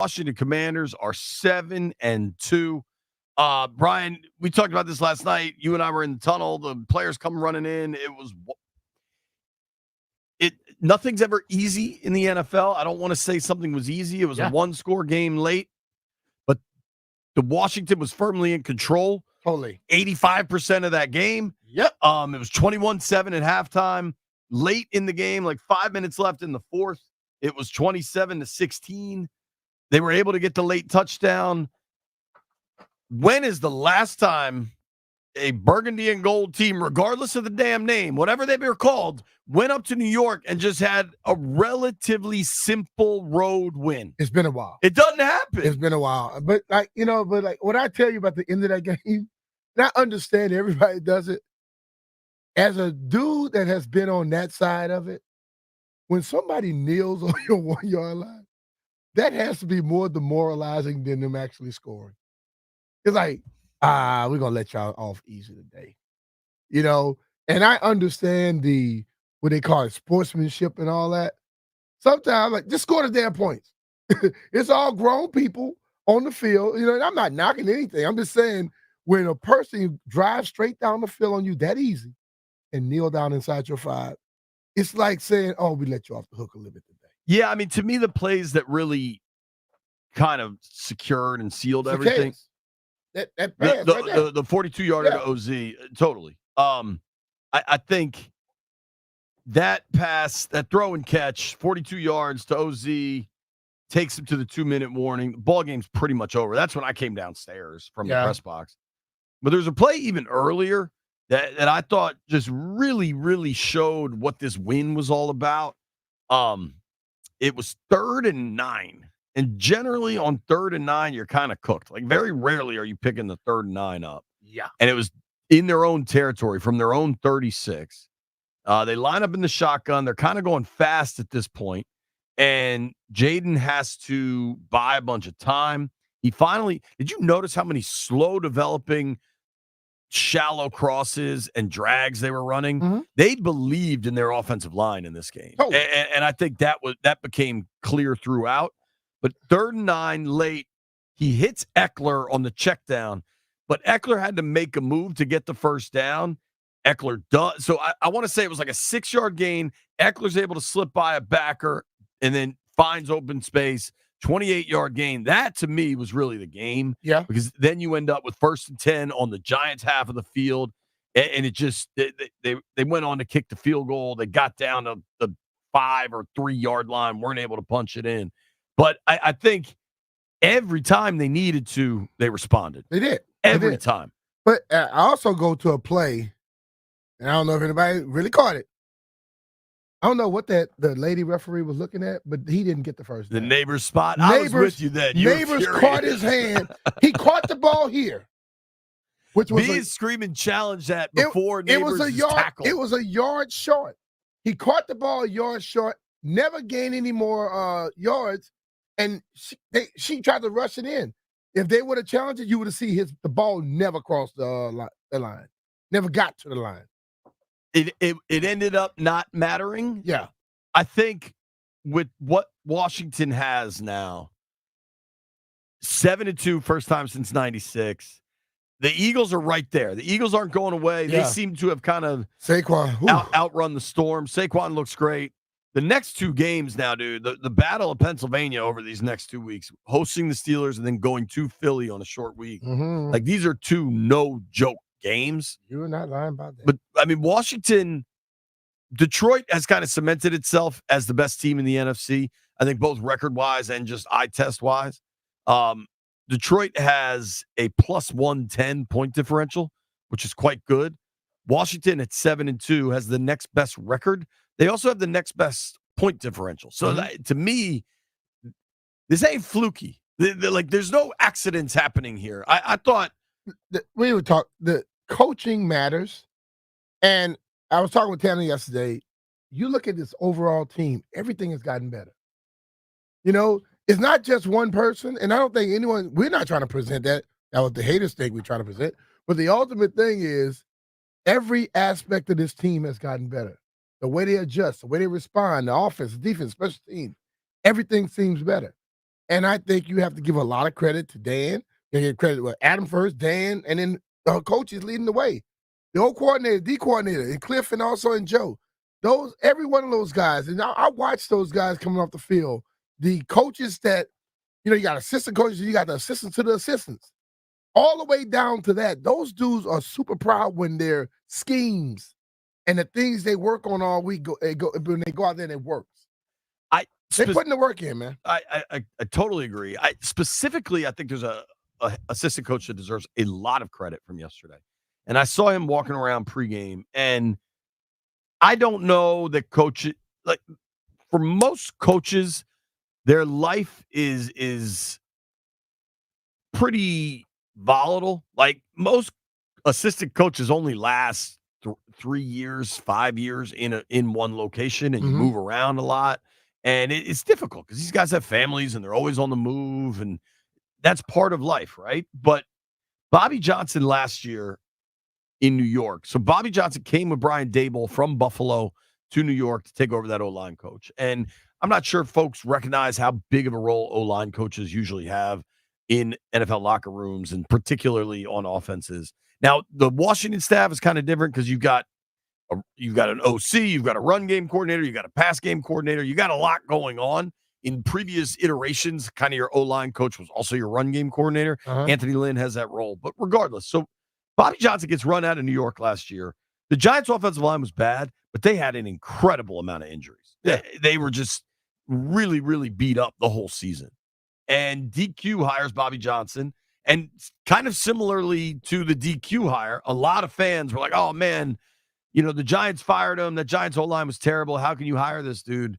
Washington Commanders are 7-2. Brian, we talked about this last night. You and I were in the tunnel. The players come running in. Nothing's ever easy in the NFL. I don't want to say something was easy. It was a one-score game late, but the Washington was firmly in control. Totally. 85% of that game. Yep. It was 21-7 at halftime. Late in the game, like 5 minutes left in the fourth, it was 27-16. They were able to get the late touchdown. When is the last time a burgundy and gold team, regardless of the damn name, whatever they were called, went up to New York and just had a relatively simple road win? It's been a while. It doesn't happen. It's been a while. But what I tell you about the end of that game, and I understand everybody does it. As a dude that has been on that side of it, when somebody kneels on your 1 yard line, that has to be more demoralizing than them actually scoring. It's like, we're going to let y'all off easy today. And I understand what they call it, sportsmanship and all that. Sometimes, like, just score the damn points. It's all grown people on the field. And I'm not knocking anything. I'm just saying, when a person drives straight down the field on you that easy and kneel down inside your 5, it's like saying, oh, we let you off the hook a little bit today. Yeah, I mean, to me, the plays that really kind of secured and sealed everything. That pass the 42-yarder to OZ, totally. I think that pass, that throw and catch, 42 yards to OZ, takes him to the 2-minute warning. The ball game's pretty much over. That's when I came downstairs from the press box. But there's a play even earlier that I thought just really, really showed what this win was all about. It was 3rd and 9. And generally on 3rd and 9, you're kind of cooked. Like, very rarely are you picking the 3rd and 9 up. Yeah. And it was in their own territory from their own 36. They line up in the shotgun. They're kind of going fast at this point. And Jaden has to buy a bunch of time. Did you notice how many slow developing shallow crosses and drags they were running? Mm-hmm. They believed in their offensive line in this game. Totally. And I think that became clear throughout. But 3rd and 9 late, he hits Eckler on the check down, but Eckler had to make a move to get the first down. Eckler does. So I want to say it was like a 6-yard gain. Eckler's able to slip by a backer and then finds open space. 28-yard gain. That, to me, was really the game. Yeah. Because then you end up with 1st and 10 on the Giants' half of the field. And it just, they went on to kick the field goal. They got down to the 5 or 3-yard line, weren't able to punch it in. But I think every time they needed to, they responded. They did. Every time. But I also go to a play, and I don't know if anybody really caught it. I don't know what the lady referee was looking at, but he didn't get the first down. The neighbor's spot. I was with you then. Neighbors caught his hand. He caught the ball here. Which was screaming challenge that before neighbors tackle. It was a yard short. He caught the ball a yard short, never gained any more yards, and she tried to rush it in. If they would have challenged it, you would have seen the ball never crossed the line. Never got to the line. It ended up not mattering. Yeah. I think with what Washington has now, 7-2, first time since 96. The Eagles are right there. The Eagles aren't going away. Yeah. They seem to have kind of Saquon outrun the storm. Saquon looks great. The next 2 games now, dude, the Battle of Pennsylvania over these next 2 weeks, hosting the Steelers and then going to Philly on a short week. Mm-hmm. Like, these are 2 no-joke games. You're not lying about that. But, I mean, Detroit has kind of cemented itself as the best team in the NFC, I think both record-wise and just eye test-wise. Detroit has a plus 110 point differential, which is quite good. Washington at 7-2 has the next best record. They also have the next best point differential. So to me, this ain't fluky. There's no accidents happening here. I thought we would talk. The coaching matters, and I was talking with Tanner yesterday. You look at this overall team; everything has gotten better. It's not just one person, and I don't think anyone. We're not trying to present that. That was the haters think we're trying to present. But the ultimate thing is, every aspect of this team has gotten better. The way they adjust, the way they respond, the offense, the defense, special teams, everything seems better. And I think you have to give a lot of credit to Dan. You give credit to Adam first, Dan, and then coaches leading the way. The old coordinator, D coordinator, and Cliff, and also and Joe. Every one of those guys, and I watched those guys coming off the field. The coaches that, you got assistant coaches, you got the assistants to the assistants. All the way down to that. Those dudes are super proud when their schemes and the things they work on all week when they go out there and it works. They're putting the work in, man. I totally agree. I think there's a assistant coach that deserves a lot of credit from yesterday. And I saw him walking around pregame, and I don't know that for most coaches, their life is pretty volatile. Like most assistant coaches only last 3 years, 5 years in one location, and you move around a lot. And it's difficult because these guys have families and they're always on the move, and that's part of life, right? But Bobby Johnson last year in New York. So Bobby Johnson came with Brian Daboll from Buffalo to New York to take over that O-line coach. And I'm not sure if folks recognize how big of a role O-line coaches usually have in NFL locker rooms, and particularly on offenses. Now, the Washington staff is kind of different because you've got an OC, you've got a run game coordinator, you've got a pass game coordinator, you got a lot going on. In previous iterations, kind of your O-line coach was also your run game coordinator. Anthony Lynn has that role. But regardless, so Bobby Johnson gets run out of New York last year. The Giants' offensive line was bad, but they had an incredible amount of injuries. Yeah. They were just really, really beat up the whole season. And DQ hires Bobby Johnson. And kind of similarly to the DQ hire, a lot of fans were like, oh, man, the Giants fired him. The Giants' O-line was terrible. How can you hire this dude?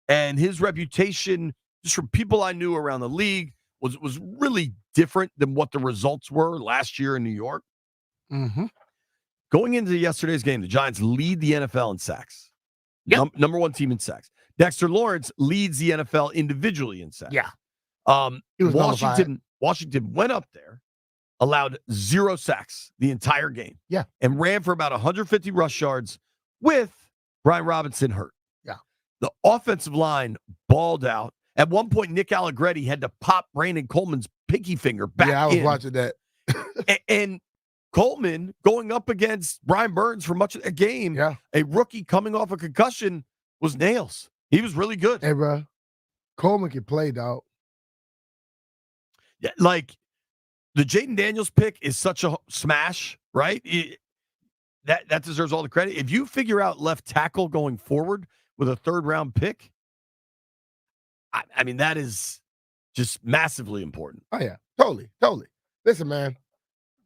And his reputation, just from people I knew around the league, was really different than what the results were last year in New York. Going into yesterday's game, the Giants lead the NFL in sacks. Yep. Number one team in sacks. Dexter Lawrence leads the NFL individually in sacks. Yeah. Washington went up there, allowed 0 sacks the entire game. Yeah. And ran for about 150 rush yards with Brian Robinson hurt. Yeah. The offensive line balled out. At one point, Nick Allegretti had to pop Brandon Coleman's pinky finger back in. Yeah, I was watching that. and Coleman going up against Brian Burns for much of the game, a rookie coming off a concussion, was nails. He was really good. Hey, bro, Coleman can play, dog. Yeah, like the Jaden Daniels pick is such a smash, right? That deserves all the credit. If you figure out left tackle going forward with a 3rd-round pick, I mean, that is just massively important. Oh, yeah, totally. Listen, man,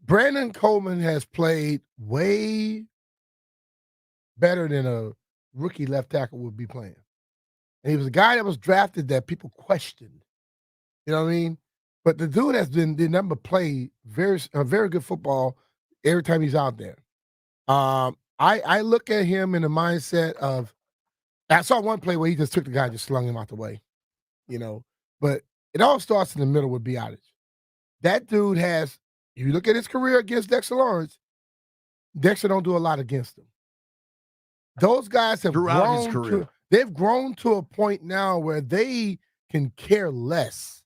Brandon Coleman has played way better than a rookie left tackle would be playing. And he was a guy that was drafted that people questioned. You know what I mean? But the dude has been the number play very good football every time he's out there. I look at him in the mindset of, I saw one play where he just took the guy and just slung him out the way, But it all starts in the middle with Biotic. That dude has, if you look at his career against Dexter Lawrence, Dexter don't do a lot against him. Those guys have throughout his career. They've grown to a point now where they can care less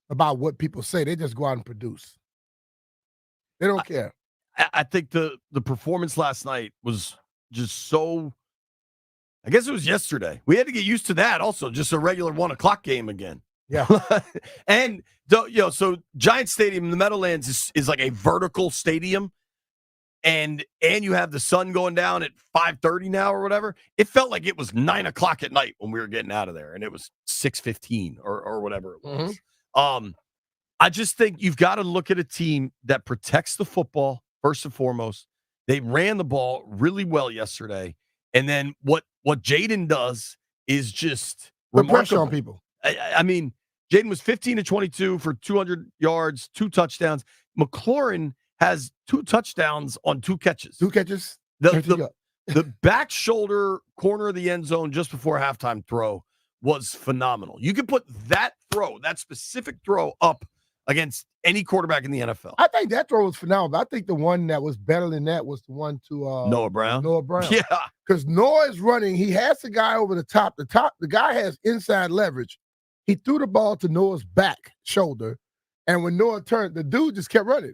about what people say. They just go out and produce. They don't care. I think the performance last night was just so, I guess it was yesterday. We had to get used to that also, just a regular 1:00 game again. Yeah. And, so Giant Stadium in the Meadowlands is like a vertical stadium. And you have the sun going down at 5:30 now or whatever. It felt like it was 9:00 at night when we were getting out of there, and it was 6:15 or whatever it was. I just think you've got to look at a team that protects the football first and foremost. They ran the ball really well yesterday, and then what Jaden does is just put pressure on people. I mean, Jaden was 15 to 22 for 200 yards, 2 touchdowns. McLaurin has 2 touchdowns on 2 catches. 2 catches. The back shoulder corner of the end zone just before halftime throw was phenomenal. You could put that specific throw up against any quarterback in the NFL. I think that throw was phenomenal. But I think the one that was better than that was the one to Noah Brown. Yeah. Because Noah is running. He has the guy over the top. The guy has inside leverage. he threw the ball to Noah's back shoulder, and when Noah turned, the dude just kept running.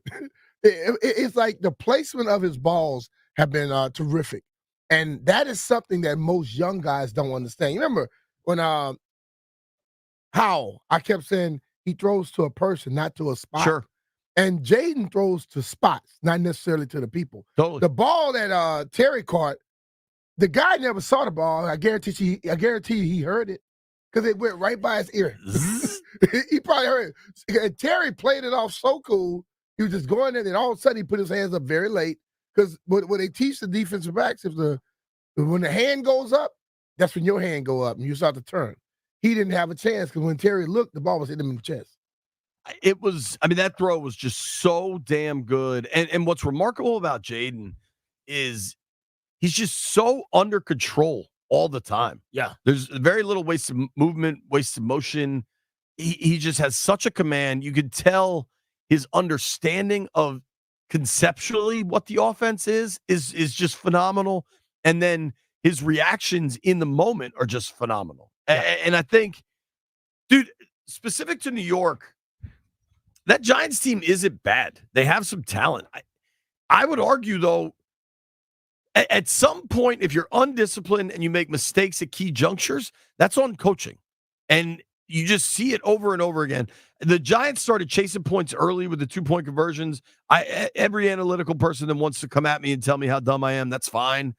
It's like the placement of his balls have been terrific, and that is something that most young guys don't understand. You remember when Howell, I kept saying he throws to a person, not to a spot. Sure. And Jaden throws to spots, not necessarily to the people. Totally. The ball that Terry caught, the guy never saw the ball. I guarantee you he heard it because it went right by his ear. He probably heard it. And Terry played it off so cool. He was just going in, and all of a sudden he put his hands up very late because what they teach the defensive backs, when the hand goes up, that's when your hand go up and you start to turn. He didn't have a chance because when Terry looked, the ball was hitting him in the chest. It was, I mean, that throw was just so damn good. And what's remarkable about Jaden is he's just so under control all the time. Yeah. There's very little wasted movement, wasted motion. He just has such a command. You could tell his understanding of conceptually what the offense is just phenomenal. And then his reactions in the moment are just phenomenal. Yeah. And I think, dude, specific to New York, that Giants team isn't bad. They have some talent. I would argue, though, at some point, if you're undisciplined and you make mistakes at key junctures, that's on coaching. And you just see it over and over again. The Giants started chasing points early with the 2-point conversions. Every analytical person that wants to come at me and tell me how dumb I am, that's fine.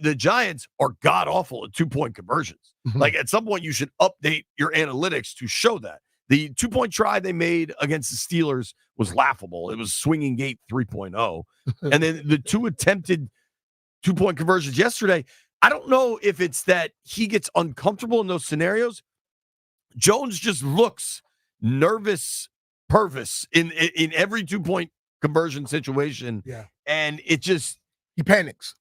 The Giants are god-awful at 2-point conversions. Mm-hmm. Like, at some point, you should update your analytics to show that. The 2-point try they made against the Steelers was laughable. It was swinging gate 3.0. And then the 2 attempted 2-point conversions yesterday, I don't know if it's that he gets uncomfortable in those scenarios. Jones just looks nervous, pervis in every 2-point conversion situation. Yeah. And it just... He panics.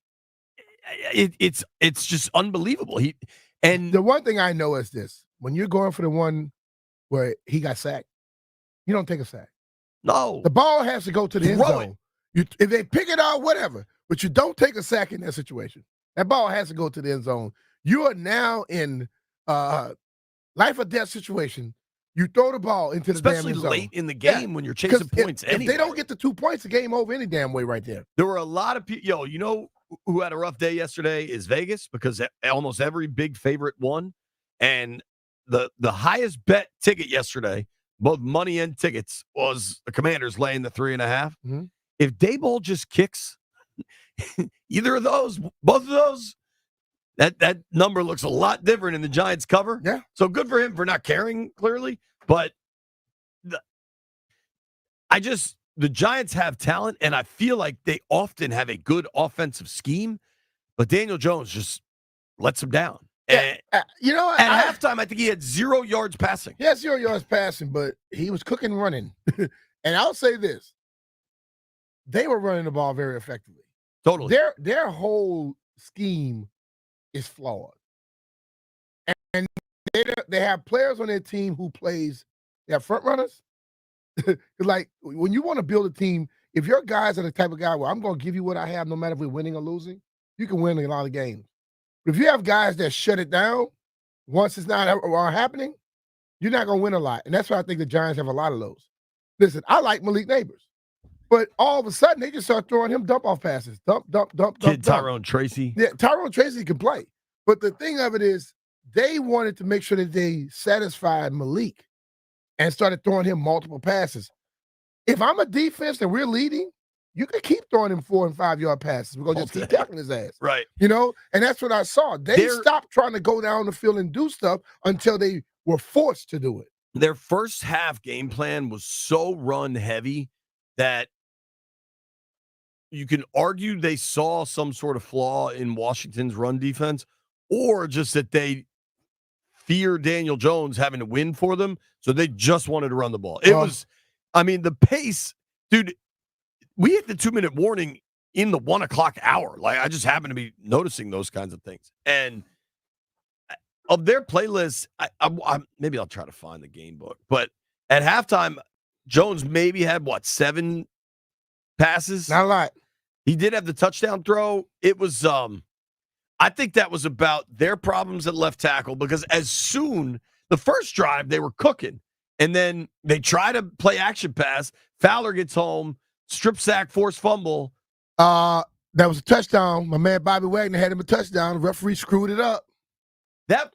It's just unbelievable. And the one thing I know is this. When you're going for the one where he got sacked, you don't take a sack. No. The ball has to go to the end zone. If they pick it out, whatever, but you don't take a sack in that situation. That ball has to go to the end zone. You are now in life or death situation. You throw the ball into the damn end zone. Especially late in the game when you're chasing points anyway. If they don't get the 2 points, the game over any damn way right there. There were a lot of people. You know who had a rough day yesterday is Vegas, because almost every big favorite won. And the highest bet ticket yesterday, both money and tickets, was the Commanders laying the 3.5. Mm-hmm. If Daboll just kicks either of those, both of those, that number looks a lot different in the Giants cover. Yeah. So good for him for not caring, clearly. But the Giants have talent, and I feel like they often have a good offensive scheme, but Daniel Jones just lets them down. Yeah, at halftime, I think he had 0 yards passing. He had 0 yards passing, but he was cooking running. And I'll say this. They were running the ball very effectively. Totally. Their whole scheme is flawed. And they have players on their team who plays, they have front runners. Like, when you want to build a team, if your guys are the type of guy where I'm going to give you what I have no matter if we're winning or losing, you can win a lot of games. But if you have guys that shut it down once it's not happening, you're not going to win a lot. And that's why I think the Giants have a lot of those. Listen, I like Malik Neighbors. But all of a sudden, they just start throwing him dump-off passes. Dump. Tyrone Tracy. Yeah, Tyrone Tracy can play. But the thing of it is, they wanted to make sure that they satisfied Malik and started throwing him multiple passes. If I'm a defense and we're leading, you can keep throwing him 4 and 5 yard passes. We're going to just keep tackling his ass. Right. You know? And that's what I saw. They stopped trying to go down the field and do stuff until they were forced to do it. Their first half game plan was so run heavy that you can argue they saw some sort of flaw in Washington's run defense, or just that they fear Daniel Jones having to win for them, so they just wanted to run the ball. It was, I mean, the pace, dude, we hit the 2-minute warning in the 1 o'clock hour. Like, I just happen to be noticing those kinds of things. And of their playlist, I maybe I'll try to find the game book, but at halftime, Jones maybe had, 7 passes? Not a lot. He did have the touchdown throw. It was, I think that was about their problems at left tackle, because as soon The first drive, they were cooking. And then they try to play action pass. Fowler gets home, strip sack, forced fumble. That was a touchdown. My man Bobby Wagner had him a touchdown. The referee screwed it up. That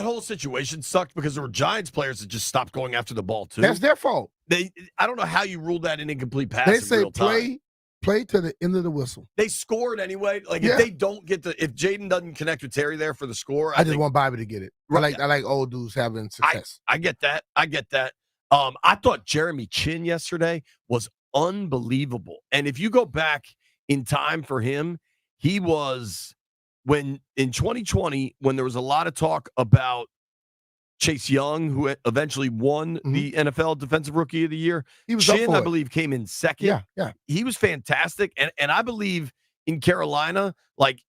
whole situation sucked because there were Giants players that just stopped going after the ball, too. That's their fault. I don't know how you ruled that an incomplete pass. They in say real time. play to the end of the whistle. They scored anyway. Like, if they don't get if Jaden doesn't connect with Terry there for the score, I just want Bobby to get it. Right. I like old dudes having success. I get that. I thought Jeremy Chin yesterday was unbelievable. And if you go back in time for him, he was when in 2020, when there was a lot of talk about Chase Young, who eventually won the NFL Defensive Rookie of the Year. He was Chin, I believe, came in second. Yeah. He was fantastic. And I believe in Carolina, like,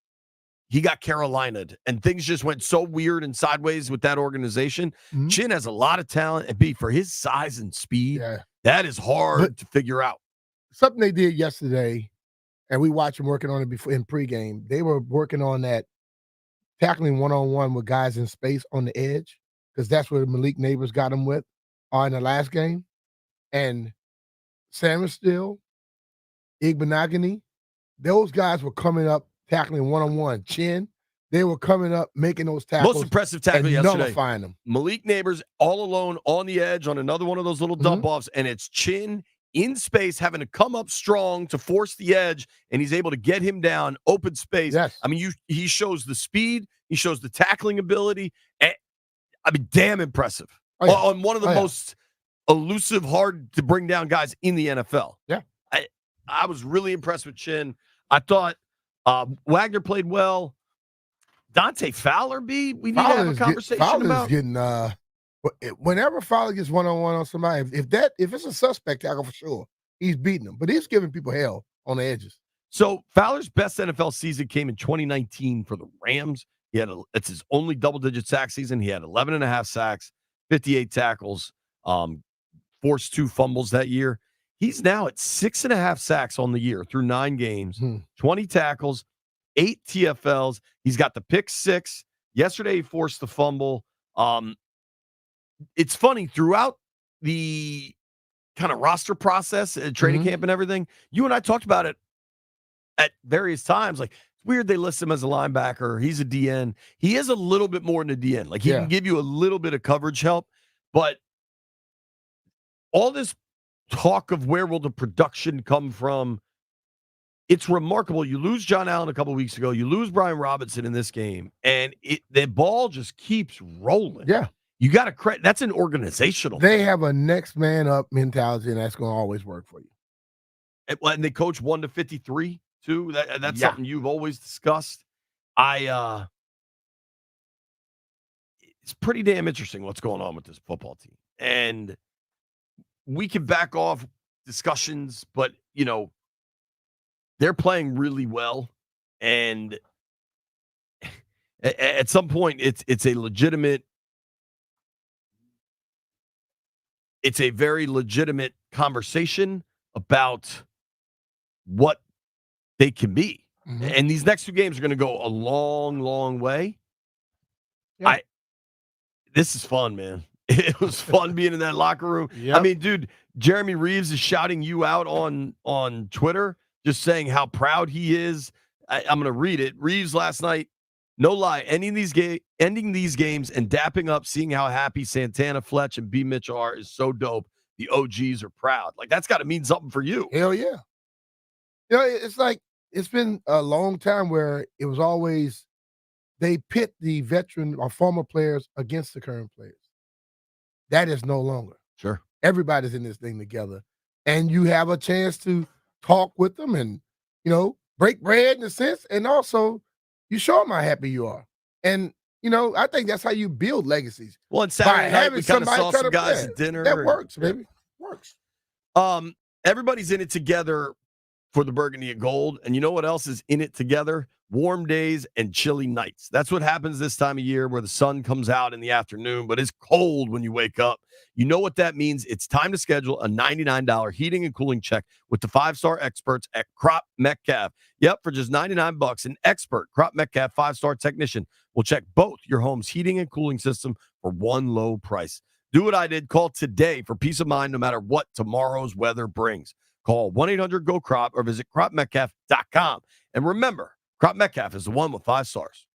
he got Carolina'd, and things just went so weird and sideways with that organization. Chin has a lot of talent, and for his size and speed, that is hard to figure out. Something they did yesterday, and we watched them working on it before in pregame. They were working on that tackling one-on-one with guys in space on the edge, because that's where Malik Neighbors got him with in the last game. And Sam Still, Igbenogany, those guys were coming up tackling one-on-one. Chin, they were coming up making those tackles. Most impressive tackle and yesterday. Nullifying them. Malik Neighbors all alone on the edge on another one of those little dump offs, and it's Chin in space having to come up strong to force the edge, and he's able to get him down, open space. Yes. I mean, he shows the speed, he shows the tackling ability. I mean, damn impressive. On one of the most elusive, hard to bring down guys in the NFL. Yeah. I was really impressed with Chin. I thought Wagner played well. Dante Fowler, we need to have a conversation about. Getting whenever Fowler gets one-on-one on somebody, if it's a suspect tackle for sure, he's beating them. But he's giving people hell on the edges. So Fowler's best NFL season came in 2019 for the Rams. It's his only double-digit sack season. He had 11.5 sacks, 58 tackles, forced 2 fumbles that year. He's now at 6.5 sacks on the year through 9 games, 20 tackles, 8 TFLs. He's got the pick 6. Yesterday, he forced the fumble. It's funny, throughout the kind of roster process, training camp and everything, you and I talked about it at various times. Like, weird they list him as a linebacker. He's a DN. He is a little bit more than a DN. Like, he can give you a little bit of coverage help, but all this talk of where will the production come from, it's remarkable. You lose John Allen a couple of weeks ago. You lose Brian Robinson in this game, and the ball just keeps rolling. Yeah. You got to credit. That's an organizational They thing. have a next man up mentality, and that's going to always work for you. And they coach 1 to 53. Too. That's something you've always discussed. It's pretty damn interesting what's going on with this football team. And we can back off discussions, but, they're playing really well. And at some point, it's a very legitimate conversation about what they can be. And these next 2 games are going to go a long, long way. Yeah. This is fun, man. It was fun being in that locker room. Yep. I mean, dude, Jeremy Reeves is shouting you out on Twitter, just saying how proud he is. I'm going to read it. Reeves last night, no lie, ending these games and dapping up, seeing how happy Santana, Fletch, and B. Mitch are is so dope. The OGs are proud. Like, that's got to mean something for you. Hell yeah. It's like, it's been a long time where it was always they pit the veteran or former players against the current players. That is no longer. Sure. Everybody's in this thing together. And you have a chance to talk with them and, break bread in a sense. And also, you show them how happy you are. And, I think that's how you build legacies. Well, on Saturday night, we kind of saw some guys at dinner. That works, baby. Works. Everybody's in it together for the burgundy and gold. And you know what else is in it together? warm days, and chilly nights. That's what happens this time of year where the sun comes out in the afternoon, but it's cold when you wake up. You know what that means? It's time to schedule a $99 heating and cooling check with the 5-star experts at Crop Metcalf. Yep, for just $99, an expert Crop Metcalf 5-star technician will check both your home's heating and cooling system for one low price. Do what I did. Call today for peace of mind no matter what tomorrow's weather brings. Call 1-800-GO-CROP or visit cropmetcalf.com. And remember, Crop Metcalf is the one with 5 stars.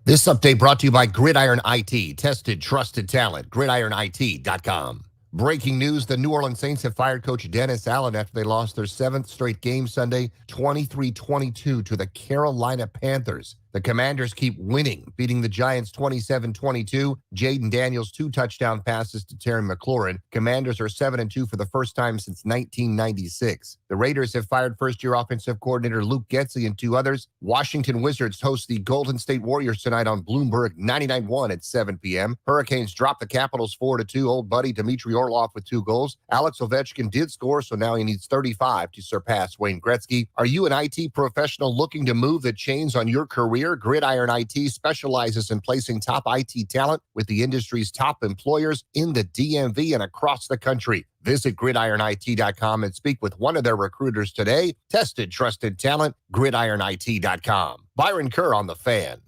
This update brought to you by Gridiron IT. Tested, trusted talent. GridironIT.com. Breaking news, the New Orleans Saints have fired coach Dennis Allen after they lost their 7th straight game Sunday, 23-22 to the Carolina Panthers. The Commanders keep winning, beating the Giants 27-22. Jaden Daniels 2 touchdown passes to Terry McLaurin. Commanders are 7-2 for the first time since 1996. The Raiders have fired first-year offensive coordinator Luke Getsy and 2 others. Washington Wizards host the Golden State Warriors tonight on Bloomberg 99.1 at 7 p.m. Hurricanes drop the Capitals 4-2. Old buddy Dmitry Orlov with 2 goals. Alex Ovechkin did score, so now he needs 35 to surpass Wayne Gretzky. Are you an IT professional looking to move the chains on your career? Gridiron IT specializes in placing top IT talent with the industry's top employers in the DMV and across the country. Visit gridironit.com and speak with one of their recruiters today. Tested, trusted talent, gridironit.com. Byron Kerr on The Fan.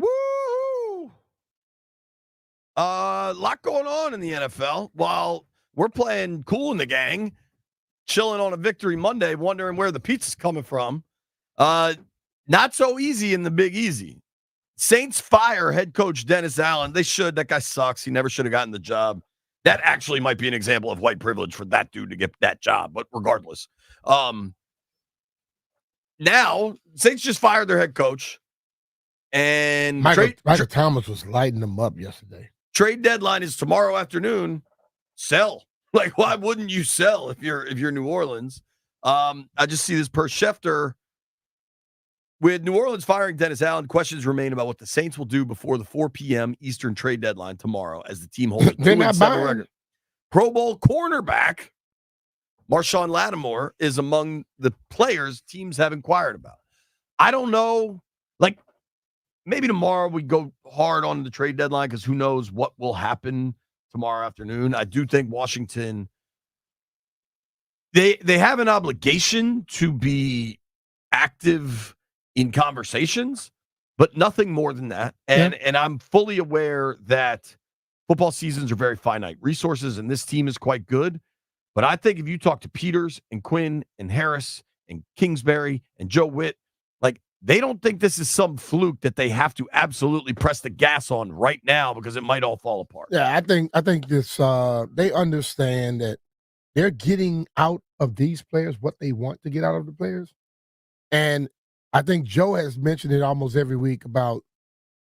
Woo! A lot going on in the NFL. While we're playing cool in the gang, chilling on a victory Monday, wondering where the pizza's coming from. Not so easy in the Big Easy. Saints fire head coach Dennis Allen. They should. That guy sucks. He never should have gotten the job. That actually might be an example of white privilege for that dude to get that job. But regardless, now Saints just fired their head coach. And Michael Thomas was lighting them up yesterday. Trade deadline is tomorrow afternoon. Sell. Like, why wouldn't you sell if you're New Orleans? I just see this per Schefter. With New Orleans firing Dennis Allen, questions remain about what the Saints will do before the 4 p.m. Eastern trade deadline tomorrow as the team holds a 2-7 record. Pro Bowl cornerback Marshawn Lattimore is among the players teams have inquired about. I don't know. Like, maybe tomorrow we go hard on the trade deadline because who knows what will happen tomorrow afternoon. I do think Washington, they have an obligation to be active in conversations, but nothing more than that. And I'm fully aware that football seasons are very finite resources, and this team is quite good. But I think if you talk to Peters and Quinn and Harris and Kingsbury and Joe Witt, like, they don't think this is some fluke that they have to absolutely press the gas on right now because it might all fall apart. Yeah, I think this they understand that they're getting out of these players what they want to get out of the players. And I think Joe has mentioned it almost every week about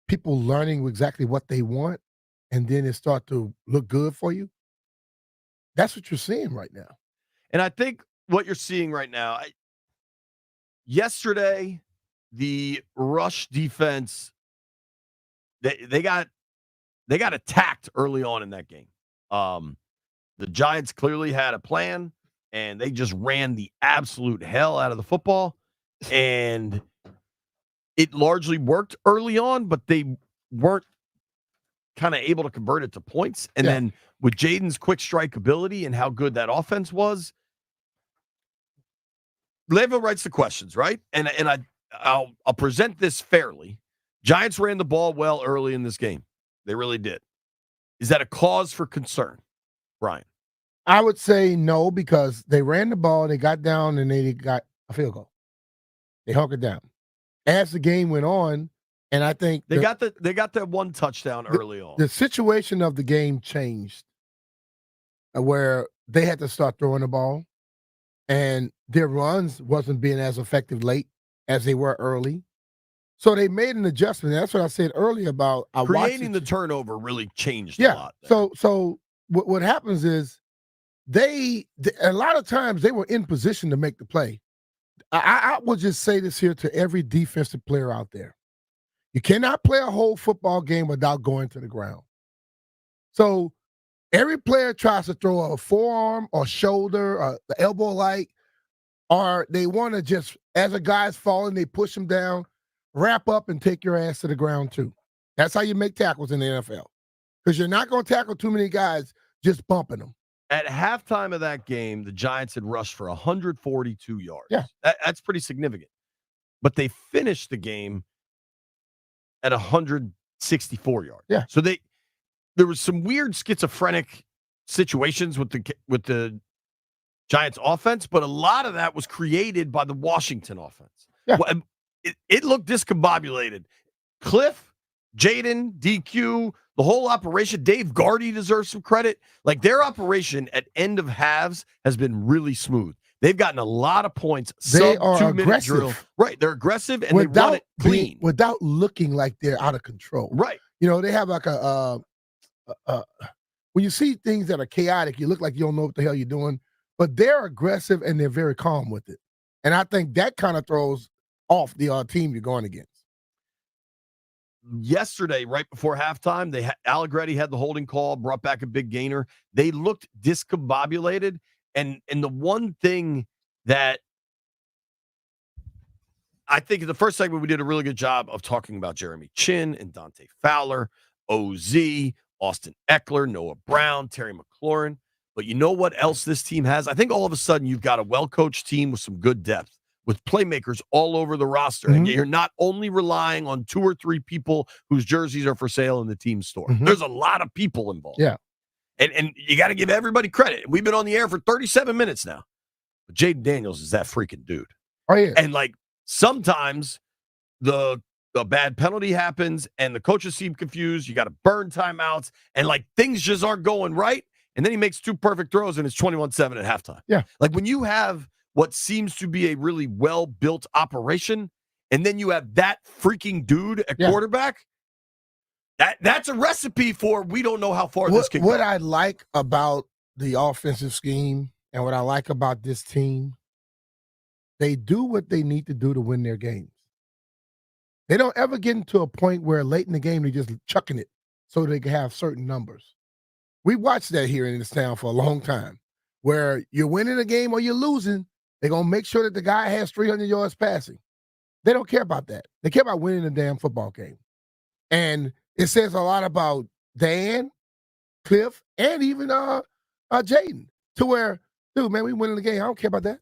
people learning exactly what they want, and then it start to look good for you. That's what you're seeing right now. And I think what you're seeing right now, yesterday, the rush defense, they got attacked early on in that game. The Giants clearly had a plan, and they just ran the absolute hell out of the football. And it largely worked early on, but they weren't kind of able to convert it to points. And then with Jaden's quick strike ability and how good that offense was, Le'Veon writes the questions, right? And I'll present this fairly. Giants ran the ball well early in this game. They really did. Is that a cause for concern, Brian? I would say no, because they ran the ball, they got down, and they got a field goal. They hunkered down. As the game went on, and I think they got that one touchdown early on. The situation of the game changed, where they had to start throwing the ball, and their runs wasn't being as effective late as they were early. So they made an adjustment. That's what I said earlier about creating the turnover really changed a lot. There. So what happens is a lot of times they were in position to make the play. I will just say this here to every defensive player out there. You cannot play a whole football game without going to the ground. So every player tries to throw a forearm or shoulder or the elbow like, or they want to just, as a guy's falling, they push him down, wrap up, and take your ass to the ground too. That's how you make tackles in the NFL. Because you're not going to tackle too many guys just bumping them. At halftime of that game, the Giants had rushed for 142 yards. Yeah. That's pretty significant. But they finished the game at 164 yards. Yeah. So there was some weird schizophrenic situations with the Giants offense, but a lot of that was created by the Washington offense. Yeah. Well, it looked discombobulated. Cliff, Jaden, DQ, the whole operation, Dave Gardy deserves some credit. Like, their operation at end of halves has been really smooth. They've gotten a lot of points. They are 2 minute aggressive. drill. Right. They're aggressive and they run it clean. Without looking like they're out of control. Right. You know, they have like when you see things that are chaotic, you look like you don't know what the hell you're doing, but they're aggressive and they're very calm with it. And I think that kind of throws off the team you're going against. Yesterday, right before halftime, Allegretti had the holding call, brought back a big gainer. They looked discombobulated. And the one thing that I think in the first segment, we did a really good job of talking about Jeremy Chin and Dante Fowler, OZ, Austin Eckler, Noah Brown, Terry McLaurin. But you know what else this team has? I think all of a sudden you've got a well-coached team with some good depth, with playmakers all over the roster. And you're not only relying on 2 or 3 people whose jerseys are for sale in the team store. There's a lot of people involved. Yeah. And you got to give everybody credit. We've been on the air for 37 minutes now. But Jaden Daniels is that freaking dude. Oh, yeah. And, like, sometimes the bad penalty happens and the coaches seem confused. You got to burn timeouts. And, like, things just aren't going right. And then he makes 2 perfect throws and it's 21-7 at halftime. Yeah. Like, when you have what seems to be a really well-built operation and then you have that freaking dude at quarterback, That's a recipe for we don't know how far this can go. What I like about the offensive scheme and what I like about this team, they do what they need to do to win their games. They don't ever get into a point where late in the game they're just chucking it so they can have certain numbers. We watched that here in this town for a long time, where you're winning a game or you're losing, they're going to make sure that the guy has 300 yards passing. They don't care about that. They care about winning a damn football game. And it says a lot about Dan, Cliff, and even Jaden, to where, dude, man, we winning the game. I don't care about that.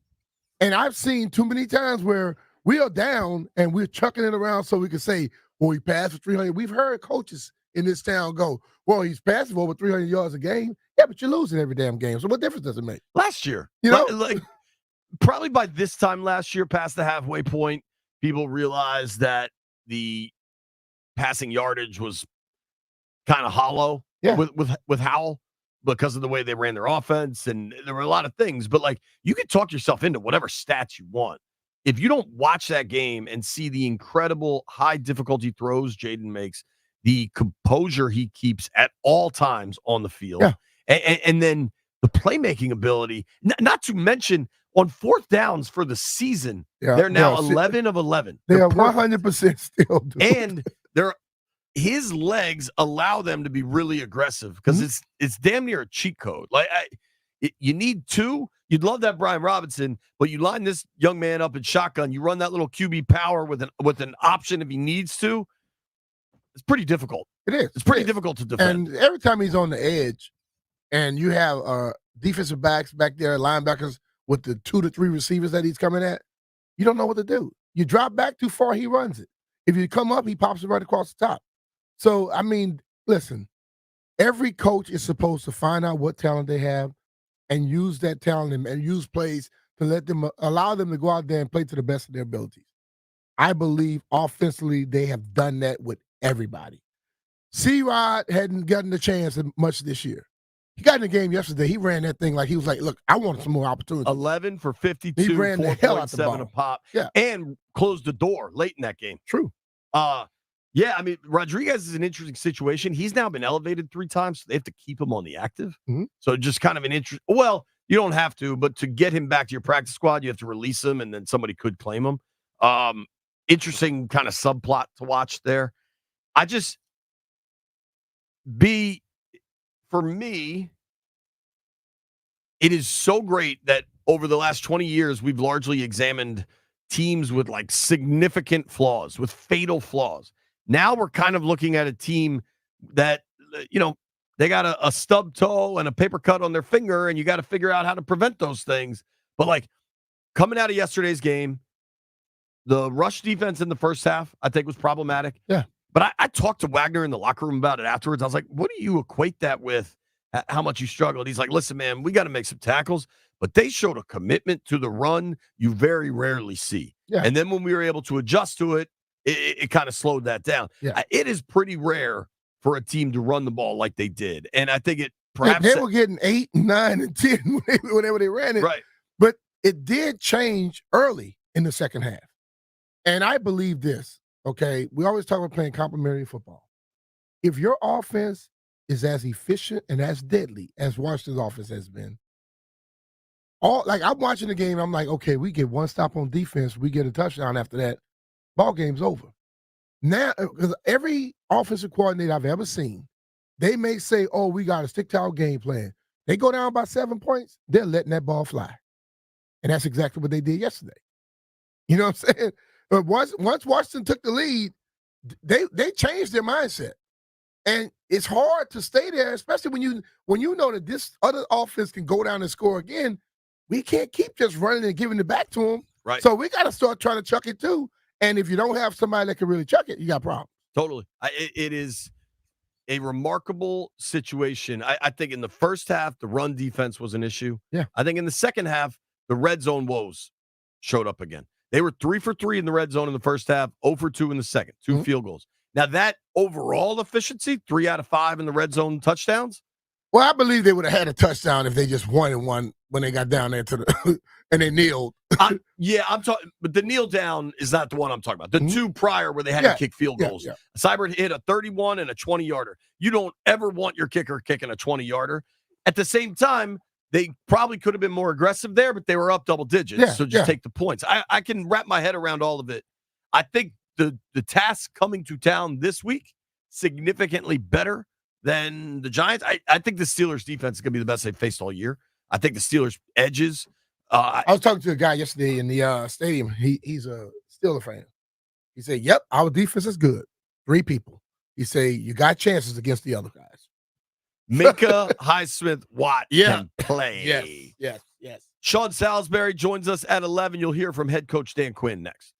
And I've seen too many times where we are down and we're chucking it around so we can say, well, he passed for 300. We've heard coaches in this town go, well, he's passing for over 300 yards a game. Yeah, but you're losing every damn game. So what difference does it make? Last year, you know, like probably by this time last year, past the halfway point, people realized that the passing yardage was kind of hollow with Howell because of the way they ran their offense. And there were a lot of things, but like you could talk yourself into whatever stats you want. If you don't watch that game and see the incredible high difficulty throws Jaden makes, the composure he keeps at all times on the field, and then the playmaking ability, not to mention on 4th downs for the season, they're now 11 of 11. They are 100% still doing. And his legs allow them to be really aggressive because it's damn near a cheat code. Like you need 2. You'd love that Brian Robinson, but you line this young man up in shotgun. You run that little QB power with an option if he needs to. It's pretty difficult. It is. It's pretty difficult to defend. And every time he's on the edge, and you have defensive backs back there, linebackers with the 2 to 3 receivers that he's coming at, you don't know what to do. You drop back too far, he runs it. If you come up, he pops it right across the top. So, I mean, listen, every coach is supposed to find out what talent they have and use that talent and use plays to allow them to go out there and play to the best of their abilities. I believe offensively they have done that with everybody. C-Rod hadn't gotten the chance much this year. He got in the game yesterday. He ran that thing like he was like, look, I want some more opportunities. 11 for 52, he ran the hell out the ball. 4.7 a pop, yeah, and closed the door late in that game. True. Yeah, I mean, Rodriguez is an interesting situation. He's now been elevated 3 times, so they have to keep him on the active. Mhm. So just kind of an interest. Well, you don't have to, but to get him back to your practice squad, you have to release him, and then somebody could claim him. Interesting kind of subplot to watch there. I just be for me, it is so great that over the last 20 years, we've largely examined teams with like significant flaws, with fatal flaws. Now we're kind of looking at a team that, they got a stub toe and a paper cut on their finger, and you got to figure out how to prevent those things. But like coming out of yesterday's game, the rush defense in the first half, I think, was problematic. Yeah. But I talked to Wagner in the locker room about it afterwards. I was like, what do you equate that with? How much you struggled? He's like, listen, man, we got to make some tackles. But they showed a commitment to the run you very rarely see. Yeah. And then when we were able to adjust to it, it kind of slowed that down. Yeah. It is pretty rare for a team to run the ball like they did. And I think it perhaps they were getting 8, 9, and 10 whenever they ran it. Right. But it did change early in the second half. And I believe this, okay? We always talk about playing complementary football. If your offense is as efficient and as deadly as Washington's offense has been, I'm watching the game, I'm like, okay, we get one stop on defense, we get a touchdown after that, ball game's over. Now, because every offensive coordinator I've ever seen, they may say, oh, we got to stick to our game plan. They go down by 7 points, they're letting that ball fly. And that's exactly what they did yesterday. You know what I'm saying? But once Washington took the lead, they changed their mindset. And it's hard to stay there, especially when you know that this other offense can go down and score again. We can't keep just running and giving it back to them. Right. So we got to start trying to chuck it too. And if you don't have somebody that can really chuck it, you got problems. Totally. It is a remarkable situation. I think in the first half, the run defense was an issue. Yeah. I think in the second half, the red zone woes showed up again. They were 3 for 3 in the red zone in the first half, 0 for 2 in the second, 2 field goals. Now, that overall efficiency, 3 out of 5 in the red zone touchdowns. Well, I believe they would have had a touchdown if they just won and won when they got down there to the and they kneeled. I'm talking, but the kneel down is not the one I'm talking about. The 2 prior where they had to kick field goals. Yeah. Seibert hit a 31 and a 20-yarder. You don't ever want your kicker kicking a 20-yarder. At the same time, they probably could have been more aggressive there, but they were up double digits. So just take the points. I can wrap my head around all of it. I think the task coming to town this week, significantly better than the Giants. I think the Steelers defense is going to be the best they've faced all year. I think the Steelers edges. I was talking to a guy yesterday in the stadium. He's a Steelers fan. He said, yep, our defense is good. 3 people. He said, you got chances against the other guys. Minka Highsmith Watt can play. Yes. Sean Salisbury joins us at 11. You'll hear from head coach Dan Quinn next.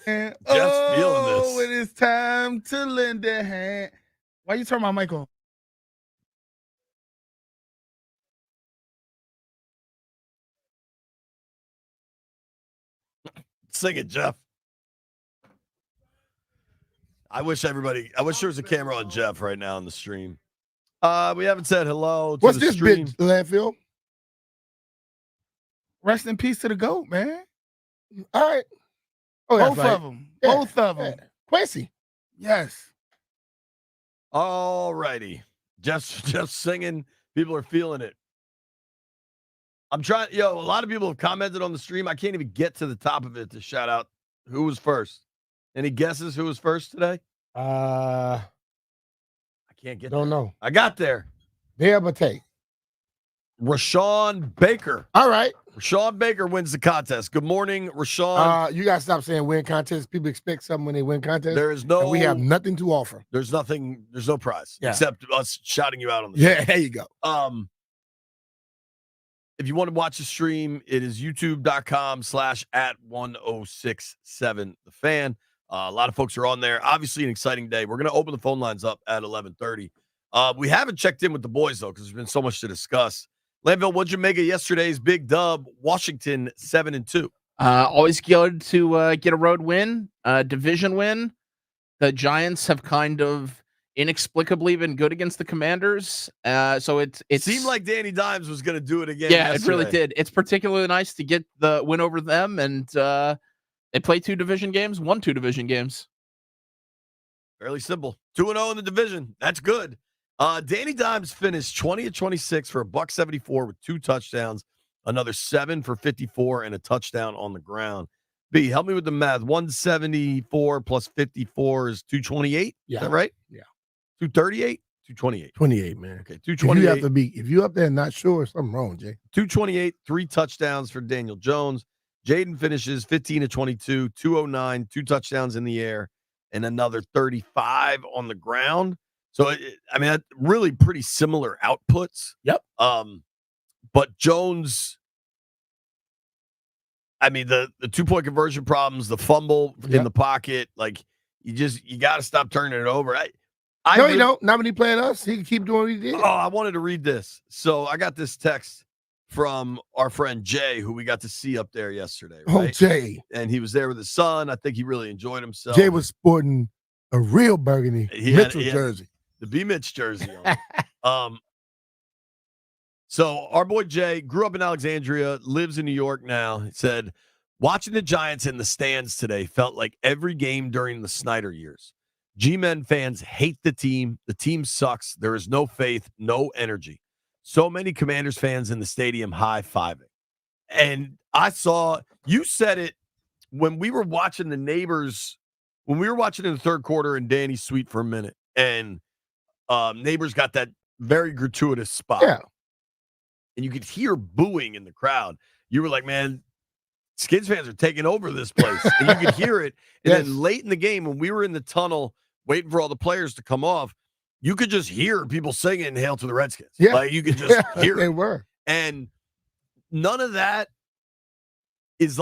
And, Jeff's feeling this. when it's time to lend a hand. Why you turn my mic on? Sing it, Jeff. I wish there was a camera on Jeff right now on the stream. We haven't said hello to What's the this stream. bit, landfill? Rest in peace to the GOAT, man. All right. Oh, both of them. Yeah. Both of them. Yeah. Quincy. Yes. All righty. Jeff's singing. People are feeling it. I'm trying. A lot of people have commented on the stream. I can't even get to the top of it to shout out who was first. Any guesses who was first today? I can't get Don't there. know. I got there. Diabate. Rashawn Baker. All right. Rashawn Baker wins the contest. Good morning, Rashawn. You gotta stop saying win contest. People expect something when they win contest. There is no. And we have nothing to offer. There's nothing. There's no prize except us shouting you out on the stream. There you go. If you want to watch the stream, it is youtube.com/@1067thefan. A lot of folks are on there. Obviously, an exciting day. We're going to open the phone lines up at 11:30. We haven't checked in with the boys, though, because there's been so much to discuss. Landville, what'd you make of yesterday's big dub? Washington 7-2. Always good to get a road win, division win. The Giants have kind of inexplicably been good against the Commanders. So it seemed like Danny Dimes was going to do it again. Yeah, yesterday. It really did. It's particularly nice to get the win over them, and they play won 2 division games. Fairly simple. 2-0 in the division. That's good. Danny Dimes finished 20-26 for $174 with 2 touchdowns, another 7 for 54 and a touchdown on the ground. B, help me with the math. 174 plus 54 is 228. Yeah. Is that right? Yeah. 238? 228. 28, man. Okay, 228. If you up there and not sure, something wrong, Jay. 228, 3 touchdowns for Daniel Jones. Jaden finishes 15-22, 209, 2 touchdowns in the air, and another 35 on the ground. So, that's really pretty similar outputs. Yep. But Jones, the 2-point conversion problems, the fumble in the pocket, you got to stop turning it over. You don't. Not when he playing us. He can keep doing what he did. Oh, I wanted to read this. So I got this text from our friend Jay, who we got to see up there yesterday. Right? Oh, Jay. And he was there with his son. I think he really enjoyed himself. Jay was sporting a real burgundy Mitchell jersey. The B Mitch jersey on. So our boy Jay grew up in Alexandria, lives in New York now. He said, watching the Giants in the stands today felt like every game during the Snyder years. G-Men fans hate the team. The team sucks. There is no faith, no energy. So many Commanders fans in the stadium high-fiving. And you said it when we were watching the Neighbors, when we were watching in the third quarter in Danny's suite for a minute, and Neighbors got that very gratuitous spot. Yeah. And you could hear booing in the crowd. You were like, man, Skins fans are taking over this place. And you could hear it. And then late in the game, when we were in the tunnel waiting for all the players to come off, you could just hear people singing Hail to the Redskins. Yeah. You could just hear it. They were. And none of that is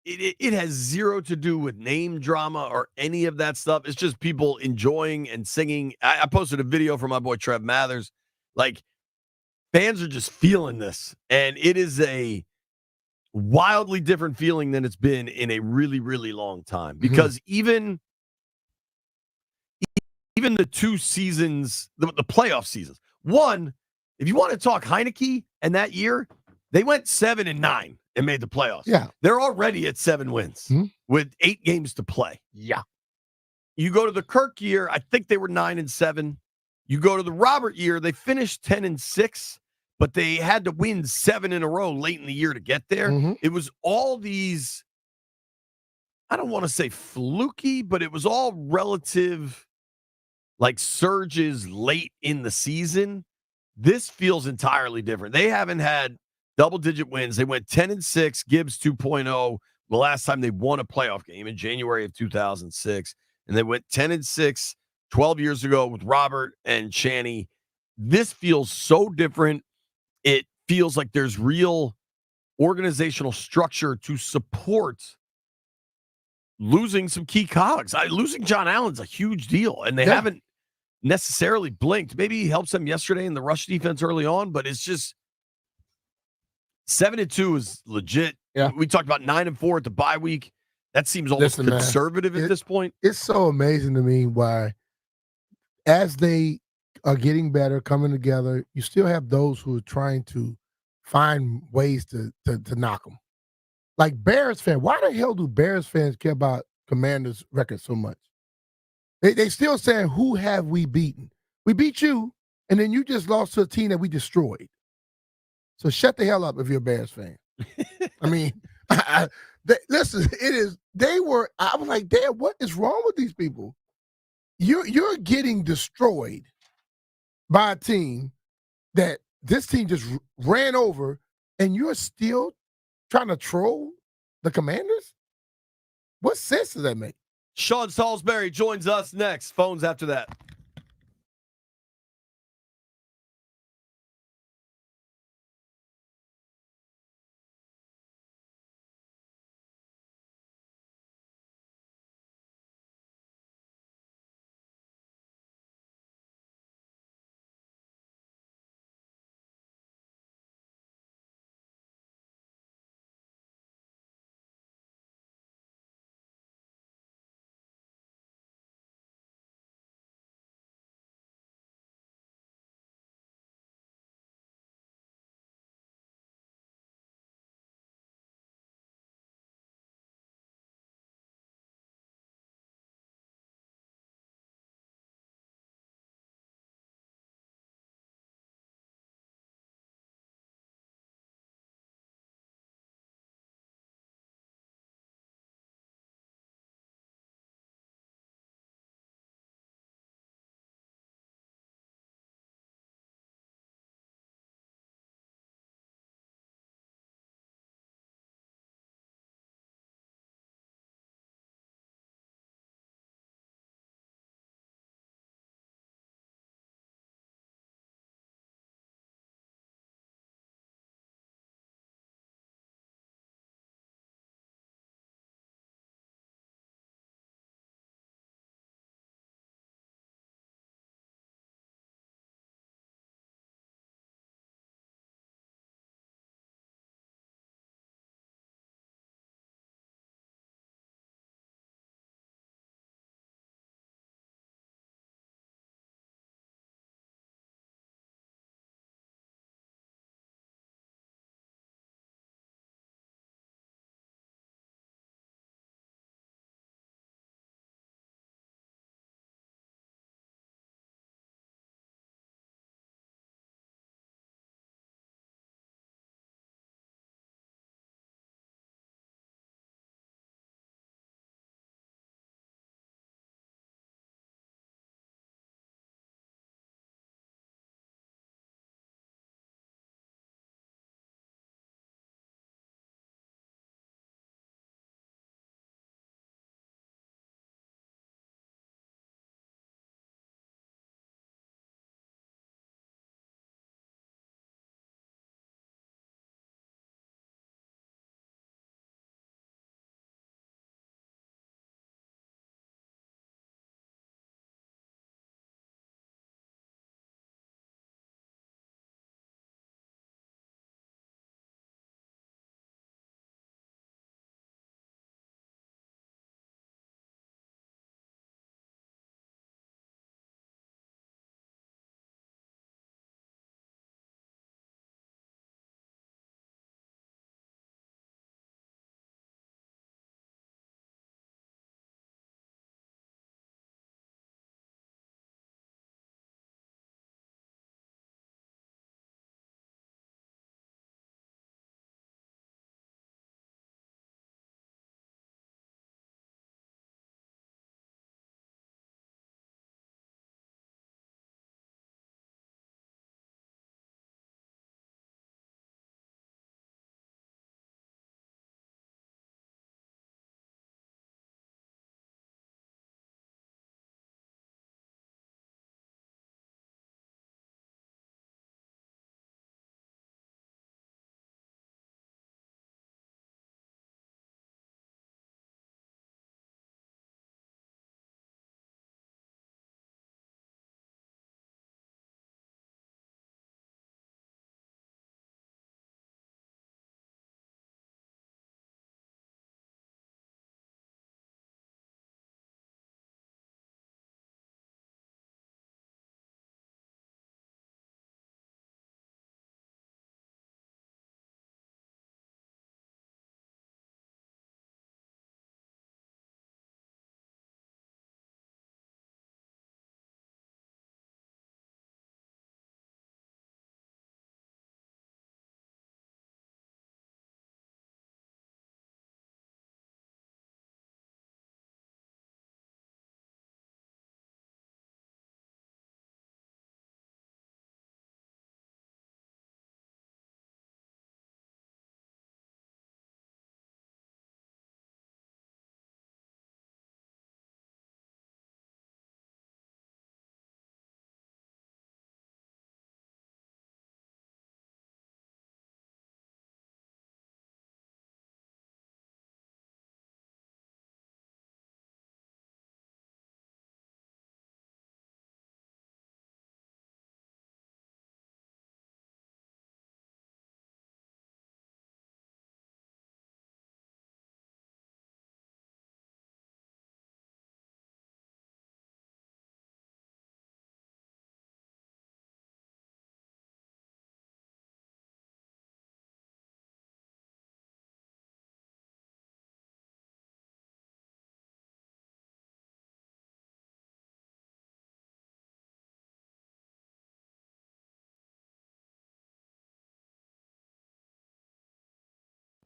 it has zero to do with name drama or any of that stuff. It's just people enjoying and singing. I posted a video from my boy Trev Mathers. Fans are just feeling this. And it is a wildly different feeling than it's been in a really, really long time. Because even the 2 seasons, the playoff seasons. One, if you want to talk Heineke and that year, they went 7-9 and made the playoffs. Yeah. They're already at 7 wins with 8 games to play. Yeah. You go to the Kirk year, I think they were 9-7. You go to the Robert year, they finished 10-6, but they had to win 7 in a row late in the year to get there. It was all these, I don't want to say fluky, but it was all relative surges late in the season. This feels entirely different. They haven't had double-digit wins. They went 10-6, Gibbs 2.0, the last time they won a playoff game in January of 2006. And they went 10-6 12 years ago with Robert and Channy. This feels so different. It feels like there's real organizational structure to support losing some key cogs. Losing John Allen's a huge deal, and they haven't necessarily blinked. Maybe he helps them yesterday in the rush defense early on, but it's just 7-2 is legit. Yeah. We talked about 9-4 at the bye week. That seems almost conservative at this point. It's so amazing to me why, as they are getting better, coming together, you still have those who are trying to find ways to knock them. Like Bears fans, why the hell do Bears fans care about Commanders' record so much? They still saying, who have we beaten? We beat you, and then you just lost to a team that we destroyed. So shut the hell up if you're a Bears fan. I mean, listen, I was like, damn, what is wrong with these people? You're getting destroyed by a team that this team just ran over, and you're still trying to troll the Commanders? What sense does that make? Sean Salisbury joins us next. Phones after that.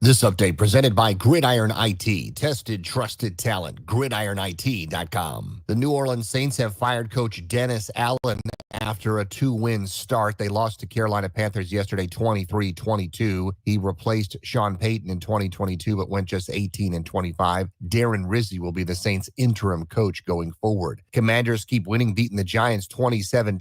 This update presented by Gridiron IT. Tested, trusted talent. GridironIT.com. The New Orleans Saints have fired coach Dennis Allen after a 2-win start. They lost to Carolina Panthers yesterday 23-22. He replaced Sean Payton in 2022 but went just 18-25. Darren Rizzi will be the Saints' interim coach going forward. Commanders keep winning, beating the Giants 27-22.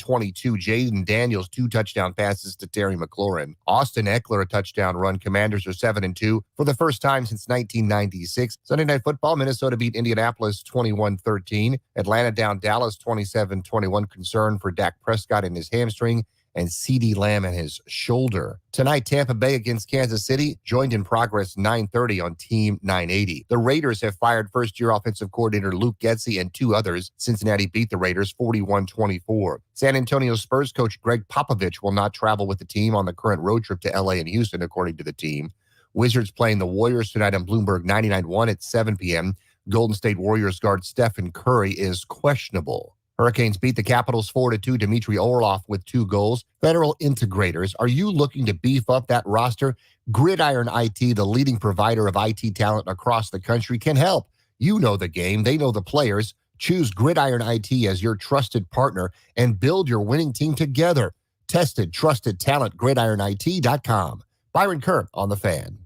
Jaden Daniels 2 touchdown passes to Terry McLaurin. Austin Eckler a touchdown run. Commanders are 7-2. For the first time since 1996. Sunday Night Football, Minnesota beat Indianapolis 21-13. Atlanta down Dallas 27-21. Concern for Dak Prescott in his hamstring and CeeDee Lamb in his shoulder. Tonight, Tampa Bay against Kansas City, joined in progress 9:30 on Team 980. The Raiders have fired first-year offensive coordinator Luke Getsy and 2 others. Cincinnati beat the Raiders 41-24. San Antonio Spurs coach Greg Popovich will not travel with the team on the current road trip to LA and Houston, according to the team. Wizards playing the Warriors tonight on Bloomberg 99.1 at 7 p.m. Golden State Warriors guard Stephen Curry is questionable. Hurricanes beat the Capitals 4-2. Dmitry Orlov with 2 goals. Federal Integrators, are you looking to beef up that roster? Gridiron IT, the leading provider of IT talent across the country, can help. You know the game. They know the players. Choose Gridiron IT as your trusted partner and build your winning team together. Tested, trusted talent, GridironIT.com. Byron Kerr on The Fan.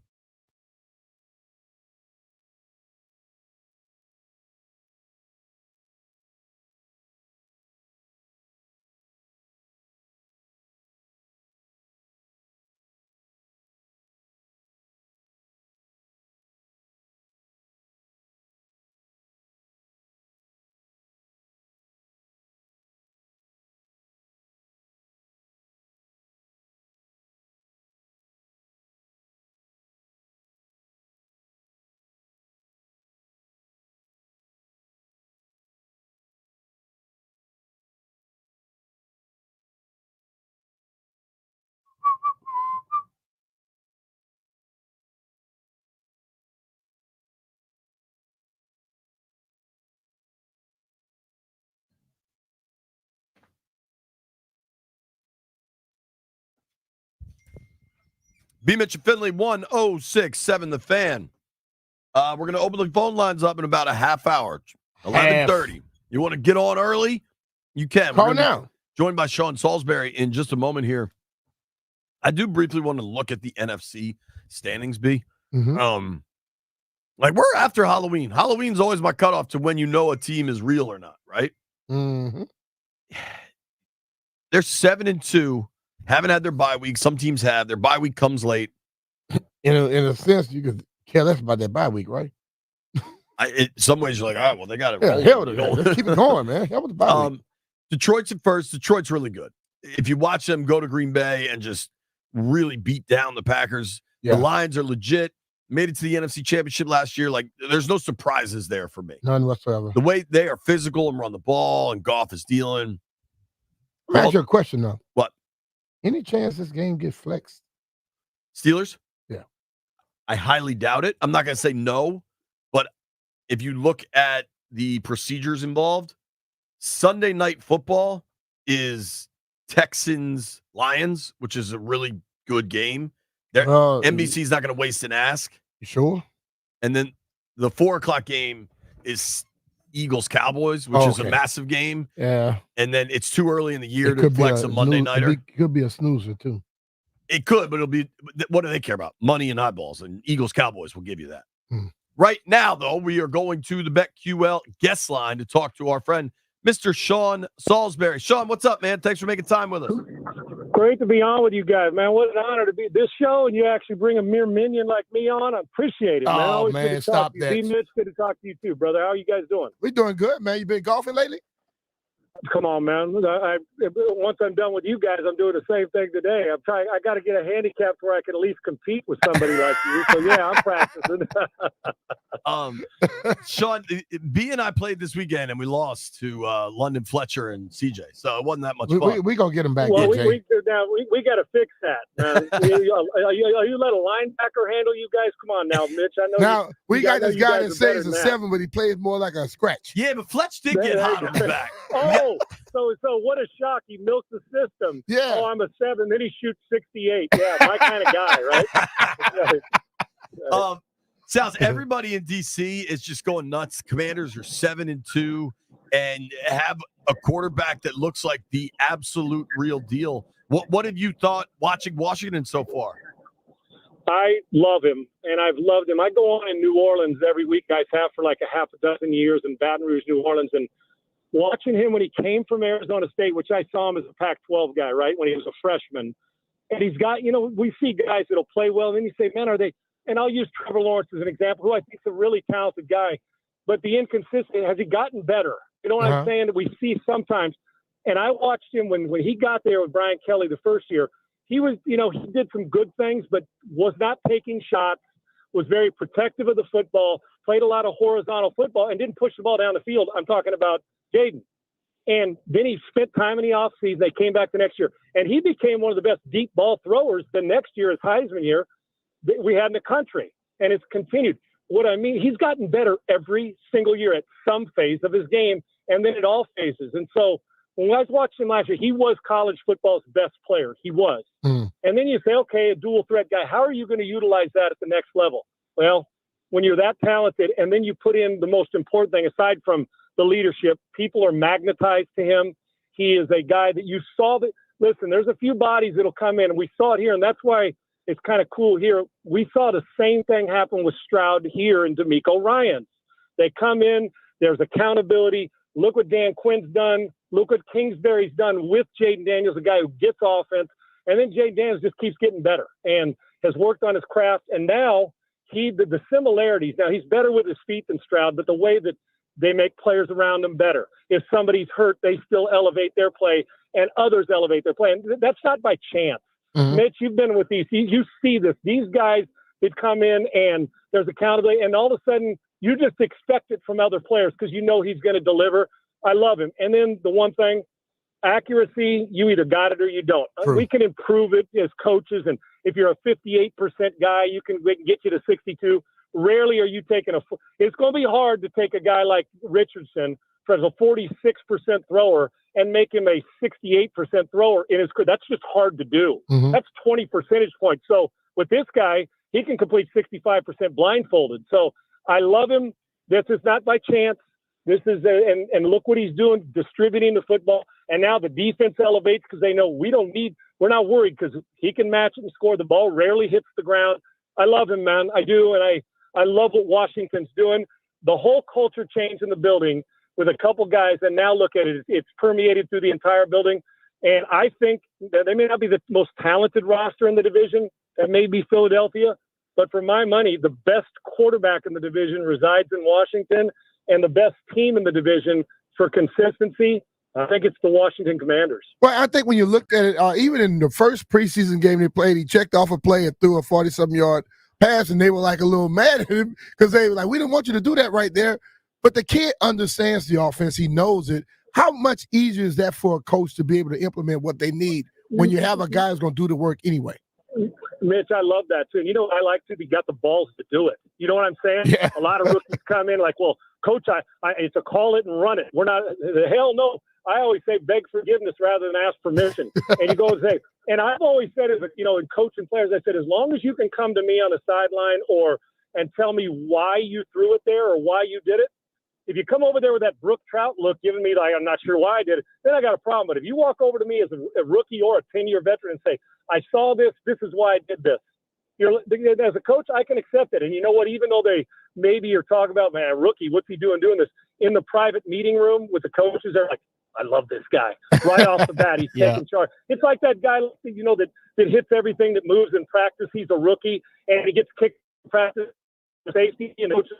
B. Mitch and Finley, 1067 The Fan. We're going to open the phone lines up in about a half hour, 11:30. You want to get on early? You can. Call now. Joined by Sean Salisbury in just a moment here. I do briefly want to look at the NFC standings, B. Mm-hmm. Like, we're after Halloween. Halloween's always my cutoff to when you know a team is real or not, right? Mm-hmm. They're 7-2. Haven't had their bye week. Some teams have. Their bye week comes late. In a sense, you could care less about that bye week, right? In some ways, you're like, all right, well, they got it. Yeah, hell with it. Let's keep it going, man. Hell with the bye week. Detroit's at first. Detroit's really good. If you watch them go to Green Bay and just really beat down the Packers, the Lions are legit. Made it to the NFC Championship last year. Like, there's no surprises there for me. None whatsoever. The way they are physical and run the ball, and Goff is dealing. Let me ask you a question, though. What? Any chance this game gets flexed? Steelers? Yeah. I highly doubt it. I'm not going to say no, but if you look at the procedures involved, Sunday Night Football is Texans-Lions, which is a really good game. NBC's not going to waste an ask. You sure? And then the 4:00 game is Eagles-Cowboys, which is a massive game. Yeah. And then it's too early in the year to flex a Monday nighter. It could be a snoozer, too. It could, but it'll be – what do they care about? Money and eyeballs, and Eagles-Cowboys will give you that. Right now, though, we are going to the BetQL guest line to talk to our friend, Mr. Sean Salisbury. Sean, what's up, man? Thanks for making time with us. Great to be on with you guys, man. What an honor to be at this show, and you actually bring a mere minion like me on. I appreciate it, man. Oh, man, stop that. Mitch, good to talk to you, too, brother. How are you guys doing? We're doing good, man. You been golfing lately? Come on, man. Once I'm done with you guys, I'm doing the same thing today. I got to get a handicap where I can at least compete with somebody like you. So, yeah, I'm practicing. Sean, B and I played this weekend, and we lost to London Fletcher and CJ. So it wasn't that much fun. We're going to get them back. Well, we got to fix that. Are you let a linebacker handle you guys? Come on now, Mitch. I know. Now, we got this guy that says he's a 7, but he plays more like a scratch. Yeah, but Fletch did get hot on the back. Oh, so what a shock. He milks the system. Yeah. Oh, I'm a 7. Then he shoots 68. Yeah, my kind of guy, right? Sounds everybody in DC is just going nuts. Commanders are 7-2 and have a quarterback that looks like the absolute real deal. What have you thought watching Washington so far? I love him, and I've loved him. I go on in New Orleans every week. Guys have for like a half a dozen years in Baton Rouge, New Orleans, and watching him when he came from Arizona State, which I saw him as a Pac-12 guy, right, when he was a freshman. And he's got, we see guys that'll play well, and then you say, man, are they – and I'll use Trevor Lawrence as an example, who I think is a really talented guy. But the inconsistency, has he gotten better? You know what I'm saying? That we see sometimes. And I watched him when he got there with Brian Kelly the first year. He was, he did some good things, but was not taking shots, was very protective of the football, played a lot of horizontal football, and didn't push the ball down the field. I'm talking about Jaden. And then he spent time in the offseason. They came back the next year. And he became one of the best deep ball throwers the next year, his Heisman year, that we had in the country. And it's continued. What I mean, he's gotten better every single year at some phase of his game, and then at all phases. And so when I was watching him last year, he was college football's best player. He was. And then you say, okay, a dual threat guy, how are you going to utilize that at the next level? Well, when you're that talented, and then you put in the most important thing, aside from the leadership, people are magnetized to him. He is a guy that you saw that, listen, there's a few bodies that'll come in, and we saw it here, and that's why it's kind of cool here. We saw the same thing happen with Stroud here and D'Amico Ryans. They come in, there's accountability. Look what Dan Quinn's done. Look what Kingsbury's done with Jaden Daniels, a guy who gets offense. And then Jaden Daniels just keeps getting better and has worked on his craft. And now the similarities, now he's better with his feet than Stroud, but the way that they make players around him better. If somebody's hurt, they still elevate their play and others elevate their play. And that's not by chance. Mitch, you've been with these. You see this. These guys that come in and there's accountability, and all of a sudden you just expect it from other players because you know he's going to deliver. I love him. And then the one thing, accuracy, you either got it or you don't. True. We can improve it as coaches, and if you're a 58% guy, we can get you to 62. Rarely are you taking it's going to be hard to take a guy like Richardson as a 46% thrower and make him a 68% thrower in his career. That's just hard to do. That's 20 percentage points. So with this guy, he can complete 65% blindfolded. So I love him. This is not by chance. This is and look what he's doing, distributing the football. And now the defense elevates because they know we're not worried because he can match it and score. The ball rarely hits the ground. I love him, man. I do. And I love what Washington's doing. The whole culture change in the building with a couple guys, and now look at it. It's permeated through the entire building. And I think that they may not be the most talented roster in the division. That may be Philadelphia. But for my money, the best quarterback in the division resides in Washington, and the best team in the division for consistency, I think it's the Washington Commanders. Well, I think when you looked at it, even in the first preseason game they played, he checked off a play and threw a 40-something yard pass, and they were like a little mad at him because they were like, we didn't want you to do that right there. But the kid understands the offense. He knows it. How much easier is that for a coach to be able to implement what they need when you have a guy who's going to do the work anyway? Mitch, I love that too. You know, I like to got the balls to do it. You know what I'm saying? Yeah. A lot of rookies come in like, well, coach, it's a call it and run it. We're not, the hell no. I always say beg forgiveness rather than ask permission. And you go and say, and I've always said, in coaching players, I said, as long as you can come to me on the sideline and tell me why you threw it there or why you did it. If you come over there with that Brooke Trout look, giving me like, I'm not sure why I did it, then I got a problem. But if you walk over to me as a rookie or a 10-year veteran and say, I saw this, this is why I did this. As a coach, I can accept it. And you know what? Even though they maybe are talking about, man, a rookie, what's he doing this? In the private meeting room with the coaches, they're like, I love this guy. Right off the bat, he's taking charge. It's like that guy, that hits everything that moves in practice. He's a rookie, and he gets kicked in practice, safety, and coaches,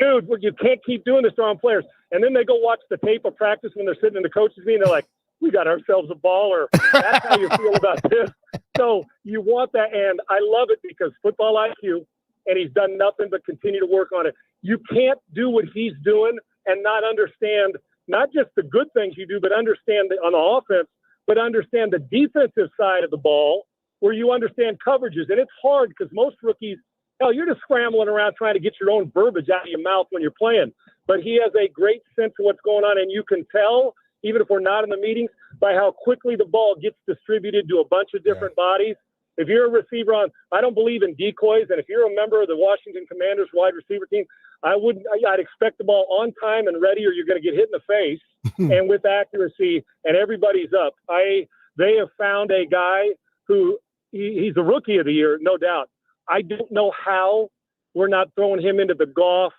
dude, you can't keep doing this to our players. And then they go watch the tape of practice when they're sitting in the coaches meeting. They're like, we got ourselves a baller. That's how you feel about this. So you want that, and I love it because football IQ, and he's done nothing but continue to work on it. You can't do what he's doing and not understand not just the good things you do, but understand on the offense, but understand the defensive side of the ball where you understand coverages. And it's hard because most rookies, hell, you're just scrambling around trying to get your own verbiage out of your mouth when you're playing. But he has a great sense of what's going on, and you can tell, even if we're not in the meetings, by how quickly the ball gets distributed to a bunch of different bodies. If you're a receiver I don't believe in decoys. And if you're a member of the Washington Commanders wide receiver team, I'd expect the ball on time and ready, or you're going to get hit in the face and with accuracy, and everybody's up. They have found a guy who he's a rookie of the year, no doubt. I don't know how we're not throwing him into the Goff,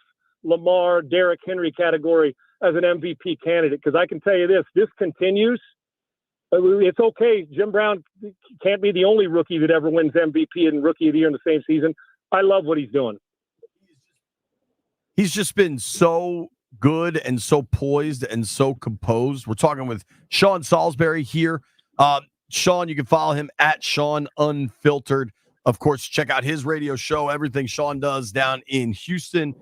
Lamar, Derrick Henry category as an MVP candidate, because I can tell you this continues. It's okay. Jim Brown can't be the only rookie that ever wins MVP and Rookie of the Year in the same season. I love what he's doing. He's just been so good and so poised and so composed. We're talking with Sean Salisbury here. Sean, you can follow him at Sean Unfiltered. Of course, check out his radio show, everything Sean does down in Houston.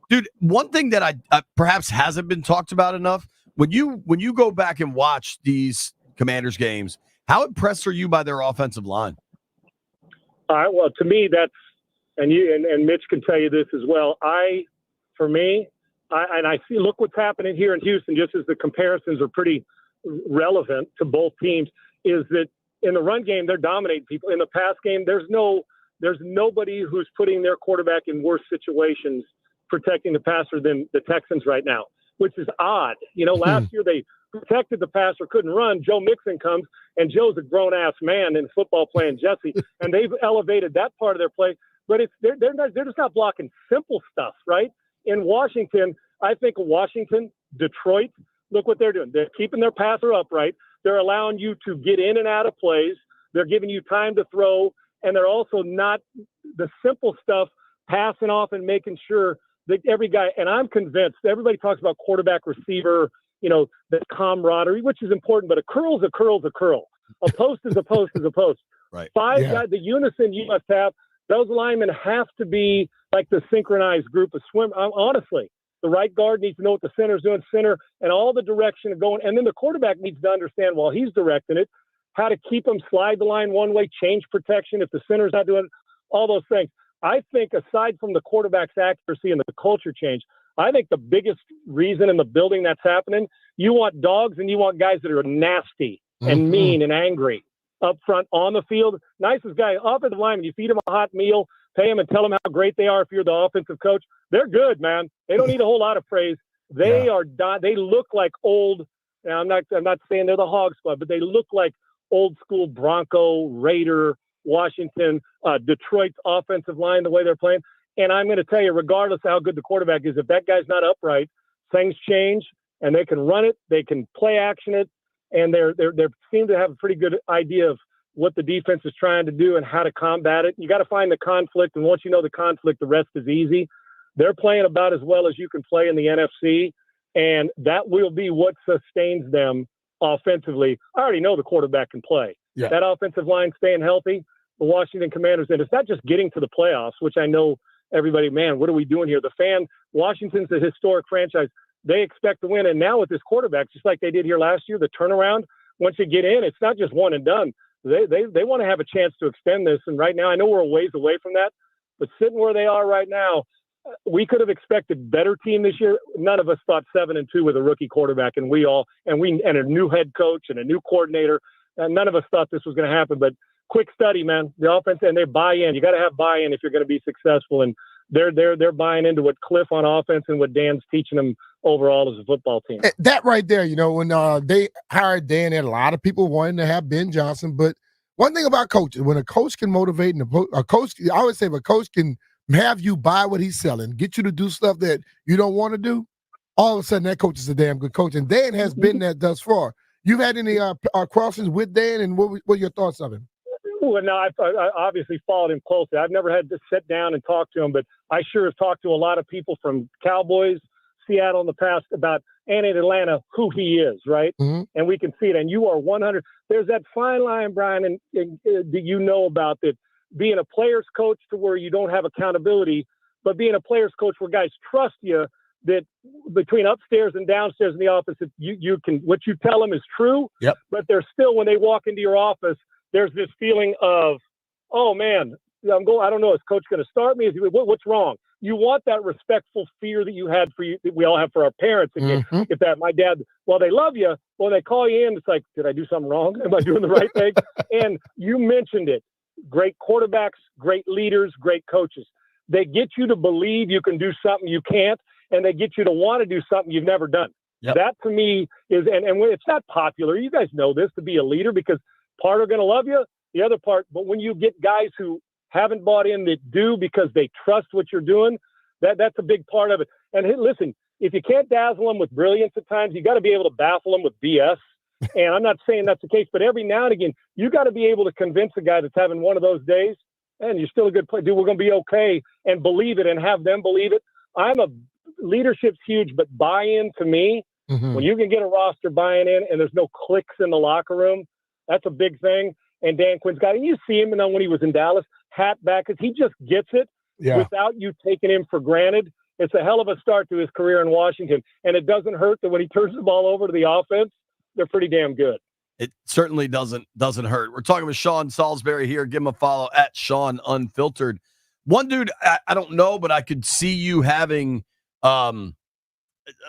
Dude, one thing that I perhaps hasn't been talked about enough, when you go back and watch these Commanders games, how impressed are you by their offensive line? Well, to me, that's, and you and Mitch can tell you this as well. I see, look what's happening here in Houston, just as the comparisons are pretty relevant to both teams, is that in the run game, they're dominating people. In the pass game, there's nobody who's putting their quarterback in worse situations protecting the passer than the Texans right now, which is odd. Last year they protected the passer, couldn't run. Joe Mixon comes, and Joe's a grown-ass man in football playing Jesse, and they've elevated that part of their play. But they're just not blocking simple stuff, right? In Washington, I think Washington, Detroit, look what they're doing. They're keeping their passer upright. They're allowing you to get in and out of plays. They're giving you time to throw, and they're also not the simple stuff, passing off and making sure that every guy, and I'm convinced, everybody talks about quarterback receiver, the camaraderie, which is important, but a curl's a curl's a curl. A post is a post is a post. Right. Five guys, the unison you must have, those linemen have to be like the synchronized group of swim. Honestly, the right guard needs to know what the center's doing, center, and all the direction of going. And then the quarterback needs to understand while he's directing it, how to keep them slide the line one way, change protection if the center's not doing it, all those things. I think aside from the quarterback's accuracy and the culture change, I think the biggest reason in the building that's happening, you want dogs and you want guys that are nasty and mean and angry up front on the field. Nicest guy, offensive lineman, you feed them a hot meal, pay them and tell them how great they are if you're the offensive coach. They're good, man. They don't need a whole lot of praise. They they look like old, now I'm not saying they're the Hog Squad, but they look like old school Bronco, Raider, Washington, Detroit's offensive line, the way they're playing. And I'm going to tell you, regardless of how good the quarterback is, if that guy's not upright, things change, and they can run it, they can play action it, and they seem to have a pretty good idea of what the defense is trying to do and how to combat it. You got to find the conflict, and once you know the conflict, the rest is easy. They're playing about as well as you can play in the NFC, and that will be what sustains them offensively. I already know the quarterback can play. Yeah. That offensive line staying healthy, the Washington Commanders, and it's not just getting to the playoffs, which I know everybody, man, what are we doing here? Washington's a historic franchise. They expect to win. And now with this quarterback, just like they did here last year, the turnaround, once you get in, it's not just one and done. They want to have a chance to extend this. And right now, I know we're a ways away from that, but sitting where they are right now, we could have expected better team this year. None of us thought 7-2 with a rookie quarterback, and and a new head coach and a new coordinator. And none of us thought this was going to happen, but quick study, man. The offense, and they buy in. You got to have buy-in if you're going to be successful. And they're buying into what Cliff on offense and what Dan's teaching them overall as a football team. That right there, when they hired Dan, a lot of people wanted to have Ben Johnson. But one thing about coaches, when a coach can motivate, and a coach, I always say, if a coach can have you buy what he's selling, get you to do stuff that you don't want to do, all of a sudden that coach is a damn good coach. And Dan has been that thus far. You've had any crossings with Dan, and what are your thoughts of him? Well, no, I obviously followed him closely. I've never had to sit down and talk to him, but I sure have talked to a lot of people from Cowboys, Seattle in the past about, and in Atlanta, who he is, right? Mm-hmm. And we can see it. And you are 100. There's that fine line, Brian, and that you know about, that being a player's coach to where you don't have accountability, but being a player's coach where guys trust you, that between upstairs and downstairs in the office, you can, what you tell them is true. Yep. But there's still, when they walk into your office, there's this feeling of, oh man, I don't know, is coach going to start me? What's wrong? You want that respectful fear that you had that we all have for our parents. And if that, my dad, while they love you, when they call you in, it's like, did I do something wrong? Am I doing the right thing? And you mentioned it. great quarterbacks, great leaders, great coaches. They get you to believe you can do something you can't, and they get you to want to do something you've never done. Yep. That to me is, and when it's not popular, you guys know this, to be a leader, because part are going to love you, the other part, but when you get guys who haven't bought in that do because they trust what you're doing, that's a big part of it. And hey, listen, if you can't dazzle them with brilliance at times, you got to be able to baffle them with BS. And I'm not saying that's the case, but every now and again, you got to be able to convince a guy that's having one of those days, and you're still a good player, dude, we're going to be okay, and believe it and have them believe it. Leadership's huge, but buy-in to me, when you can get a roster buying in and there's no cliques in the locker room, that's a big thing. And Dan Quinn's got it. And you see him, when he was in Dallas, hat back, because he just gets it without you taking him for granted. It's a hell of a start to his career in Washington. And it doesn't hurt that when he turns the ball over to the offense, they're pretty damn good. It certainly doesn't hurt. We're talking with Sean Salisbury here. Give him a follow at Sean Unfiltered. One dude, I don't know, but I could see you having a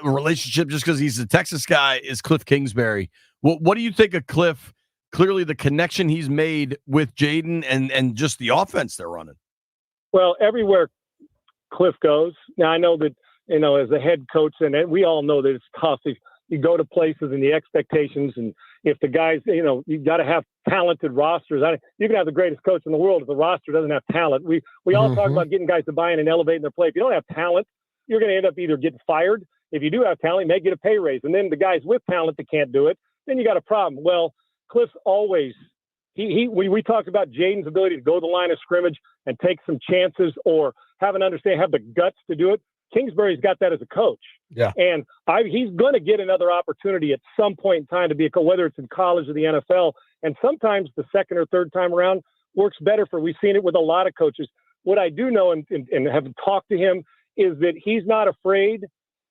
relationship just because he's a Texas guy, is Cliff Kingsbury. What do you think of Cliff? Clearly the connection he's made with Jaden and just the offense they're running. Well, everywhere Cliff goes, now I know that, as a head coach, and we all know that it's tough. You go to places and the expectations, and if the guys, you got to have talented rosters. You can have the greatest coach in the world if the roster doesn't have talent. We all talk about getting guys to buy in and elevating their play. If you don't have talent, you're going to end up either getting fired. If you do have talent, you may get a pay raise. And then the guys with talent that can't do it, then you got a problem. Well, Cliff's always, we talked about Jaden's ability to go to the line of scrimmage and take some chances or have the guts to do it. Kingsbury's got that as a coach. Yeah. And he's going to get another opportunity at some point in time to be a coach, whether it's in college or the NFL. And sometimes the second or third time around works better we've seen it with a lot of coaches. What I do know and have talked to him is that he's not afraid,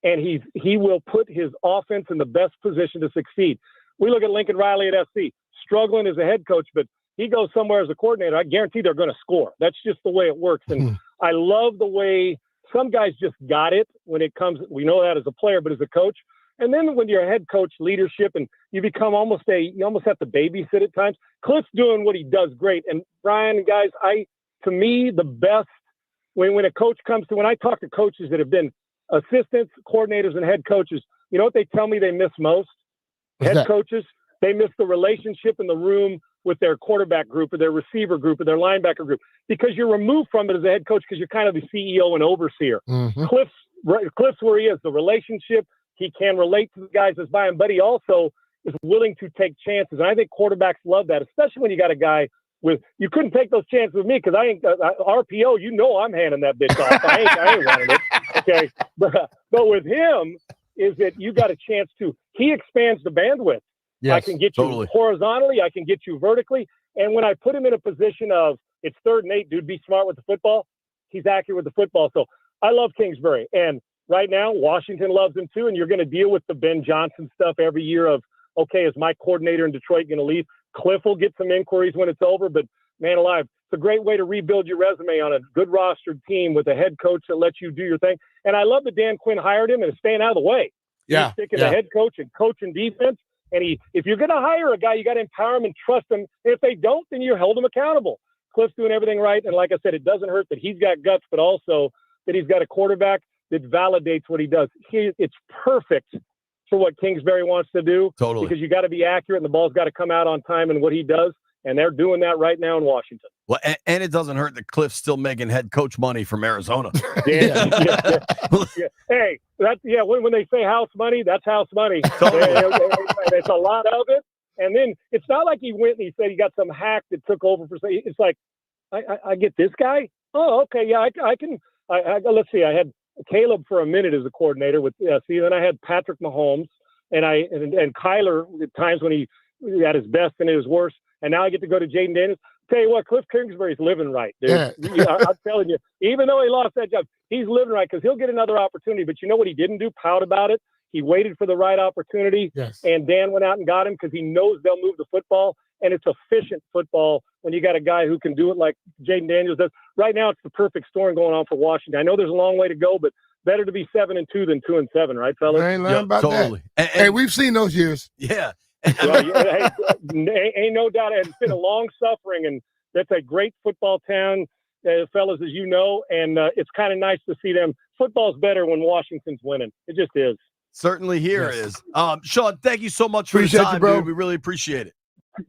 and he will put his offense in the best position to succeed. We look at Lincoln Riley at SC, struggling as a head coach, but he goes somewhere as a coordinator. I guarantee they're going to score. That's just the way it works. And I love the way some guys just got it when it comes. We know that as a player, but as a coach. And then when you're a head coach, leadership, and you become you almost have to babysit at times. Cliff's doing what he does great. And Brian, guys, to me, the best when a coach comes to, when I talk to coaches that have been assistants, coordinators, and head coaches, you know what they tell me they miss most? Head coaches, they miss the relationship in the room with their quarterback group or their receiver group or their linebacker group, because you're removed from it as a head coach because you're kind of the CEO and overseer. Cliff's where he is, the relationship. He can relate to the guys that's by him, but he also is willing to take chances. And I think quarterbacks love that, especially when you got a guy you couldn't take those chances with me because I ain't RPO. I'm handing that bitch off. I ain't running it. Okay. But with him is that you got a chance he expands the bandwidth. Yes, I can get you horizontally. I can get you vertically. And when I put him in a position of it's 3rd and 8, dude, be smart with the football, he's accurate with the football. So I love Kingsbury. And right now, Washington loves him too. And you're going to deal with the Ben Johnson stuff every year of, okay, is my coordinator in Detroit going to leave? Cliff will get some inquiries when it's over. But, man alive, it's a great way to rebuild your resume on a good rostered team with a head coach that lets you do your thing. And I love that Dan Quinn hired him and is staying out of the way. Yeah. He's sticking the head coach and coaching defense. And if you're going to hire a guy, you got to empower him and trust him. And if they don't, then you hold him accountable. Cliff's doing everything right. And like I said, it doesn't hurt that he's got guts, but also that he's got a quarterback that validates what he does. It's perfect for what Kingsbury wants to do. Totally. Because you got to be accurate and the ball's got to come out on time in what he does. And they're doing that right now in Washington. Well, and it doesn't hurt that Cliff's still making head coach money from Arizona. Yeah. Hey, when they say house money, that's house money. It's a lot of it. And then it's not like he went and he said he got some hack that took over for. It's like, I get this guy. Oh, okay, yeah, I can. Let's see. I had Caleb for a minute as a coordinator with SC. Then I had Patrick Mahomes and Kyler at times when he at his best and at his worst. And now I get to go to Jaden Daniels. Tell you what, Cliff Kingsbury's living right, dude. Yeah. I'm telling you, even though he lost that job, he's living right because he'll get another opportunity. But you know what he didn't do? Pout about it. He waited for the right opportunity. Yes. And Dan went out and got him because he knows they'll move the football. And it's efficient football when you got a guy who can do it like Jaden Daniels does. Right now, it's the perfect storm going on for Washington. I know there's a long way to go, but better to be 7-2 than 2-7, right, fellas? I ain't lying about totally. that. Hey, we've seen those years. Yeah. Well, ain't no doubt. It's been a long suffering, and That's a great football town, fellas, as you know, and it's kind of nice to see them. Football's better when Washington's winning. It just is. Certainly here Yes. is. Sean, thank you so much for Appreciate the you, time, bro. dude. We really appreciate it.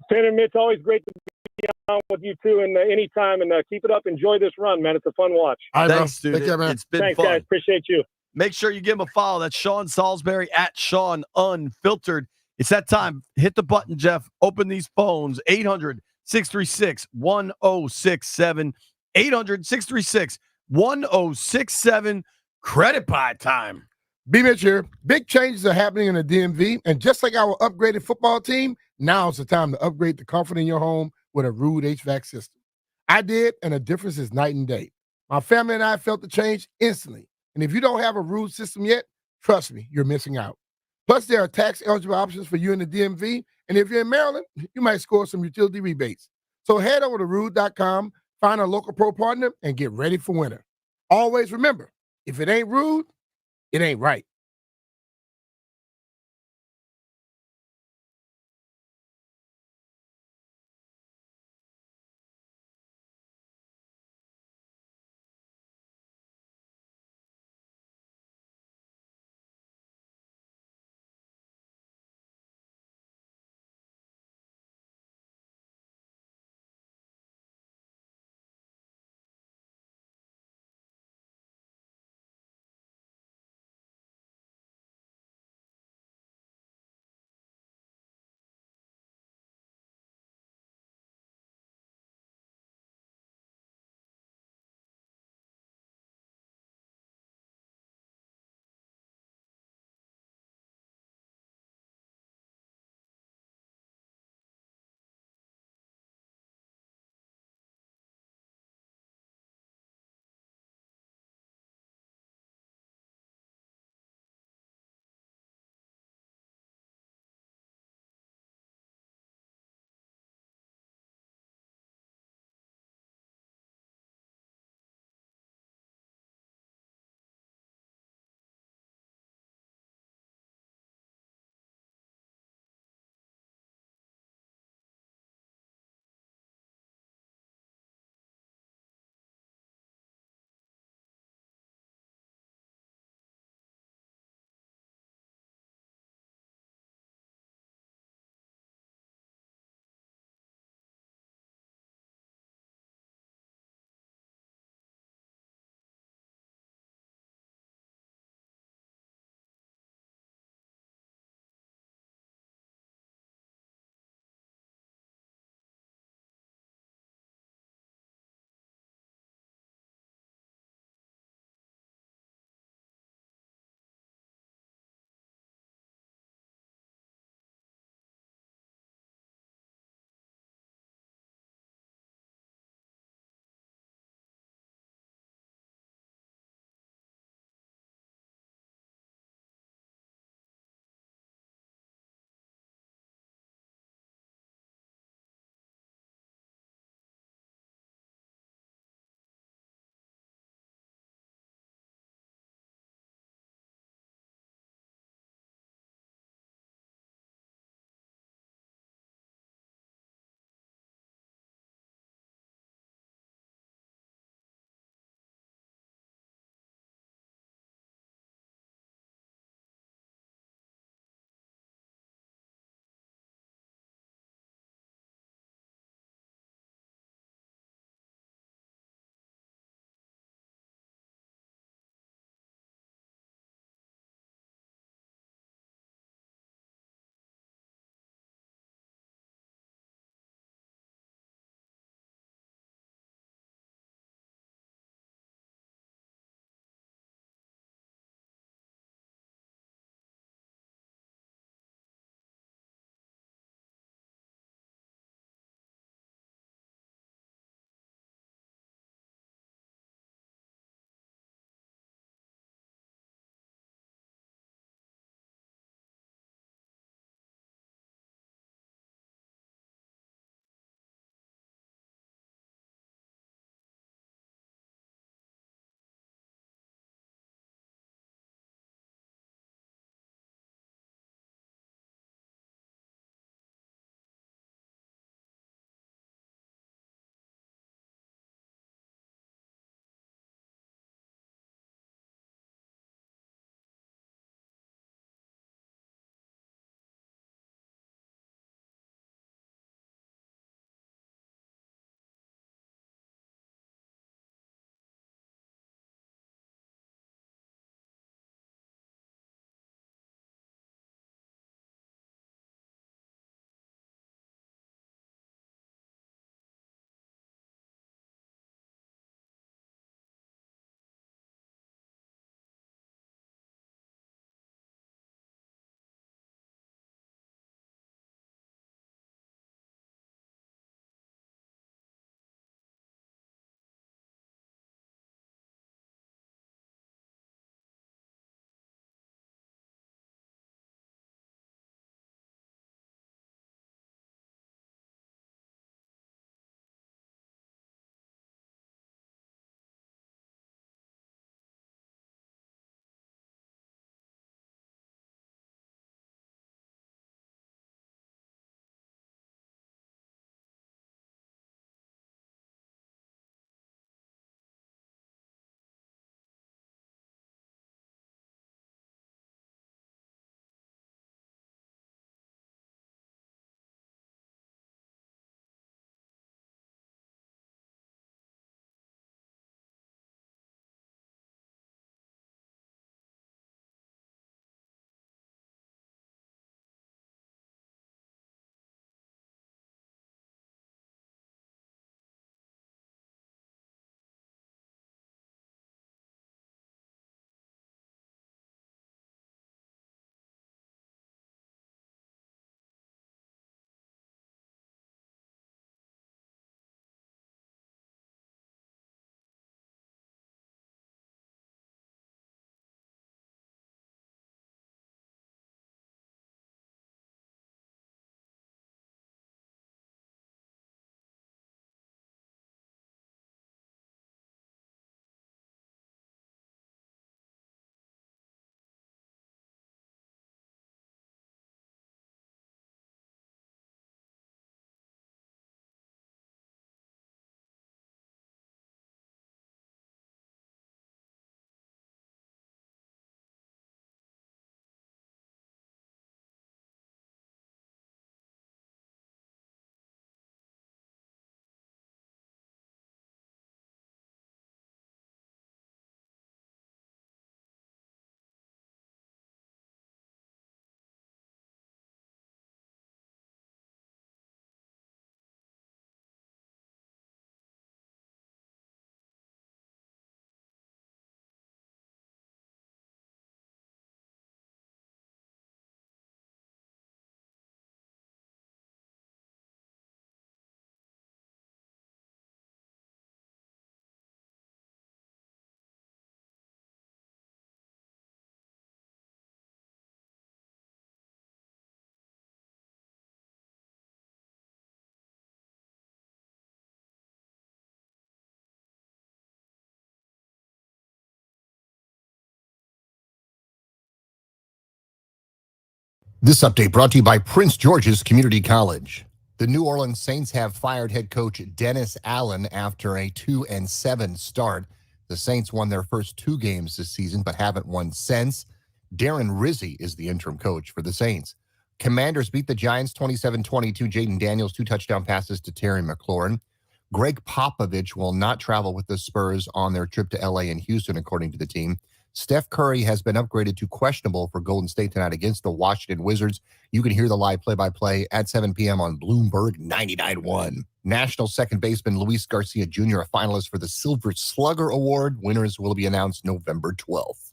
Finn and Mitch, always great to be on with you two, and anytime, and keep it up. Enjoy this run, man. It's a fun watch. All right, Thanks, bro. dude. Take care, man. It's been Thanks, fun. guys. Appreciate you. Make sure you give him a follow. That's Sean Salisbury at Sean Unfiltered. It's that time. Hit the button, Jeff. Open these phones. 800-636-1067. 800-636-1067. Credit buy time. B-Mitch here. Big changes are happening in the DMV, and just like our upgraded football team, now's the time to upgrade the comfort in your home with a Rude HVAC system. I did, and the difference is night and day. My family and I felt the change instantly, and if you don't have a Rude system yet, trust me, you're missing out. Plus, there are tax-eligible options for you in the DMV, and if you're in Maryland, you might score some utility rebates. So head over to Rude.com, find a local pro partner, and get ready for winter. Always remember, if it ain't Rude, it ain't right. This update brought to you by Prince George's Community College. The New Orleans Saints have fired head coach Dennis Allen after a 2-7 start. The Saints won their first 2 games this season, but haven't won since. Darren Rizzi is the interim coach for the Saints. Commanders beat the Giants 27-22. Jaden Daniels, 2 touchdown passes to Terry McLaurin. Greg Popovich will not travel with the Spurs on their trip to LA and Houston, according to the team. Steph Curry has been upgraded to questionable for Golden State tonight against the Washington Wizards. You can hear the live play-by-play at 7 p.m. on Bloomberg 99.1. National second baseman Luis Garcia Jr., a finalist for the Silver Slugger Award. Winners will be announced November 12th.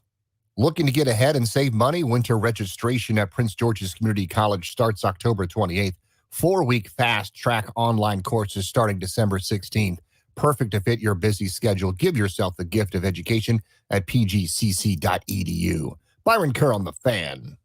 Looking to get ahead and save money? Winter registration at Prince George's Community College starts October 28th. 4-week fast-track online courses starting December 16th. Perfect to fit your busy schedule. Give yourself the gift of education at pgcc.edu. Byron Kerr on the Fan.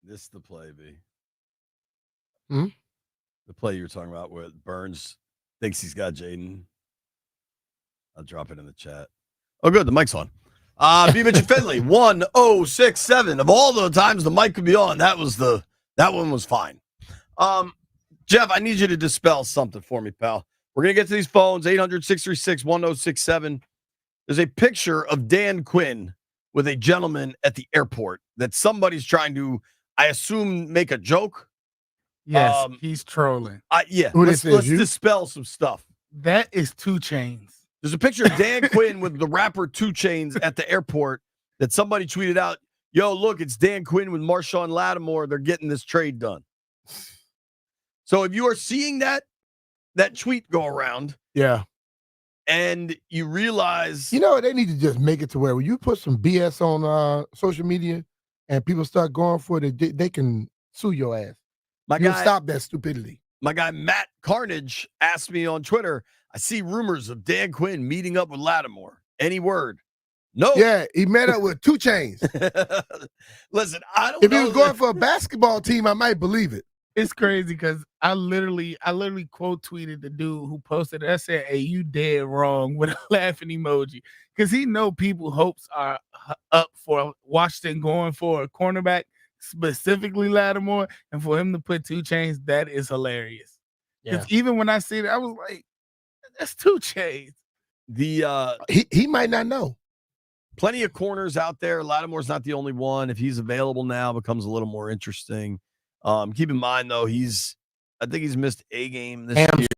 This is the play, B. Hmm? The play you were talking about where Burns thinks he's got Jaden. I'll drop it in the chat. Oh, good. The mic's on. B. Mitchell Finley, 1067. Of all the times the mic could be on, that one was fine. Jeff, I need you to dispel something for me, pal. We're going to get to these phones, 800-636-1067. There's a picture of Dan Quinn with a gentleman at the airport that somebody's trying to, I assume, make a joke. Yes, he's trolling. Let's dispel some stuff. That is 2 Chainz. There's a picture of Dan Quinn with the rapper 2 Chainz at the airport that somebody tweeted out. Yo, look, it's Dan Quinn with Marshawn Lattimore. They're getting this trade done. So if you are seeing that tweet go around, Yeah. and you realize, they need to just make it to where when you put some BS on social media and people start going for it, they can sue your ass. You'll stop that stupidity. My guy Matt Carnage asked me on Twitter, I see rumors of Dan Quinn meeting up with Lattimore. Any word? No. Yeah, he met up with 2 Chainz. Listen, I don't know. If he was going for a basketball team, I might believe it. It's crazy because I literally quote tweeted the dude who posted it. I said, "Hey, you dead wrong," with a laughing emoji, because he know people hopes are up for Washington going for a cornerback, specifically Lattimore, and for him to put 2 Chainz, that is hilarious. Because even when I see it, I was like, "That's 2 Chainz." He might not know. Plenty of corners out there. Lattimore's not the only one. If he's available now, it becomes a little more interesting. Keep in mind though, I think he's missed a game this year.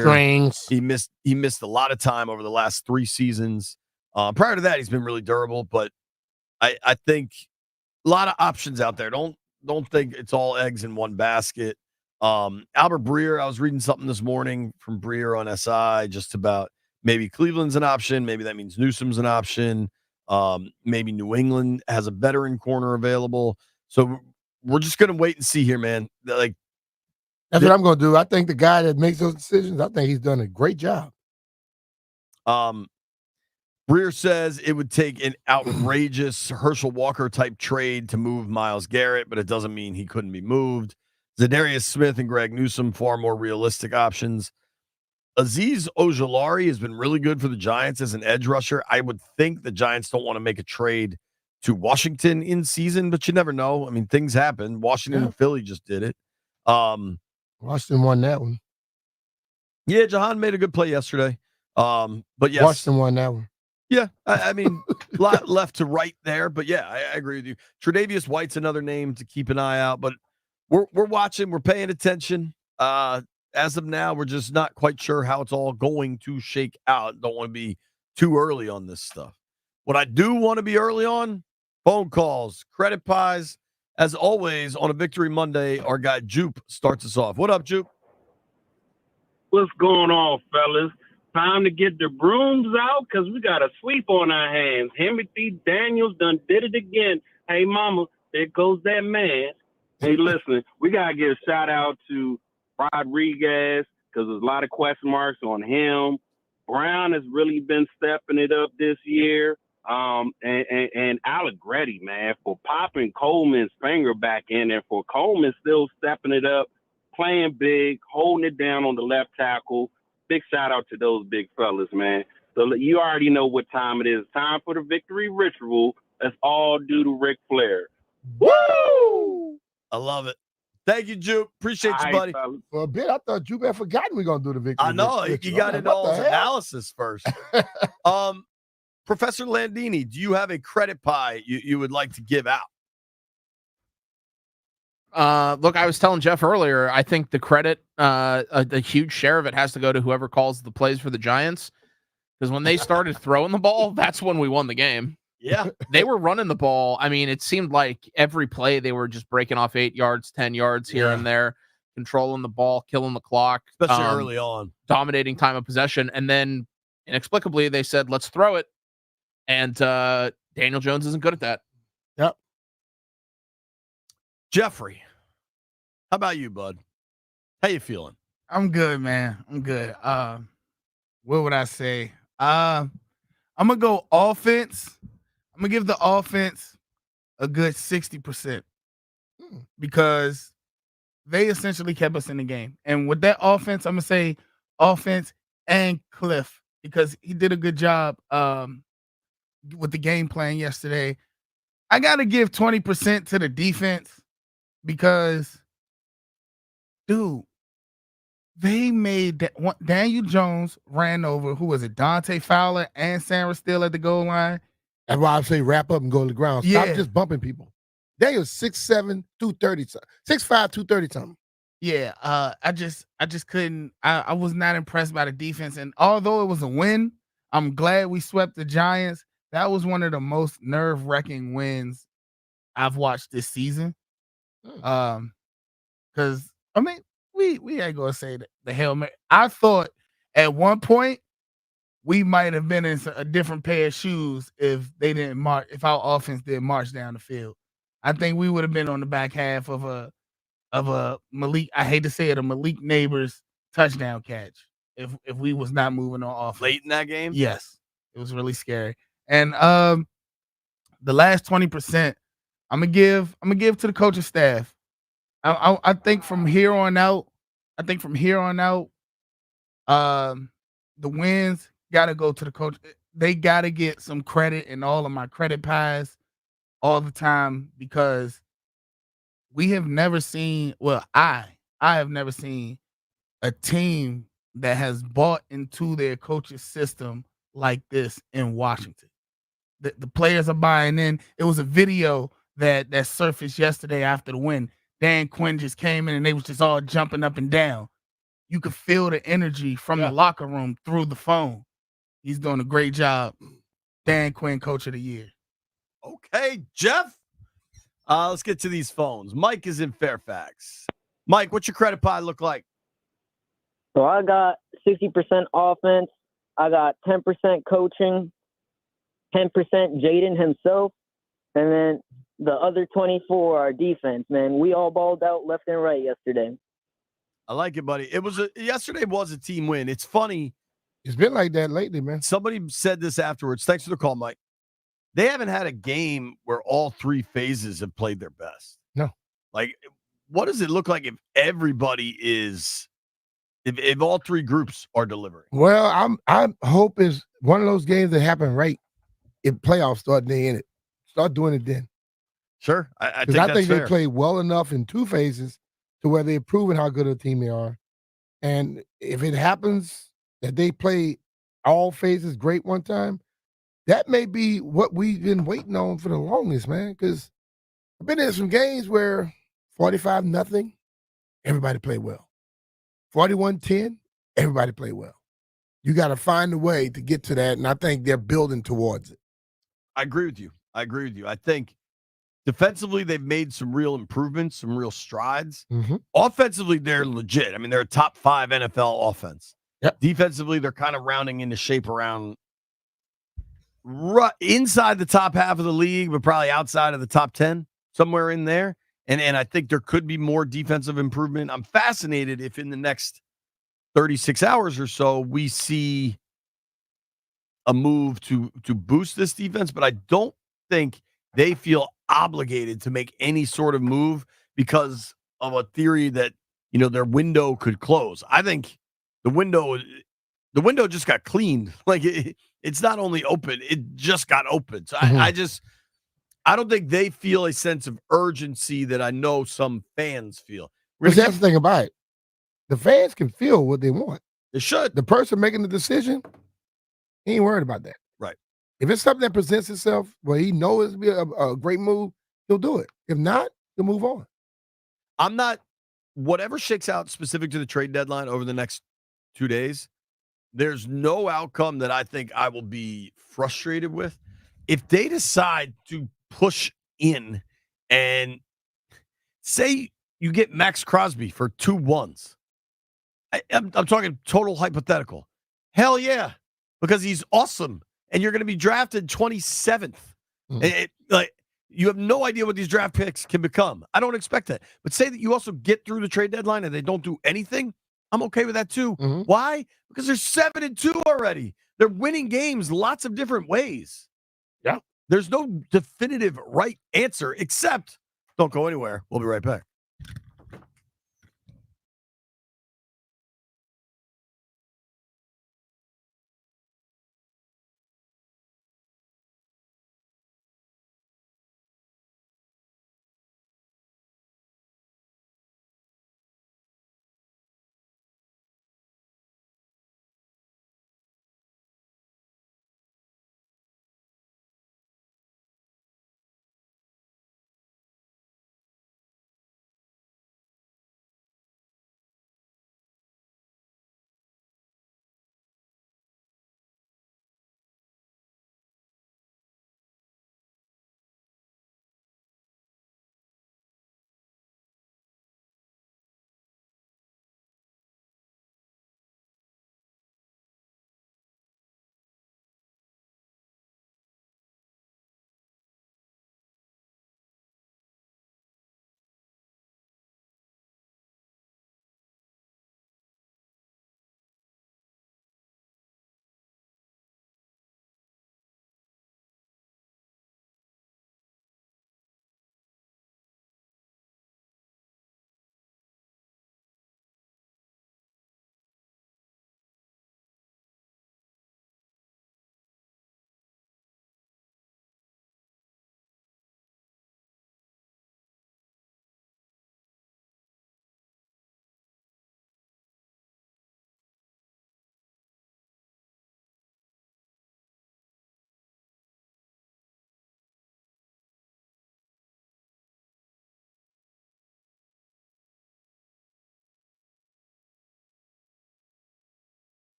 Strings. He missed a lot of time over the last 3 seasons. Prior to that, he's been really durable, but I think a lot of options out there. Don't think it's all eggs in one basket. Albert Breer, I was reading something this morning from Breer on SI just about maybe Cleveland's an option. Maybe that means Newsom's an option. Maybe New England has a veteran corner available. So we're just going to wait and see here, man. That's what I'm going to do. I think the guy that makes those decisions, I think he's done a great job. Breer says it would take an outrageous Herschel Walker type trade to move Myles Garrett, but it doesn't mean he couldn't be moved. Zadarius Smith and Greg Newsome, far more realistic options. Azeez Ojulari has been really good for the Giants as an edge rusher. I would think the Giants don't want to make a trade to Washington in season, but you never know. I mean, things happen. Washington and Philly just did it. Washington won that one. Yeah, Jahan made a good play yesterday. But yes, Washington won that one. Yeah, I mean, a lot left to right there, but yeah, I agree with you. Tre'Davious White's another name to keep an eye out, but we're watching, we're paying attention. As of now, we're just not quite sure how it's all going to shake out. Don't want to be too early on this stuff. What I do want to be early on phone calls, credit pies. As always, on a Victory Monday, our guy Jupe starts us off. What up, Jupe? What's going on, fellas? Time to get the brooms out because we got a sweep on our hands. Timothy Daniels done did it again. Hey, mama, there goes that man. Hey, listen, we got to give a shout out to Rodriguez because there's a lot of question marks on him. Brown has really been stepping it up this year. And Allegretti, man, for popping Coleman's finger back in and for Coleman still stepping it up, playing big, holding it down on the left tackle. Big shout out to those big fellas, man. So you already know what time it is. Time for the victory ritual. That's all due to Ric Flair. Woo! I love it. Thank you, Jupe. Appreciate you, buddy. Fellas. For a bit, I thought Jupe had forgotten we're going to do the victory. I know. You got into all his analysis first. Professor Landini, do you have a credit pie you would like to give out? Look, I was telling Jeff earlier, I think the credit, a huge share of it has to go to whoever calls the plays for the Giants. Because when they started throwing the ball, that's when we won the game. Yeah. They were running the ball. I mean, it seemed like every play they were just breaking off 8 yards, 10 yards here and there, controlling the ball, killing the clock. Especially early on. Dominating time of possession. And then inexplicably, they said, let's throw it. And Daniel Jones isn't good at that. Yep. Jeffrey, how about you, bud? How you feeling? I'm good, man. I'm good. What would I say? I'm gonna go offense. I'm gonna give the offense a good 60% because they essentially kept us in the game. And with that offense, I'm gonna say offense and Cliff because he did a good job with the game plan yesterday. I gotta give 20% to the defense because, dude, they made that one. Daniel Jones ran over, who was it, Dante Fowler and Sarah Steele at the goal line. That's why I say wrap up and go to the ground. Stop just bumping people. Daniel's 6'7", 230, 6'5", 230 something. Yeah, I just couldn't. I was not impressed by the defense, and although it was a win, I'm glad we swept the Giants. That was one of the most nerve-wracking wins I've watched this season. Because I mean, we ain't gonna say the Hail Mary. I thought at one point we might have been in a different pair of shoes if they didn't march. If our offense didn't march down the field, I think we would have been on the back half of a Malik. I hate to say it, a Malik Neighbors touchdown catch. If we was not moving on offense late in that game, yes, it was really scary. And the last 20%, I'm gonna give to the coaching staff. I think from here on out, the wins gotta go to the coach. They gotta get some credit in all of my credit pies all the time because we have never seen. Well, I have never seen a team that has bought into their coach's system like this in Washington. The players are buying in. It was a video that surfaced yesterday after the win. Dan Quinn just came in and they was just all jumping up and down. You could feel the energy from the locker room through the phone. He's doing a great job. Dan Quinn, Coach of the Year. Okay, Jeff. Let's get to these phones. Mike is in Fairfax. Mike, what's your credit pie look like? So I got 60% offense. I got 10% coaching, 10% Jaden himself, and then the other 24 are defense, man. We all balled out left and right yesterday. I like it, buddy. Yesterday was a team win. It's funny. It's been like that lately, man. Somebody said this afterwards. Thanks for the call, Mike. They haven't had a game where all three phases have played their best. No. Like, what does it look like if everybody is, if all three groups are delivering? Well, I hope it's one of those games that happen right if playoffs start day in it. Start doing it then. Sure. I think they played well enough in two phases to where they've proven how good a team they are. And if it happens that they play all phases great one time, that may be what we've been waiting on for the longest, man. Because I've been in some games where 45-0, everybody played well. 41-10, everybody played well. You got to find a way to get to that, and I think they're building towards it. I agree with you. I agree with you. I think defensively, they've made some real improvements, some real strides. Mhm. Offensively, they're legit. I mean, they're a top 5 NFL offense. Yep. Defensively, they're kind of rounding into shape around inside the top half of the league, but probably outside of the top 10, somewhere in there. And I think there could be more defensive improvement. I'm fascinated if in the next 36 hours or so we see a move to boost this defense, but I don't think they feel obligated to make any sort of move because of a theory that, their window could close. I think the window just got cleaned. Like it's not only open, it just got open. So I don't think they feel a sense of urgency that I know some fans feel. But that's the thing about it. The fans can feel what they want. They should. The person making the decision, he ain't worried about that. Right. If it's something that presents itself where he knows it'll be a great move, he'll do it. If not, he'll move on. I'm not, whatever shakes out specific to the trade deadline over the next 2 days, there's no outcome that I think I will be frustrated with. If they decide to push in and say you get Max Crosby for 2 1s, I'm talking total hypothetical. Hell yeah, because he's awesome, and you're going to be drafted 27th. You have no idea what these draft picks can become. I don't expect that. But say that you also get through the trade deadline and they don't do anything, I'm okay with that too. Mm-hmm. Why? Because they're 7-2 already. They're winning games lots of different ways. Yeah. There's no definitive right answer except don't go anywhere. We'll be right back.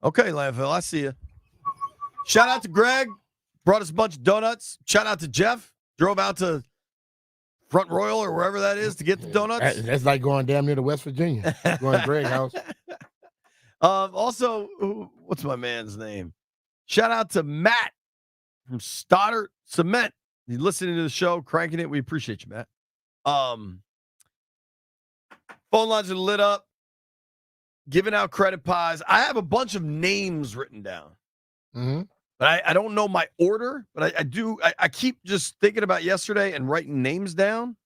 Okay, Landfill, I see you. Shout out to Greg. Brought us a bunch of donuts. Shout out to Jeff. Drove out to Front Royal or wherever that is to get the donuts. That's like going damn near to West Virginia. Going to Greg's house. Also, what's my man's name? Shout out to Matt from Stoddard Cement. He's listening to the show, cranking it. We appreciate you, Matt. Phone lines are lit up. Giving out credit pies. I have a bunch of names written down. Mm-hmm. But I don't know my order, but I do. I keep just thinking about yesterday and writing names down.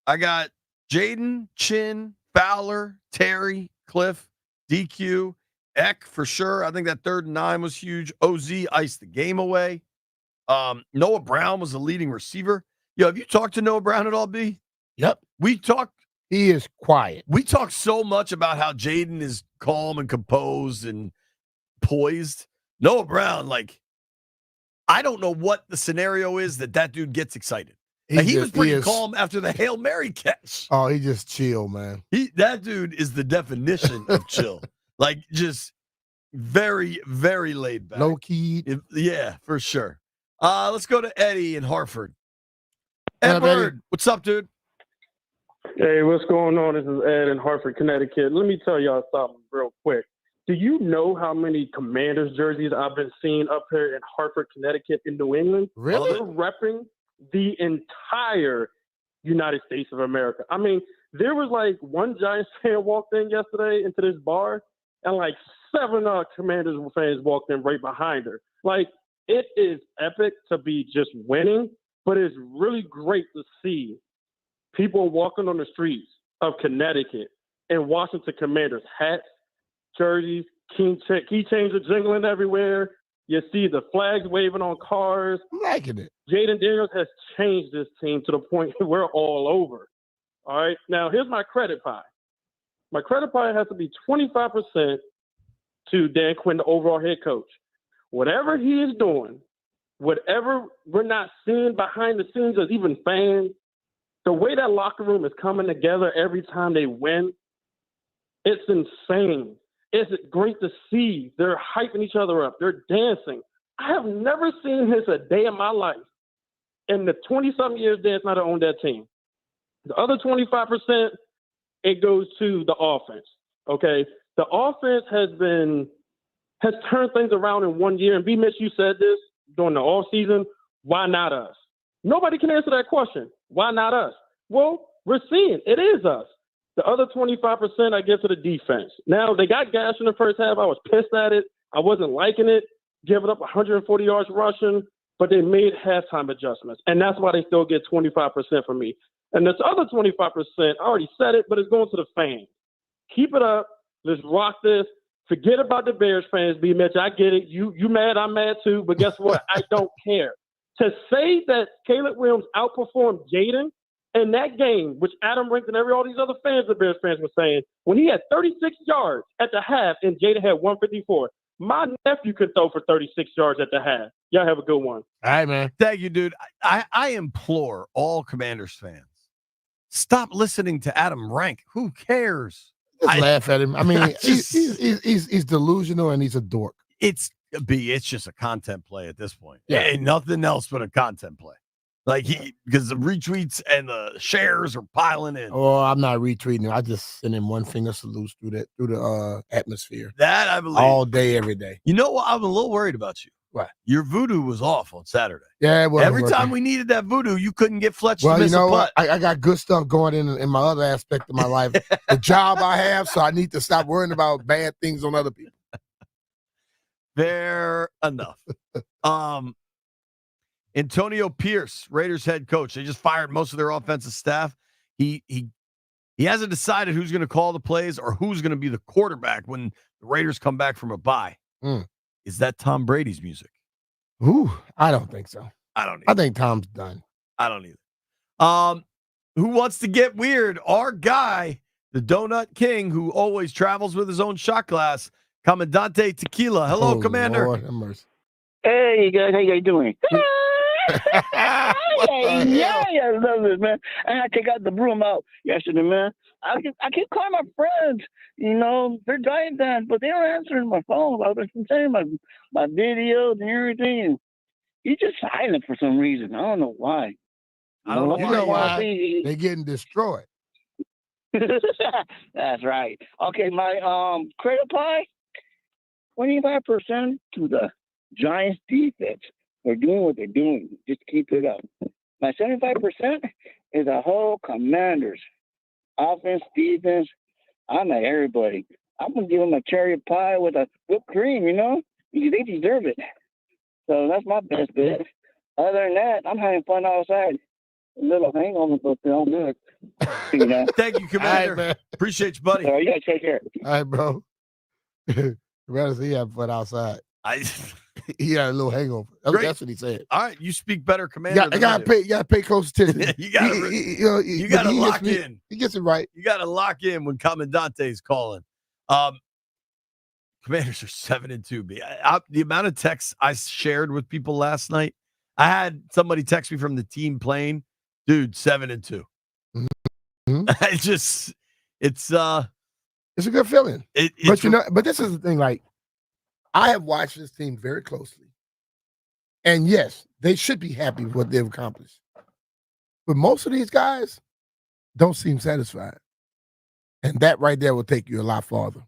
I got Jaden, Chin, Fowler, Terry, Cliff, DQ, Eck for sure. I think that 3rd and 9 was huge. OZ iced the game away. Noah Brown was the leading receiver. Yo, have you talked to Noah Brown at all, B? Yep. We talked. He is quiet. We talk so much about how Jaden is calm and composed and poised. Noah Brown, like, I don't know what the scenario is that dude gets excited. He was pretty calm after the Hail Mary catch. Oh, he just chill, man. That dude is the definition of chill. Like, just very, very laid back. Low key. Yeah, for sure. Let's go to Eddie in Hartford. Edward, what's up, dude? Hey, what's going on? This is Ed in Hartford, Connecticut. Let me tell y'all something real quick. Do you know how many Commanders jerseys I've been seeing up here in Hartford, Connecticut, in New England? Really? They're repping the entire United States of America. I mean, there was like one Giants fan walked in yesterday into this bar, and like 7 Commanders fans walked in right behind her. Like, it is epic to be just winning, but it's really great to see people walking on the streets of Connecticut and Washington Commanders hats, jerseys, keychains are jingling everywhere. You see the flags waving on cars. I'm liking it. Jaden Daniels has changed this team to the point where we're all over. All right. Now, here's my credit pie. My credit pie has to be 25% to Dan Quinn, the overall head coach. Whatever he is doing, whatever we're not seeing behind the scenes as even fans, the way that locker room is coming together every time they win, it's insane. It's great to see. They're hyping each other up. They're dancing. I have never seen this a day in my life. In the 20-something years Dan's not owned that team. The other 25%, it goes to the offense, okay? The offense has turned things around in 1 year. And B-Mitch, you said this during the offseason. Why not us? Nobody can answer that question. Why not us? Well, we're seeing it is us. The other 25% I give to the defense. Now, they got gashed in the first half. I was pissed at it. I wasn't liking it, giving up 140 yards rushing, but they made halftime adjustments. And that's why they still get 25% from me. And this other 25%, I already said it, but it's going to the fans. Keep it up. Let's rock this. Forget about the Bears fans, B-Mitch. I get it. You mad, I'm mad too. But guess what? I don't care. To say that Caleb Williams outperformed Jaden in that game, which Adam Rink and all these other fans of Bears fans were saying, when he had 36 yards at the half and Jaden had 154, my nephew could throw for 36 yards at the half. Y'all have a good one. All right, man. Thank you, dude. I implore all Commanders fans, stop listening to Adam Rank. Who cares? Just laugh at him. I mean, he's delusional and he's a dork. It's just a content play at this point. Yeah. Ain't nothing else but a content play. Like because the retweets and the shares are piling in. Oh, I'm not retweeting him. I just send him one finger salutes through the atmosphere. That I believe all day, every day. You know what? I'm a little worried about you. What? Your voodoo was off on Saturday. Yeah, well, every time we needed that voodoo, you couldn't get Fletcher to miss you know a what? putt. I got good stuff going in my other aspect of my life, the job I have, so I need to stop worrying about bad things on other people. Fair enough. Antonio Pierce, Raiders head coach. They just fired most of their offensive staff. He hasn't decided who's going to call the plays or who's going to be the quarterback when the Raiders come back from a bye. Is that Tom Brady's music? Ooh, I don't think so. I don't either. I think Tom's done. I don't either. Who wants to get weird? Our guy, the Donut King, who always travels with his own shot glass, Commandante Tequila. Hello, Commander. Lord have mercy. Hey, you guys, how you guys doing? What the hell? Yeah, I love it, man. And I take out the broom out yesterday, man. I keep calling my friends. You know, they're Giant fans, but they don't answer my phone. I've been saying my videos and everything. And he's just silent for some reason. I don't know why. I don't know You why. know why? See, They're getting destroyed. that's right. Okay, my credit pie, 25% to the Giants defense. They're doing what they're doing. Just keep it up. My 75% is the whole Commanders. Offense, defense. I'm at everybody. I'm going to give them a cherry pie with a whipped cream, you know? Because they deserve it. So that's my best bet. Other than that, I'm having fun outside. A little hangover, but they're good. You know? Thank you, Commander. man. Appreciate you, buddy. So you guys take care. All right, bro. Rather say he had fun outside. I, He had a little hangover. Great. That's what he said. all right, you speak better, Commander. You gotta pay close attention. You gotta- you but gotta he lock gets in. He gets it right. You got to lock in when Commandante is calling. Commanders are 7-2. The amount of texts I shared with people last night, I had somebody text me from the team playing, dude, 7-2. Mhm. It's a good feeling. It's But this is the thing. Like, I have watched this team very closely, and yes, they should be happy with what they've accomplished. But most of these guys don't seem satisfied, and that right there will take you a lot farther.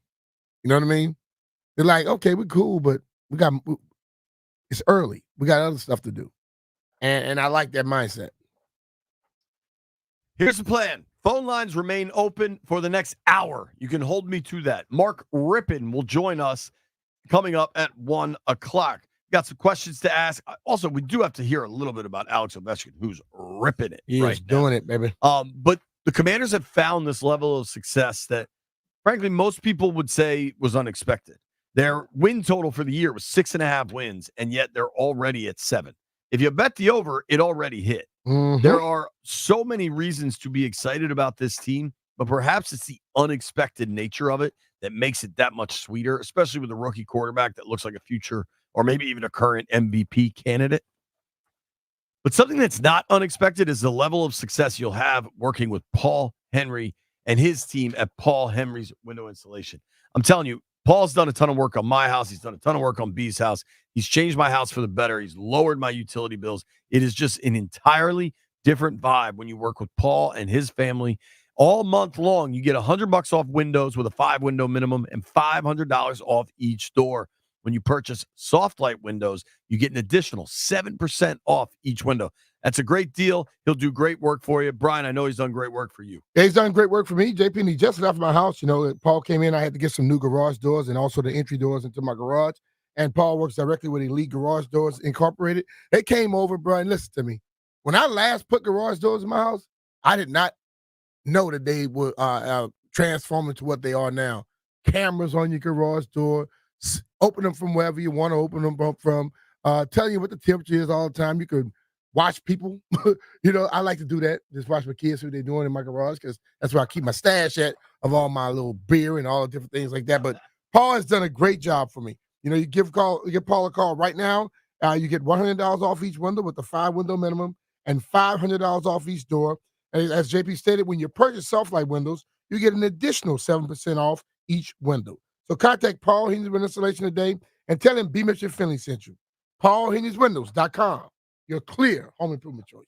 You know what I mean? They're like, okay, we're cool, but it's early. We got other stuff to do, and I like that mindset. Here's the plan. Phone lines remain open for the next hour. You can hold me to that. Mark Rippen will join us coming up at 1 o'clock. Got some questions to ask. Also, we do have to hear a little bit about Alex Ovechkin, who's ripping it He's doing it, baby. But the Commanders have found this level of success that, frankly, most people would say was unexpected. Their win total for the year was 6.5 wins, and yet they're already at 7. If you bet the over, it already hit. Mhm. There are so many reasons to be excited about this team, but perhaps it's the unexpected nature of it that makes it that much sweeter, especially with a rookie quarterback that looks like a future or maybe even a current MVP candidate. But something that's not unexpected is the level of success you'll have working with Paul Henry and his team at Paul Henry's Window Installation. I'm telling you, Paul's done a ton of work on my house. He's done a ton of work on B's house. He's changed my house for the better. He's lowered my utility bills. It is just an entirely different vibe when you work with Paul and his family. All month long, you get $100 off windows with a 5-window minimum and $500 off each door. When you purchase Soft Light windows, you get an additional 7% off each window. That's a great deal. He'll do great work for you. Brian, I know he's done great work for you. Yeah, he's done great work for me. JP, and he just left my house. You know, Paul came in. I had to get some new garage doors and also the entry doors into my garage. And Paul works directly with Elite Garage Doors Incorporated. They came over, bro, and listen to me. When I last put garage doors in my house, I did not know that they would transform into what they are now. Cameras on your garage door, open them from wherever you want to open them from, tell you what the temperature is all the time. You could watch people. You know, I like to do that. Just watch my kids, what they're doing in my garage, because that's where I keep my stash at of all my little beer and all the different things like that. But Paul has done a great job for me. You know, you give Paul a call right now. You get $100 off each window with the 5-window minimum and $500 off each door. And as JP stated, when you purchase Soft Light windows, you get an additional 7% off each window. So contact Paul Henry's Window Installation today and tell him B. Mitchell Finley sent you. PaulHenrysWindows.com. Your clear home improvement choice.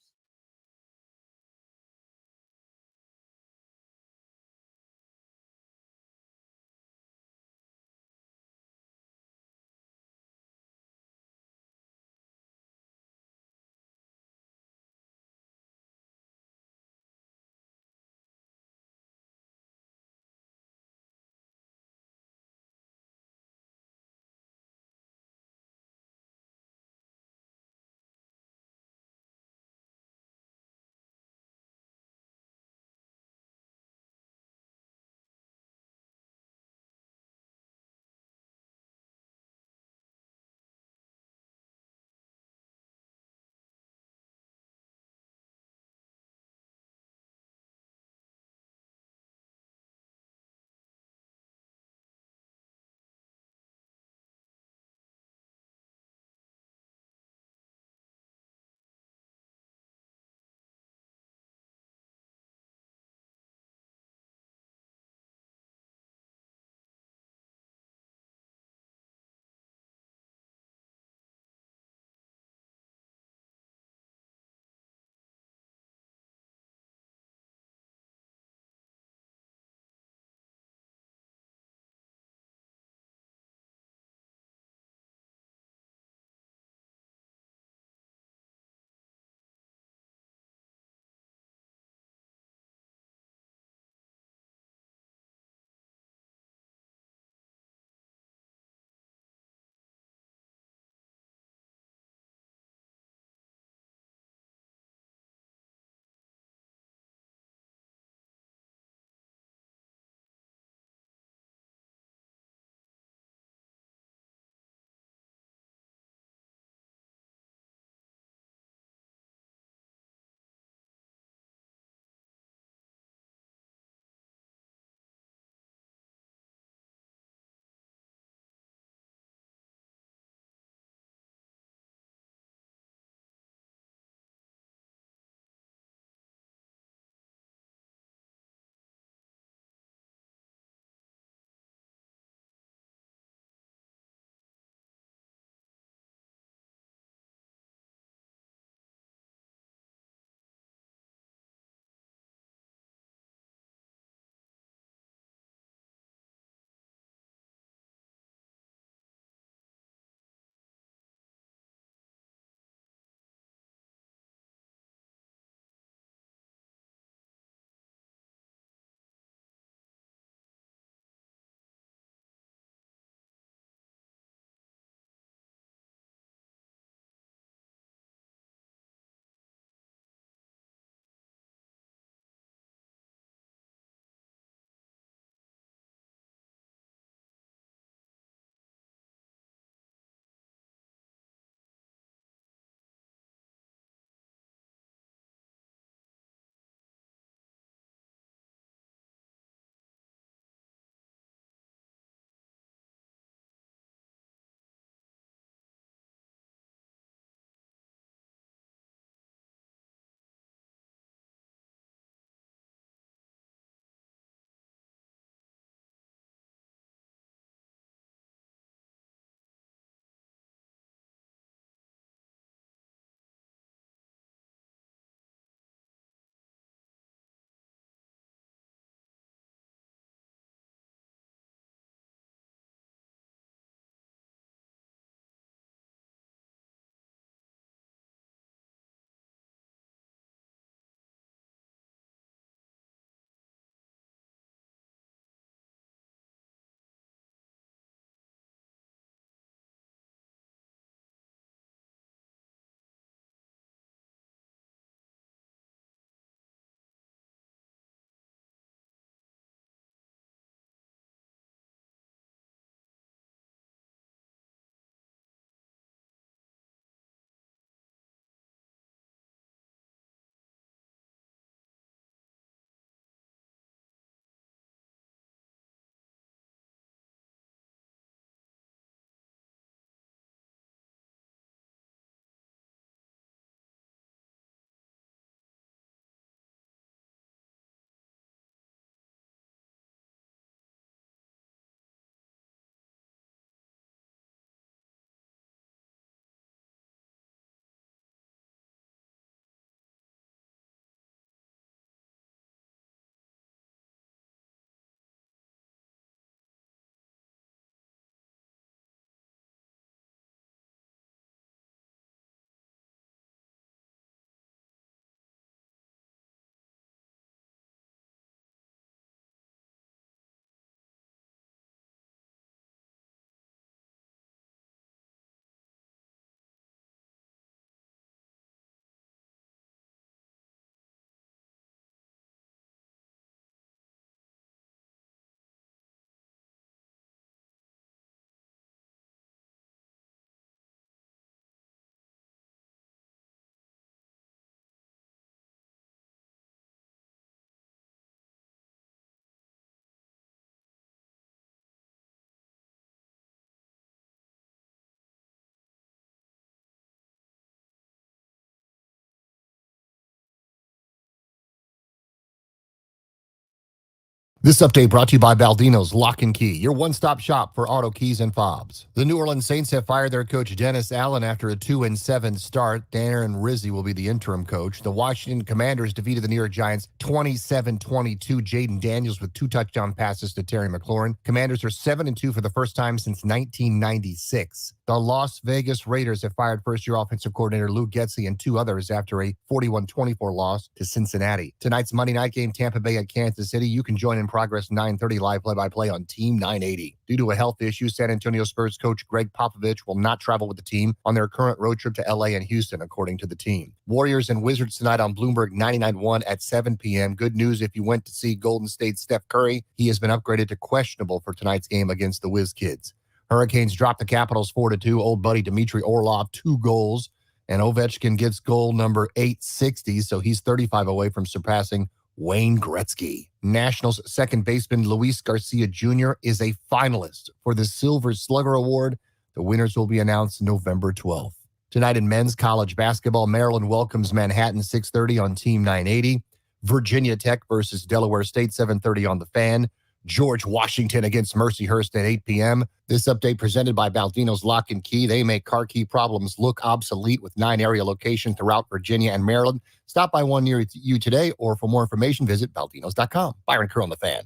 This update brought to you by Baldino's Lock and Key, your one-stop shop for auto keys and fobs. The New Orleans Saints have fired their coach Dennis Allen after a 2-7 start. Darren Rizzi will be the interim coach. The Washington Commanders defeated the New York Giants 27-22. Jaden Daniels with 2 touchdown passes to Terry McLaurin. Commanders are 7-2 for the first time since 1996. The Las Vegas Raiders have fired first-year offensive coordinator Lou Getsy and 2 others after a 41-24 loss to Cincinnati. Tonight's Monday night game, Tampa Bay at Kansas City. You can join in Progress 9:30 live play-by-play on Team 980. Due to a health issue, San Antonio Spurs coach Greg Popovich will not travel with the team on their current road trip to LA and Houston, according to the team. Warriors and Wizards tonight on Bloomberg 99.1 at 7 p.m. Good news if you went to see Golden State's Steph Curry. He has been upgraded to questionable for tonight's game against the Wiz Kids. Hurricanes drop the Capitals 4-2. Old buddy Dmitry Orlov, 2 goals. And Ovechkin gets goal number 860, so he's 35 away from surpassing Wayne Gretzky. Nationals second baseman Luis Garcia Jr. is a finalist for the Silver Slugger Award. The winners will be announced November 12th. Tonight in men's college basketball, Maryland welcomes Manhattan 6:30 on Team 980. Virginia Tech versus Delaware State 7:30 on The Fan. George Washington against Mercyhurst at 8 p.m. This update presented by Baldino's Lock and Key. They make car key problems look obsolete with 9 area locations throughout Virginia and Maryland. Stop by one near you today, or for more information, visit baldinos.com. Byron Kerr on The Fan.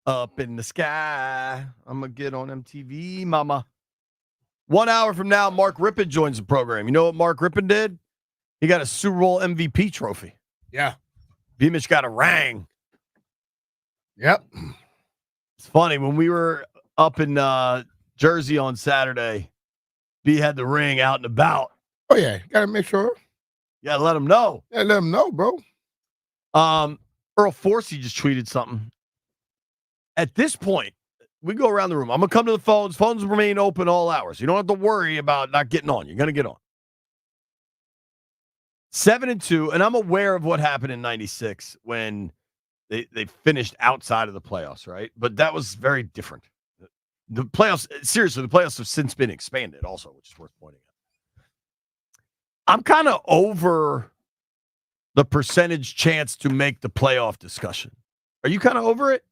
Up in the sky. I'm going to get on MTV, mama. 1 hour from now, Mark Rippen joins the program. You know what Mark Rippen did? He got a Super Bowl MVP trophy. Yeah. Beamish got a ring. Yep. It's funny. When we were up in Jersey on Saturday, B had the ring out and about. Oh, yeah. Got to make sure. You got to let him know. Yeah, let him know, bro. Earl Forsey just tweeted something. At this point, we go around the room. I'm going to come to the phones. Phones remain open all hours. You don't have to worry about not getting on. You're going to get on. 7-2, and I'm aware of what happened in 96 when they finished outside of the playoffs, right? But that was very different. The playoffs, seriously, the playoffs have since been expanded also, which is worth pointing out. I'm kind of over the percentage chance to make the playoff discussion. Are you kind of over it?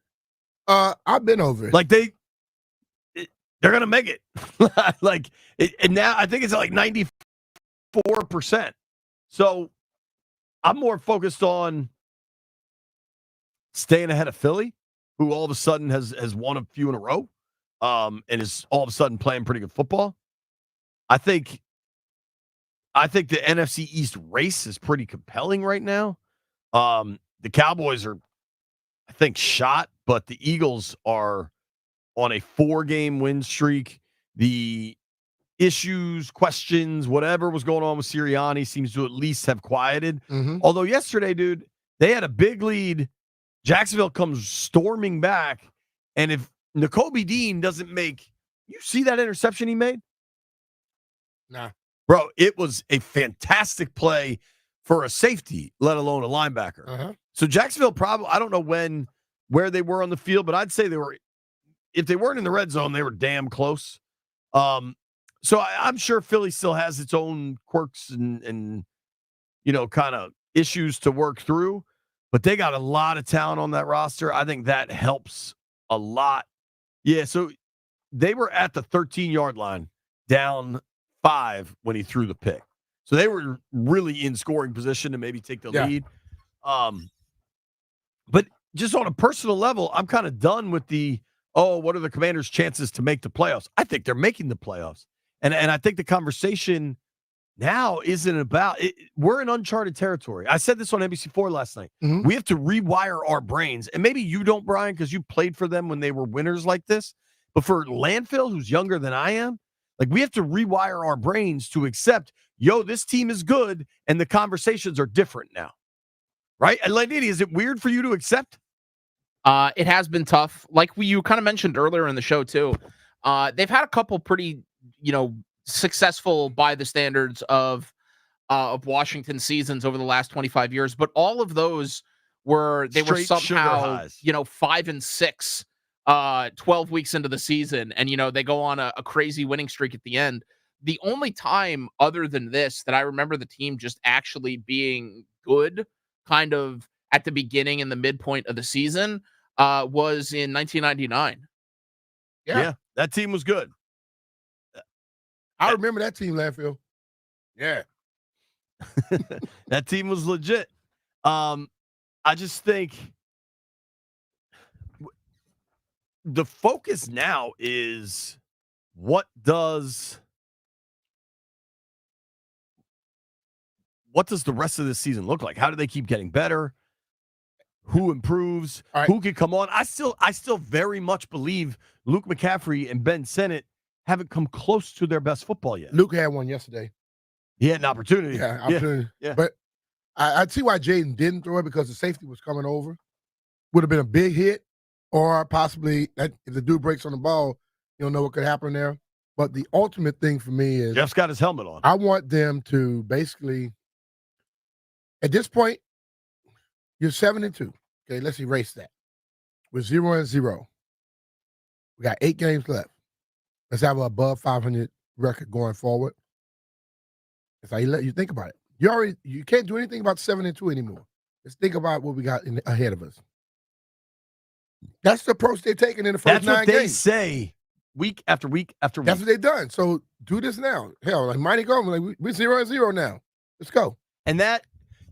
I've been over it. Like they're gonna make it. And now I think it's like 94%. So I'm more focused on staying ahead of Philly, who all of a sudden has won a few in a row, and is all of a sudden playing pretty good football. I think the NFC East race is pretty compelling right now. The Cowboys are, I think, shot, but the Eagles are on a 4-game win streak. The issues, questions, whatever was going on with Sirianni seems to at least have quieted. Mm-hmm. Although yesterday, dude, they had a big lead. Jacksonville comes storming back. And if Nakobe Dean doesn't make, you see that interception he made? Nah. Bro, it was a fantastic play for a safety, let alone a linebacker. Uh-huh. So Jacksonville probably, I don't know where they were on the field, but I'd say they were, if they weren't in the red zone, they were damn close. So I'm sure Philly still has its own quirks and kind of issues to work through, but they got a lot of talent on that roster. I think that helps a lot. Yeah, so they were at the 13-yard line, down 5 when he threw the pick. So they were really in scoring position to maybe take the lead. But just on a personal level, I'm kind of done with what are the Commanders' chances to make the playoffs? I think they're making the playoffs. And I think the conversation now isn't about it. We're in uncharted territory. I said this on NBC4 last night. Mm-hmm. We have to rewire our brains. And maybe you don't, Brian, because you played for them when they were winners like this. But for Landfill, who's younger than I am, Like, we have to rewire our brains to accept, this team is good, and the conversations are different now. Right? And Landini, is it weird for you to accept? It has been tough. Like you kind of mentioned earlier in the show too. They've had a couple pretty, successful by the standards of Washington seasons over the last 25 years, but all of those were Straight sugar somehow, highs. 5-6, 12 weeks into the season, and they go on a crazy winning streak at the end. The only time other than this that I remember the team just actually being good, kind of at the beginning and the midpoint of the season, was in 1999. Yeah, that team was good. I remember that team, Landfill. Yeah. That team was legit. I just think the focus now is what does the rest of this season look like? How do they keep getting better? Who improves? Right. Who can come on? I still very much believe Luke McCaffrey and Ben Sennett haven't come close to their best football yet. Luke had one yesterday. He had an opportunity. Yeah, opportunity. Yeah. But I'd see why Jaden didn't throw it, because the safety was coming over. Would have been a big hit, or possibly if the dude breaks on the ball, you don't know what could happen there. But the ultimate thing for me is Jeff's got his helmet on. I want them to basically, at this point, you're 7-2. Okay, let's erase that. We're 0-0. We got 8 games left. Let's have an above 500 record going forward. That's how you think about it. You can't do anything about 7-2 anymore. Let's think about what we got ahead of us. That's the approach they're taking in the first 9 games. That's what they say week after week after week. That's what they've done. So do this now. Hell, like Mighty Goldman, like we're 0-0 now. Let's go. And that,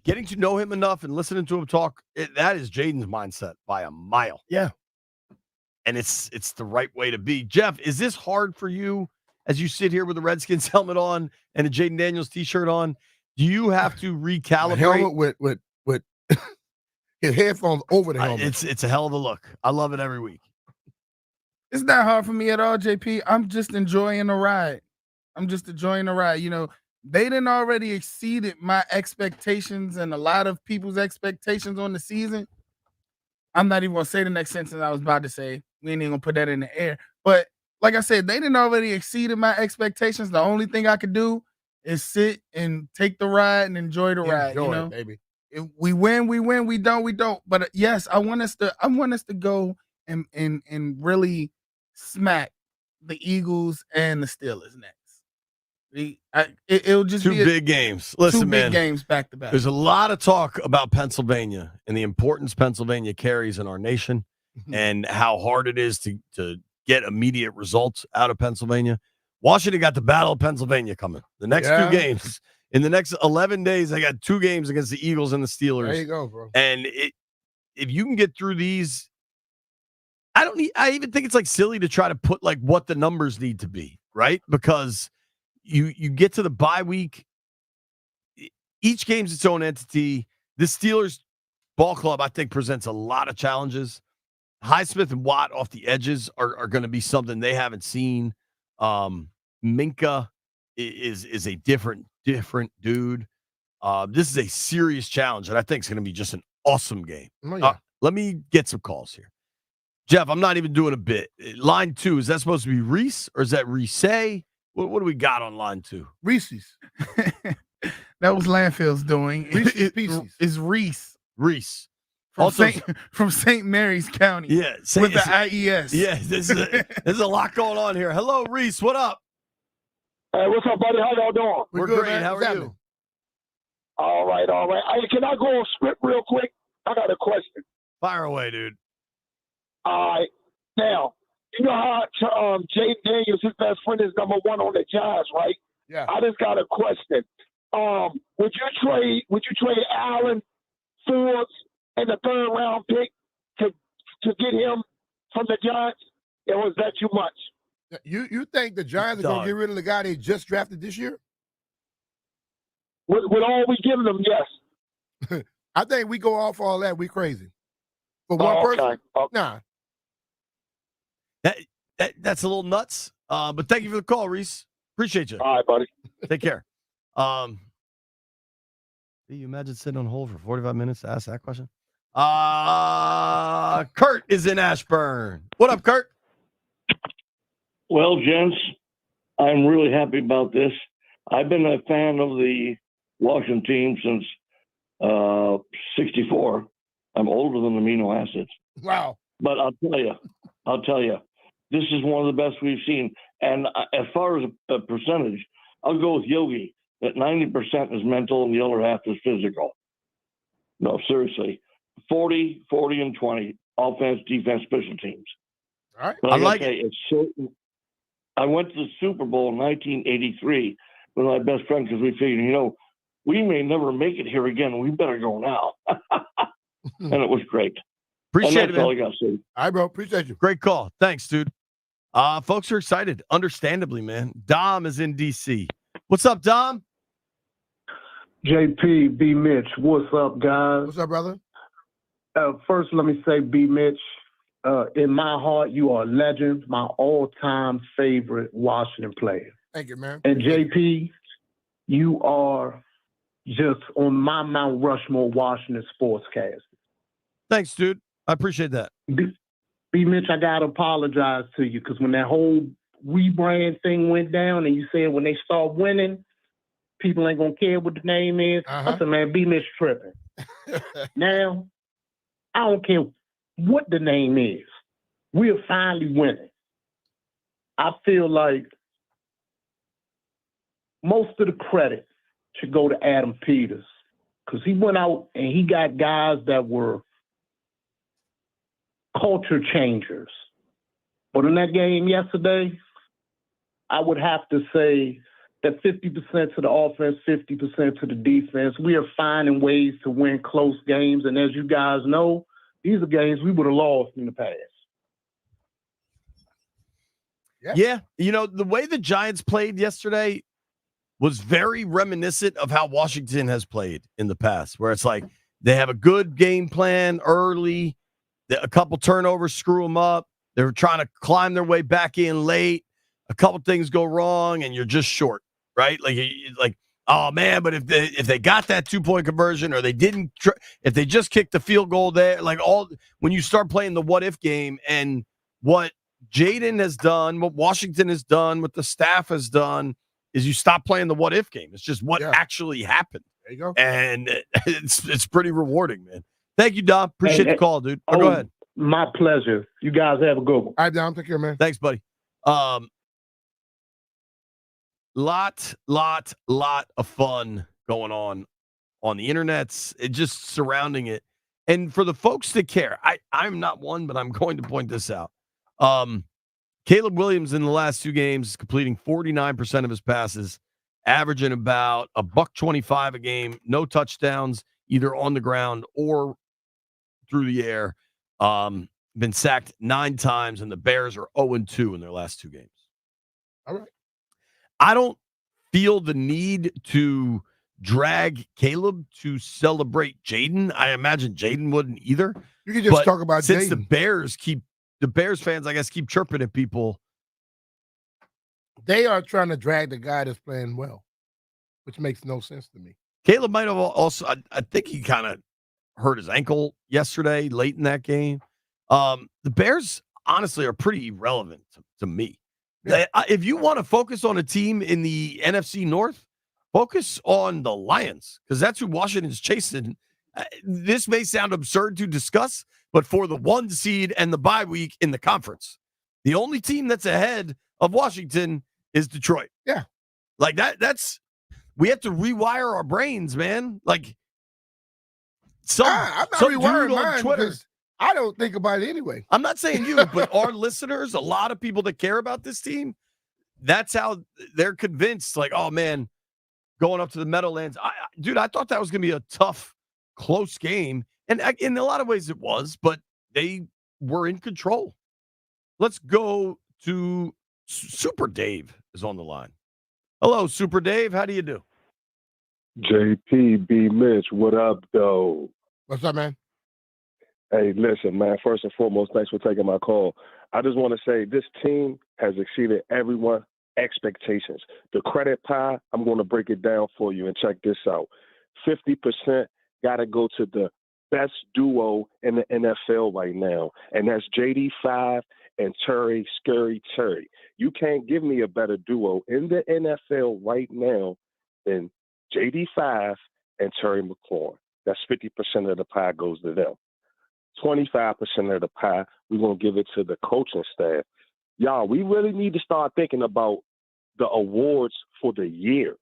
getting to know him enough and listening to him talk, that is Jaden's mindset by a mile. Yeah. And it's the right way to be. Jeff, is this hard for you as you sit here with a Redskins helmet on and a Jaden Daniels t-shirt on? Do you have to recalibrate? A helmet with his headphones over the helmet. It's a hell of a look. I love it every week. It's not hard for me at all, JP. I'm just enjoying the ride. They didn't already exceeded my expectations and a lot of people's expectations on the season. I'm not even going to say the next sentence I was about to say. We ain't even going to put that in the air. But like I said, they didn't already exceeded my expectations. The only thing I could do is sit and take the ride and enjoy the ride. It, baby. If we win, we win. We don't, we don't. But yes, I want us to go and really smack the Eagles and the Steelers next. It'll just be two big games. Listen, two man, big games back to back. There's a lot of talk about Pennsylvania and the importance Pennsylvania carries in our nation and how hard it is to get immediate results out of Pennsylvania. Washington got the Battle of Pennsylvania coming. The next 2 games. In the next 11 days, I got 2 games against the Eagles and the Steelers. There you go, bro. And if you can get through these, I even think it's like silly to try to put like what the numbers need to be, right? Because you get to the bye week, each game's its own entity. The Steelers ball club, I think, presents a lot of challenges. Highsmith and Watt off the edges are going to be something they haven't seen. Minka is a different dude. This is a serious challenge, and I think it's going to be just an awesome game. Oh, yeah. Let me get some calls here. Jeff, I'm not even doing a bit. Line 2, is that supposed to be Reese or is that Reese? What do we got on line 2? Reese's. That was Landfill's doing. It's Reese. Reese. From St. Mary's County. Yeah. With the IES. Yeah, there's a lot going on here. Hello, Reese. What up? Hey, what's up, buddy? How y'all doing? We're good, great. man. How What's are you? happening? All right. Hey, can I go on script real quick? I got a question. Fire away, dude. All right. Now, you know how Jaden Daniels, his best friend, is number 1 on the Giants, right? Yeah. I just got a question. Would you trade Allen, Forbes, and the 3rd round pick to get him from the Giants? Or was that too much? You think the Giants are going to get rid of the guy they just drafted this year? With all we giving them, yes. I think we go off all that. We crazy. For one person? Nah. That's a little nuts. But thank you for the call, Reese. Appreciate you. All right, buddy. Take care. Can you imagine sitting on hold for 45 minutes to ask that question? Kurt is in Ashburn. What up, Kurt? Well, gents, I'm really happy about this. I've been a fan of the Washington team since 64. I'm older than amino acids. Wow. But I'll tell you, this is one of the best we've seen. And as far as a percentage, I'll go with Yogi, that 90% is mental and the other half is physical. No, seriously. 40, and 20, offense, defense, special teams. All right. But I I like gotta say, it's so. I went to the Super Bowl in 1983 with my best friend because we figured, we may never make it here again. We better go now. And it was great. Appreciate it, That's all I man. got to say. All right, bro. Appreciate you. Great call. Thanks, dude. Folks are excited, understandably, man. Dom is in D.C. What's up, Dom? JP, B. Mitch, what's up, guys? What's up, brother? First, let me say, B. Mitch, in my heart, you are a legend, my all-time favorite Washington player. Thank you, man. And JP, you are just on my Mount Rushmore Washington sportscast. Thanks, dude. I appreciate that. B. Mitch, I got to apologize to you because when that whole rebrand thing went down and you said when they start winning, people ain't going to care what the name is. I said, man, B. Mitch tripping. Now, I don't care what the name is. We're finally winning. I feel like most of the credit should go to Adam Peters because he went out and he got guys that were culture changers. But in that game yesterday, I would have to say that 50% to the offense, 50% to the defense. We are finding ways to win close games. And as you guys know, these are games we would have lost in the past. Yeah. The way the Giants played yesterday was very reminiscent of how Washington has played in the past, where it's like they have a good game plan early, a couple turnovers screw them up. They're trying to climb their way back in late. A couple things go wrong, and you're just short, right? Like, oh man! But if they got that 2-point conversion, or they didn't, if they just kicked the field goal there, when you start playing the what if game, and what Jaden has done, what Washington has done, what the staff has done, is you stop playing the what if game. It's just what actually happened. There you go. And it's pretty rewarding, man. Thank you, Dom. Appreciate the call, dude. Go ahead. My pleasure. You guys have a good one. All right, Dom. Take care, man. Thanks, buddy. Lot of fun going on the internets, just surrounding it. And for the folks that care, I'm not one, but I'm going to point this out. Caleb Williams in the last 2 games completing 49% of his passes, averaging about $125 a game, no touchdowns, either on the ground or through the air. Been sacked 9 times, and the Bears are 0-2 in their last 2 games. All right. I don't feel the need to drag Caleb to celebrate Jaden. I imagine Jaden wouldn't either. You can just talk about since Jaden. The Bears fans, I guess, keep chirping at people. They are trying to drag the guy that's playing well, which makes no sense to me. Caleb might have also, I think he kind of hurt his ankle yesterday, late in that game. The Bears, honestly, are pretty irrelevant to me. Yeah. If you want to focus on a team in the NFC North, focus on the Lions, because that's who Washington's chasing. This may sound absurd to discuss, but for the 1 seed and the bye week in the conference, the only team that's ahead of Washington is Detroit. Yeah. Like that's we have to rewire our brains, man. Like I'm not rewiring dude on mine Twitter. because I don't think about it anyway. I'm not saying you, but our listeners, a lot of people that care about this team, that's how they're convinced. Like, oh man, going up to the Meadowlands. I thought that was going to be a tough, close game. And in a lot of ways it was, but they were in control. Let's go to Super Dave is on the line. Hello, Super Dave. How do you do? JP, B. Mitch, what up, though? What's up, man? Hey, listen, man, first and foremost, thanks for taking my call. I just want to say this team has exceeded everyone expectations. The credit pie, I'm going to break it down for you and check this out. 50% got to go to the best duo in the NFL right now, and that's JD5 and Scary Terry. You can't give me a better duo in the NFL right now than JD5 and Terry McLaurin. That's 50% of the pie goes to them. 25% of the pie, we're going to give it to the coaching staff. Y'all, we really need to start thinking about the awards for the year.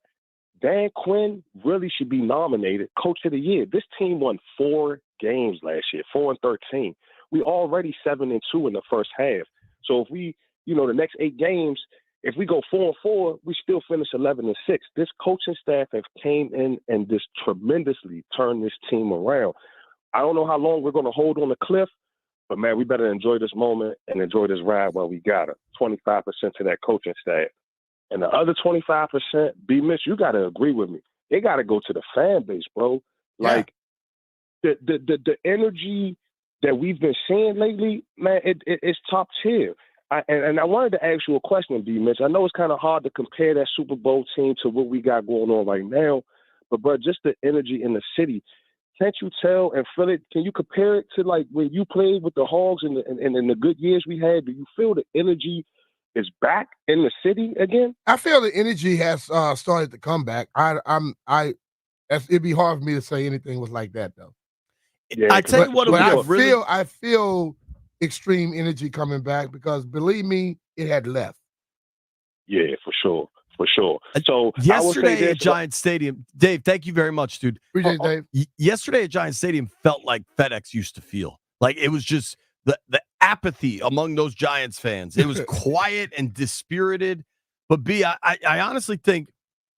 Dan Quinn really should be nominated Coach of the Year. This team won 4 games last year, 4-13. We already 7-2 in the first half. So if we, the next 8 games, if we go 4-4, we still finish 11-6. This coaching staff have came in and just tremendously turned this team around. I don't know how long we're going to hold on the cliff, but, man, we better enjoy this moment and enjoy this ride while we got it. 25% to that coaching staff. And the other 25%, B-Mitch, you got to agree with me. They got to go to the fan base, bro. Like, the energy that we've been seeing lately, man, it's top tier. And I wanted to ask you a question, B-Mitch. I know it's kind of hard to compare that Super Bowl team to what we got going on right now, but, bro, just the energy in the city. Can't you tell and feel it? Can you compare it to, like, when you played with the Hogs and in the good years we had? Do you feel the energy is back in the city again? I feel the energy has started to come back. It'd be hard for me to say anything was like that, though. Yeah, I tell you what, I feel extreme energy coming back because, believe me, it had left. Yeah, for sure. So yesterday at Giant Stadium, Dave, thank you very much, dude. Appreciate it, Dave. Yesterday at Giant Stadium felt like FedEx used to feel. Like it was just the apathy among those Giants fans. It was quiet and dispirited. But B, I honestly think,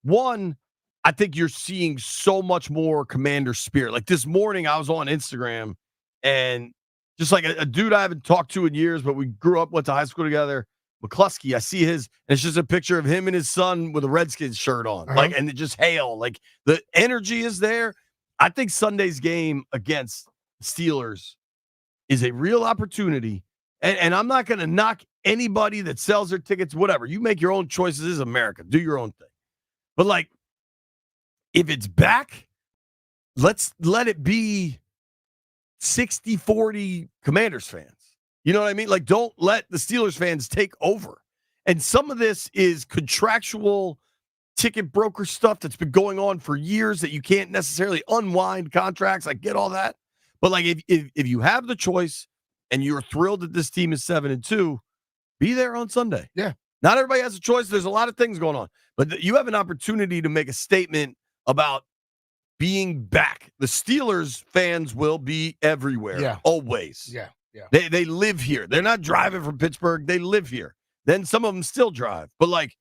one, I think you're seeing so much more Commander spirit. Like this morning, I was on Instagram and just like a dude I haven't talked to in years, but we grew up, went to high school together, McCluskey. I see his, and it's just a picture of him and his son with a Redskins shirt on. Like, and it just hail. Like the energy is there. I think Sunday's game against Steelers is a real opportunity. And I'm not going to knock anybody that sells their tickets, whatever. You make your own choices. This is America. Do your own thing. But like, if it's back, let's let it be 60-40 Commanders fans. You know what I mean? Like, don't let the Steelers fans take over. And some of this is contractual ticket broker stuff that's been going on for years that you can't necessarily unwind contracts. I get all that. But like, if you have the choice and you're thrilled that this team is 7-2, be there on Sunday. Yeah. Not everybody has a choice. There's a lot of things going on. But you have an opportunity to make a statement about being back. The Steelers fans will be everywhere. Yeah. Always. Yeah. They live here. They're not driving from Pittsburgh. They live here. Then some of them still drive. But like,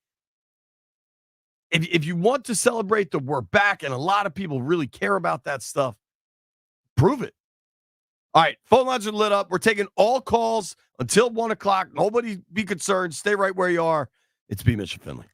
if you want to celebrate that we're back, and a lot of people really care about that stuff, prove it. All right, phone lines are lit up. We're taking all calls until 1 o'clock. Nobody be concerned. Stay right where you are. It's B. Mitch and Finley.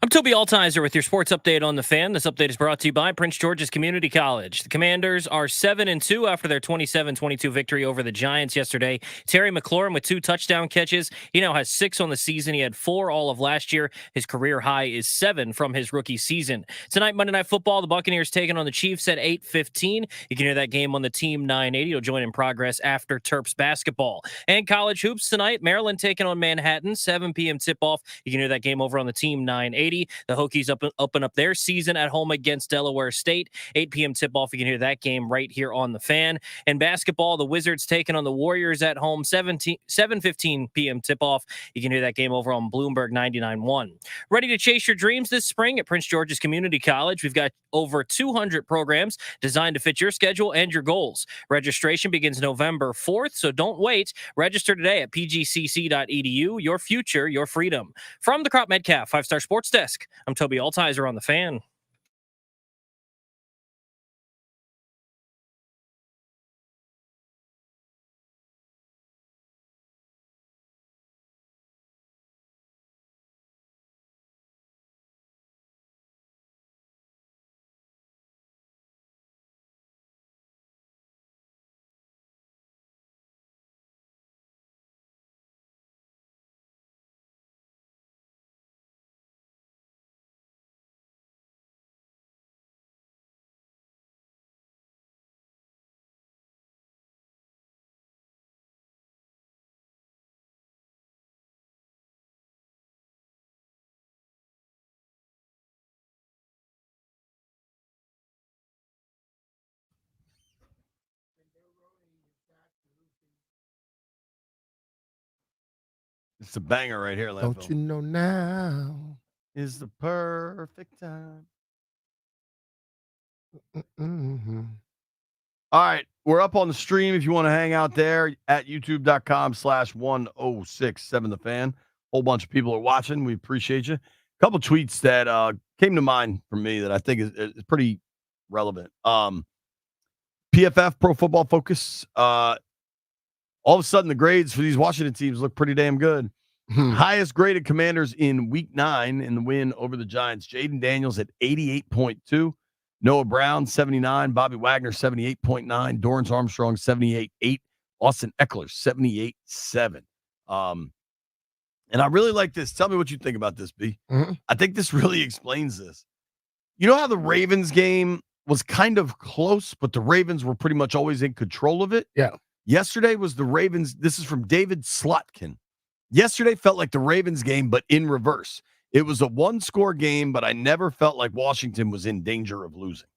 I'm Toby Altizer with your sports update on the Fan. This update is brought to you by Prince George's Community College. The Commanders are 7-2 after their 27-22 victory over the Giants yesterday. Terry McLaurin with 2 touchdown catches. He now has 6 on the season. He had 4 all of last year. His career high is 7 from his rookie season. Tonight, Monday Night Football, the Buccaneers taking on the Chiefs at 8:15. You can hear that game on the Team 980. You'll join in progress after Terps basketball. And college hoops tonight, Maryland taking on Manhattan, 7 p.m. tip-off. You can hear that game over on the Team 980. The Hokies open up their season at home against Delaware State. 8 p.m. tip-off. You can hear that game right here on the Fan. And basketball, the Wizards taking on the Warriors at home, 7:15 p.m. tip-off. You can hear that game over on Bloomberg 99.1. Ready to chase your dreams this spring at Prince George's Community College? We've got over 200 programs designed to fit your schedule and your goals. Registration begins November 4th, so don't wait. Register today at pgcc.edu. Your future, your freedom. From the Crop Metcalf 5-Star Sports Desk, I'm Toby Altizer on the Fan. It's a banger right here, Lambo. Don't you know now is the perfect time. Mm-hmm. All right, we're up on the stream if you want to hang out there at youtube.com/1067 The Fan. Whole bunch of people are watching. We appreciate you. A couple tweets that came to mind for me that I think is pretty relevant. PFF, Pro Football Focus. All of a sudden, the grades for these Washington teams look pretty damn good. Highest graded Commanders in Week 9 in the win over the Giants. Jaden Daniels at 88.2. Noah Brown, 79. Bobby Wagner, 78.9. Dorrance Armstrong, 78.8. Austin Eckler, 78.7. And I really like this. Tell me what you think about this, B. I think this really explains this. You know how the Ravens game was kind of close, but the Ravens were pretty much always in control of it? Yeah. Yesterday was the Ravens. This is from David Slotkin. Yesterday felt like the Ravens game, but in reverse. It was a one-score game, but I never felt like Washington was in danger of losing.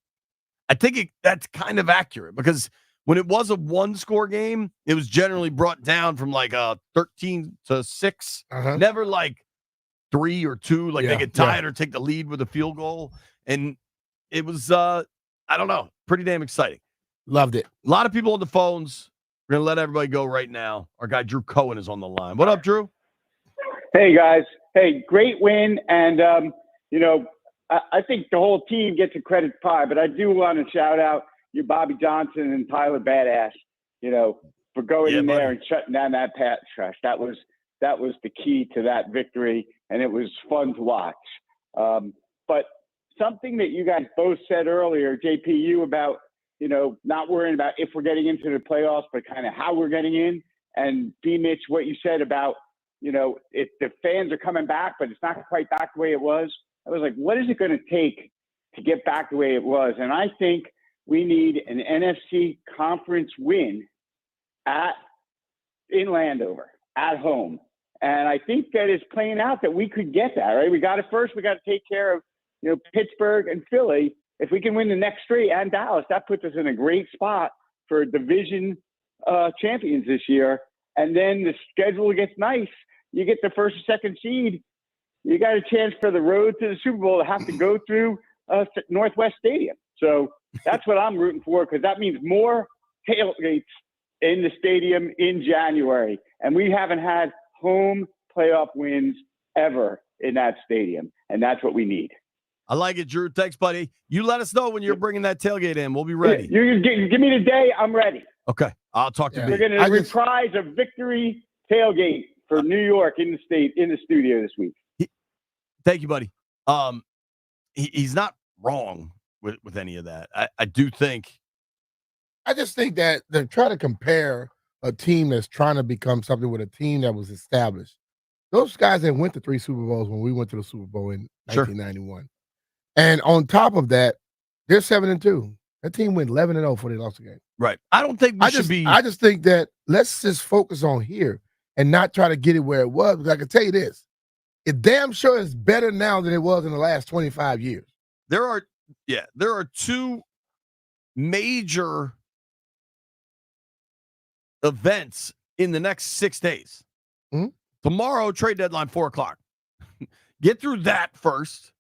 I think that's kind of accurate because when it was a one-score game, it was generally brought down from like a 13-6. Never like 3 or 2, like they get tied or take the lead with a field goal. And it was, I don't know, pretty damn exciting. Loved it. A lot of people on the phones. We're going to let everybody go right now. Our guy, Drew Cohen, is on the line. What up, Drew? Hey, guys. Hey, great win. And, I think the whole team gets a credit pie, but I do want to shout out your Bobby Johnson and Tyler Badass, for going in there and shutting down that pass rush. That was the key to that victory, and it was fun to watch. But something that you guys both said earlier, JP, you about, not worrying about if we're getting into the playoffs, but kind of how we're getting in. And B. Mitch, what you said about, if the fans are coming back, but it's not quite back the way it was. I was like, what is it going to take to get back the way it was? And I think we need an NFC conference win in Landover, at home. And I think that is playing out that we could get that, right? We got it first. We got to take care of, Pittsburgh and Philly. If we can win the next 3 and Dallas, that puts us in a great spot for division champions this year. And then the schedule gets nice. You get the first or second seed. You got a chance for the road to the Super Bowl to have to go through Northwest Stadium. So that's what I'm rooting for, because that means more tailgates in the stadium in January. And we haven't had home playoff wins ever in that stadium. And that's what we need. I like it, Drew. Thanks, buddy. You let us know when you're bringing that tailgate in. We'll be ready. You give me the day. I'm ready. Okay. I'll talk to you. We're going to reprise a victory tailgate for New York in the studio this week. Thank you, buddy. He's not wrong with any of that. I do think. I just think that they're trying to compare a team that's trying to become something with a team that was established. Those guys that went to 3 Super Bowls when we went to the Super Bowl in 1991. And on top of that, they're 7-2. That team went 11-0 before they lost the game. Right. I don't think we should be. I just think that let's just focus on here and not try to get it where it was. Because I can tell you this, it damn sure is better now than it was in the last 25 years. There are 2 major events in the next 6 days. Mm-hmm. Tomorrow, trade deadline, 4:00. Get through that first.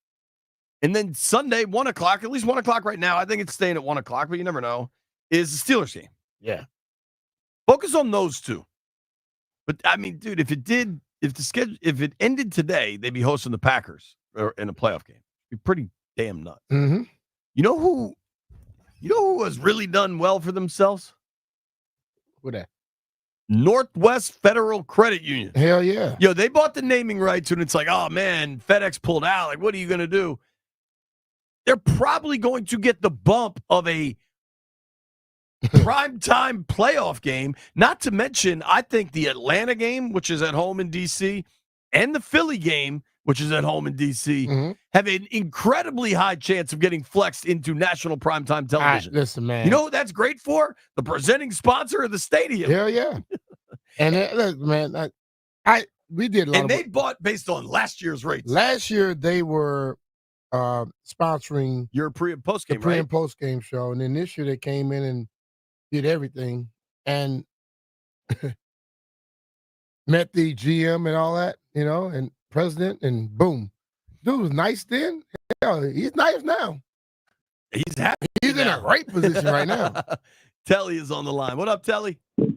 And then Sunday, 1:00, at least 1:00 right now. I think it's staying at 1:00, but you never know, is the Steelers game. Yeah. Focus on those 2. But I mean, dude, if it ended today, they'd be hosting the Packers in a playoff game. It'd be pretty damn nuts. Mm-hmm. You know who has really done well for themselves? Who that? Northwest Federal Credit Union. Hell yeah. Yo, they bought the naming rights, and it's like, oh man, FedEx pulled out. Like, what are you gonna do? They're probably going to get the bump of a primetime playoff game. Not to mention, I think the Atlanta game, which is at home in DC, and the Philly game, which is at home in DC, have an incredibly high chance of getting flexed into national primetime television. Listen, man. You know what that's great for? The presenting sponsor of the stadium. Hell yeah. And look, man, we did a lot. And they bought based on last year's rates. Last year they were sponsoring your pre and post game, and post game show, and then this year they came in and did everything and met the GM and all that, and president, and boom, dude was nice then. Hell, he's nice now. He's happy. He's in a great position right now. Telly is on the line. What up, Telly? Hell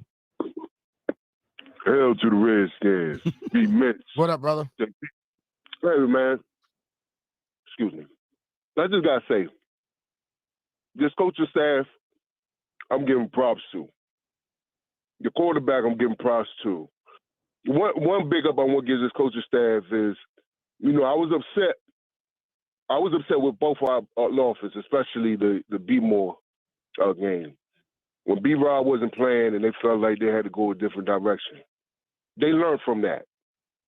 to the Redskins. Be Mitch. What up, brother? Hey, man. Excuse me. I just got to say, this coaching staff, I'm giving props to. The quarterback, I'm giving props to. One big up I want to give this coaching staff is, I was upset. I was upset with both our offense, especially the B-More game. When B-Rob wasn't playing and they felt like they had to go a different direction. They learned from that.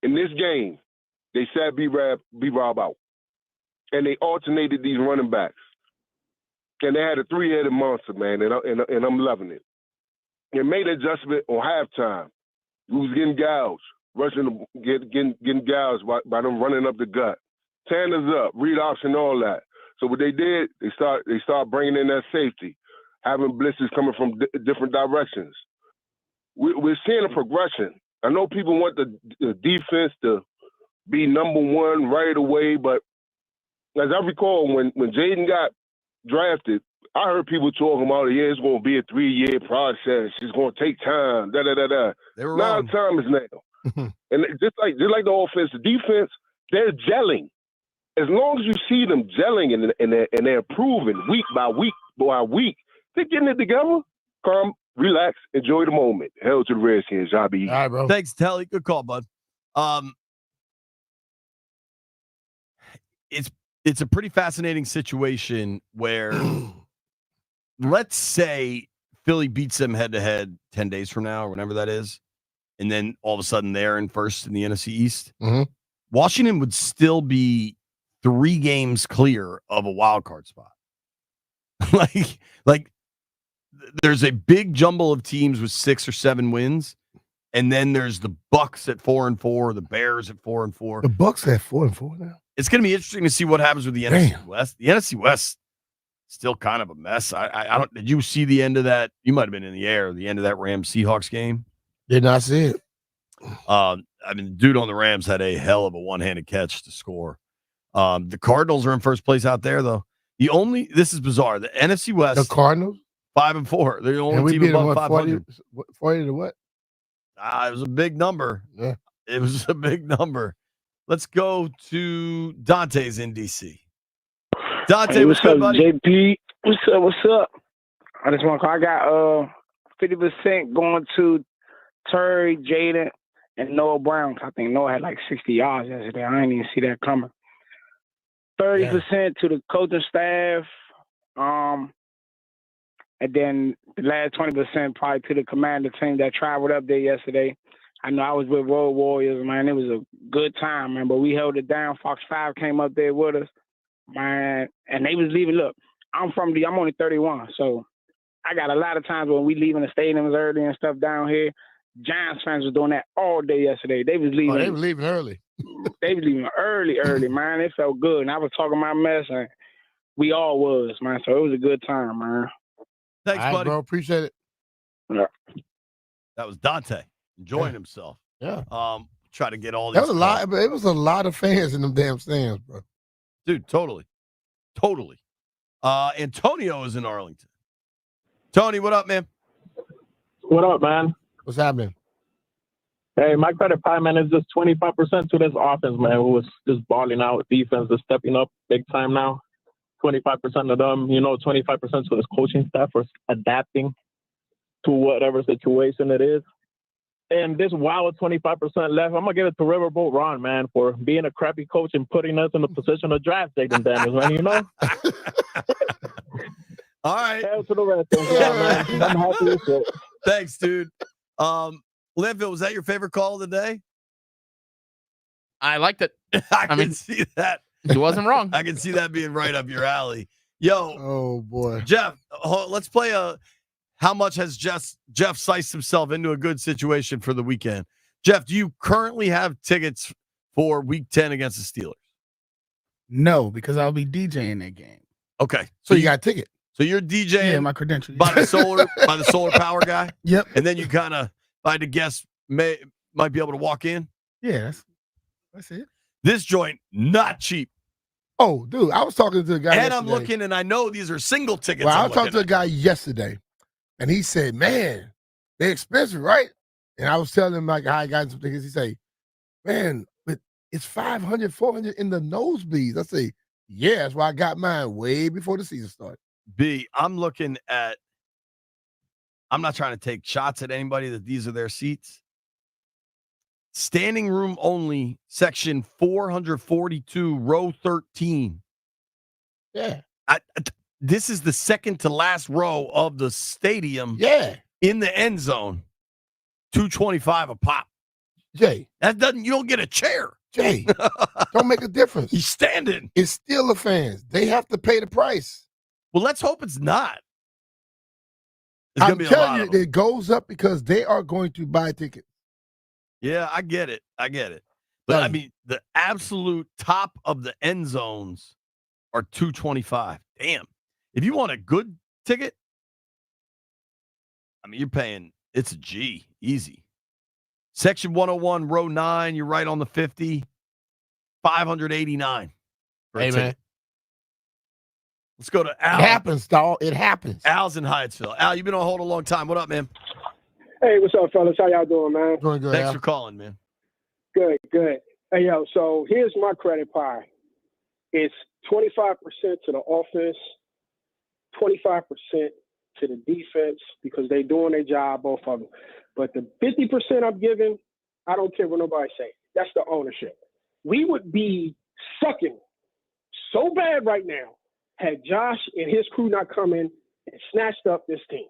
In this game, they sat B-Rob out. And they alternated these running backs. And they had a 3-headed monster, man, and I'm loving it. They made an adjustment on halftime. We was getting gouged, getting gouged by them running up the gut. Tanner's up, read option, all that. So what they did, they start bringing in that safety, having blitzes coming from different directions. We're seeing a progression. I know people want the defense to be number one right away, but as I recall, when Jaden got drafted, I heard people talking about, it's going to be a 3-year process. It's going to take time, da-da-da-da. They were now wrong. Time is now. And just like the offense, the defense, they're gelling. As long as you see them gelling and they're improving week by week by week, they're getting it together. Calm, relax, enjoy the moment. Hell to the Redskins, y'all be. All right, bro. Thanks, Telly. Good call, bud. It's a pretty fascinating situation where let's say Philly beats them head-to-head 10 days from now or whenever that is, and then all of a sudden they're in first in the NFC East. Mm-hmm. Washington would still be 3 games clear of a wild card spot. like there's a big jumble of teams with 6 or 7 wins, and then there's the Bucks at 4-4, the Bears at 4-4. The Bucks at 4-4 now. It's going to be interesting to see what happens with the NFC West. The NFC West still kind of a mess. I don't. Did you see the end of that? You might have been in the air. The end of that Rams Seahawks game. Did not see it. I mean, the dude on the Rams had a hell of a one-handed catch to score. The Cardinals are in first place out there, though. This is bizarre. The NFC West. The Cardinals 5-4. They're the only team above 500. 40 to what? It was a big number. Yeah, it was a big number. Let's go to Dante's in DC. Dante, hey, what's up, buddy? JP? What's up? I just want to call. I got 50% going to Terry, Jaden, and Noah Brown. I think Noah had like 60 yards yesterday. I didn't even see that coming. 30% to the coaching staff. And then the last 20% probably to the commander team that traveled up there yesterday. I know I was with Road Warriors, man. It was a good time, man. But we held it down. Fox 5 came up there with us, man. And they was leaving. Look, I'm only 31, so I got a lot of times when we leaving the stadiums early and stuff down here. Giants fans was doing that all day yesterday. They was leaving. Oh, they were leaving early. They was leaving early, man. It felt good. And I was talking my mess, and we all was, man. So it was a good time, man. Thanks, buddy. Bro. Appreciate it. Yeah. That was Dante enjoying himself. Yeah. Try to get all That these. was a lot, but it was a lot of fans in them damn stands, bro. Dude, totally. Antonio is in Arlington. Tony, what up, man? What up, man? What's happening? Hey, my credit pie, man, is just 25% to this offense, man, who was just balling out. Defense is stepping up big time now. 25% of them, 25% to this coaching staff for adapting to whatever situation it is. And this wild 25% left, I'm going to give it to Riverboat Ron, man, for being a crappy coach and putting us in the position of draft Jaden Daniels, man, All right. Hell to the rest of y'all, man. I'm happy with it. Thanks, dude. Linville, was that your favorite call of the day? I liked it. I can see that. He wasn't wrong. I can see that being right up your alley. Yo. Oh, boy. Jeff, let's play how much has Jeff sized himself into a good situation for the weekend? Jeff, do you currently have tickets for Week 10 against the Steelers? No, because I'll be DJing that game. Okay. So you got a ticket. So you're DJing my credentials. by the solar power guy? Yep. And then you kind of, if I had to guess, might be able to walk in? Yeah, that's it. This joint, not cheap. Oh, dude, I was talking to a guy And yesterday. I'm looking, and I know these are single tickets. Well, I I'm was talking looking to a guy yesterday, and he said, man, they're expensive, right? And I was telling him like how I got some tickets. He say, man, but it's $500, $400 in the nosebleeds. I say, yeah, that's why I got mine way before the season started. I'm looking at, I'm not trying to take shots at anybody that these are their seats. Standing room only, section 442, row 13. Yeah. This is the second to last row of the stadium. Yeah. In the end zone. $225 a pop. Jay. You don't get a chair. Jay, don't make a difference. He's standing. It's still the fans. They have to pay the price. Well, let's hope it's not. There's I'm gonna be a telling lot you, of them. it goes up because they are going to buy tickets. Yeah, I get it. But I mean, the absolute top of the end zones are $225. Damn. If you want a good ticket, I mean, you're paying, it's a G, easy. Section 101, row 9, you're right on the 50, $589. Hey, man. Let's go to Al. It happens, dog. It happens. Al's in Hyattsville. Al, you've been on hold a long time. What up, man? Hey, what's up, fellas? How y'all doing, man? Doing good. Thanks for calling, man. Good. Hey, yo, so here's my credit pie. It's 25% to the offense, 25% to the defense because they're doing their job, both of them. But the 50% I'm giving, I don't care what nobody say. That's the ownership. We would be sucking so bad right now had Josh and his crew not come in and snatched up this team.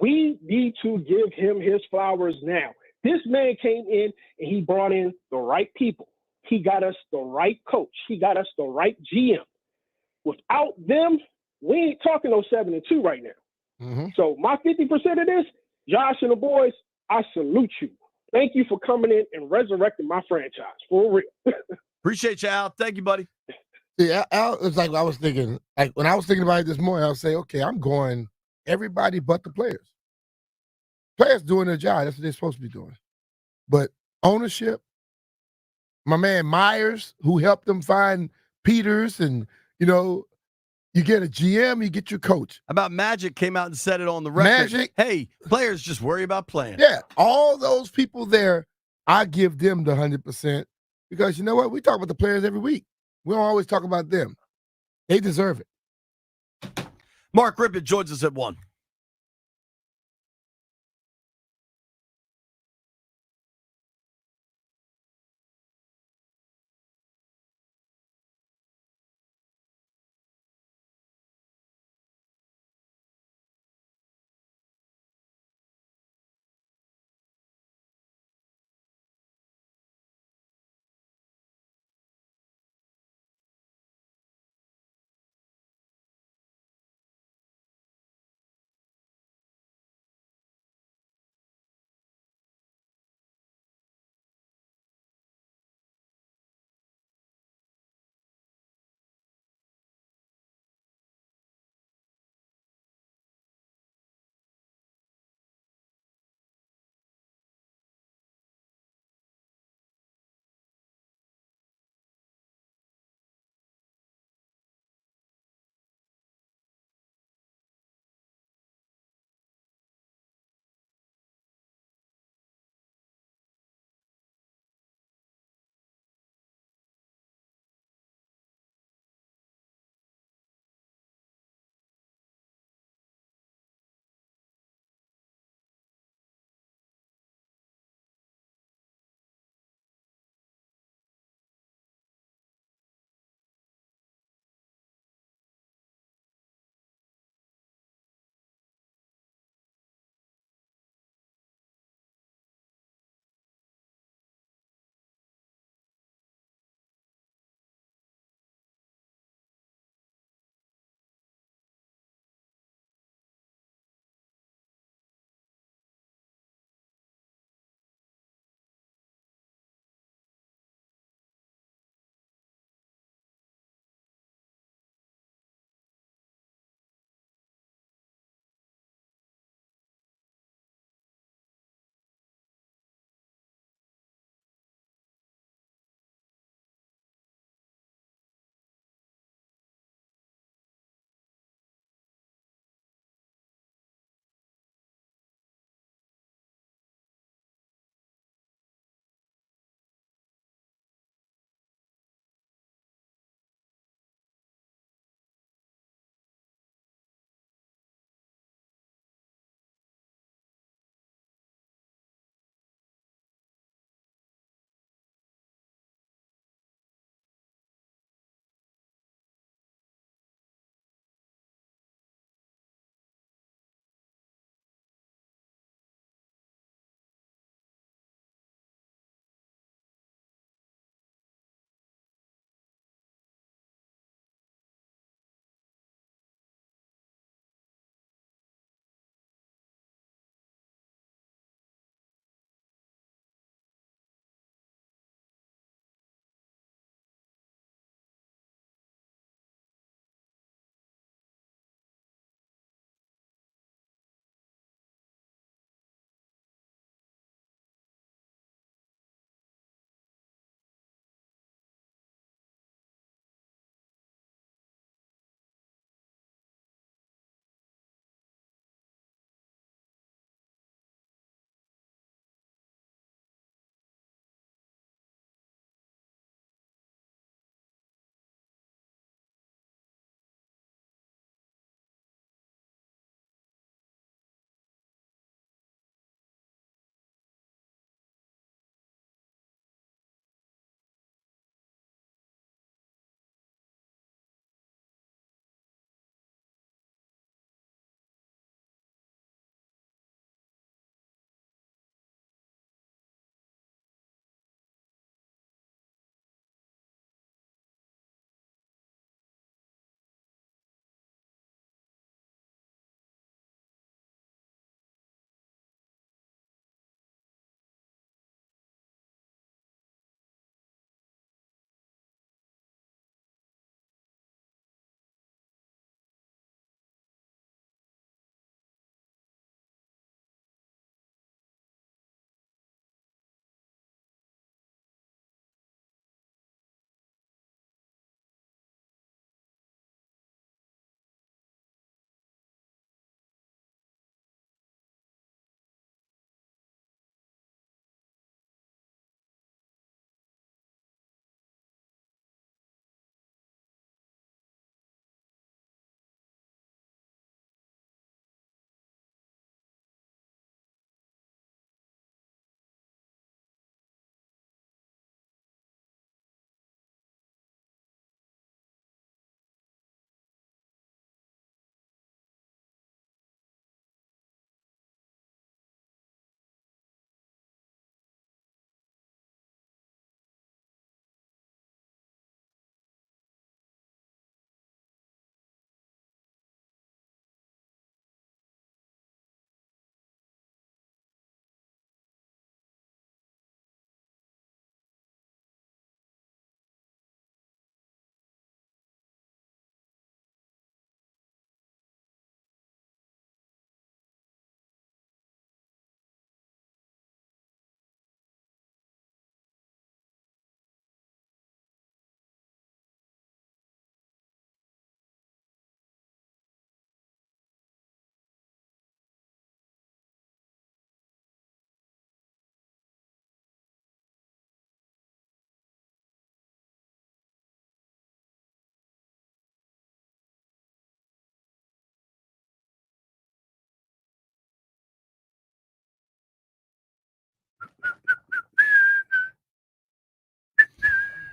We need to give him his flowers now. This man came in and he brought in the right people. He got us the right coach. He got us the right GM. Without them, we ain't talking no 7-2 right now. Mm-hmm. So my 50% of this, Josh and the boys, I salute you. Thank you for coming in and resurrecting my franchise. For real. Appreciate you, Al. Thank you, buddy. See, Al, it's like I was thinking, like when I was thinking about it this morning, I would say, okay, I'm going everybody but the players. Players doing their job. That's what they're supposed to be doing. But ownership, my man Myers, who helped them find Peters, and, you get a GM, you get your coach. How about Magic came out and said it on the record? Magic. Hey, players just worry about playing. Yeah, all those people there, I give them the 100% because you know what? We talk about the players every week. We don't always talk about them. They deserve it. Mark Rippen joins us at 1.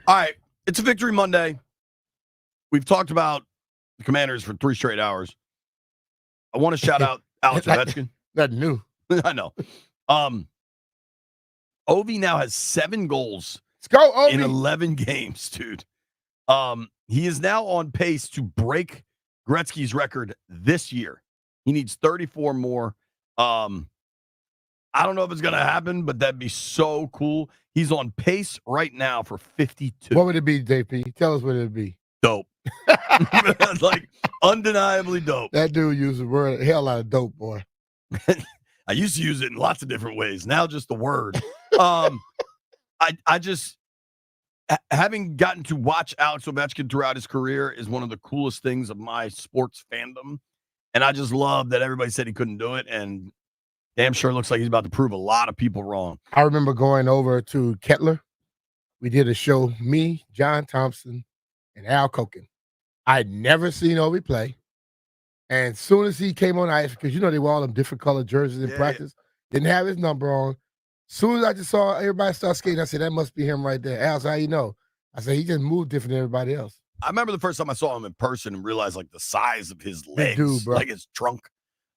All right. It's a Victory Monday. We've talked about the Commanders for 3 straight hours. I want to shout out Alex Ovechkin. That's new. I know. Ovi now has 7 goals. Let's go, Ovi. In 11 games, dude. He is now on pace to break Gretzky's record this year. He needs 34 more. I don't know if it's going to happen, but that'd be so cool. He's on pace right now for 52. What would it be, JP? Tell us what it would be. Dope. Like, undeniably dope. That dude uses the word hell out of dope, boy. I used to use it in lots of different ways. Now just the word. I just, having gotten to watch Alex Ovechkin throughout his career is one of the coolest things of my sports fandom. And I just love that everybody said he couldn't do it. And damn sure looks like he's about to prove a lot of people wrong. I remember going over to Kettler. We did a show, me, John Thompson, and Al Koken. I had never seen Ovi play. And as soon as he came on ice, because they wore all them different colored jerseys in practice, didn't have his number on. As soon as I just saw everybody start skating, I said, that must be him right there. Al said, how you know? I said, he just moved different than everybody else. I remember the first time I saw him in person and realized like the size of his legs, dude, bro. like his trunk.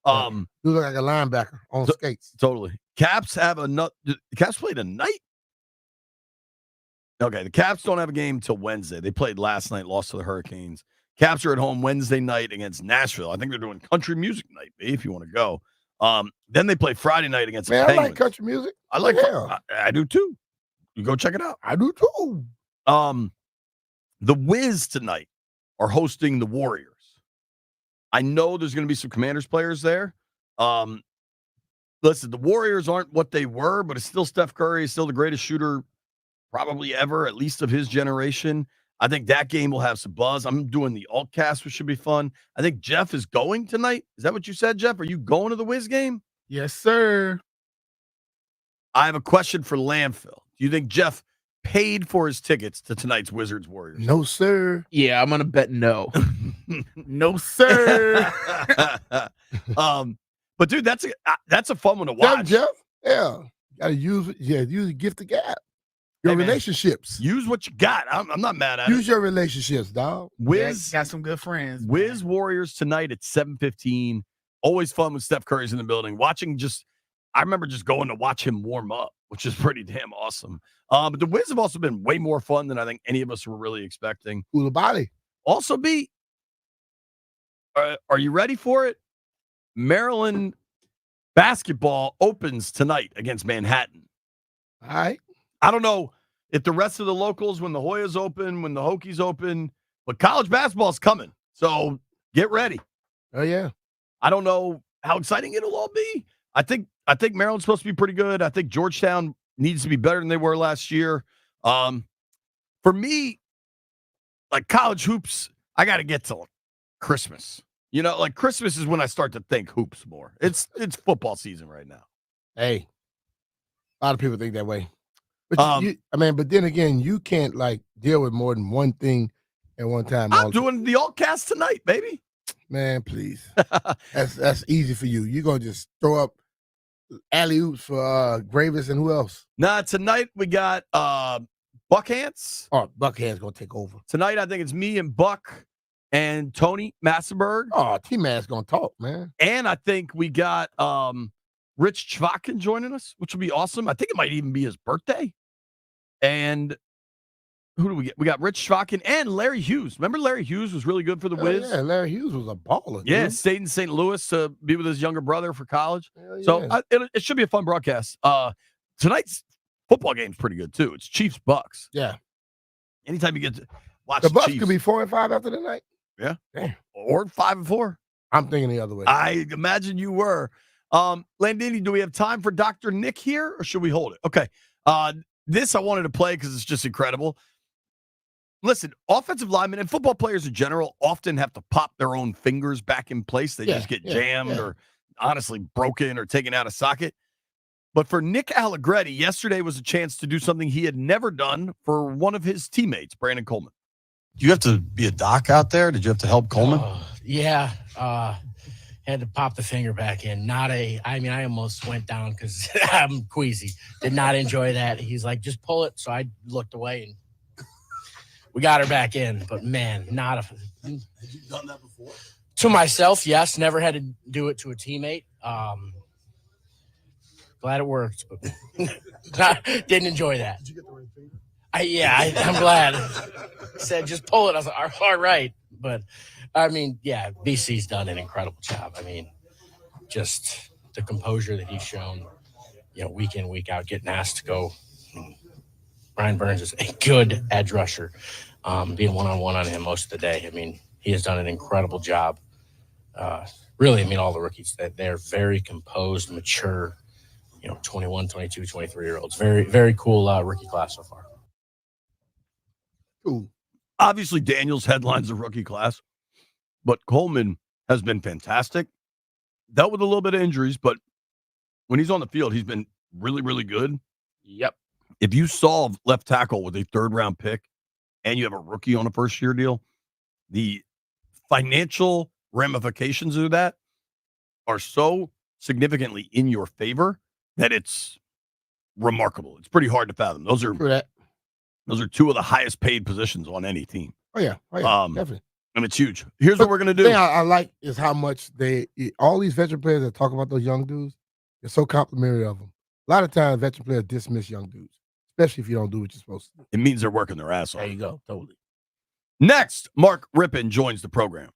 Dude look like a linebacker on skates. Totally. Caps have the Caps played a night. Okay, the Caps don't have a game till Wednesday. They played last night, lost to the Hurricanes. Caps are at home Wednesday night against Nashville. I think they're doing country music night, if you want to go. Then they play Friday night against the Penguins. I like country music. I like I do too. You go check it out. I do too. The Wiz tonight are hosting the Warriors. I know there's going to be some Commanders players there. Listen, the Warriors aren't what they were, but it's still Steph Curry. It's still the greatest shooter probably ever, at least of his generation. I think that game will have some buzz. I'm doing the Altcast, which should be fun. I think Jeff is going tonight. Is that what you said, Jeff? Are you going to the Wiz game? Yes, sir. I have a question for Landfill. Do you think Jeff paid for his tickets to tonight's Wizards Warriors? No, sir. Yeah, I'm going to bet no. No, sir. But dude, that's a fun one to watch. Jeff. Yeah. Gotta use the gift of gab. Your relationships. Use what you got. I'm not mad at it. Use your relationships, dog. Wiz got some good friends. Wiz Warriors tonight at 7:15. Always fun when Steph Curry's in the building. I remember just going to watch him warm up, which is pretty damn awesome. But the Wiz have also been way more fun than I think any of us were really expecting. Koulibaly. Also, are you ready for it? Maryland basketball opens tonight against Manhattan. All right. I don't know if the rest of the locals, when the Hoyas open, when the Hokies open, but college basketball is coming. So get ready. Oh, yeah. I don't know how exciting it'll all be. I think Maryland's supposed to be pretty good. I think Georgetown needs to be better than they were last year. For me, like college hoops, I got to get to Christmas. Like Christmas is when I start to think hoops more. It's football season right now. Hey, a lot of people think that way. But but then again, you can't deal with more than one thing at one time. I'm doing the Altcast tonight, baby. Man, please. That's easy for you. You're gonna just throw up alley-oops for Gravis and who else? Nah, tonight we got Buckhants. Oh, Buckhants gonna take over. Tonight I think it's me and Buck and Tony Massenberg. Oh, T-Man's gonna talk, man. And I think we got Rich Chvakin joining us, which will be awesome. I think it might even be his birthday. And who do we get? We got Rich Chvakin and Larry Hughes. Remember Larry Hughes was really good for the Wiz? Yeah, Larry Hughes was a baller. Yeah, dude. stayed in St. Louis to be with his younger brother for college. Yeah. So it should be a fun broadcast. Tonight's football game's pretty good, too. It's Chiefs-Bucks. Yeah. Anytime you get to watch the Bucks Chiefs. could be 4-5 after the night. Yeah. Damn. Or 5-4. I'm thinking the other way. I imagine you were. Landini, do we have time for Dr. Nick here, or should we hold it? Okay. This I wanted to play because it's just incredible. Listen, offensive linemen and football players in general often have to pop their own fingers back in place. They just get jammed or honestly broken or taken out of socket. But for Nick Allegretti, yesterday was a chance to do something he had never done for one of his teammates, Brandon Coleman. Do you have to be a doc out there? Did you have to help Coleman? Yeah. Had to pop the finger back in. I almost went down because I'm queasy. Did not enjoy that. He's like, just pull it. So I looked away and we got her back in. But man, not a. Have you done that before? To myself, yes. Never had to do it to a teammate. Glad it worked, but didn't enjoy that. Did you get the right finger? I'm glad. Said just pull it. I was like, all right. But I mean, yeah, BC's done an incredible job. I mean, just the composure that he's shown, week in, week out, getting asked to go. Brian Burns is a good edge rusher. Being one-on-one on him most of the day. I mean, he has done an incredible job. Really, I mean, all the rookies, they're very composed, mature, 21, 22, 23-year-olds. Very, very cool rookie class so far. Cool. Obviously, Daniels headlines the rookie class, but Coleman has been fantastic. Dealt with a little bit of injuries, but when he's on the field, he's been really, really good. Yep. If you solve left tackle with a third-round pick and you have a rookie on a first-year deal, the financial ramifications of that are so significantly in your favor that it's remarkable. It's pretty hard to fathom. Those are two of the highest paid positions on any team. Oh yeah, definitely. And it's huge. Here's what we're gonna do. The thing I like is how much all these veteran players that talk about those young dudes, they're so complimentary of them. A lot of times, veteran players dismiss young dudes, especially if you don't do what you're supposed to do. It means they're working their ass off. There you go, totally. Next, Mark Rippen joins the program.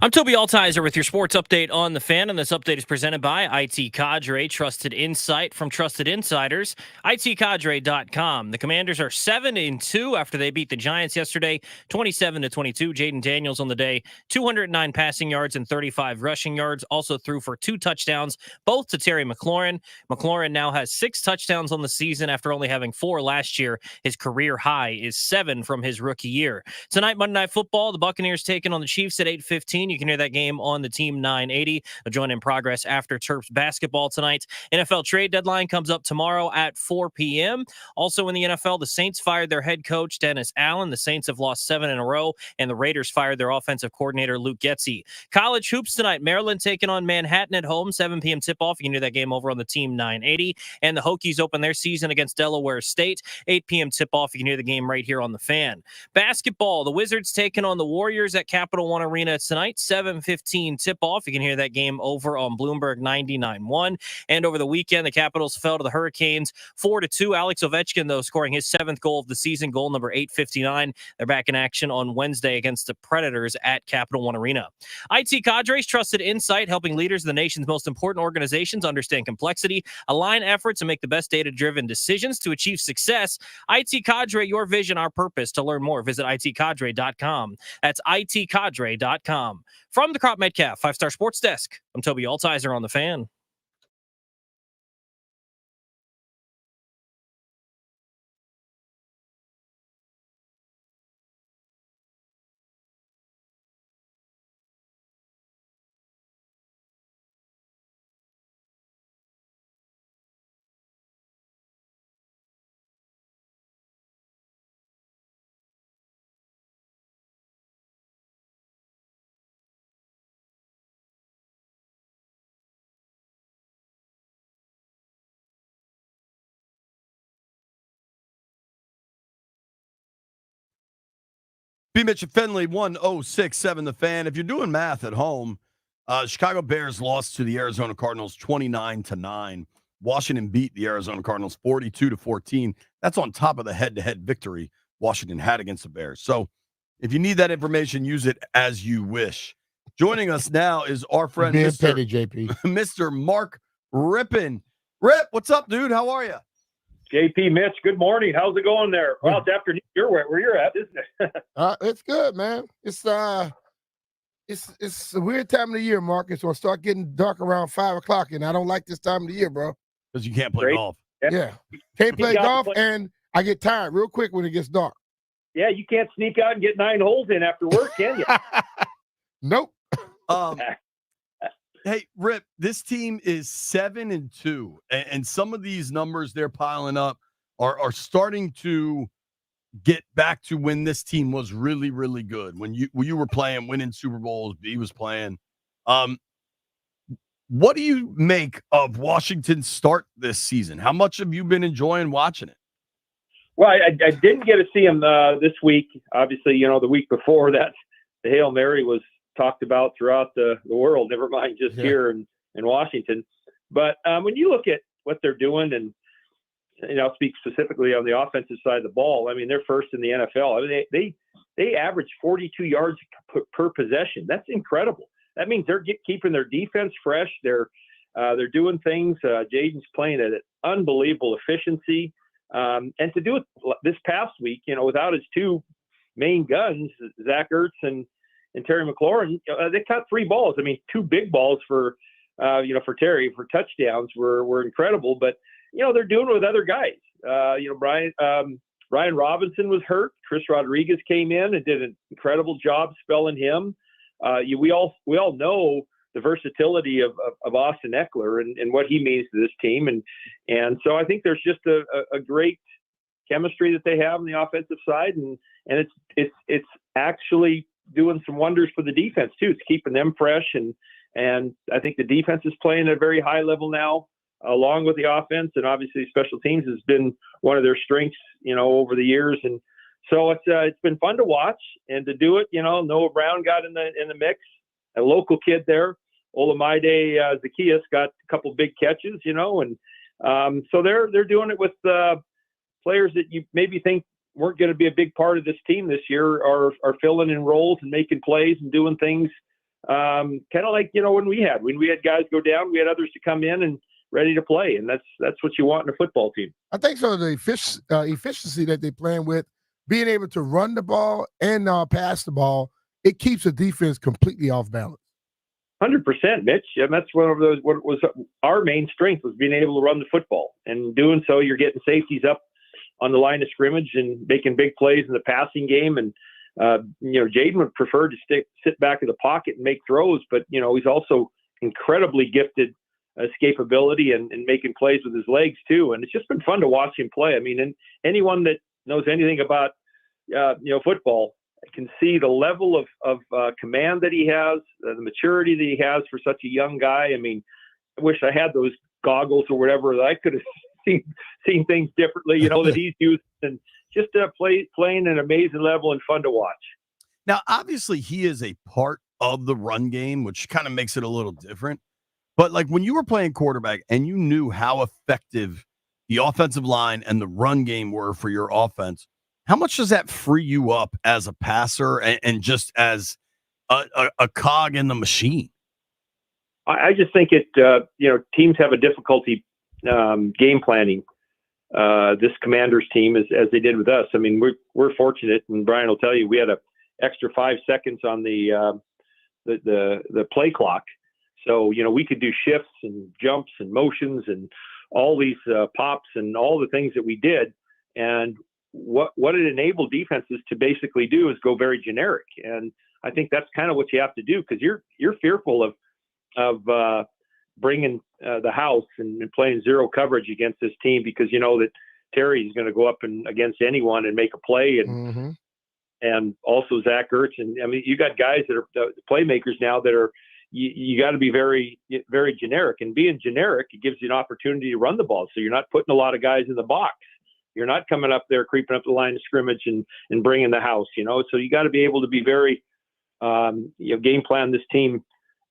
I'm Toby Altizer with your sports update on the Fan, and this update is presented by IT Cadre, trusted insight from trusted insiders. ITCadre.com. The Commanders are 7-2 after they beat the Giants yesterday, 27-22. Jaden Daniels on the day, 209 passing yards and 35 rushing yards. Also threw for 2 touchdowns, both to Terry McLaurin. McLaurin now has 6 touchdowns on the season after only having 4 last year. His career high is 7 from his rookie year. Tonight, Monday Night Football, the Buccaneers taking on the Chiefs at 8:15. You can hear that game on the Team 980. A join in progress after Terps basketball tonight. NFL trade deadline comes up tomorrow at 4 p.m. Also in the NFL, the Saints fired their head coach, Dennis Allen. The Saints have lost 7 in a row, and the Raiders fired their offensive coordinator, Luke Getsy. College hoops tonight, Maryland taking on Manhattan at home, 7 p.m. tip-off. You can hear that game over on the Team 980. And the Hokies open their season against Delaware State, 8 p.m. tip-off. You can hear the game right here on the Fan. Basketball, the Wizards taking on the Warriors at Capital One Arena tonight, 7:15 tip-off. You can hear that game over on Bloomberg 99.1. And over the weekend, the Capitals fell to the Hurricanes 4-2. Alex Ovechkin, though, scoring his 7th goal of the season, goal number 859. They're back in action on Wednesday against the Predators at Capital One Arena. IT Cadre's trusted insight, helping leaders of the nation's most important organizations understand complexity, align efforts, and make the best data-driven decisions to achieve success. IT Cadre, your vision, our purpose. To learn more, visit itcadre.com. That's itcadre.com. From the Crop Metcalf 5-Star Sports Desk, I'm Toby Altizer on the Fan. B. Mitch and Finley, 1067 The Fan. If you're doing math at home, Chicago Bears lost to the Arizona Cardinals 29-9. Washington beat the Arizona Cardinals 42-14. That's on top of the head-to-head victory Washington had against the Bears. So if you need that information, use it as you wish. Joining us now is our friend, Mr. Mark Rippen. Rip, what's up, dude? How are you? JP, Mitch, good morning. How's it going there? Well, it's afternoon. You're where you're at, isn't it? It's good, man. It's a weird time of the year, Mark. It's gonna start getting dark around 5 o'clock, and I don't like this time of the year, bro. Because you can't play golf. Yeah. Can't play golf, and I get tired real quick when it gets dark. Yeah, you can't sneak out and get 9 holes in after work, can you? Nope. Hey, Rip, this team is 7-2, and some of these numbers they're piling up are starting to get back to when this team was really, really good. When you were playing, winning Super Bowls, B was playing. What do you make of Washington's start this season? How much have you been enjoying watching it? Well, I didn't get to see him this week. Obviously, the week before that, the Hail Mary was talked about throughout the world, never mind just here in Washington. But when you look at what they're doing, and I'll speak specifically on the offensive side of the ball, I mean, they're first in the NFL. I mean, they average 42 yards per possession. That's incredible. That means they're keeping their defense fresh. They're doing things. Jaden's playing at an unbelievable efficiency. And to do it this past week, without his 2 main guns, Zach Ertz and Terry McLaurin, they caught 3 balls. I mean, 2 big balls for Terry for touchdowns were incredible. But they're doing it with other guys. Brian Robinson was hurt. Chris Rodriguez came in and did an incredible job spelling him. We all know the versatility of Austin Eckler and what he means to this team, and so I think there's just a great chemistry that they have on the offensive side, and it's actually doing some wonders for the defense too. It's keeping them fresh, and I think the defense is playing at a very high level now, along with the offense, and obviously special teams has been one of their strengths, over the years, and so it's been fun to watch and to do it. Noah Brown got in the mix, a local kid there. Olamide Zacchaeus got a couple big catches, and so they're doing it with players that you maybe think weren't going to be a big part of this team this year are filling in roles and making plays and doing things kind of like, when we had guys go down, we had others to come in and ready to play. And that's what you want in a football team. I think so. The efficiency that they playing with, being able to run the ball and pass the ball, it keeps the defense completely off balance. 100%, Mitch. And that's one of those, what was our main strength, was being able to run the football. And doing so, you're getting safeties up on the line of scrimmage and making big plays in the passing game. And, Jaden would prefer to sit back in the pocket and make throws, but, he's also incredibly gifted escapability and making plays with his legs too. And it's just been fun to watch him play. I mean, and anyone that knows anything about, football can see the level of command that he has, the maturity that he has for such a young guy. I mean, I wish I had those goggles or whatever that I could have seen things differently, that he's used, and just playing an amazing level and fun to watch. Now, obviously, he is a part of the run game, which kind of makes it a little different. But like when you were playing quarterback and you knew how effective the offensive line and the run game were for your offense, how much does that free you up as a passer and just as a cog in the machine? I just think teams have a difficulty game planning this Commanders team as they did with us. I mean, we're fortunate, and Brian will tell you, we had an extra 5 seconds on the play clock. So, we could do shifts and jumps and motions and all these pops and all the things that we did. And what it enabled defenses to basically do is go very generic. And I think that's kind of what you have to do, because you're fearful of bringing the house and playing zero coverage against this team, because you know that Terry's going to go up and against anyone and make a play. And and also Zach Ertz. And I mean, you got guys that are the playmakers now that are, you got to be very, very generic, and being generic, it gives you an opportunity to run the ball. So you're not putting a lot of guys in the box. You're not coming up there, creeping up the line of scrimmage and bringing the house, So you got to be able to be very, game plan this team,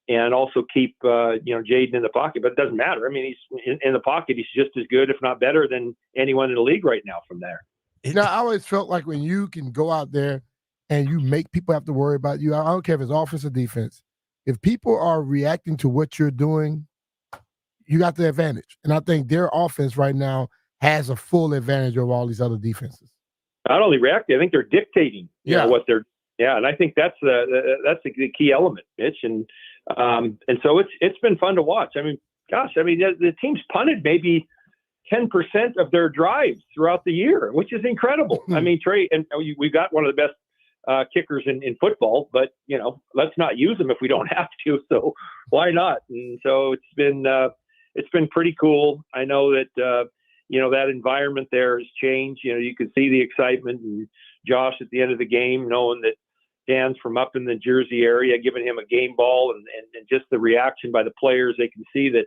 and also keep, Jaden in the pocket. But it doesn't matter. I mean, he's in the pocket. He's just as good, if not better, than anyone in the league right now from there. I always felt like when you can go out there and you make people have to worry about you, I don't care if it's offense or defense. If people are reacting to what you're doing, you got the advantage. And I think their offense right now has a full advantage over all these other defenses. Not only reacting, I think they're dictating what they're. Yeah, and I think that's the key element, Mitch. And so it's been fun to watch. I mean, gosh, the team's punted maybe 10% of their drives throughout the year, which is incredible. I mean, Trey, and we've got one of the best kickers in football, but let's not use them if we don't have to. So why not? And so it's been pretty cool. I know that that environment there has changed. You can see the excitement, and Josh at the end of the game, knowing that Dan's from up in the Jersey area, giving him a game ball, and just the reaction by the players. They can see that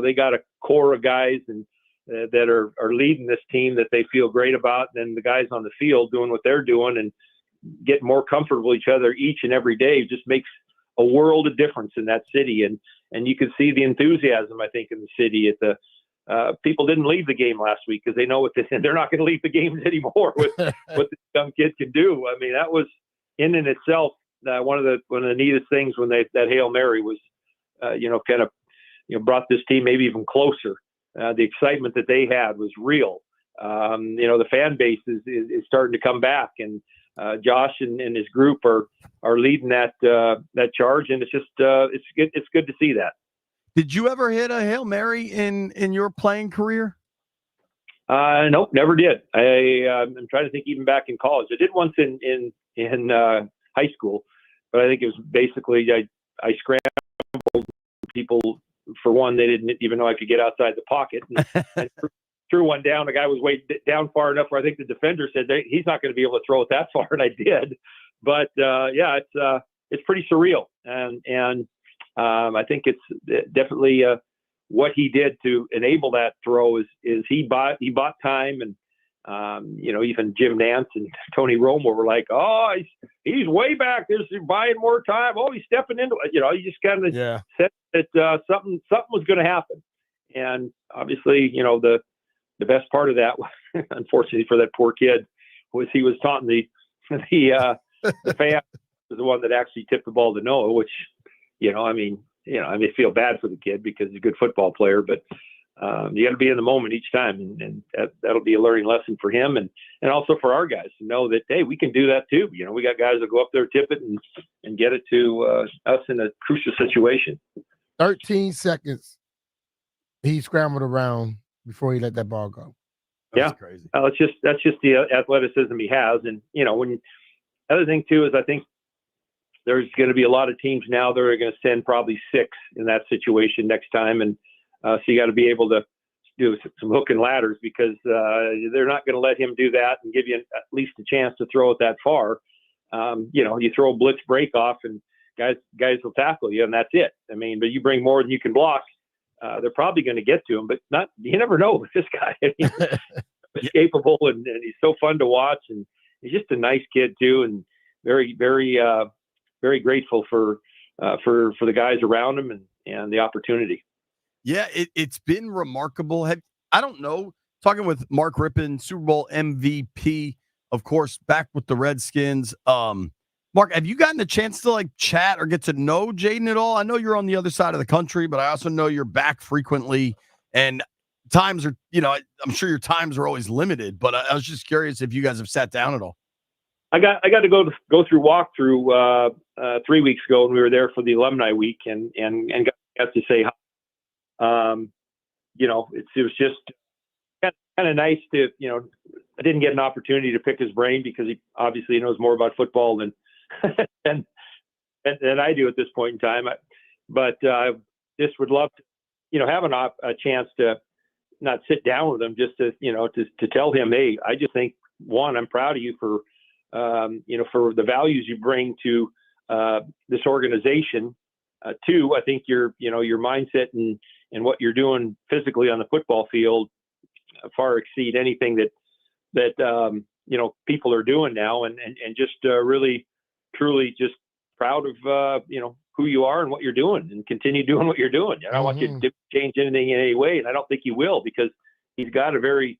they got a core of guys and that are leading this team that they feel great about, and then the guys on the field doing what they're doing and getting more comfortable with each other each and every day just makes a world of difference in that city. And you can see the enthusiasm, I think, in the city. At the people didn't leave the game last week because they know what they're not going to leave the games anymore with what this young kid can do. I mean, that was in itself one of the neatest things when that Hail Mary was, brought this team maybe even closer. The excitement that they had was real. The fan base is starting to come back, and Josh and his group are leading that charge, and it's just it's good to see that. Did you ever hit a Hail Mary in your playing career? Nope, never did. I'm trying to think, even back in college. I did once in high school, but I think it was basically I scrambled people. For one, they didn't even know I could get outside the pocket, and threw one down. The guy was way down far enough where I think the defender said he's not going to be able to throw it that far, and I did. But it's pretty surreal, and I think it's definitely what he did to enable that throw is he bought time, and even Jim Nance and Tony Romo were like, oh, he's way back. He's buying more time. Oh, he's stepping into it. You just kind of said that something was going to happen. And obviously, the best part of that, unfortunately for that poor kid, was he was taunting the fan was the one that actually tipped the ball to Noah, which, I feel bad for the kid because he's a good football player, but you got to be in the moment each time, and that'll be a learning lesson for him and also for our guys to know that, hey, we can do that too. We got guys that go up there, tip it, and get it to us in a crucial situation. 13 seconds. He scrambled around before he let that ball go. That's crazy. That's just the athleticism he has, and when other thing too is I think there's going to be a lot of teams now that are going to send probably 6 in that situation next time, and so you got to be able to do some hook and ladders because they're not going to let him do that and give you at least a chance to throw it that far. You throw a blitz break off and guys will tackle you, and that's it. But you bring more than you can block. They're probably going to get to him, but you never know with this guy. He's capable and he's so fun to watch, and he's just a nice kid too, and very, very, very grateful for the guys around him and the opportunity. Yeah, it's been remarkable. I don't know, talking with Mark Rippen, Super Bowl MVP, of course, back with the Redskins. Mark, have you gotten a chance to chat or get to know Jaden at all? I know you're on the other side of the country, but I also know you're back frequently, and times are, I'm sure your times are always limited, but I was just curious if you guys have sat down at all. I got to go through walkthrough 3 weeks ago when we were there for the alumni week and got to say hi. It was just kind of nice to, I didn't get an opportunity to pick his brain because he obviously knows more about football than I do at this point in time. But just would love to, have a chance to not sit down with him, just to tell him, hey, I just think, one, I'm proud of you for the values you bring to this organization. 2, I think your mindset and what you're doing physically on the football field far exceed anything that people are doing now, and just really, truly just proud of who you are and what you're doing, and continue doing what you're doing. I don't want you to change anything in any way, and I don't think you will, because he's got a very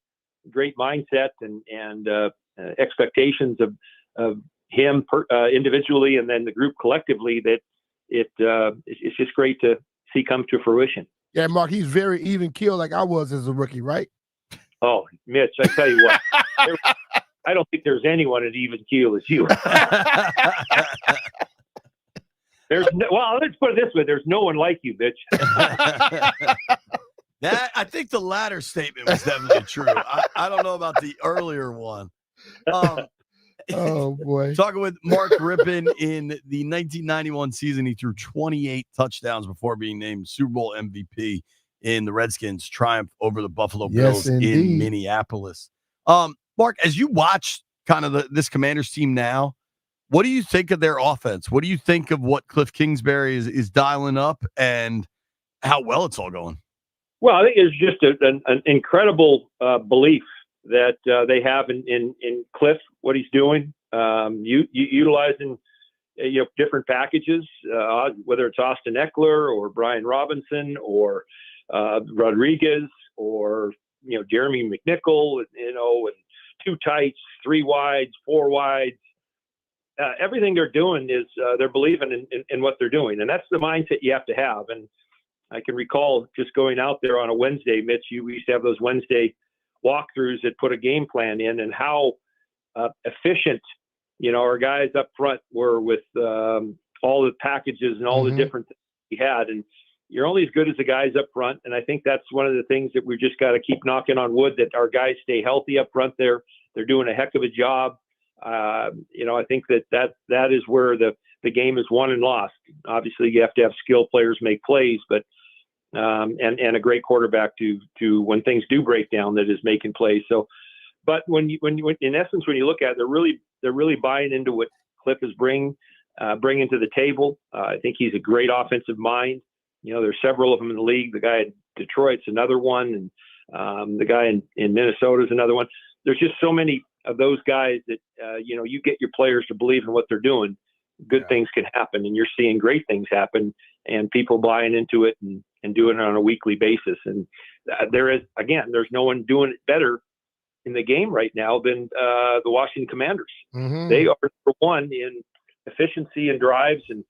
great mindset and expectations of him individually, and then the group collectively, that it's just great to see come to fruition. Yeah, Mark, he's very even keel like I was as a rookie, right? Oh, Mitch, I tell you what, I don't think there's anyone at even keel as you. Let's put it this way: there's no one like you, Mitch. That, I think the latter statement was definitely true. I don't know about the earlier one. Oh boy! Talking with Mark Rippen in the 1991 season, he threw 28 touchdowns before being named Super Bowl MVP in the Redskins' triumph over the Buffalo Bills in Minneapolis. Mark, as you watch kind of this Commanders team now, what do you think of their offense? What do you think of what Cliff Kingsbury is dialing up, and how well it's all going? Well, I think it's just an incredible belief that they have in Cliff, what he's doing, utilizing different packages, whether it's Austin Eckler or Brian Robinson or Rodriguez or Jeremy McNichol, and 2 tights, 3 wides, 4 wides. Everything they're doing is they're believing in what they're doing, and that's the mindset you have to have. And I can recall just going out there on a Wednesday, Mitch. We used to have those Wednesday walkthroughs that put a game plan in, and how efficient our guys up front were with all the packages and all the different things we had. And you're only as good as the guys up front, and I think that's one of the things that we've just got to keep knocking on wood, that our guys stay healthy up front. They're doing a heck of a job. I think that is where the game is won and lost. Obviously, you have to have skilled players make plays, but and a great quarterback to when things do break down, that is making plays. So, but when in essence, when you look at it, they're really buying into what Cliff is bringing to the table. I think he's a great offensive mind. There's several of them in the league. The guy in Detroit's another one, and the guy in Minnesota is another one. There's just so many of those guys that you get your players to believe in what they're doing. Good things can happen, and you're seeing great things happen, and people buying into it and doing it on a weekly basis. And there's no one doing it better in the game right now than the Washington Commanders. Mm-hmm. They are number one in efficiency and drives, and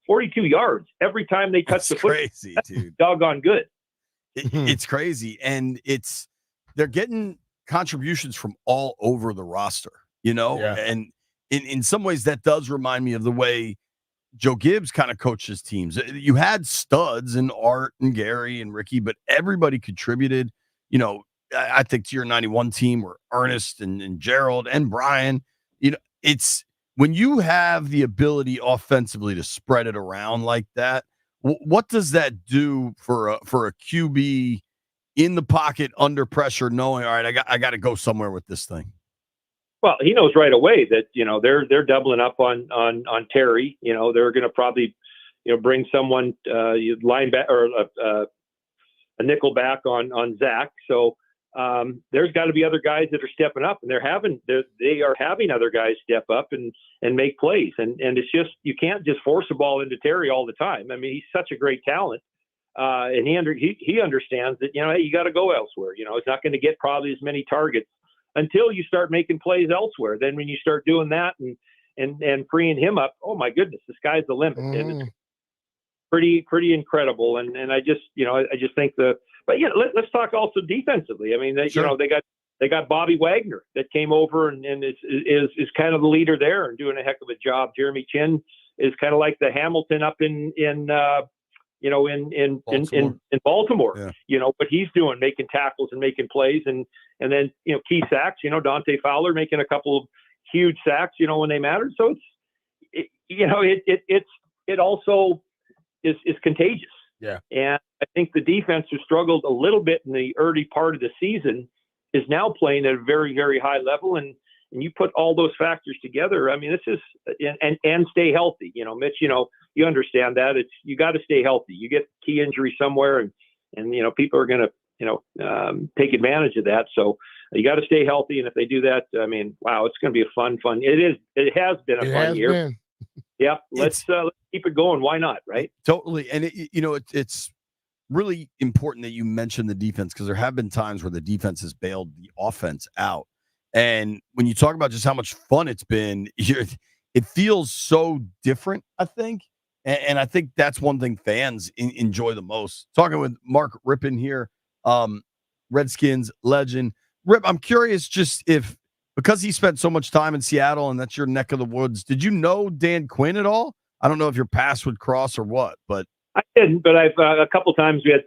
42 yards every time they touch the foot. Crazy, dude. Doggone good. It's crazy, and they're getting contributions from all over the roster, and in some ways that does remind me of the way Joe Gibbs kind of coaches teams. You had studs in Art and Gary and Ricky, but everybody contributed. I think to your 91 team were Ernest and Gerald and Brian. It's when you have the ability offensively to spread it around like that. What does that do for a QB in the pocket under pressure, knowing, all right, I got to go somewhere with this thing? Well, he knows right away that they're doubling up on Terry. They're going to probably bring someone linebacker or a nickel back on Zach. So there's got to be other guys that are stepping up, and they are having other guys step up and make plays. And it's just, you can't just force a ball into Terry all the time. I mean, he's such a great talent. And he understands that, hey, you got to go elsewhere. It's not going to get probably as many targets until you start making plays elsewhere. Then when you start doing that and freeing him up, oh my goodness, the sky's the limit. And it's pretty incredible. And I just think but let's talk also defensively. I mean, they got Bobby Wagner that came over and is kind of the leader there and doing a heck of a job. Jeremy Chin is kind of like the Hamilton up in Baltimore, yeah. What he's doing, making tackles and making plays, and then key sacks, Dante Fowler making a couple of huge sacks, when they mattered. So it also is contagious. Yeah. And I think the defense, who struggled a little bit in the early part of the season, is now playing at a very, very high level. And you put all those factors together. I mean, this is and stay healthy. Mitch, you understand that you got to stay healthy. You get key injury somewhere, and people are going to take advantage of that. So you got to stay healthy. And if they do that, I mean, wow, it's going to be a fun. It has been a fun year. Yeah, let's keep it going. Why not? Right? Totally. And it's really important that you mention the defense, because there have been times where the defense has bailed the offense out. And when you talk about just how much fun it's been, it feels so different, I think. And I think that's one thing fans enjoy the most. Talking with Mark Rippen here, Redskins legend. Rip, I'm curious just because he spent so much time in Seattle and that's your neck of the woods, did you know Dan Quinn at all? I don't know if your paths would cross or what, but I didn't. But I've a couple times we had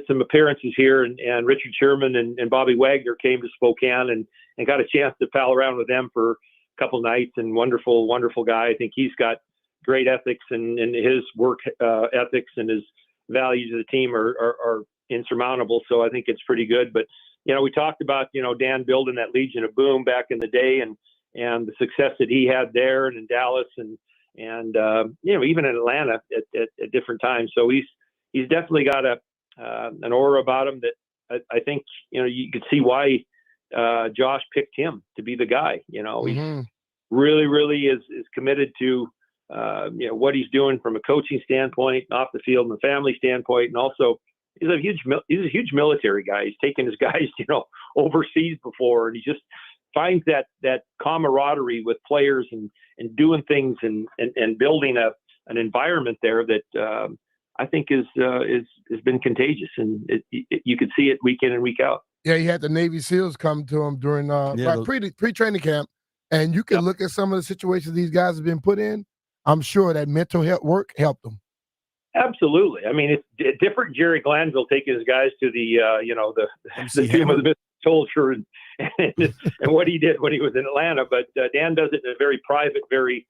some appearances here, and Richard Sherman and Bobby Wagner came to Spokane and got a chance to pal around with them for a couple nights. And wonderful guy. I think he's got great ethics, and his work ethics and his values of the team are insurmountable. So I think it's pretty good. But we talked about Dan building that Legion of Boom back in the day, and the success that he had there and in Dallas and even in Atlanta at different times. So he's definitely got an aura about him that I think you could see why Josh picked him to be the guy. He's really is committed to what he's doing from a coaching standpoint, off the field, and the family standpoint, and also he's a huge military guy. He's taken his guys overseas before, and he just finds that camaraderie with players and doing things and building an environment there that I think has been contagious, and you could see it week in and week out. Yeah, he had the Navy SEALs come to him during pre-training camp, and you can look at some of the situations these guys have been put in. I'm sure that mental health work helped them. Absolutely. I mean, it's different. Jerry Glanville taking his guys to the Tomb of the Missing Soldier and what he did when he was in Atlanta. But Dan does it in a very private, very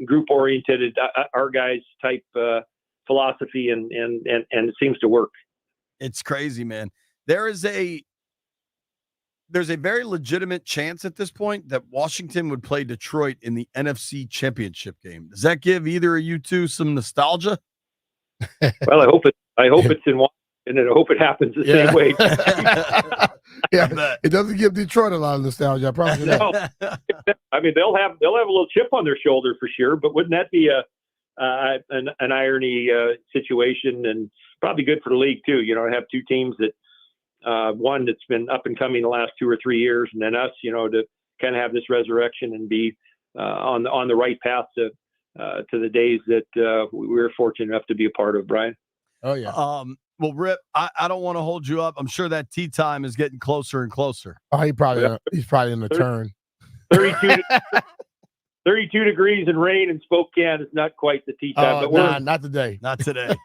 group-oriented, our guys type philosophy, and it seems to work. It's crazy, man. There's a very legitimate chance at this point that Washington would play Detroit in the NFC Championship game. Does that give either of you two some nostalgia? Well, I hope it's in Washington, and I hope it happens the same way. Yeah, it doesn't give Detroit a lot of nostalgia. I promise you that. No. I mean, they'll have a little chip on their shoulder for sure, but wouldn't that be an irony situation, and probably good for the league too? Have two teams that. One that's been up and coming the last 2 or 3 years, and then us, to kind of have this resurrection and be on the right path to the days that we were fortunate enough to be a part of, Brian. Oh yeah. Well, Rip, I don't want to hold you up. I'm sure that tea time is getting closer and closer. Oh, he's probably in the turn. 32 degrees and rain in Spokane is not quite the tea time, but we're not today. Not today.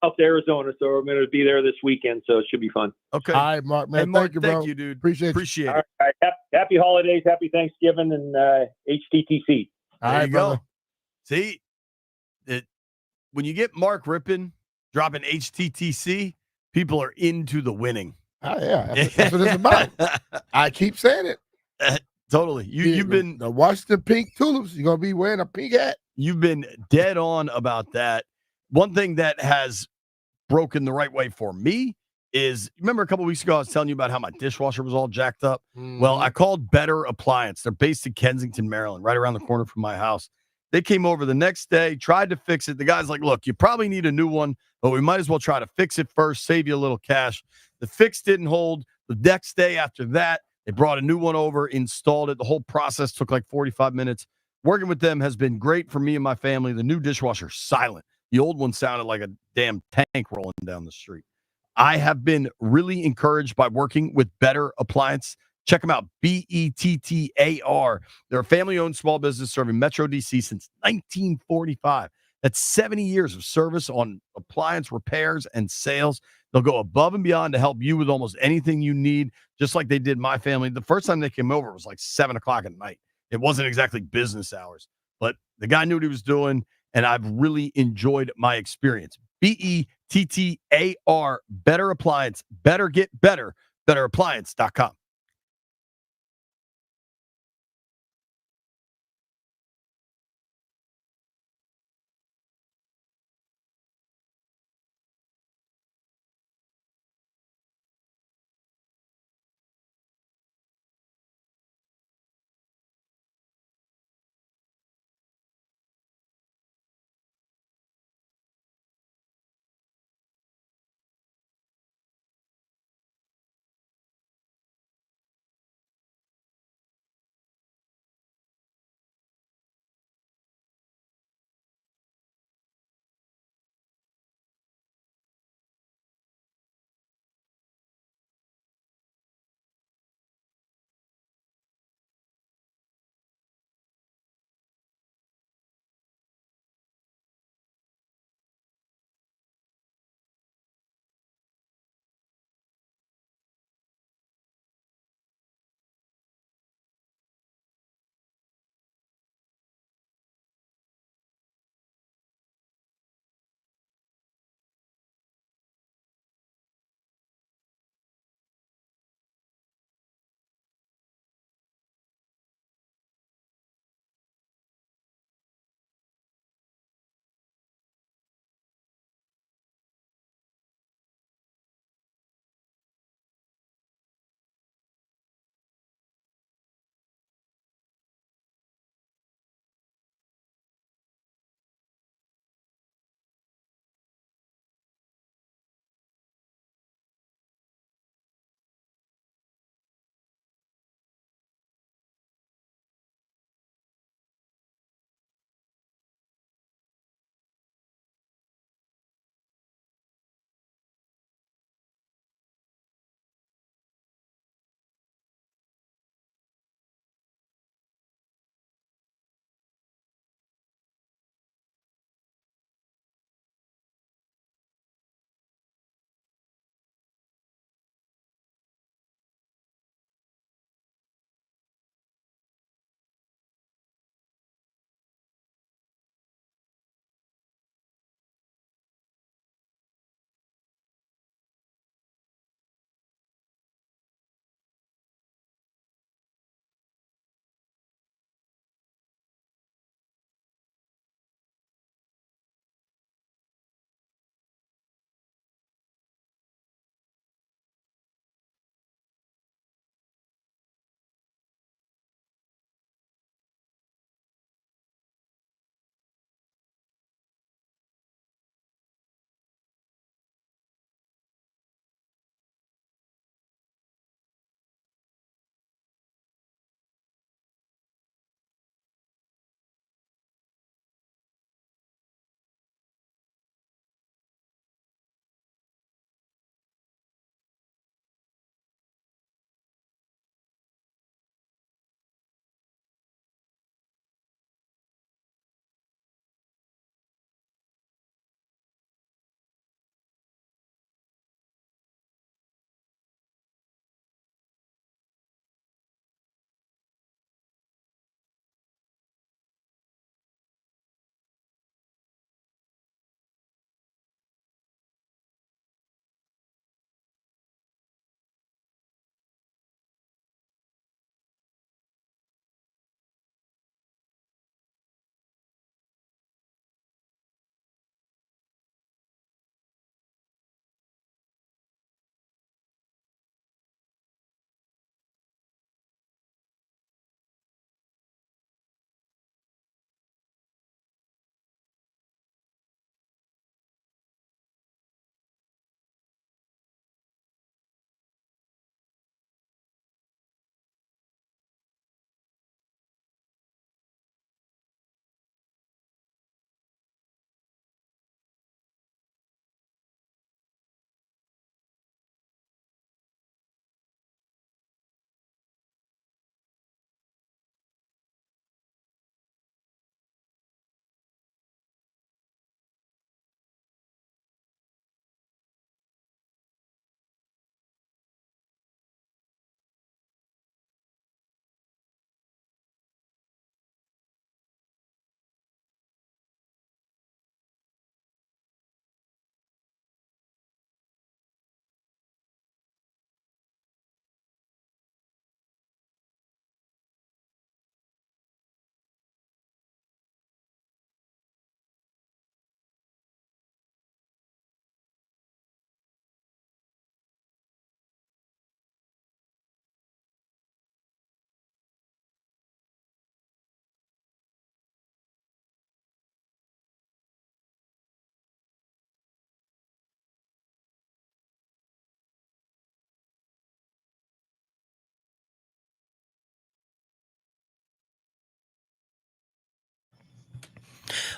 up to Arizona, so I'm going to be there this weekend, so it should be fun. Okay. All right, Mark, man. Hey, Mark, thank you, bro. thank you, dude. Appreciate it. All right. Happy holidays, happy Thanksgiving, and HTTC. All There right, you brother. go. See, when you get Mark Rippen dropping HTTC, people are into the winning. Oh, yeah. That's what it's about. I keep saying it. Totally. You've been the Washington pink tulips. You're gonna be wearing a pink hat. You've been dead on about that. One thing that has broken the right way for me is, remember a couple weeks ago I was telling you about how my dishwasher was all jacked up? Well, I called Better Appliance. They're based in Kensington, Maryland, right around the corner from my house. They came over the next day, tried to fix it. The guy's like, look, you probably need a new one, but we might as well try to fix it first, save you a little cash. The fix didn't hold. The next day after that, they brought a new one over, installed it. The whole process took like 45 minutes. Working with them has been great for me and my family. The new dishwasher's silent. The old one sounded like a damn tank rolling down the street. I have been really encouraged by working with Better Appliance. Check them out, BETTAR. They're a family-owned small business serving Metro DC since 1945. That's 70 years of service on appliance repairs and sales. They'll go above and beyond to help you with almost anything you need, just like they did my family. The first time they came over, it was like 7 o'clock at night. It wasn't exactly business hours, but the guy knew what he was doing, and I've really enjoyed my experience. BETTAR, Better Appliance. Better get better. BetterAppliance.com.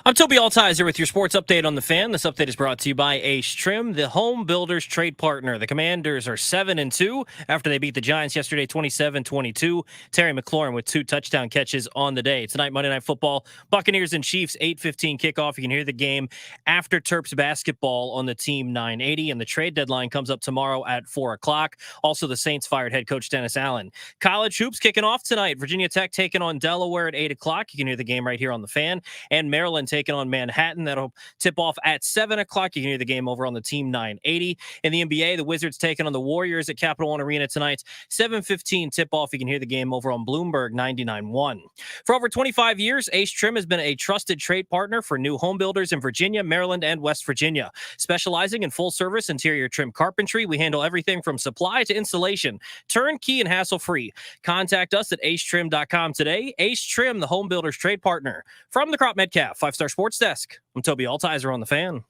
I'm Toby Altizer with your sports update on the Fan. This update is brought to you by Ace Trim, the home builders trade partner. The Commanders are 7-2 after they beat the Giants yesterday 27-22. Terry McLaurin with 2 touchdown catches on the day. Tonight, Monday Night Football, Buccaneers and Chiefs, 8:15 kickoff. You can hear the game after Terps basketball on the Team 980, and the trade deadline comes up tomorrow at 4 o'clock. Also, the Saints fired head coach Dennis Allen. College hoops kicking off tonight. Virginia Tech taking on Delaware at 8 o'clock. You can hear the game right here on the Fan. And Maryland taking on Manhattan. That'll tip off at 7 o'clock. You can hear the game over on the Team 980. In the NBA, the Wizards taking on the Warriors at Capital One Arena tonight. 7:15 tip-off. You can hear the game over on Bloomberg 99.1. For over 25 years, Ace Trim has been a trusted trade partner for new home builders in Virginia, Maryland, and West Virginia. Specializing in full-service interior trim carpentry, we handle everything from supply to installation, turnkey and hassle-free. Contact us at acetrim.com today. Ace Trim, the home builder's trade partner. From the Crop Metcalf 5-Star Sports Desk, I'm Toby Altizer on the Fan.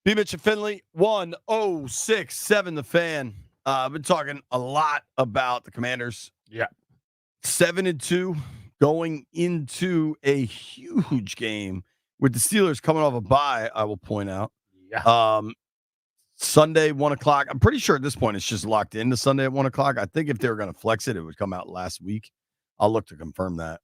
B. Mitch and Finley, 1067 the Fan. I've been talking a lot about the Commanders. Yeah. 7-2 going into a huge game with the Steelers coming off a bye, I will point out. Yeah. Sunday, 1 o'clock. I'm pretty sure at this point it's just locked into Sunday at 1 o'clock. I think if they were going to flex it, it would come out last week. I'll look to confirm that.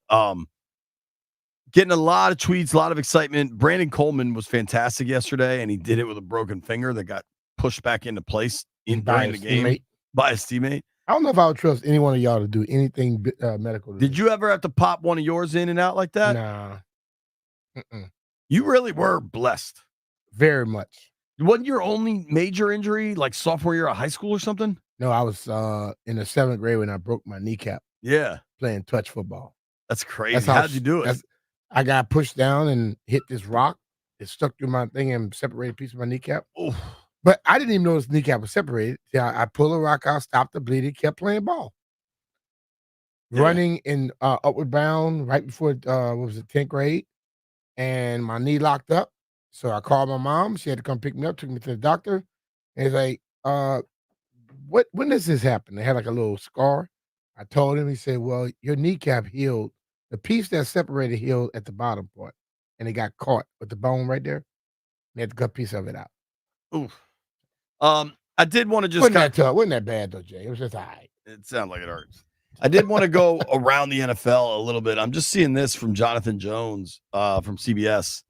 Getting a lot of tweets, a lot of excitement. Brandon Coleman was fantastic yesterday, and he did it with a broken finger that got pushed back into place during the game by his teammate. I don't know if I would trust any one of y'all to do anything medical. Did you ever have to pop one of yours in and out like that? Nah. Mm-mm. You really were blessed. Very much. Wasn't your only major injury like sophomore year of high school or something? No, I was in the 7th grade when I broke my kneecap. Yeah. Playing touch football. That's crazy. How'd you do it? I got pushed down and hit this rock. It stuck through my thing and separated a piece of my kneecap. Oof. But I didn't even know his kneecap was separated. Yeah, I pulled a rock out, stopped the bleeding, kept playing ball. Yeah. Running in upward bound right before 10th grade, and my knee locked up. So I called my mom. She had to come pick me up, took me to the doctor. And he's like, when does this happen? They had like a little scar. I told him, he said, well, your kneecap healed. The piece that separated healed at the bottom part, and it got caught with the bone right there. They had to cut a piece of it out. Oof. I did want to just wasn't that bad though, Jay? It was just all right. It sounded like it hurts. I did want to go around the NFL a little bit. I'm just seeing this from Jonathan Jones from CBS.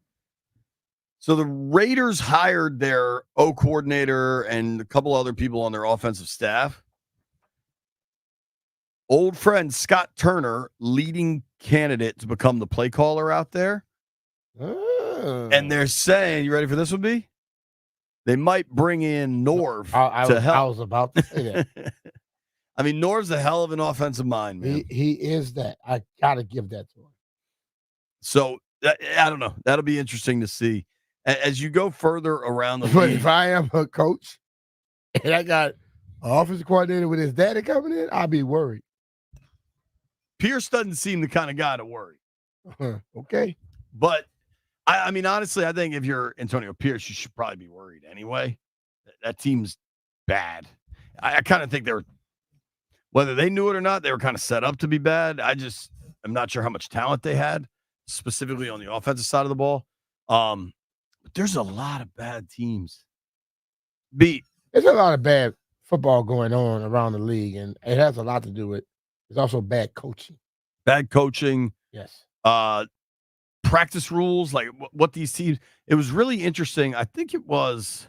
So the Raiders hired their O coordinator and a couple other people on their offensive staff. Old friend Scott Turner, leading candidate to become the play caller out there. Oh. And they're saying, you ready for this one, B? They might bring in Norv to help. I was about to say that. I mean, Norv's a hell of an offensive mind, man. He is that. I got to give that to him. So, I don't know. That'll be interesting to see. As you go further around the But league. if I am a coach and I got an offensive coordinator with his daddy coming in, I'll be worried. Pierce doesn't seem the kind of guy to worry. Okay. But, I mean, honestly, I think if you're Antonio Pierce, you should probably be worried anyway. That team's bad. I kind of think they're, whether they knew it or not, they were kind of set up to be bad. I'm not sure how much talent they had, specifically on the offensive side of the ball. But there's a lot of bad teams. There's a lot of bad football going on around the league, and it has a lot to do with it's also bad coaching. Bad coaching. Yes. Practice rules, like what these teams. It was really interesting. I think it was.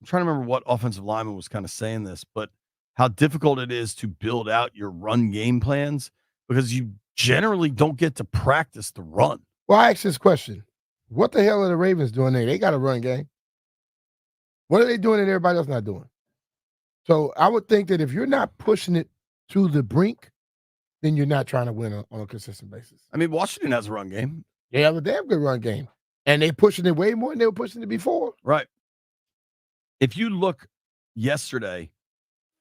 I'm trying to remember what offensive lineman was kind of saying this, but how difficult it is to build out your run game plans because you generally don't get to practice the run. Well, I asked this question. What the hell are the Ravens doing there? They got a run game. What are they doing that everybody else not doing? So I would think that if you're not pushing it to the brink, then you're not trying to win on a consistent basis. I mean, Washington has a run game. They have a damn good run game. And they're pushing it way more than they were pushing it before. Right. If you look yesterday,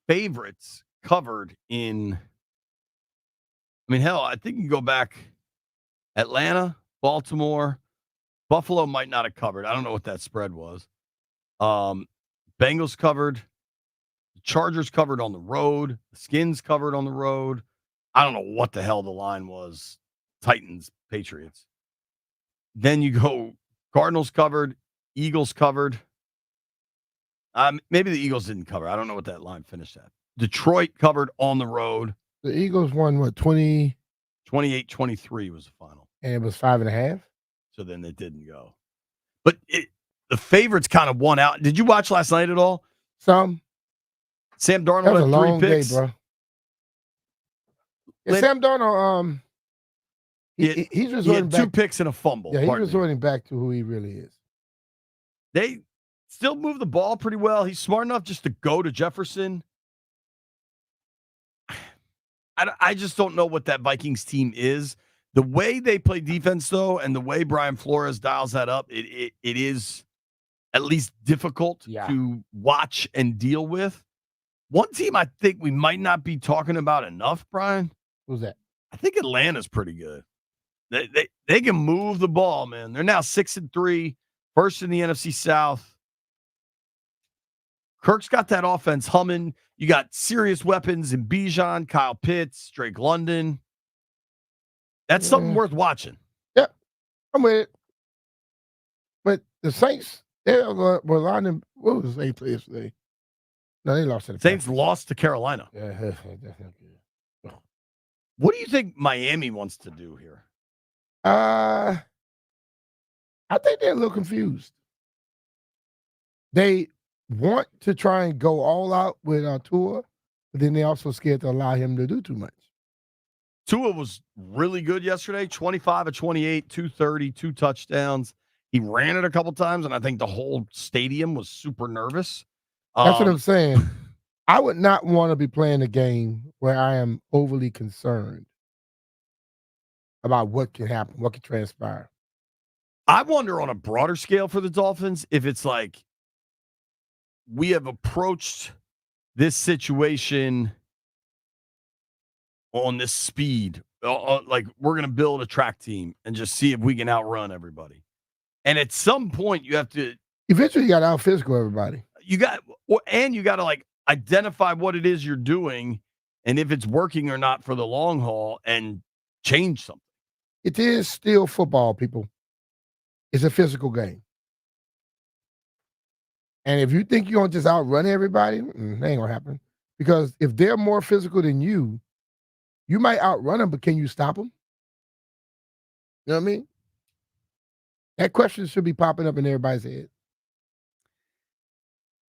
favorites covered in, I mean, hell, I think you can go back Atlanta, Baltimore, Buffalo might not have covered. I don't know what that spread was. Bengals covered. The Chargers covered on the road. The Skins covered on the road. I don't know what the hell the line was. Titans, Patriots. Then you go Cardinals covered. Eagles covered. Maybe the Eagles didn't cover. I don't know what that line finished at. Detroit covered on the road. The Eagles won, what, 20? 28-23 was the final. And it was 5.5? So then they didn't go. But the favorites kind of won out. Did you watch last night at all? Some. Sam Darnold That was had a 3 long picks. day, bro. Yeah, Sam Darnold, he's He resorting had back. 2 picks and a fumble. Yeah, he's pardon me. resorting back to who he really is. They still move the ball pretty well. He's smart enough just to go to Jefferson. I just don't know what that Vikings team is. The way they play defense, though, and the way Brian Flores dials that up, it is at least difficult to watch and deal with. One team I think we might not be talking about enough, Brian. Who's that? I think Atlanta's pretty good. They can move the ball, man. They're now 6-3, first in the NFC South. Kirk's got that offense humming. You got serious weapons in Bijan, Kyle Pitts, Drake London. That's something worth watching. Yep, I'm with it. But the Saints, they were lining. What was they play yesterday? No, they lost to the Saints lost to Carolina. Yeah, that's not good. What do you think Miami wants to do here? I think they're a little confused. They want to try and go all out with Tua, but then they also scared to allow him to do too much. Tua was really good yesterday, 25 of 28, 230, 2 touchdowns. He ran it a couple times, and I think the whole stadium was super nervous. That's what I'm saying. I would not want to be playing a game where I am overly concerned about what can happen, what can transpire. I wonder on a broader scale for the Dolphins if it's like we have approached this situation on this speed. Like we're going to build a track team and just see if we can outrun everybody. And at some point you have to eventually you got to out physical everybody. You got to like identify what it is you're doing and if it's working or not for the long haul and change something. It is still football, people. It's a physical game. And if you think you're going to just outrun everybody, that ain't going to happen. Because if they're more physical than you, you might outrun them, but can you stop them? You know what I mean? That question should be popping up in everybody's head.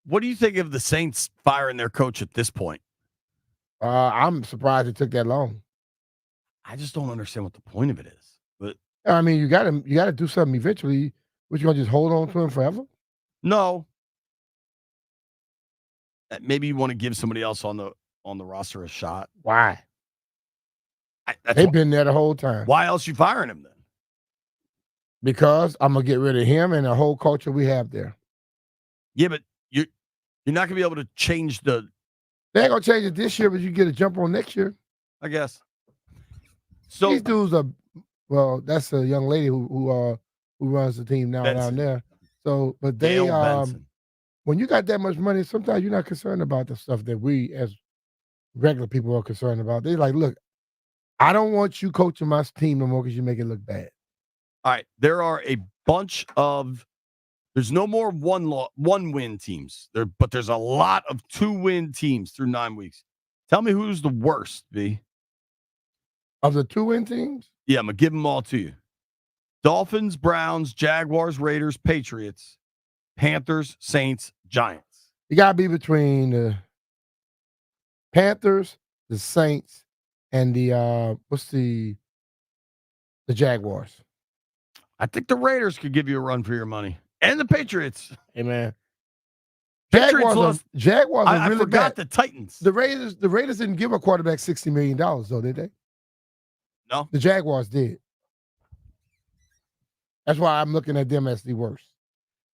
What do you think of the Saints firing their coach at this point? I'm surprised it took that long. I just don't understand what the point of it is. But I mean, you gotta do something eventually. What, you gonna just hold on to him forever? No. Maybe you want to give somebody else on the roster a shot. Why? They've been there the whole time. Why else you firing him then? Because I'm gonna get rid of him and the whole culture we have there. Yeah, but you're not gonna be able to change the. They ain't gonna change it this year, but you get a jump on next year. I guess. So these dudes are, well, that's a young lady who runs the team now down there. So, but they when you got that much money, sometimes you're not concerned about the stuff that we as regular people are concerned about. They're like, look, I don't want you coaching my team no more because you make it look bad. All right, there are a bunch of There's no more one-win teams. But there's a lot of 2-win teams through 9 weeks. Tell me who's the worst, B. Of the 2-win teams? Yeah, I'm going to give them all to you. Dolphins, Browns, Jaguars, Raiders, Patriots, Panthers, Saints, Giants. You got to be between the Panthers, the Saints, and the Jaguars. I think the Raiders could give you a run for your money. And the Patriots. Hey, man. Patriots lost. Jaguars are I really forgot bad. the Titans. The Raiders didn't give a quarterback $60 million, though, did they? No. The Jaguars did. That's why I'm looking at them as the worst.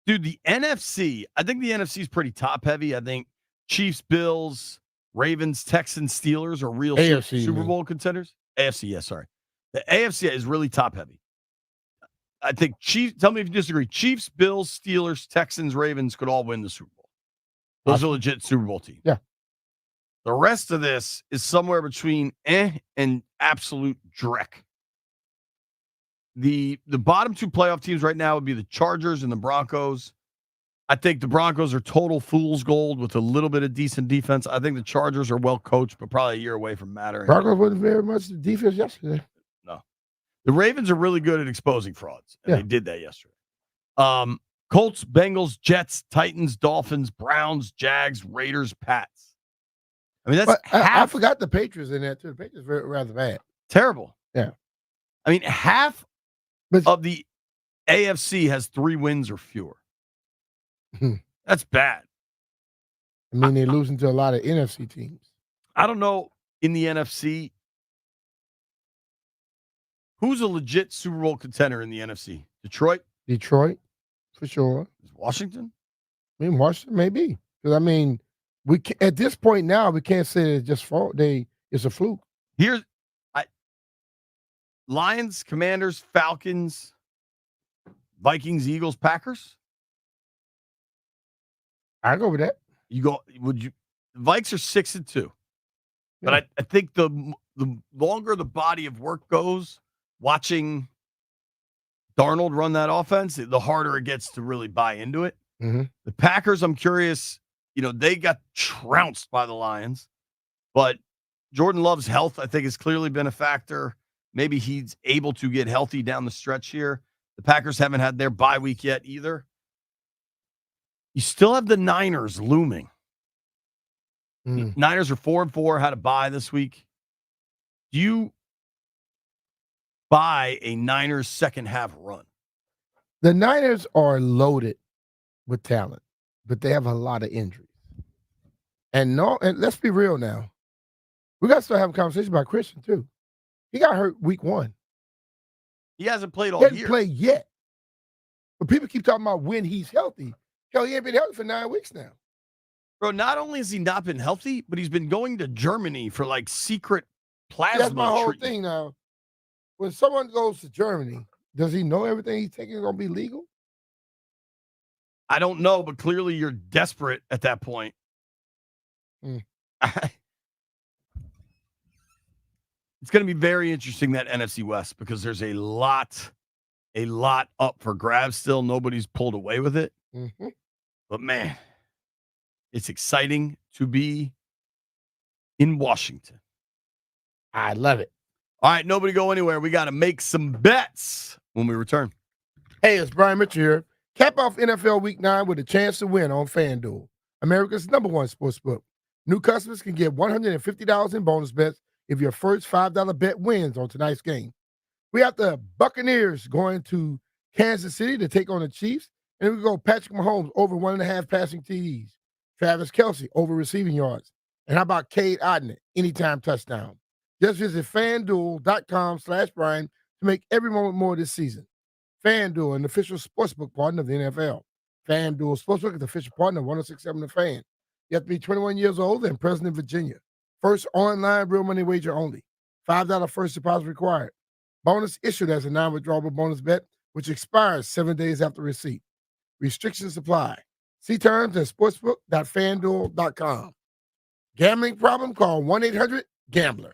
Dude, the NFC, I think the NFC is pretty top-heavy. I think Chiefs, Bills, Ravens, Texans, Steelers are real AFC, Super man. Bowl contenders. AFC, yeah, sorry. The AFC is really top-heavy. I think Chiefs, tell me if you disagree. Chiefs, Bills, Steelers, Texans, Ravens could all win the Super Bowl. Those are legit Super Bowl teams. Yeah. The rest of this is somewhere between and absolute dreck. The bottom 2 playoff teams right now would be the Chargers and the Broncos. I think the Broncos are total fool's gold with a little bit of decent defense. I think the Chargers are well coached, but probably a year away from mattering. Broncos wasn't very much the defense yesterday. No. The Ravens are really good at exposing frauds, and they did that yesterday. Colts, Bengals, Jets, Titans, Dolphins, Browns, Jags, Raiders, Pats. I mean, that's I forgot the Patriots in there, too. The Patriots were rather bad. Terrible. Yeah. I mean, half of the AFC has 3 wins or fewer. That's bad. I mean, they're losing to a lot of NFC teams. I don't know in the NFC who's a legit Super Bowl contender in the NFC. Detroit, for sure. Washington. I mean, Washington maybe because I mean, at this point now we can't say it's just fault. It's a fluke. Lions, Commanders, Falcons, Vikings, Eagles, Packers. I go with that. The Vikes are 6-2. But I think the longer the body of work goes, watching Darnold run that offense, the harder it gets to really buy into it. Mm-hmm. The Packers, I'm curious, they got trounced by the Lions, but Jordan Love's health, I think, has clearly been a factor. Maybe he's able to get healthy down the stretch here. The Packers haven't had their bye week yet either. You still have the Niners looming. Niners are 4-4, had a bye this week. Do you buy a Niners second half run? The Niners are loaded with talent, but they have a lot of injuries. And let's be real now. We got to start having a conversation about Christian, too. He got hurt week 1. He hasn't played all year. He hasn't played yet. But people keep talking about when he's healthy. Hell, he ain't been healthy for 9 weeks now. Bro, not only has he not been healthy, but he's been going to Germany for like secret plasma That's my whole treatment. thing now. When someone goes to Germany, does he know everything he's taking is going to be legal? I don't know, but clearly you're desperate at that point. It's going to be very interesting, that NFC West, because there's a lot up for grabs still. Nobody's pulled away with it. Mm-hmm. But, man, it's exciting to be in Washington. I love it. All right, nobody go anywhere. We got to make some bets when we return. Hey, it's Brian Mitchell here. Cap off NFL Week 9 with a chance to win on FanDuel, America's #1 sportsbook. New customers can get $150 in bonus bets if your first $5 bet wins on tonight's game. We have the Buccaneers going to Kansas City to take on the Chiefs. And we go Patrick Mahomes over 1.5 passing TDs. Travis Kelce over receiving yards. And how about Cade Otton, anytime touchdown? Just visit FanDuel.com/Brian to make every moment more this season. FanDuel, an official sportsbook partner of the NFL. FanDuel Sportsbook is the official partner of 106.7 The Fan. You have to be 21 years old and present in Virginia. First online real money wager only. $5 first deposit required. Bonus issued as a non-withdrawable bonus bet, which expires 7 days after receipt. Restrictions apply. See terms at sportsbook.fanduel.com. Gambling problem? Call 1-800-GAMBLER.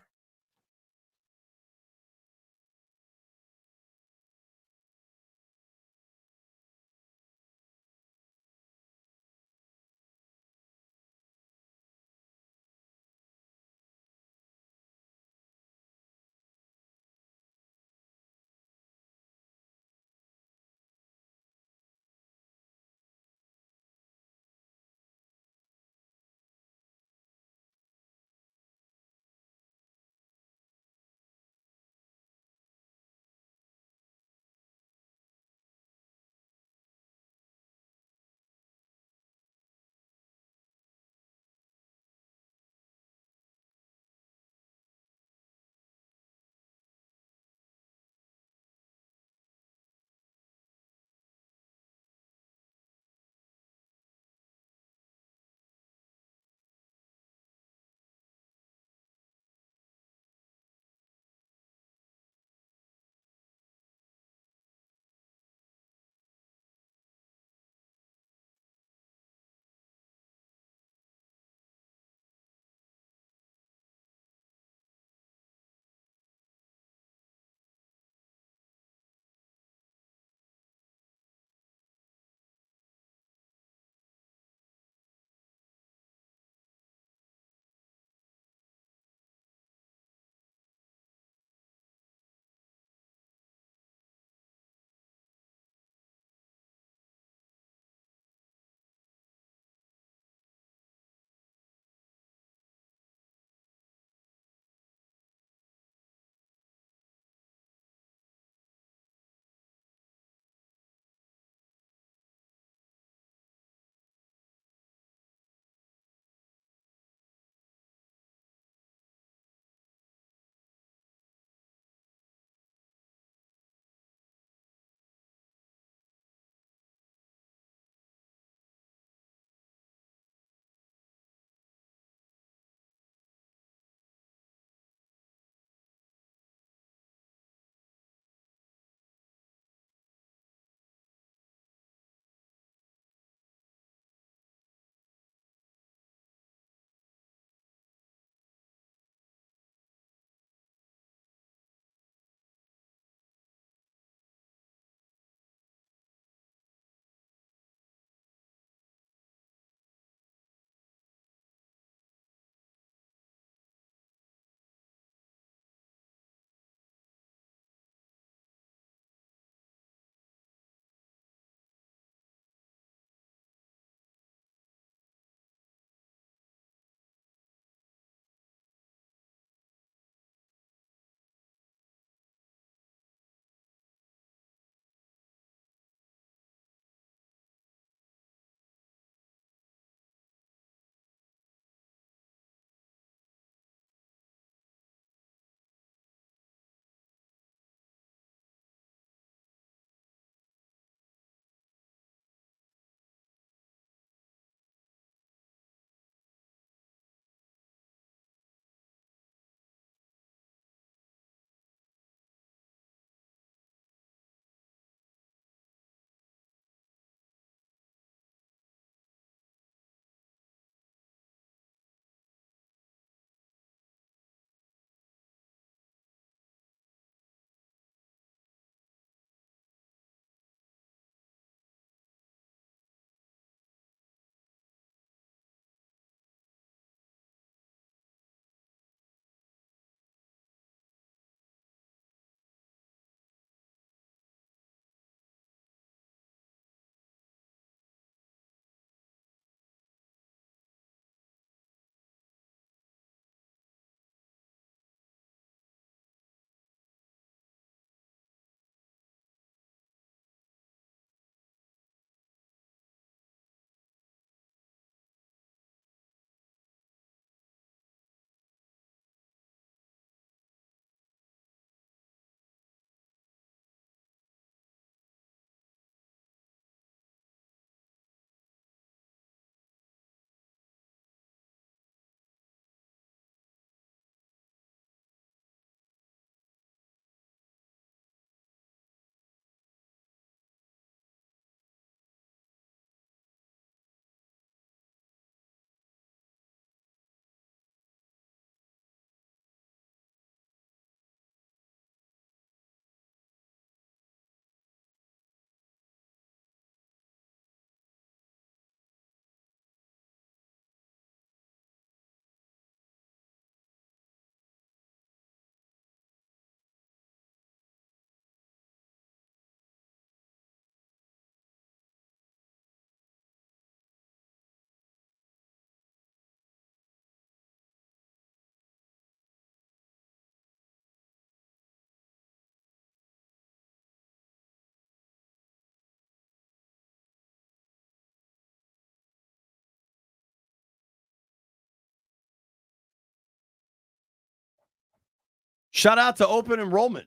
Shout out to open enrollment.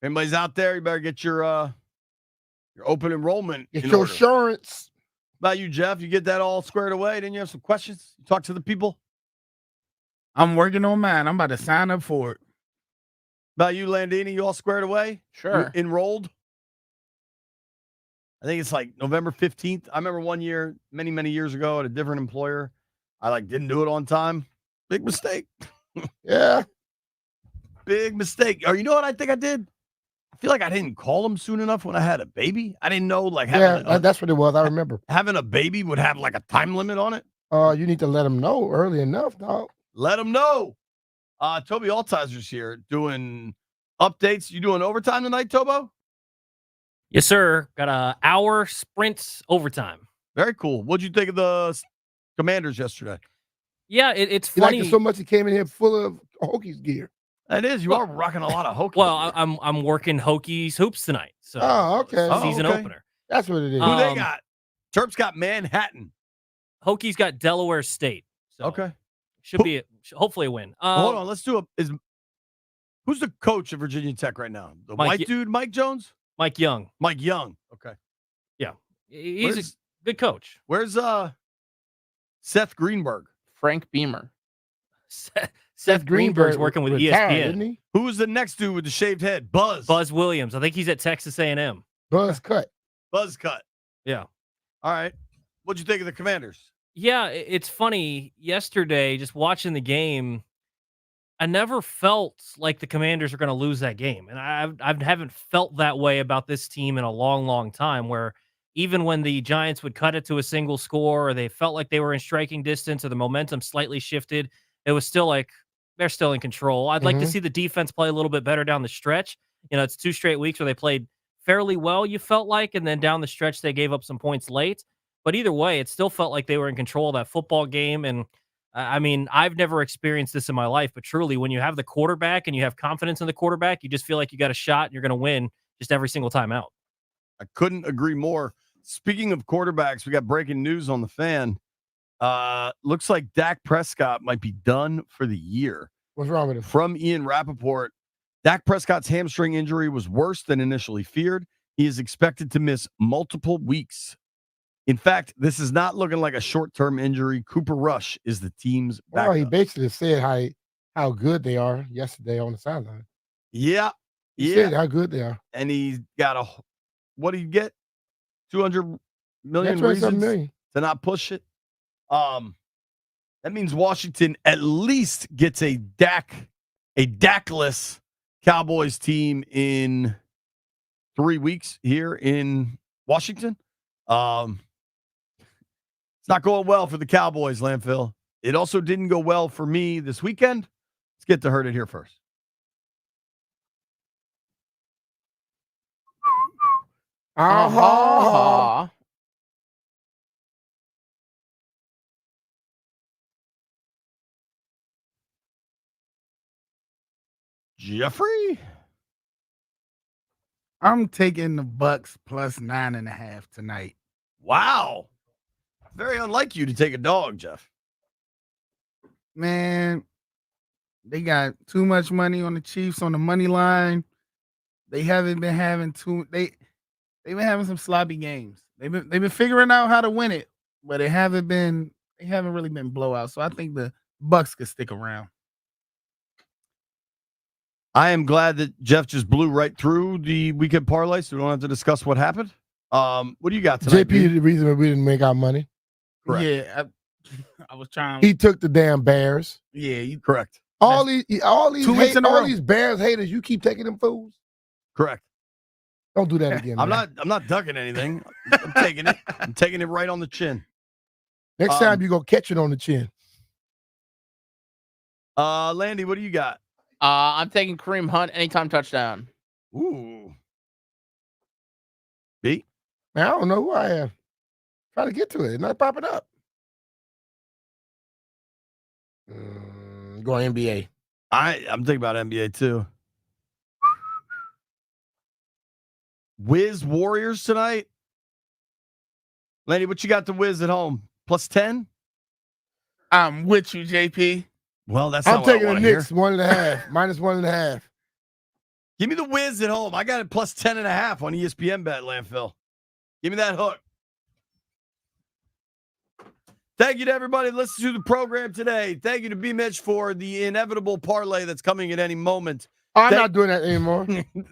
Anybody's out there, you better get your open enrollment. Get in your order. insurance. How about you, Jeff? You get that all squared away? Didn't you have some questions? You talk to the people? I'm working on mine. I'm about to sign up for it. About you, Landini? You all squared away? Sure. You enrolled? I think it's like November 15th. I remember one year, many, many years ago at a different employer, I didn't do it on time. Big mistake. Yeah. Big mistake. Or you know what I think I did? I feel like I didn't call them soon enough when I had a baby. I didn't know That's what it was. I remember. Having a baby would have like a time limit on it. You need to let them know early enough, dog. Let them know. Toby Altizer's here doing updates. You doing overtime tonight, Tobo? Yes, sir. Got a hour sprints overtime. Very cool. What'd you think of the Commanders yesterday? Yeah, it's He funny. liked it so much he came in here full of Hokies gear. It is. You are rocking a lot of Hokies. Well, I'm working Hokies hoops tonight. So okay. Season opener. That's what it is. Who they got? Terps got Manhattan. Hokies got Delaware State. So okay. Should be hopefully a win. Hold on. Let's do who's the coach of Virginia Tech right now? The white dude, Mike Jones? Mike Young. Mike Young. Okay. Yeah. He's a good coach. Where's Seth Greenberg? Frank Beamer. Seth Greenberg's working with ESPN. Isn't he? Who was the next dude with the shaved head? Buzz Williams. I think he's at Texas A&M. Buzz Cut. Yeah. All right. What'd you think of the Commanders? Yeah, it's funny. Yesterday, just watching the game, I never felt like the Commanders are going to lose that game. And I haven't felt that way about this team in a long, long time, where even when the Giants would cut it to a single score or they felt like they were in striking distance or the momentum slightly shifted, it was still like they're still in control. I'd like to see the defense play a little bit better down the stretch. You know, it's 2 straight weeks where they played fairly well, you felt like, and then down the stretch they gave up some points late. But either way, it still felt like they were in control of that football game. And I mean, I've never experienced this in my life, but truly, when you have the quarterback and you have confidence in the quarterback, you just feel like you got a shot and you're going to win just every single time out. I couldn't agree more. Speaking of quarterbacks, we got breaking news on the Fan. Looks like Dak Prescott might be done for the year. What's wrong with him? From Ian Rappaport, Dak Prescott's hamstring injury was worse than initially feared. He is expected to miss multiple weeks. In fact, this is not looking like a short-term injury. Cooper Rush is the team's backup. Well, he basically said how good they are yesterday on the sideline. Yeah. He said how good they are. And he's got what did he get? 200 million That's reasons million. to not push it. That means Washington at least gets a Dakless Cowboys team in 3 weeks here in Washington. It's not going well for the Cowboys, Landfill. It also didn't go well for me this weekend. Let's get to Heard It Here first. Jeffrey? I'm taking the Bucks plus 9.5 tonight. Wow. Very unlike you to take a dog, Jeff. Man, they got too much money on the Chiefs on the money line. They haven't been having they've been having some sloppy games. They've been figuring out how to win it, but they haven't really been blowouts. So I think the Bucks could stick around. I am glad that Jeff just blew right through the weekend parlay, so we don't have to discuss what happened. What do you got tonight? JP, the reason we didn't make our money. Correct. Yeah, I was trying. He took the damn Bears. Yeah, correct. All these 2 weeks in a row. these Bears haters, you keep taking them fools. Correct. Don't do that again. I'm man. not ducking anything. I'm taking it. I'm taking it right on the chin. Next time you go catch it on the chin. Landy, what do you got? I'm taking Kareem Hunt anytime touchdown. Ooh. B? Man, I don't know who I am. Trying to get to it. It's not popping up. Going NBA. I'm thinking about NBA too. Wiz Warriors tonight. Landy, what you got the Wiz at home? Plus 10? I'm with you, JP. Well, that's I'm not what I taking the want to hear. Knicks 1.5, minus 1.5. Give me the Wiz at home. I got it plus 10.5 on ESPN bet, Landfill. Give me that hook. Thank you to everybody that listened to the program today. Thank you to B. Mitch for the inevitable parlay that's coming at any moment. I'm not doing that anymore.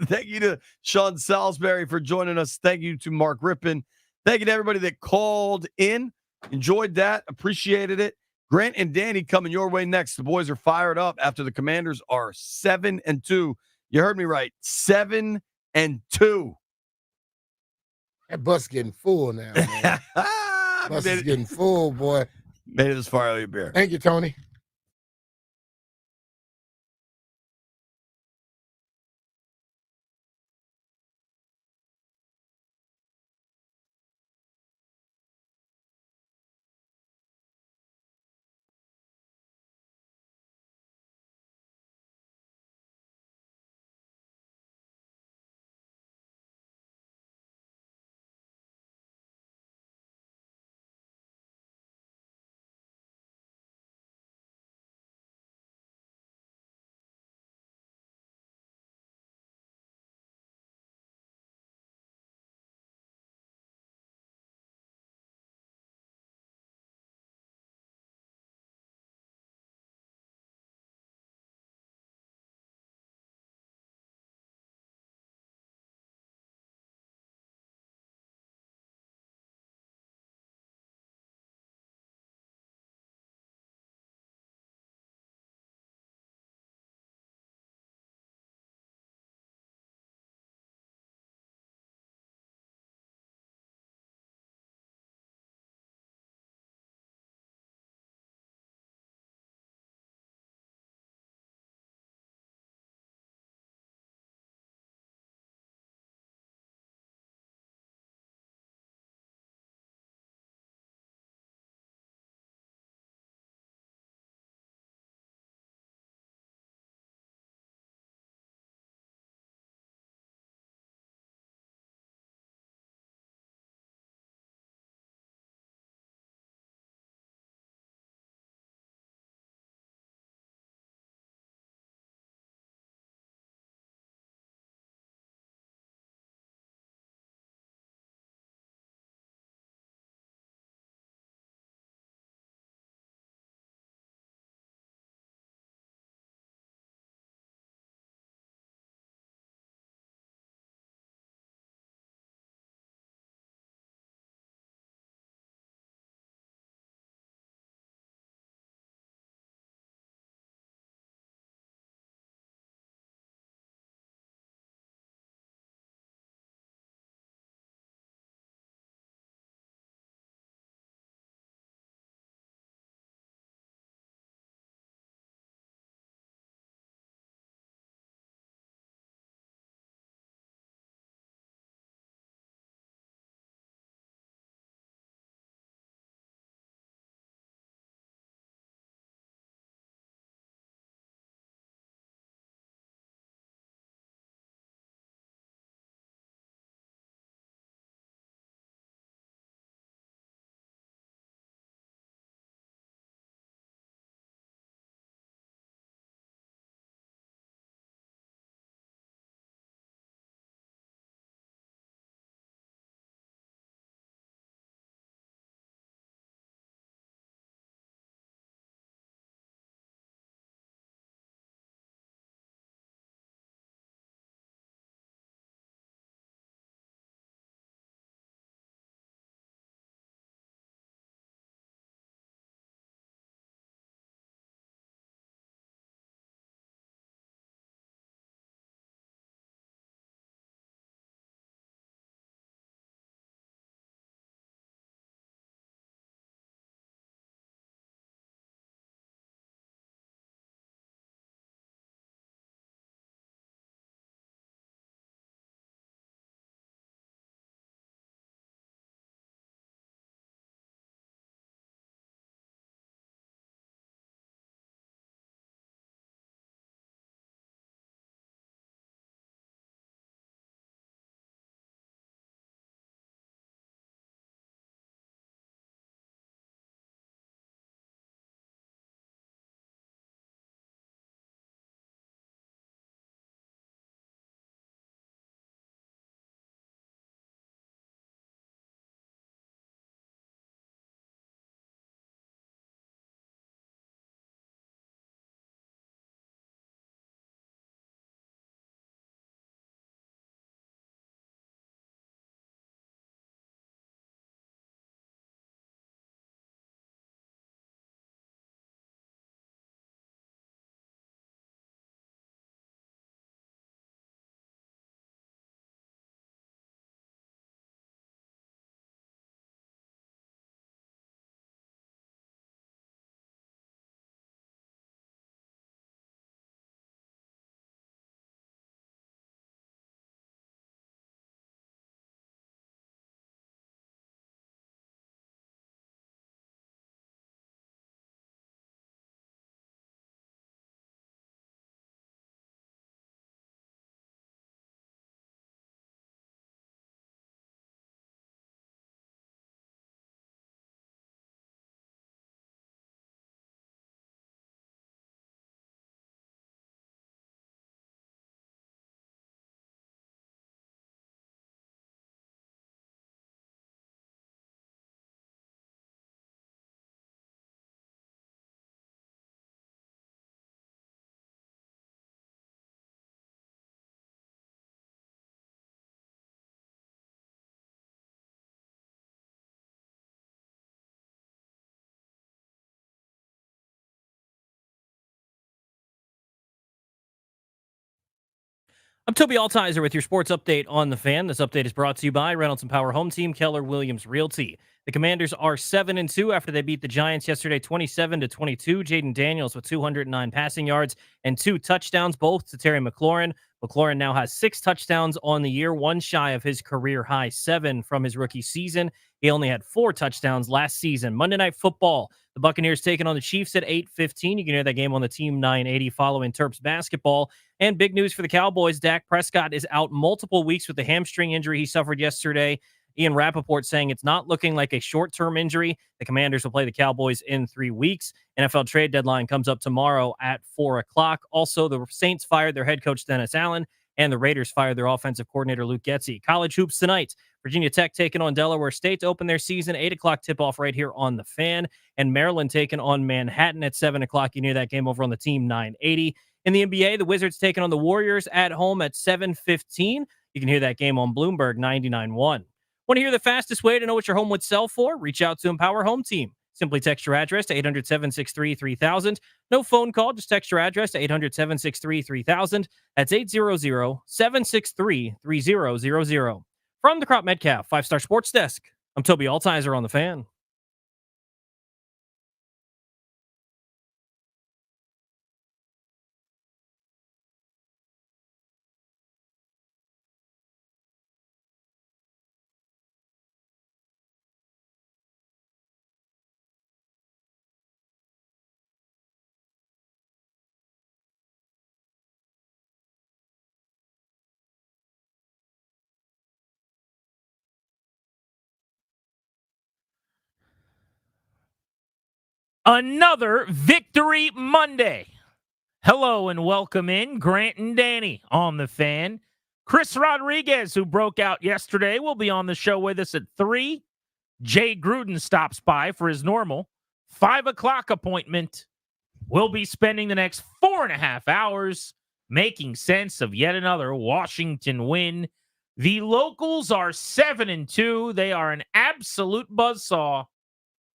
Thank you to Sean Salisbury for joining us. Thank you to Mark Rippen. Thank you to everybody that called in. Enjoyed that. Appreciated it. Grant and Danny coming your way next. The boys are fired up after the Commanders are 7-2. You heard me right. 7-2. That bus getting full now, man. Bus is getting full, boy. Made it this far out of your beer. Thank you, Tony. I'm Toby Altizer with your sports update on the Fan. This update is brought to you by Reynolds and Power Home Team, Keller Williams Realty. The Commanders are 7-2 after they beat the Giants yesterday 27-22. Jaden Daniels with 209 passing yards and 2 touchdowns, both to Terry McLaurin. McLaurin now has 6 touchdowns on the year, one shy of his career high 7 from his rookie season. He only had 4 touchdowns last season. Monday Night Football, the Buccaneers taking on the Chiefs at 8:15. You can hear that game on the Team 980 following Terps basketball. And big news for the Cowboys, Dak Prescott is out multiple weeks with the hamstring injury he suffered yesterday. Ian Rappaport saying it's not looking like a short-term injury. The Commanders will play the Cowboys in 3 weeks. NFL trade deadline comes up tomorrow at 4 o'clock. Also, the Saints fired their head coach, Dennis Allen, and the Raiders fired their offensive coordinator, Luke Getsy. College hoops tonight. Virginia Tech taking on Delaware State to open their season. 8 o'clock tip-off right here on the Fan. And Maryland taking on Manhattan at 7 o'clock. You can hear that game over on the Team 980. In the NBA, the Wizards taking on the Warriors at home at 7:15. You can hear that game on Bloomberg 99.1. Want to hear the fastest way to know what your home would sell for? Reach out to Empower Home Team. Simply text your address to 800-763-3000. No phone call, just text your address to 800-763-3000. That's 800-763-3000. From the Crop Metcalf 5-Star Sports Desk, I'm Toby Altizer on the Fan. Another Victory Monday. Hello and welcome in Grant and Danny on the Fan. Chris Rodriguez, who broke out yesterday, will be on the show with us at 3. Jay Gruden stops by for his normal 5 o'clock appointment. We'll be spending the next 4.5 hours making sense of yet another Washington win. The locals are 7-2. They are an absolute buzzsaw.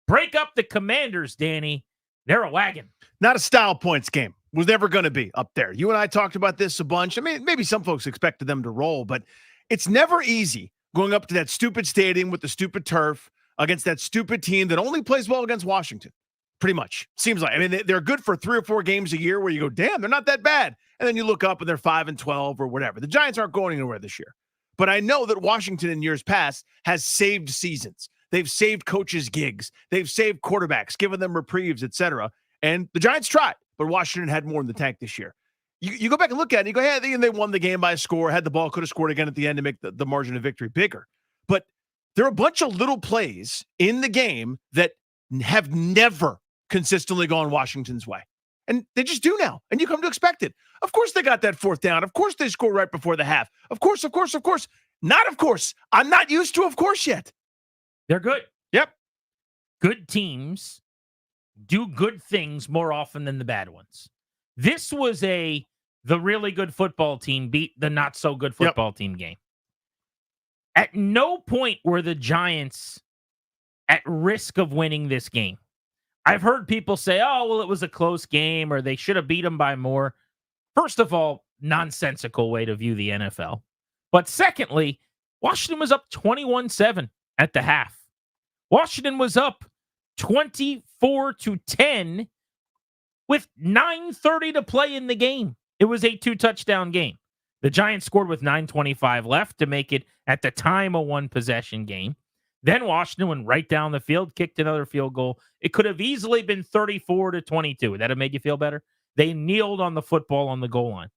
Break up the Commanders, Danny. They're a wagon. Not a style points game. Was never going to be up there. You and I talked about this a bunch. I mean, maybe some folks expected them to roll, but it's never easy going up to that stupid stadium with the stupid turf against that stupid team that only plays well against Washington. Pretty much. Seems like. I mean, they're good for 3 or 4 games a year where you go, damn, they're not that bad. And then you look up and they're 5-12 or whatever. The Giants aren't going anywhere this year. But I know that Washington in years past has saved seasons. They've saved coaches' gigs. They've saved quarterbacks, given them reprieves, etc. And the Giants tried, but Washington had more in the tank this year. You go back and look at it, and you go, hey, they won the game by a score, had the ball, could have scored again at the end to make the margin of victory bigger. But there are a bunch of little plays in the game that have never consistently gone Washington's way. And they just do now. And you come to expect it. Of course they got that 4th down. Of course they scored right before the half. Of course. Not of course. I'm not used to of course yet. They're good. Yep. Good teams do good things more often than the bad ones. This was the really good football team beat the not so good football team game. At no point were the Giants at risk of winning this game. I've heard people say, oh, well, it was a close game or they should have beat them by more. First of all, nonsensical way to view the NFL. But secondly, Washington was up 21-7 at the half. Washington was up 24-10 with 9:30 to play in the game. It was a 2-touchdown game. The Giants scored with 9:25 left to make it, at the time, a 1-possession game. Then Washington went right down the field, kicked another field goal. It could have easily been 34-22. Would that have made you feel better? They kneeled on the football on the goal line.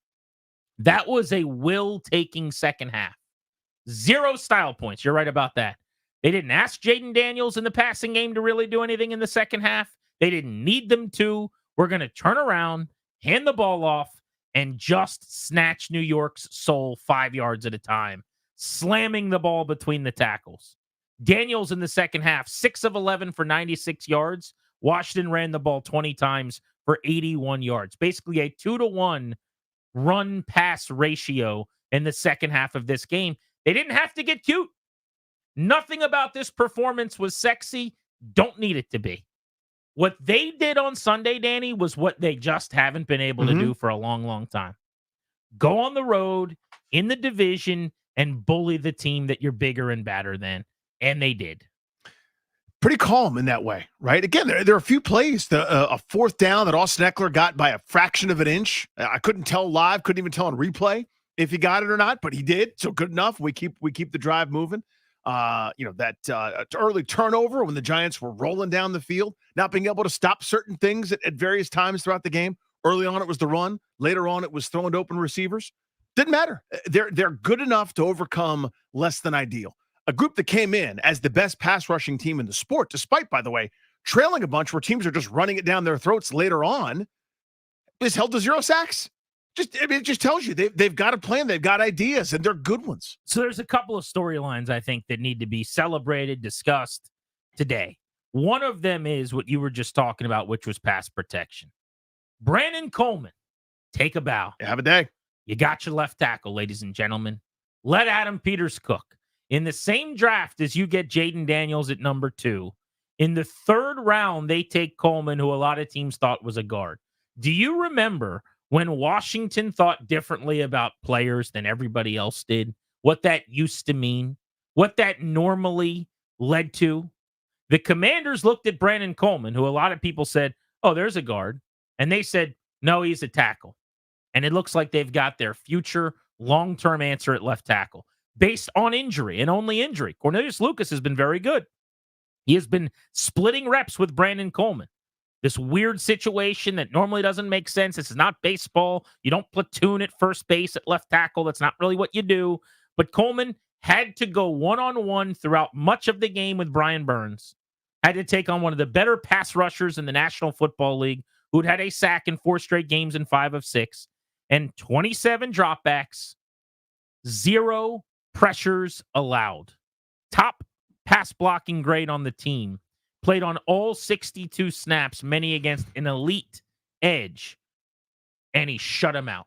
That was a will-taking second half. 0 style points. You're right about that. They didn't ask Jaden Daniels in the passing game to really do anything in the second half. They didn't need them to. We're going to turn around, hand the ball off, and just snatch New York's soul 5 yards at a time, slamming the ball between the tackles. Daniels in the second half, 6 of 11 for 96 yards. Washington ran the ball 20 times for 81 yards. Basically a 2-to-1 run-pass ratio in the second half of this game. They didn't have to get cute. Nothing about this performance was sexy. Don't need it to be. What they did on Sunday, Danny, was what they just haven't been able to do for a long, long time. Go on the road in the division and bully the team that you're bigger and badder than. And they did. Pretty calm in that way, right? Again, there are a few plays. A fourth down that Austin Eckler got by a fraction of an inch. I couldn't tell live, couldn't even tell on replay if he got it or not, but he did. So good enough. We keep the drive moving. That early turnover when the Giants were rolling down the field, not being able to stop certain things at various times throughout the game. Early on, it was the run. Later on, it was throwing to open receivers. Didn't matter. They're good enough to overcome less than ideal. A group that came in as the best pass rushing team in the sport, despite, by the way, trailing a bunch where teams are just running it down their throats later on, is held to 0 sacks. It just tells you they've got a plan, they've got ideas, and they're good ones. So there's a couple of storylines I think that need to be celebrated, discussed today. One of them is what you were just talking about, which was pass protection. Brandon Coleman, take a bow. Have a day. You got your left tackle, ladies and gentlemen. Let Adam Peters cook. In the same draft as you get Jaden Daniels at number 2, in the 3rd round, they take Coleman, who a lot of teams thought was a guard. Do you remember when Washington thought differently about players than everybody else did? What that used to mean? What that normally led to? The Commanders looked at Brandon Coleman, who a lot of people said, oh, there's a guard. And they said, no, he's a tackle. And it looks like they've got their future long-term answer at left tackle based on injury and only injury. Cornelius Lucas has been very good. He has been splitting reps with Brandon Coleman. This weird situation that normally doesn't make sense. This is not baseball. You don't platoon at first base at left tackle. That's not really what you do. But Coleman had to go one-on-one throughout much of the game with Brian Burns. Had to take on one of the better pass rushers in the National Football League, who'd had a sack in 4 straight games in 5 of 6, and 27 dropbacks, 0 pressures allowed. Top pass blocking grade on the team. Played on all 62 snaps, many against an elite edge, and he shut him out.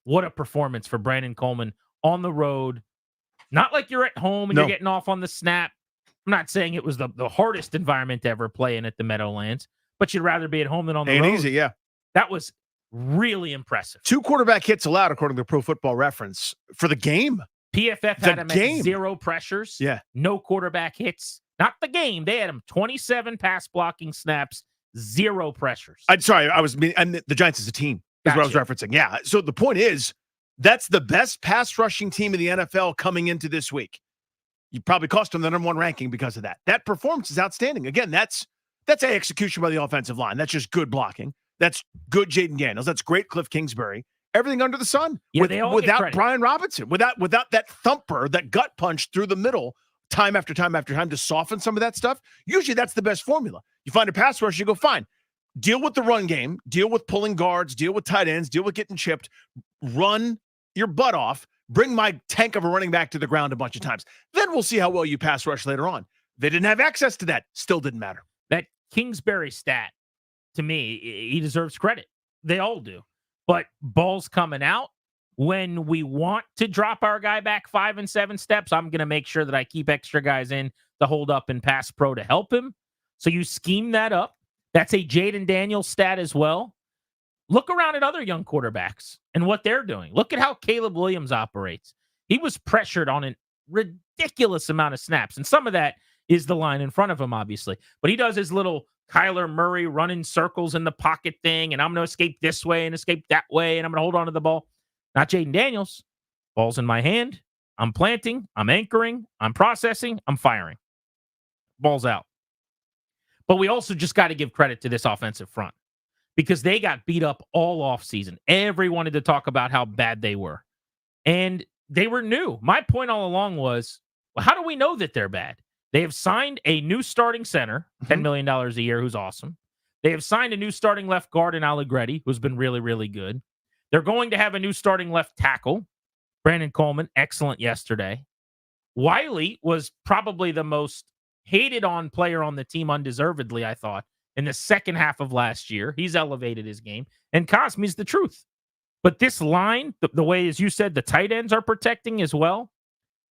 What a performance for Brandon Coleman on the road. Not like you're at home and you're getting off on the snap. I'm not saying it was the hardest environment to ever play in at the Meadowlands, but you'd rather be at home than on the road. Easy, yeah. That was really impressive. 2 quarterback hits allowed, according to Pro Football Reference, for the game. PFF had him at 0 pressures. Yeah. No quarterback hits. Not the game. They had him 27 pass blocking snaps, 0 pressures. And the Giants as a team is what I was referencing. Yeah. So the point is, that's the best pass rushing team in the NFL coming into this week. You probably cost them the number 1 ranking because of that. That performance is outstanding. Again, that's a execution by the offensive line. That's just good blocking. That's good Jaden Daniels. That's great Cliff Kingsbury. Everything under the sun. Yeah, they all without Brian Robinson, without that thumper, that gut punch through the middle, time after time after time to soften some of that stuff. Usually that's the best formula. You find a pass rush, you go, fine. Deal with the run game, deal with pulling guards, deal with tight ends, deal with getting chipped, run your butt off, bring my tank of a running back to the ground a bunch of times. Then we'll see how well you pass rush later on. They didn't have access to that. Still didn't matter. That Kingsbury stat, to me, he deserves credit. They all do. But balls coming out, when we want to drop our guy back 5 and 7 steps, I'm going to make sure that I keep extra guys in to hold up and pass pro to help him. So you scheme that up. That's a Jaden Daniels stat as well. Look around at other young quarterbacks and what they're doing. Look at how Caleb Williams operates. He was pressured on a ridiculous amount of snaps, and some of that is the line in front of him, obviously. But he does his little Kyler Murray running circles in the pocket thing, and I'm going to escape this way and escape that way, and I'm going to hold on to the ball. Not Jaden Daniels. Ball's in my hand. I'm planting. I'm anchoring. I'm processing. I'm firing. Ball's out. But we also just got to give credit to this offensive front because they got beat up all offseason. Everyone wanted to talk about how bad they were. And they were new. My point all along was, well, how do we know that they're bad? They have signed a new starting center, $10 million a year, who's awesome. They have signed a new starting left guard in Allegretti, who's been really, really good. They're going to have a new starting left tackle, Brandon Coleman, excellent yesterday. Wiley was probably the most hated on player on the team undeservedly, I thought, in the second half of last year. He's elevated his game. And Cosme's the truth. But this line, the way, as you said, the tight ends are protecting as well,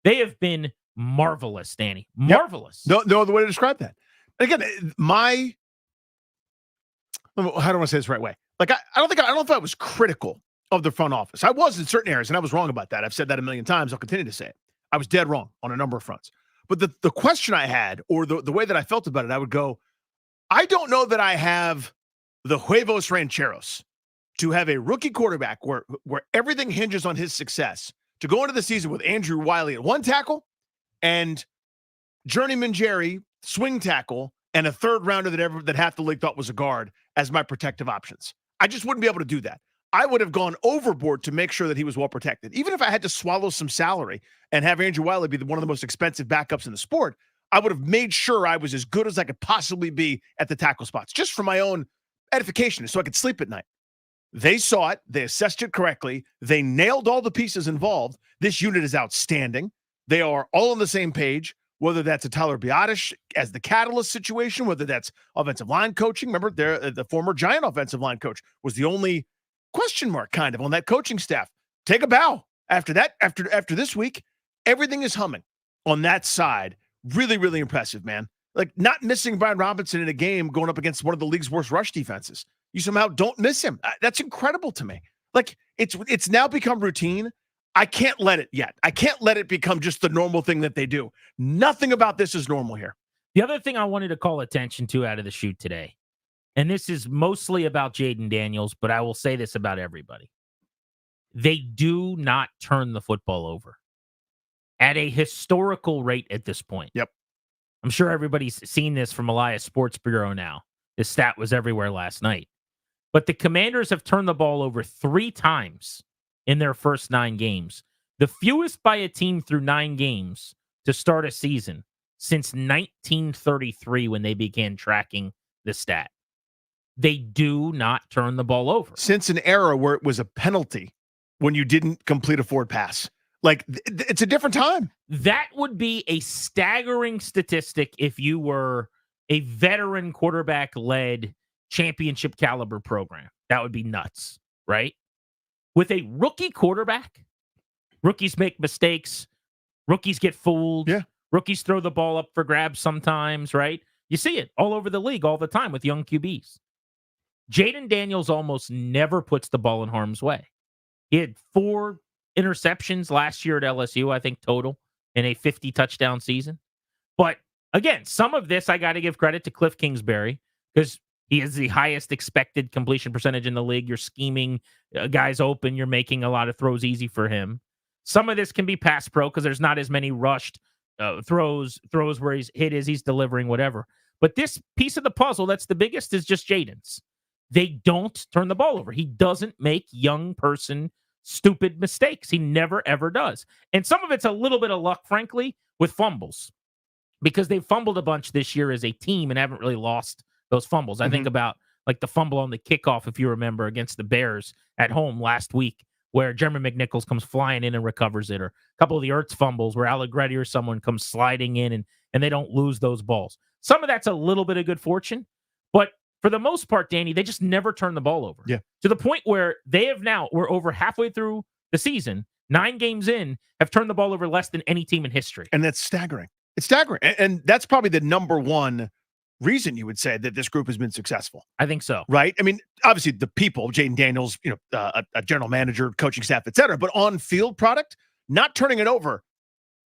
they have been marvelous, Danny. Marvelous. Yep. No other way to describe that. Again, how do I say this the right way? Like, I don't know if I was critical of the front office. I was in certain areas, and I was wrong about that. I've said that a million times. I'll continue to say it. I was dead wrong on a number of fronts. But the question I had, or the way that I felt about it, I would go, I don't know that I have the huevos rancheros to have a rookie quarterback where everything hinges on his success, to go into the season with Andrew Wiley at one tackle and journeyman Jerry, swing tackle, and a third rounder that half the league thought was a guard as my protective options. I just wouldn't be able to do that. I would have gone overboard to make sure that he was well protected. Even if I had to swallow some salary and have Andrew Wiley be one of the most expensive backups in the sport, I would have made sure I was as good as I could possibly be at the tackle spots, just for my own edification, so I could sleep at night. They saw it. They assessed it correctly. They nailed all the pieces involved. This unit is outstanding. They are all on the same page, whether that's a Tyler Biotish as the catalyst situation, whether that's offensive line coaching. Remember, the former Giant offensive line coach was the only question mark kind of on that coaching staff. Take a bow. After that, after this week, everything is humming on that side. Really, really impressive, man. Like, not missing Brian Robinson in a game going up against one of the league's worst rush defenses. You somehow don't miss him. That's incredible to me. Like, it's now become routine. I can't let it yet. I can't let it become just the normal thing that they do. Nothing about this is normal here. The other thing I wanted to call attention to out of the shoot today, and this is mostly about Jaden Daniels, but I will say this about everybody. They do not turn the football over at a historical rate at this point. Yep. I'm sure everybody's seen this from Elias Sports Bureau now. This stat was everywhere last night. But the Commanders have turned the ball over 3 times in their first 9 games. The fewest by a team through 9 games to start a season since 1933 when they began tracking the stat. They do not turn the ball over. Since an era where it was a penalty when you didn't complete a forward pass. Like, it's a different time. That would be a staggering statistic if you were a veteran quarterback-led championship caliber program. That would be nuts, right? With a rookie quarterback, rookies make mistakes. Rookies get fooled. Yeah. Rookies throw the ball up for grabs sometimes, right? You see it all over the league all the time with young QBs. Jaden Daniels almost never puts the ball in harm's way. He had 4 interceptions last year at LSU, I think, total in a 50-touchdown season. But again, some of this I got to give credit to Cliff Kingsbury because he is the highest expected completion percentage in the league. You're scheming guys open. You're making a lot of throws easy for him. Some of this can be pass pro because there's not as many rushed throws where he's delivering, whatever. But this piece of the puzzle that's the biggest is just Jaden's. They don't turn the ball over. He doesn't make young person stupid mistakes. He never, ever does. And some of it's a little bit of luck, frankly, with fumbles because they've fumbled a bunch this year as a team and haven't really lost those fumbles. I think about like the fumble on the kickoff, if you remember, against the Bears at home last week, where Jeremy McNichols comes flying in and recovers it, or a couple of the Ertz fumbles where Allegretti or someone comes sliding in and they don't lose those balls. Some of that's a little bit of good fortune, but for the most part, Danny, they just never turn the ball over. Yeah. To the point where we're over halfway through the season, 9 games in, have turned the ball over less than any team in history. And that's staggering. It's staggering. And that's probably the number one reason you would say that this group has been successful. I think so. Right? I mean, obviously the people, Jaden Daniels, a general manager, coaching staff, et cetera, but on-field product, not turning it over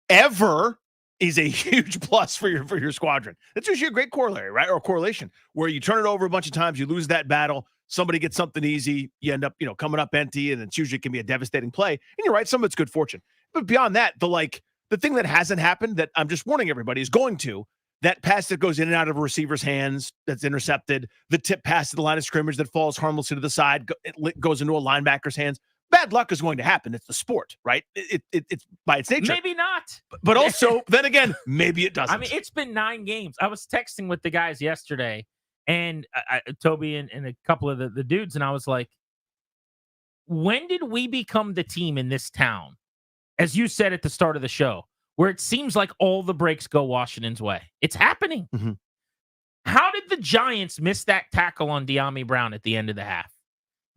ever is a huge plus for your squadron. That's usually a great corollary, right? Or correlation, where you turn it over a bunch of times, you lose that battle, somebody gets something easy, you end up, coming up empty, and it's usually can be a devastating play. And you're right, some of it's good fortune. But beyond that, the thing that hasn't happened that I'm just warning everybody is going to, that pass that goes in and out of a receiver's hands that's intercepted, the tip pass to the line of scrimmage that falls harmlessly to the side, it goes into a linebacker's hands. Bad luck is going to happen. It's the sport, right? It's by its nature. Maybe not. But also, then again, maybe it doesn't. I mean, it's been 9 games. I was texting with the guys yesterday, and Toby and a couple of the dudes, and I was like, when did we become the team in this town, as you said at the start of the show, where it seems like all the breaks go Washington's way? It's happening. Mm-hmm. How did the Giants miss that tackle on De'Ami Brown at the end of the half?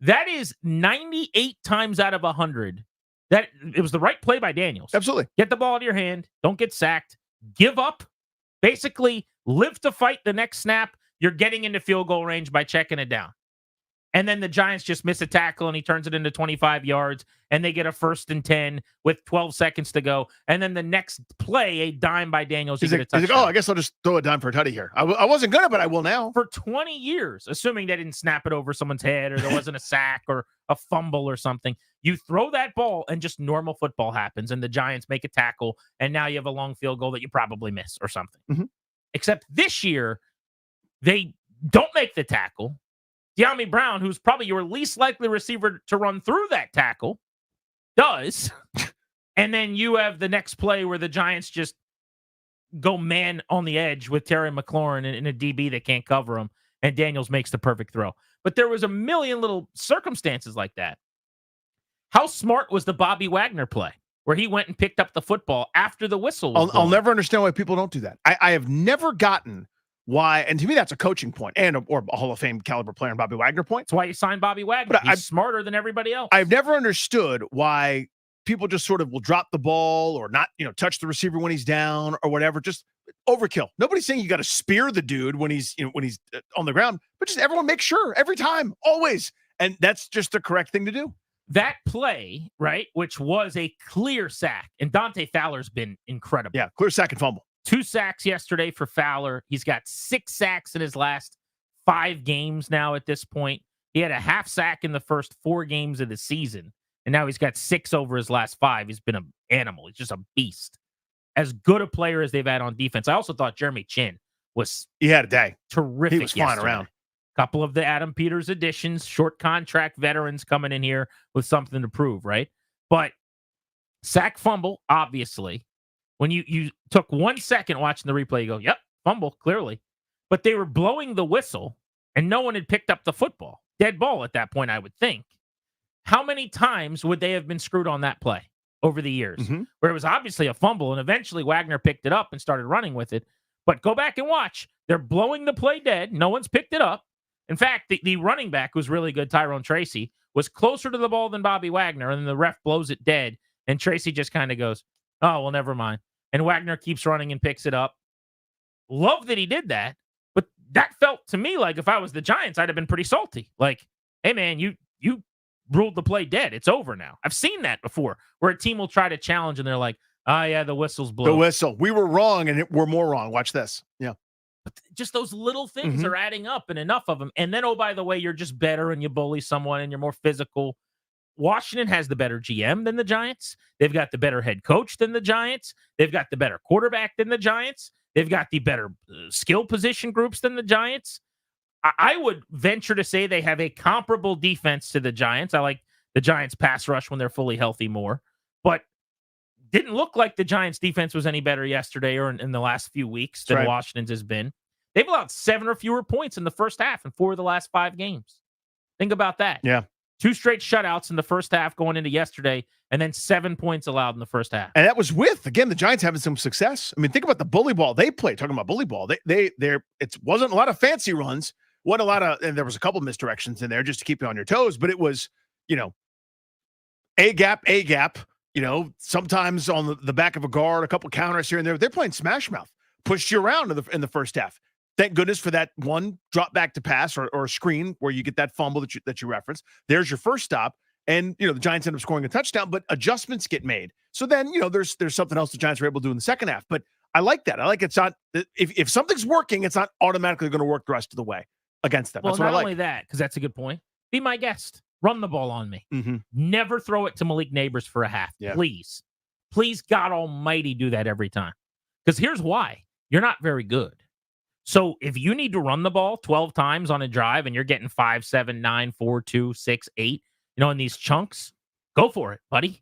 That is 98 times out of 100. That it was the right play by Daniels. Absolutely. Get the ball out of your hand. Don't get sacked. Give up. Basically, live to fight the next snap. You're getting into field goal range by checking it down. And then the Giants just miss a tackle and he turns it into 25 yards and they get a 1st and 10 with 12 seconds to go. And then the next play, a dime by Daniels. He's like, oh, I guess I'll just throw a dime for a tutty here. I wasn't going to, but I will now. For 20 years, assuming they didn't snap it over someone's head or there wasn't a sack or a fumble or something, you throw that ball and just normal football happens and the Giants make a tackle and now you have a long field goal that you probably miss or something. Mm-hmm. Except this year, they don't make the tackle. De'Ami Brown, who's probably your least likely receiver to run through that tackle, does. And then you have the next play where the Giants just go man on the edge with Terry McLaurin and a DB that can't cover him, and Daniels makes the perfect throw. But there was a million little circumstances like that. How smart was the Bobby Wagner play where he went and picked up the football after the whistle was I'll never understand why people don't do that. I have never gotten why, and to me, that's a coaching point and or a Hall of Fame caliber player in Bobby Wagner point. That's why you signed Bobby Wagner. But He's smarter than everybody else. I've never understood why people just sort of will drop the ball or not, touch the receiver when he's down or whatever. Just overkill. Nobody's saying you got to spear the dude when he's on the ground, but just everyone make sure every time, always. And that's just the correct thing to do. That play, right, which was a clear sack, and Dante Fowler's been incredible. Yeah, clear sack and fumble. 2 sacks yesterday for Fowler. He's got 6 sacks in his last 5 games now at this point. He had a half sack in the first 4 games of the season, and now he's got 6 over his last 5. He's been an animal. He's just a beast. As good a player as they've had on defense. I also thought Jeremy Chin was he had a day. Terrific. He was flying around. Couple of the Adam Peters additions, short contract veterans coming in here with something to prove, right? But sack fumble, obviously. When you took 1 second watching the replay, you go, yep, fumble, clearly. But they were blowing the whistle, and no one had picked up the football. Dead ball at that point, I would think. How many times would they have been screwed on that play over the years? Mm-hmm. Where it was obviously a fumble, and eventually Wagner picked it up and started running with it. But go back and watch. They're blowing the play dead. No one's picked it up. In fact, the running back was really good, Tyrone Tracy, was closer to the ball than Bobby Wagner, and then the ref blows it dead, and Tracy just kind of goes, oh, well, never mind. And Wagner keeps running and picks it up. Love that he did that, but that felt to me like if I was the Giants, I'd have been pretty salty. Like, hey, man, you ruled the play dead. It's over now. I've seen that before, where a team will try to challenge, and they're like, oh, yeah, the whistle's blew. The whistle. We were wrong, and we're more wrong. Watch this. Yeah. But just those little things are adding up, and enough of them. And then, oh, by the way, you're just better and you bully someone and you're more physical. Washington has the better GM than the Giants. They've got the better head coach than the Giants. They've got the better quarterback than the Giants. They've got the better skill position groups than the Giants. I would venture to say they have a comparable defense to the Giants. I like the Giants pass rush when they're fully healthy more, but didn't look like the Giants defense was any better yesterday or in the last few weeks than Washington's has been. They've allowed 7 or fewer points in the first half in 4 of the last 5 games. Think about that. Yeah. 2 straight shutouts in the first half going into yesterday, and then 7 points allowed in the first half. And that was with, again, the Giants having some success. I mean, think about the bully ball they played. Talking about bully ball, it wasn't a lot of fancy runs. Wasn't a lot of, and there was a couple of misdirections in there just to keep you on your toes, but it was, a gap, sometimes on the back of a guard, a couple counters here and there. They're playing smash mouth, pushed you around in the first half. Thank goodness for that one drop back to pass or a screen where you get that fumble that you referenced. There's your first stop. And, the Giants end up scoring a touchdown, but adjustments get made. So then, there's something else the Giants were able to do in the second half. But I like that. I like it's not, if something's working, it's not automatically going to work the rest of the way against them. Well, that's what I like. Not only that, because that's a good point. Be my guest. Run the ball on me. Mm-hmm. Never throw it to Malik Neighbors for a half. Yeah. Please. Please, God almighty, do that every time. Because here's why. You're not very good. So if you need to run the ball 12 times on a drive and you're getting 5, 7, 9, 4, 2, 6, 8, in these chunks, go for it, buddy.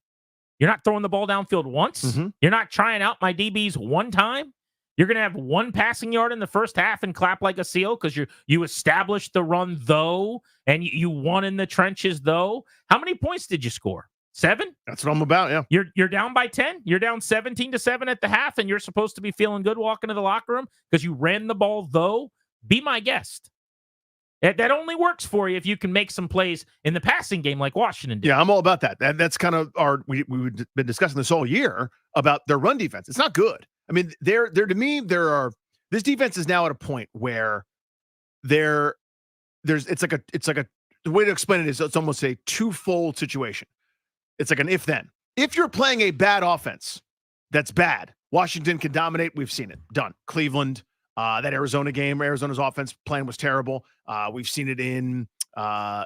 You're not throwing the ball downfield once. Mm-hmm. You're not trying out my DBs one time. You're going to have 1 passing yard in the first half and clap like a seal because you established the run, though, and you won in the trenches, though. How many points did you score? 7? That's what I'm about, yeah. You're down by 10. You're down 17-7 at the half, and you're supposed to be feeling good walking to the locker room because you ran the ball, though. Be my guest. That only works for you if you can make some plays in the passing game like Washington did. Yeah, I'm all about that. That's kind of we've been discussing this all year about their run defense. It's not good. I mean, to me, this defense is now at a point where it's like a the way to explain it is it's almost a twofold situation. It's like an if-then. If you're playing a bad offense that's bad, Washington can dominate. We've seen it. Done. Cleveland, that Arizona game, Arizona's offense plan was terrible. We've seen it in, a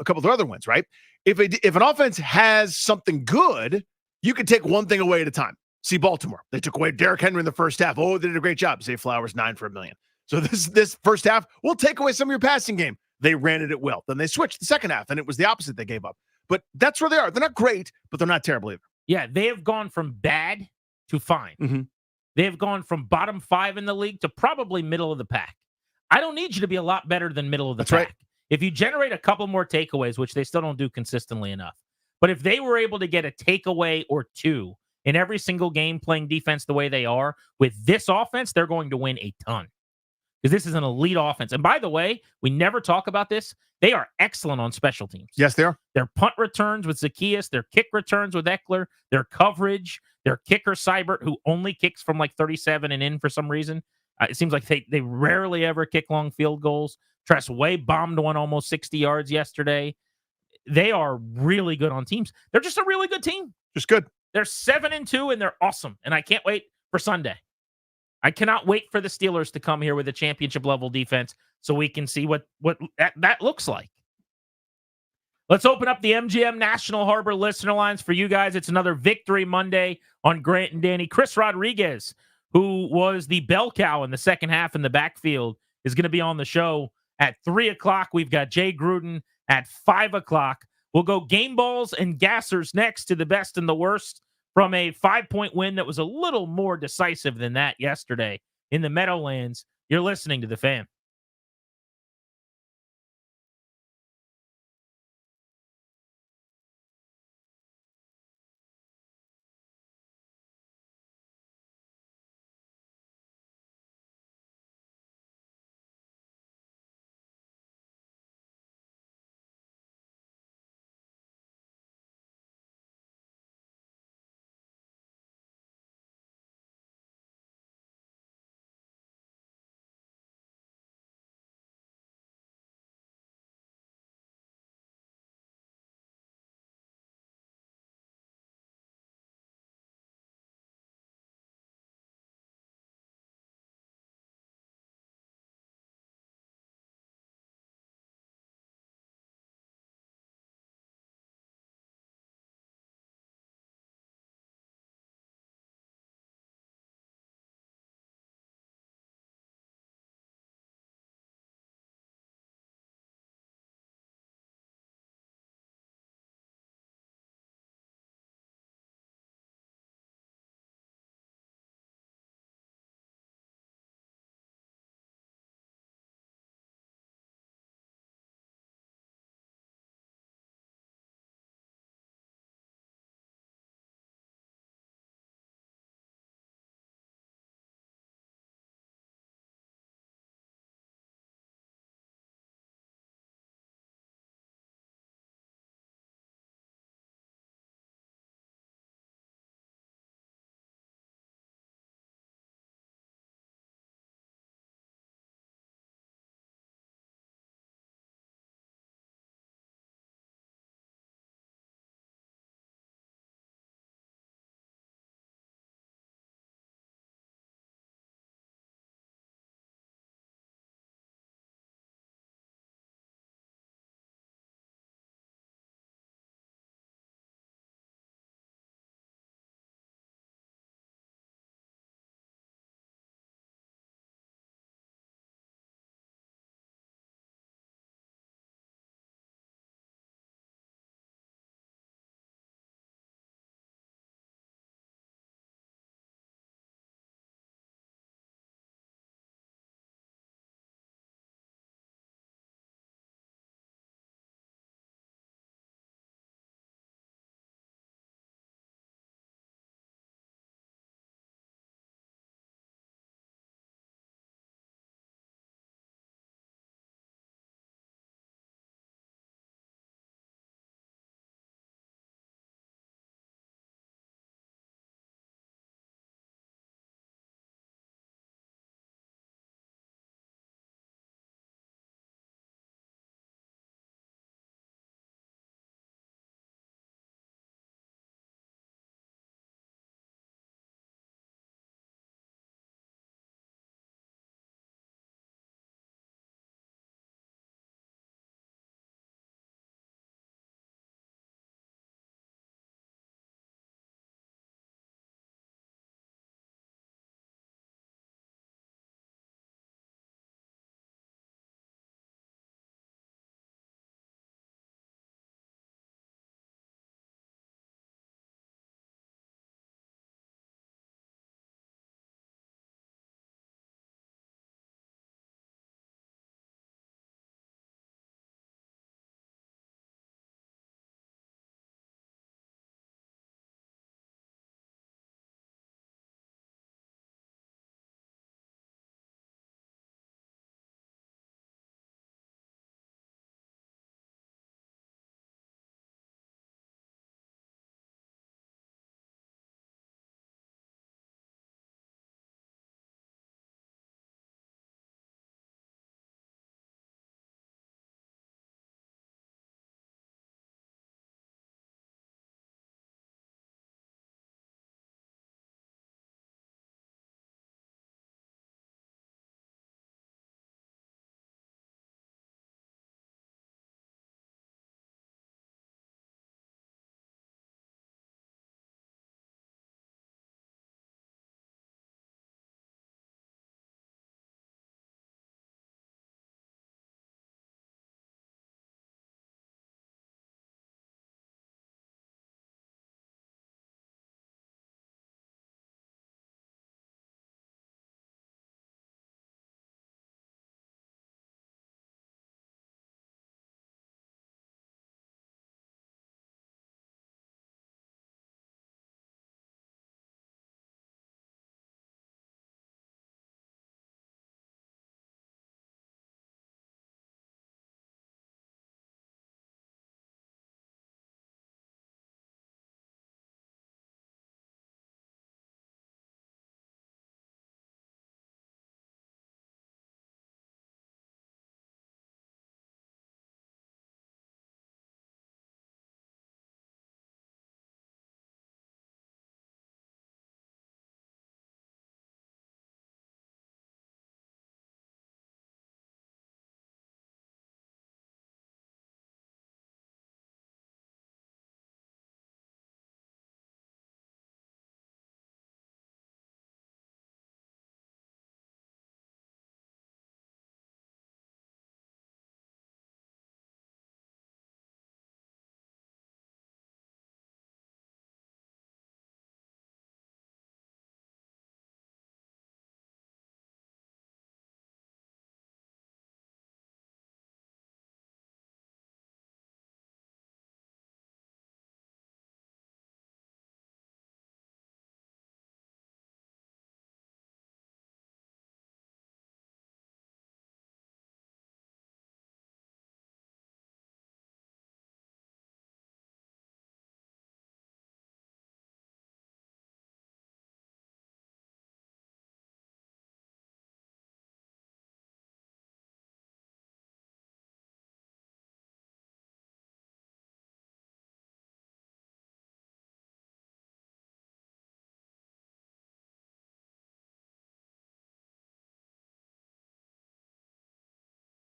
couple of other ones, right? If an offense has something good, you can take one thing away at a time. See Baltimore. They took away Derrick Henry in the first half. Oh, they did a great job. Zay Flowers, 9 for $1 million. So this first half, we'll take away some of your passing game. They ran it at will. Then they switched the second half, and it was the opposite they gave up. But that's where they are. They're not great, but they're not terrible either. Yeah, they have gone from bad to fine. Mm-hmm. They have gone from bottom 5 in the league to probably middle of the pack. I don't need you to be a lot better than middle of the pack. Right. If you generate a couple more takeaways, which they still don't do consistently enough, but if they were able to get a takeaway or two in every single game playing defense the way they are, with this offense, they're going to win a ton. Because this is an elite offense. And by the way, we never talk about this. They are excellent on special teams. Yes, they are. Their punt returns with Zacchaeus, their kick returns with Eckler, their coverage, their kicker Seibert, who only kicks from like 37 and in for some reason. It seems like they rarely ever kick long field goals. Tress Way bombed one almost 60 yards yesterday. They are really good on teams. They're just a really good team. Just good. They're 7-2, and they're awesome. And I can't wait for Sunday. I cannot wait for the Steelers to come here with a championship-level defense so we can see what that looks like. Let's open up the MGM National Harbor listener lines for you guys. It's another Victory Monday on Grant and Danny. Chris Rodriguez, who was the bell cow in the second half in the backfield, is going to be on the show at 3 o'clock. We've got Jay Gruden at 5 o'clock. We'll go game balls and gassers next to the best and the worst from a 5-point win that was a little more decisive than that yesterday in the Meadowlands. You're listening to The Fan.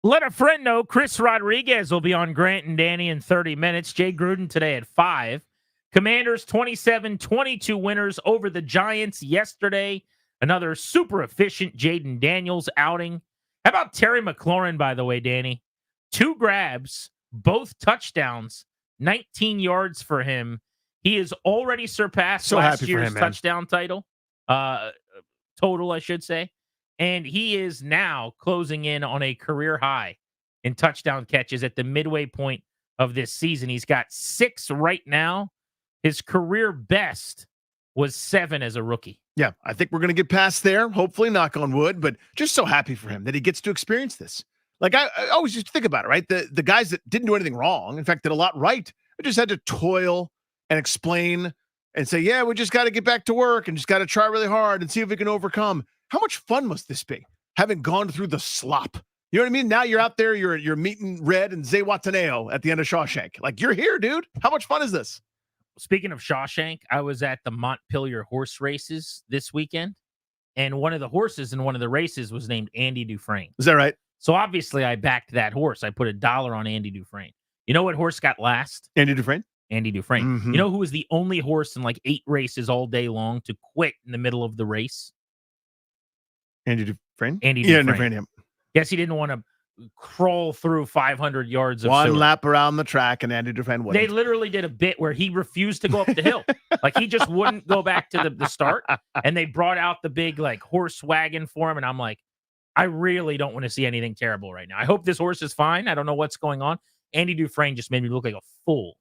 Let a friend know Chris Rodriguez will be on Grant and Danny in 30 minutes. Jay Gruden today at 5. Commanders 27-22 winners over the Giants yesterday. Another super efficient Jaden Daniels outing. How about Terry McLaurin, by the way, Danny? 2 grabs, both touchdowns, 19 yards for him. He has already surpassed last year's touchdown total, I should say. And he is now closing in on a career high in touchdown catches at the midway point of this season. He's got 6 right now. His career best was 7 as a rookie. Yeah, I think we're going to get past there, hopefully, knock on wood, but just so happy for him that he gets to experience this. Like, I always used to think about it, right? The guys that didn't do anything wrong, in fact, did a lot right, they just had to toil and explain and say, yeah, we just got to get back to work and just got to try really hard and see if we can overcome. How much fun must this be, having gone through the slop? You know what I mean? Now you're out there, you're meeting Red and Zay Wataneo at the end of Shawshank. Like, you're here, dude. How much fun is this? Speaking of Shawshank, I was at the Montpelier horse races this weekend, and one of the horses in one of the races was named Andy Dufresne. Is that right? So obviously I backed that horse. I put $1 on Andy Dufresne. You know what horse got last? Andy Dufresne? Andy Dufresne. Mm-hmm. You know who was the only horse in like 8 races all day long to quit in the middle of the race? Andy Dufresne? Andy Yeah, Dufresne. Dufresne. Guess he didn't want to crawl through 500 yards of One sewer. lap around the track, and Andy Dufresne wouldn't. They literally did a bit where he refused to go up the hill. Like, he just wouldn't go back to the start. And they brought out the big, like, horse wagon for him. And I'm like, I really don't want to see anything terrible right now. I hope this horse is fine. I don't know what's going on. Andy Dufresne just made me look like a fool,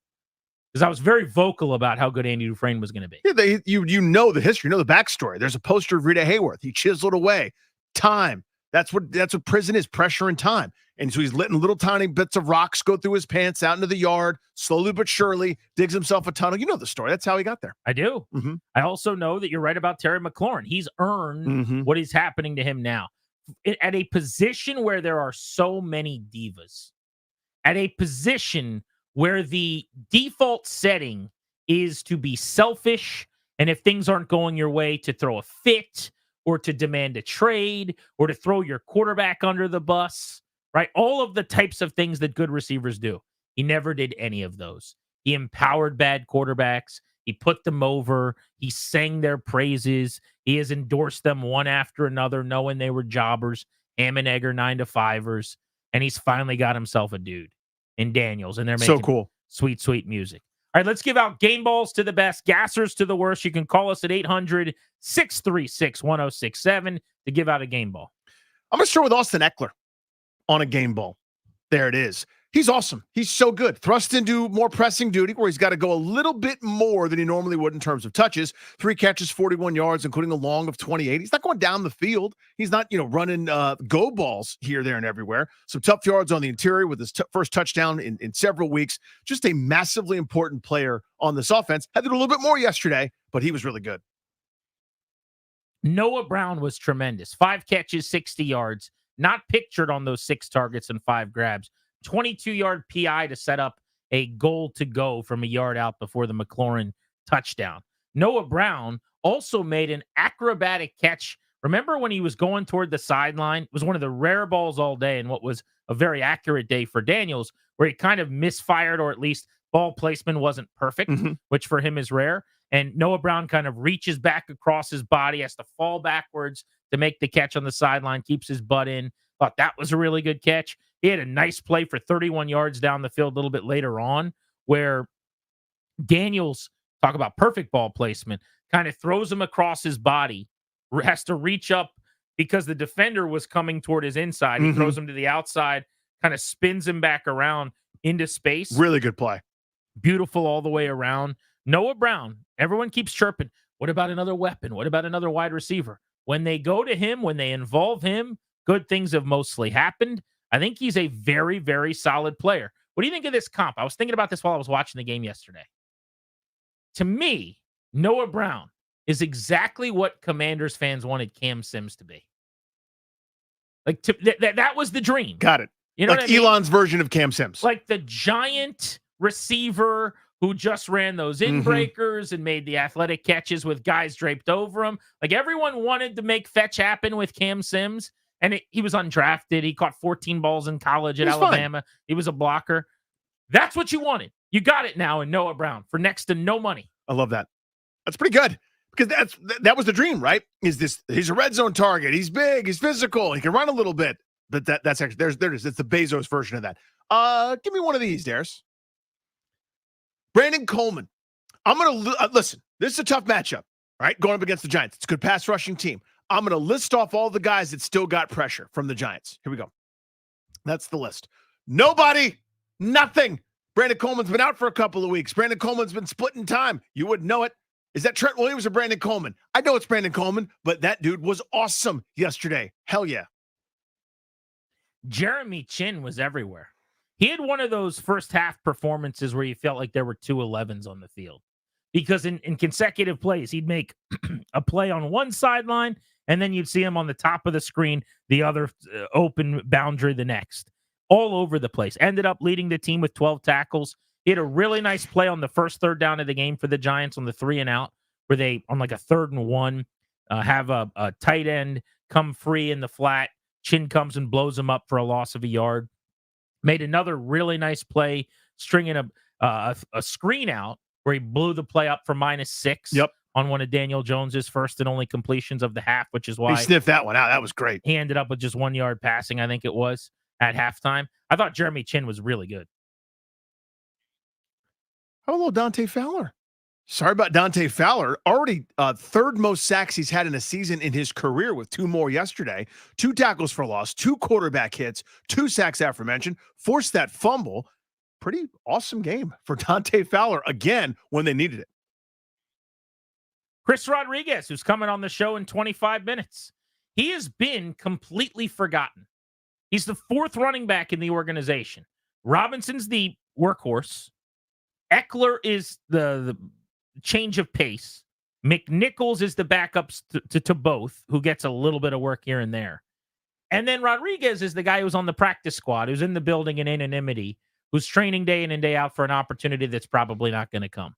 because I was very vocal about how good Andy Dufresne was going to be. Yeah, you know the history, you know the backstory. There's a poster of Rita Hayworth. He chiseled away time. That's what prison is, pressure and time. And so he's letting little tiny bits of rocks go through his pants out into the yard, slowly but surely, digs himself a tunnel. You know the story. That's how he got there. I do. Mm-hmm. I also know that you're right about Terry McLaurin. He's earned what is happening to him now. At a position where there are so many divas, at a position where the default setting is to be selfish, and if things aren't going your way, to throw a fit or to demand a trade or to throw your quarterback under the bus, right? All of the types of things that good receivers do. He never did any of those. He empowered bad quarterbacks. He put them over. He sang their praises. He has endorsed them one after another, knowing they were jobbers, ham and egg or 9-to-5ers. And he's finally got himself a dude in Daniels. And they're making so cool, sweet, sweet music. All right, let's give out game balls to the best, gassers to the worst. You can call us at 800-636-1067 to give out a game ball. I'm going to start with Austin Eckler on a game ball. There it is. He's awesome. He's so good. Thrust into more pressing duty where he's got to go a little bit more than he normally would in terms of touches. 3 catches, 41 yards, including a long of 28. He's not going down the field. He's not, running go balls here, there, and everywhere. Some tough yards on the interior with his first touchdown in several weeks. Just a massively important player on this offense. Had to do a little bit more yesterday, but he was really good. Noah Brown was tremendous. 5 catches, 60 yards. Not pictured on those 6 targets and 5 grabs. 22-yard PI to set up a goal to go from a yard out before the McLaurin touchdown. Noah Brown also made an acrobatic catch. Remember when he was going toward the sideline? It was one of the rare balls all day and what was a very accurate day for Daniels, where he kind of misfired, or at least ball placement wasn't perfect, which for him is rare. And Noah Brown kind of reaches back across his body, has to fall backwards to make the catch on the sideline, keeps his butt in. Thought that was a really good catch. He had a nice play for 31 yards down the field a little bit later on, where Daniels, talk about perfect ball placement, kind of throws him across his body, has to reach up because the defender was coming toward his inside. He throws him to the outside, kind of spins him back around into space. Really good play. Beautiful all the way around. Noah Brown, everyone keeps chirping. What about another weapon? What about another wide receiver? When they go to him, when they involve him, good things have mostly happened. I think he's a very, very solid player. What do you think of this comp? I was thinking about this while I was watching the game yesterday. To me, Noah Brown is exactly what Commanders fans wanted Cam Sims to be. Like, that was the dream. Got it. You know like what I mean? Elon's version of Cam Sims. Like the giant receiver who just ran those in-breakers and made the athletic catches with guys draped over him. Like, everyone wanted to make fetch happen with Cam Sims. And he was undrafted. He caught 14 balls in college at He's Alabama. He was a blocker. That's what you wanted. You got it now in Noah Brown for next to no money. I love that. That's pretty good because that was the dream, right? He's a red zone target. He's big. He's physical. He can run a little bit. But that's actually there it is. It's the Bezos version of that. Give me one of these, Dares. Brandon Coleman. I'm gonna listen. This is a tough matchup, right? Going up against the Giants. It's a good pass rushing team. I'm gonna list off all the guys that still got pressure from the Giants. Here we go. That's the list. Nobody. Nothing. Brandon Coleman's been out for a couple of weeks. Brandon Coleman's been splitting time. You wouldn't know it. Is that Trent Williams or Brandon Coleman? I know it's Brandon Coleman, but that dude was awesome yesterday. Hell yeah. Jeremy Chin was everywhere. He had one of those first half performances where you felt like there were 2 11s on the field. Because in consecutive plays, he'd make a play on one sideline, and then you'd see him on the top of the screen, the other open boundary the next. All over the place. Ended up leading the team with 12 tackles. He had a really nice play on the first third down of the game for the Giants on the 3 and out, where they, on like a 3rd and 1, have a tight end come free in the flat. Chin comes and blows him up for a loss of a yard. Made another really nice play, stringing a screen out where he blew the play up for -6 on one of Daniel Jones's first and only completions of the half, which is why he sniffed that one out. That was great. He ended up with just 1 yard passing, I think it was, at halftime. I thought Jeremy Chin was really good. How about a little Dante Fowler? Sorry about Dante Fowler. Already 3rd most sacks he's had in a season in his career with 2 more yesterday. 2 tackles for loss, 2 quarterback hits, 2 sacks aforementioned, forced that fumble. Pretty awesome game for Dante Fowler again when they needed it. Chris Rodriguez, who's coming on the show in 25 minutes. He has been completely forgotten. He's the 4th running back in the organization. Robinson's the workhorse. Eckler is the change of pace. McNichols is the backup to both, who gets a little bit of work here and there. And then Rodriguez is the guy who's on the practice squad, who's in the building in anonymity, who's training day in and day out for an opportunity that's probably not going to come.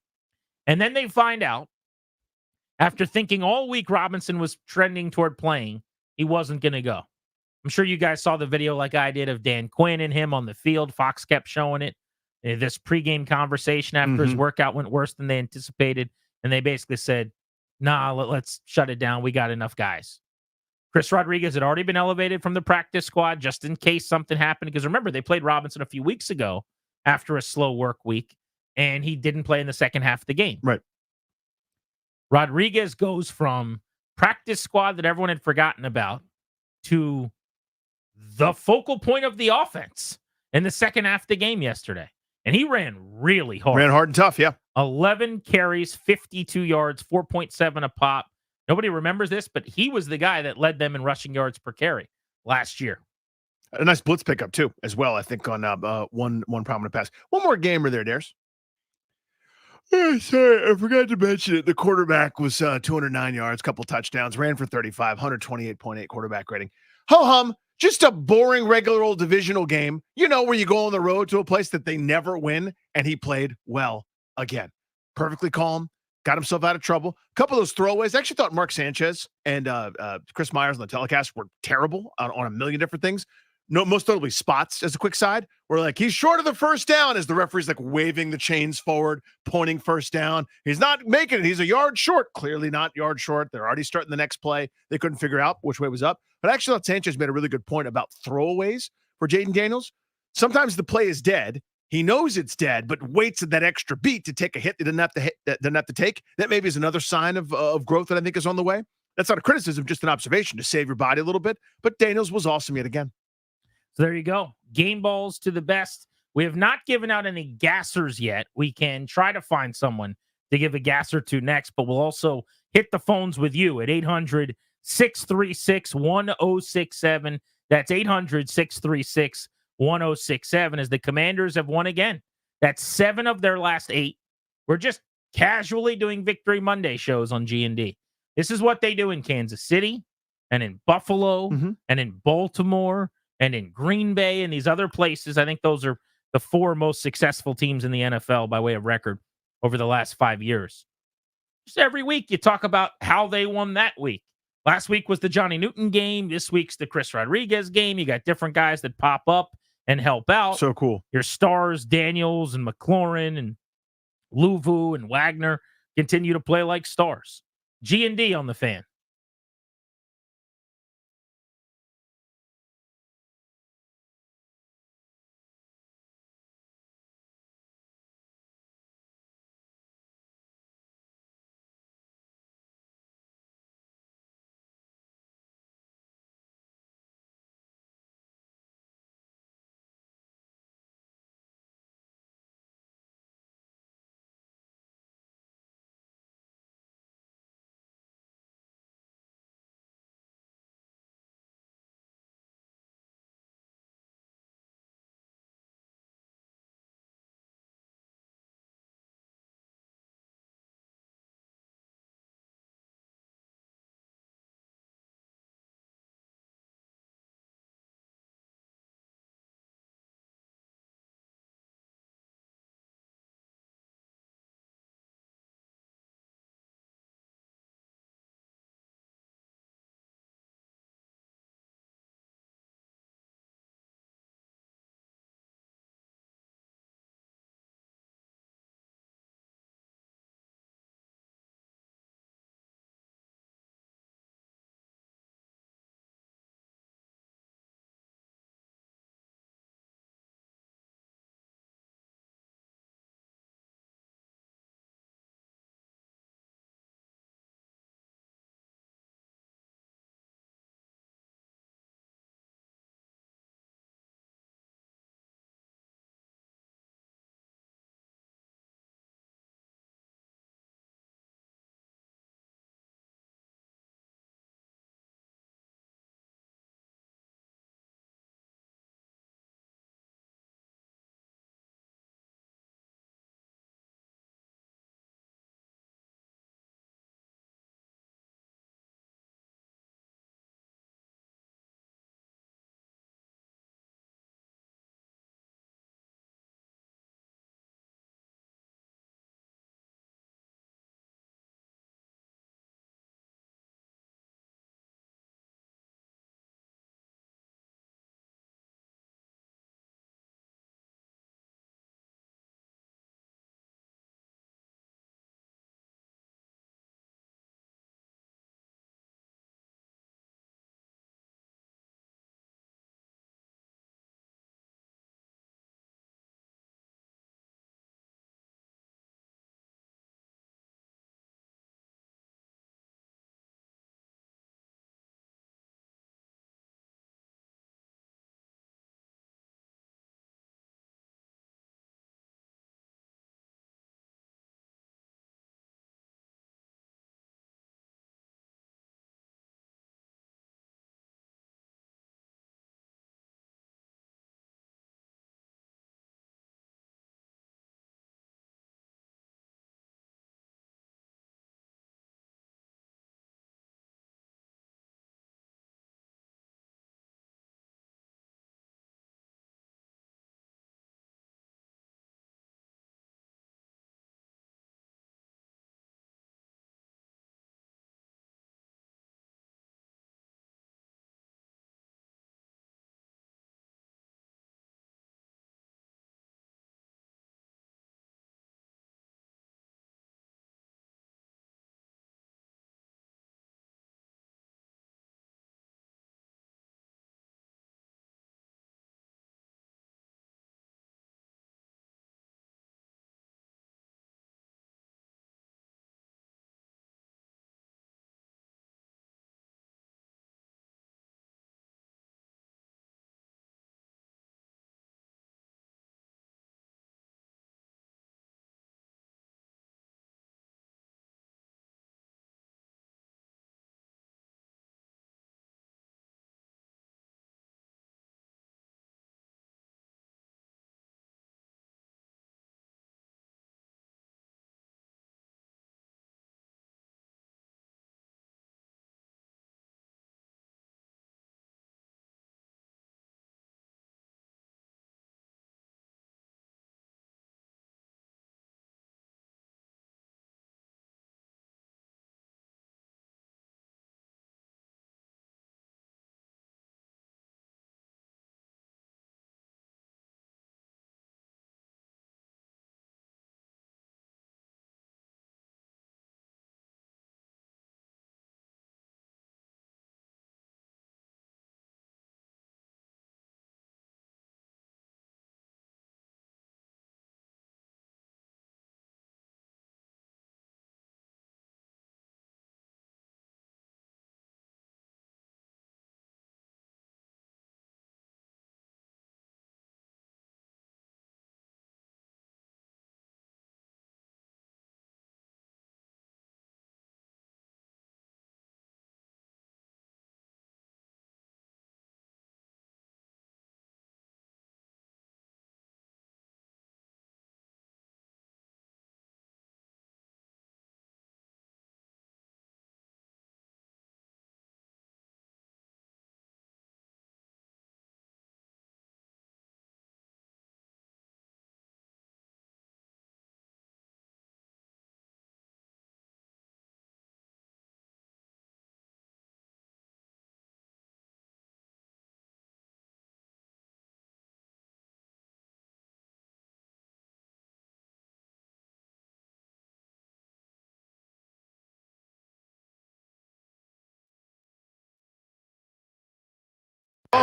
And then they find out, after thinking all week Robinson was trending toward playing, he wasn't going to go. I'm sure you guys saw the video like I did of Dan Quinn and him on the field. Fox kept showing it. This pregame conversation after his workout went worse than they anticipated. And they basically said, nah, let's shut it down. We got enough guys. Chris Rodriguez had already been elevated from the practice squad just in case something happened. Because remember, they played Robinson a few weeks ago after a slow work week, and he didn't play in the second half of the game. Right. Rodriguez goes from practice squad that everyone had forgotten about to the focal point of the offense in the second half of the game yesterday. And he ran really hard. Ran hard and tough, yeah. 11 carries, 52 yards, 4.7 a pop. Nobody remembers this, but he was the guy that led them in rushing yards per carry last year. A nice blitz pickup, too, as well, I think, on one prominent pass. One more gamer there, Dares. Sorry, I forgot to mention it. The quarterback was 209 yards, couple touchdowns, ran for 35, 128.8 quarterback rating. Ho-hum, just a boring, regular old divisional game, where you go on the road to a place that they never win, and he played well again. Perfectly calm, got himself out of trouble. A couple of those throwaways. I actually thought Mark Sanchez and Chris Myers on the telecast were terrible on a million different things. No, most notably spots, as a quick side, where he's short of the first down as the referee's waving the chains forward, pointing first down. He's not making it. He's a yard short. Clearly not yard short. They're already starting the next play. They couldn't figure out which way was up. But I actually thought Sanchez made a really good point about throwaways for Jaden Daniels. Sometimes the play is dead. He knows it's dead, but waits at that extra beat to take a hit that doesn't have to take. That maybe is another sign of growth that I think is on the way. That's not a criticism, just an observation to save your body a little bit. But Daniels was awesome yet again. So there you go. Game balls to the best. We have not given out any gassers yet. We can try to find someone to give a gasser to next, but we'll also hit the phones with you at 800-636-1067. That's 800-636-1067 as the Commanders have won again. That's 7 of their last 8. We're just casually doing Victory Monday shows on G&D. This is what they do in Kansas City and in Buffalo and in Baltimore and in Green Bay and these other places. I think those are the 4 most successful teams in the NFL by way of record over the last 5 years. Just every week you talk about how they won that week. Last week was the Johnny Newton game. This week's the Chris Rodriguez game. You got different guys that pop up and help out. So cool. Your stars, Daniels and McLaurin and Louvu and Wagner, continue to play like stars. G&D on the Fan.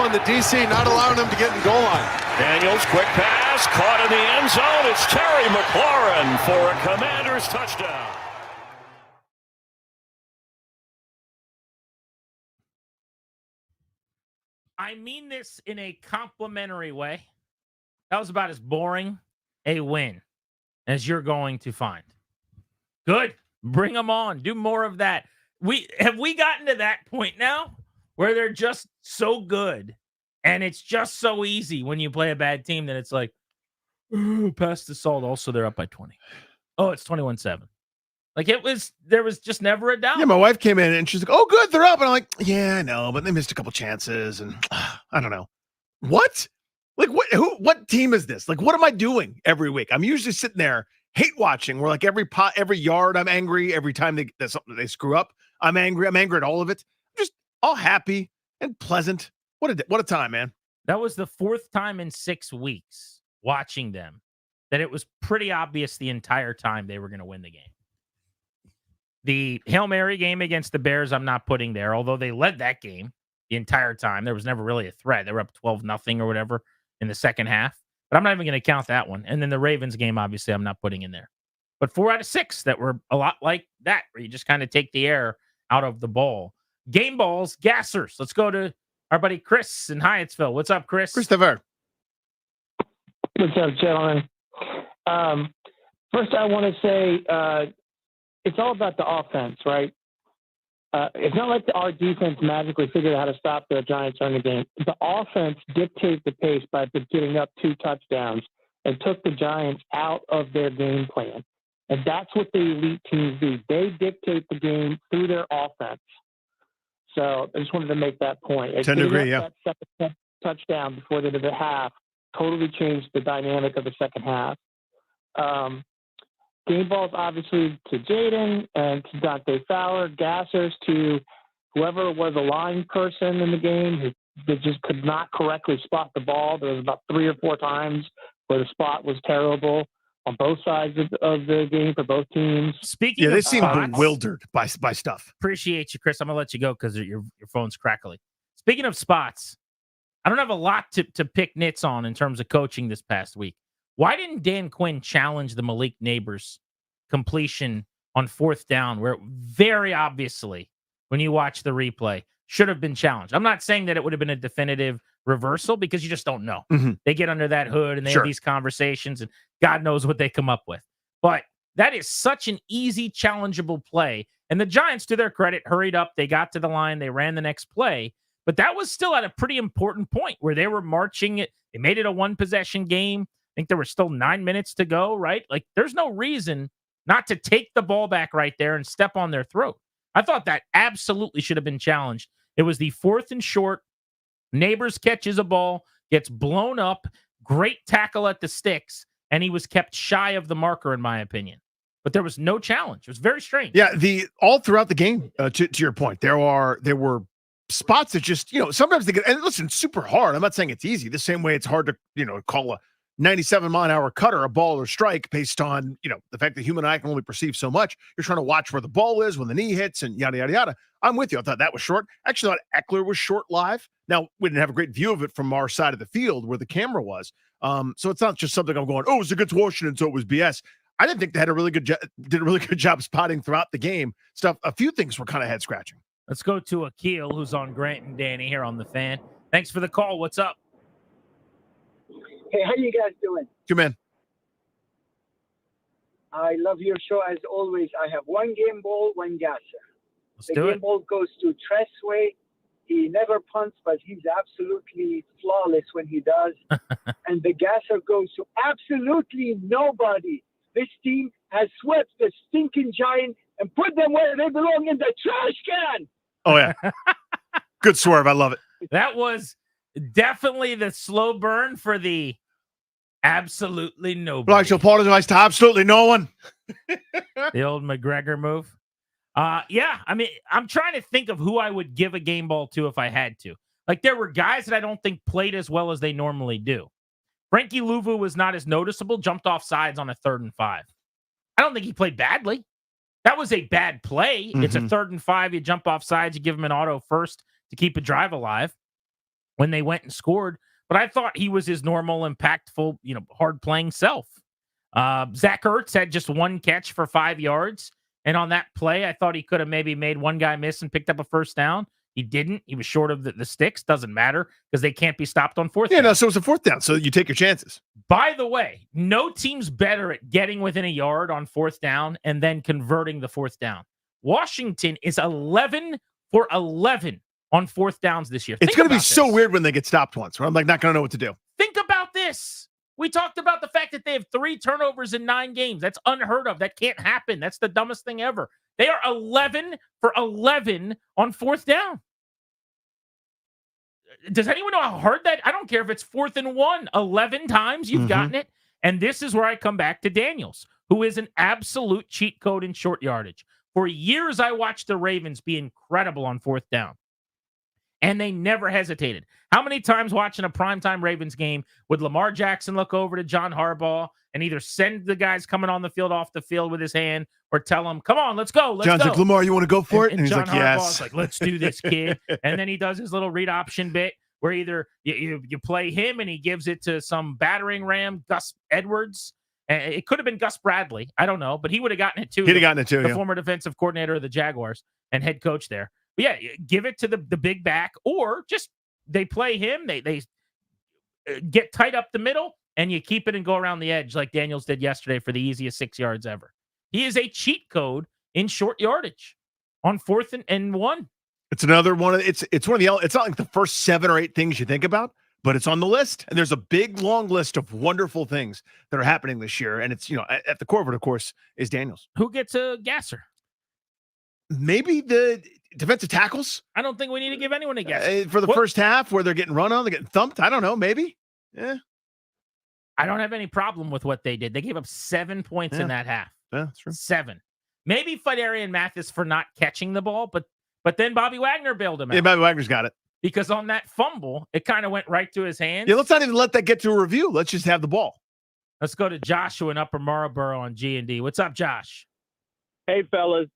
on the DC, not allowing him to get in goal line. Daniels, quick pass, caught in the end zone. It's Terry McLaurin for a Commanders touchdown. I mean this in a complimentary way. That was about as boring a win as you're going to find. Good. Bring them on. Do more of that. Have we gotten to that point now where they're just so good and it's just so easy when you play a bad team that it's like, pass the salt. Also, they're up by 20. Oh, it's 21-7. Like there was just never a doubt. Yeah, my wife came in and she's like, "Oh, good, they're up." And I'm like, "Yeah, I know, but they missed a couple chances, and I don't know what. Like, what team is this? Like, what am I doing every week? I'm usually sitting there hate watching. Where like every yard, I'm angry. Every time there's something they screw up, I'm angry. I'm angry at all of it. Just all happy and pleasant. What a time, man. That was the fourth time in 6 weeks watching them that it was pretty obvious the entire time they were going to win the game. The Hail Mary game against the Bears, I'm not putting there, although they led that game the entire time. There was never really a threat. They were up 12-0 or whatever in the second half. But I'm not even going to count that one. And then the Ravens game, obviously, I'm not putting in there. But 4 out of 6 that were a lot like that, where you just kind of take the air out of the ball. Game balls, gassers. Let's go to our buddy Chris in Hyattsville. What's up, Chris? Christopher. What's up, gentlemen? First, I want to say it's all about the offense, right? It's not like our defense magically figured out how to stop the Giants during the game. The offense dictated the pace by getting up 2 touchdowns and took the Giants out of their game plan. And that's what the elite teams do. They dictate the game through their offense. So I just wanted to make that point. Tend to agree, yeah. That second touchdown before the end of the half totally changed the dynamic of the second half. Game balls, obviously, to Jaden and to Dante Fowler, gassers to whoever was a line person in the game that just could not correctly spot the ball. There was about 3 or 4 times where the spot was terrible on both sides of the game for both teams. Speaking Yeah, they of seem spots, bewildered by stuff. Appreciate you, Chris. I'm going to let you go because your phone's crackly. Speaking of spots, I don't have a lot to pick nits on in terms of coaching this past week. Why didn't Dan Quinn challenge the Malik Neighbors completion on 4th down, where very obviously, when you watch the replay, should have been challenged? I'm not saying that it would have been a definitive reversal because you just don't know. Mm-hmm. They get under that hood and they Sure. have these conversations and God knows what they come up with. But that is such an easy, challengeable play. And the Giants, to their credit, hurried up. They got to the line. They ran the next play. But that was still at a pretty important point where they were marching it. They made it a 1-possession game. I think there were still 9 minutes to go, right? Like, there's no reason not to take the ball back right there and step on their throat. I thought that absolutely should have been challenged. It was the 4th and short. Neighbors catches a ball, gets blown up, great tackle at the sticks, and he was kept shy of the marker, in my opinion. But there was no challenge. It was very strange. Yeah, all throughout the game, to your point, there were spots that just, sometimes they get, and listen, super hard. I'm not saying it's easy. The same way it's hard to, call a 97-mile-an-hour cutter a ball or strike based on, the fact that human eye can only perceive so much. You're trying to watch where the ball is when the knee hits and yada, yada, yada. I'm with you. I thought that was short. Actually, I thought Eckler was short live. Now, we didn't have a great view of it from our side of the field where the camera was. So it's not just something I'm going, oh, it was against Washington, so it was BS. I didn't think they did a really good job spotting throughout the game. A few things were kind of head-scratching. Let's go to Akil, who's on Grant and Danny here on The Fan. Thanks for the call. What's up? Hey, how you guys doing? Good, man. I love your show as always. I have 1 game ball, 1 gasser. Let's the do game it. ball goes to Tressway. He never punts, but he's absolutely flawless when he does. And the gasser goes to absolutely nobody. This team has swept the stinking Giant and put them where they belong, in the trash can. Oh, yeah. Good swerve. I love it. That was definitely the slow burn for the absolutely nobody. I'd like to apologize to absolutely no one. The old McGregor move. Yeah, I mean, I'm trying to think of who I would give a game ball to if I had to. Like, there were guys that I don't think played as well as they normally do. Frankie Louvu was not as noticeable, jumped off sides on a 3rd and 5. I don't think he played badly. That was a bad play. It's a 3rd and 5. You jump off sides, you give him an auto first to keep a drive alive. when they went and scored. But I thought he was his normal, impactful, hard-playing self. Zach Ertz had just one catch for 5 yards. And on that play, I thought he could have maybe made one guy miss and picked up a first down. He didn't. He was short of the sticks. Doesn't matter because they can't be stopped on fourth down. No, so it's a fourth down. So you take your chances. By the way, no team's better at getting within a yard on fourth down and then converting the fourth down. Washington is 11 for 11 on fourth downs this year. It's going to be so weird when they get stopped once, where I'm like not going to know what to do. Think about this. We talked about the fact that they have 3 turnovers in 9 games. That's unheard of. That can't happen. That's the dumbest thing ever. They are 11 for 11 on fourth down. Does anyone know how hard that? I don't care if it's 4th and 1. 11 times you've gotten it. And this is where I come back to Daniels, who is an absolute cheat code in short yardage. For years, I watched the Ravens be incredible on fourth down. And they never hesitated. How many times watching a primetime Ravens game would Lamar Jackson look over to John Harbaugh and either send the guys coming on the field off the field with his hand or tell him, come on, let's go. John's like, Lamar, you want to go for it? And he's John like, Harbaugh's yes. like, let's do this, kid. And then he does his little read option bit where either you play him and he gives it to some battering ram, Gus Edwards. It could have been Gus Bradley. I don't know, but he would have gotten it too. He'd have gotten it too, The yeah. former defensive coordinator of the Jaguars and head coach there. But yeah, give it to the big back, or just they play him. They get tight up the middle, and you keep it and go around the edge like Daniels did yesterday for the easiest 6 yards ever. He is a cheat code in short yardage on 4th and 1. It's another one of it's one of the. It's not like the first 7 or 8 things you think about, but it's on the list, and there's a big long list of wonderful things that are happening this year. And it's at the core of it, of course, is Daniels. Who gets a gasser? Maybe the defensive tackles. I don't think we need to give anyone a gasser for the first half where they're getting run on, they're getting thumped. I don't know. Maybe. Yeah. I don't have any problem with what they did. They gave up 7 points in that half. Yeah, that's true. 7. Maybe Fidarian Mathis for not catching the ball, but then Bobby Wagner bailed him out. Yeah, Bobby Wagner's got it. Because on that fumble, it kind of went right through his hands. Yeah, let's not even let that get to a review. Let's just have the ball. Let's go to Joshua in Upper Marlboro on G&D. What's up, Josh? Hey, fellas.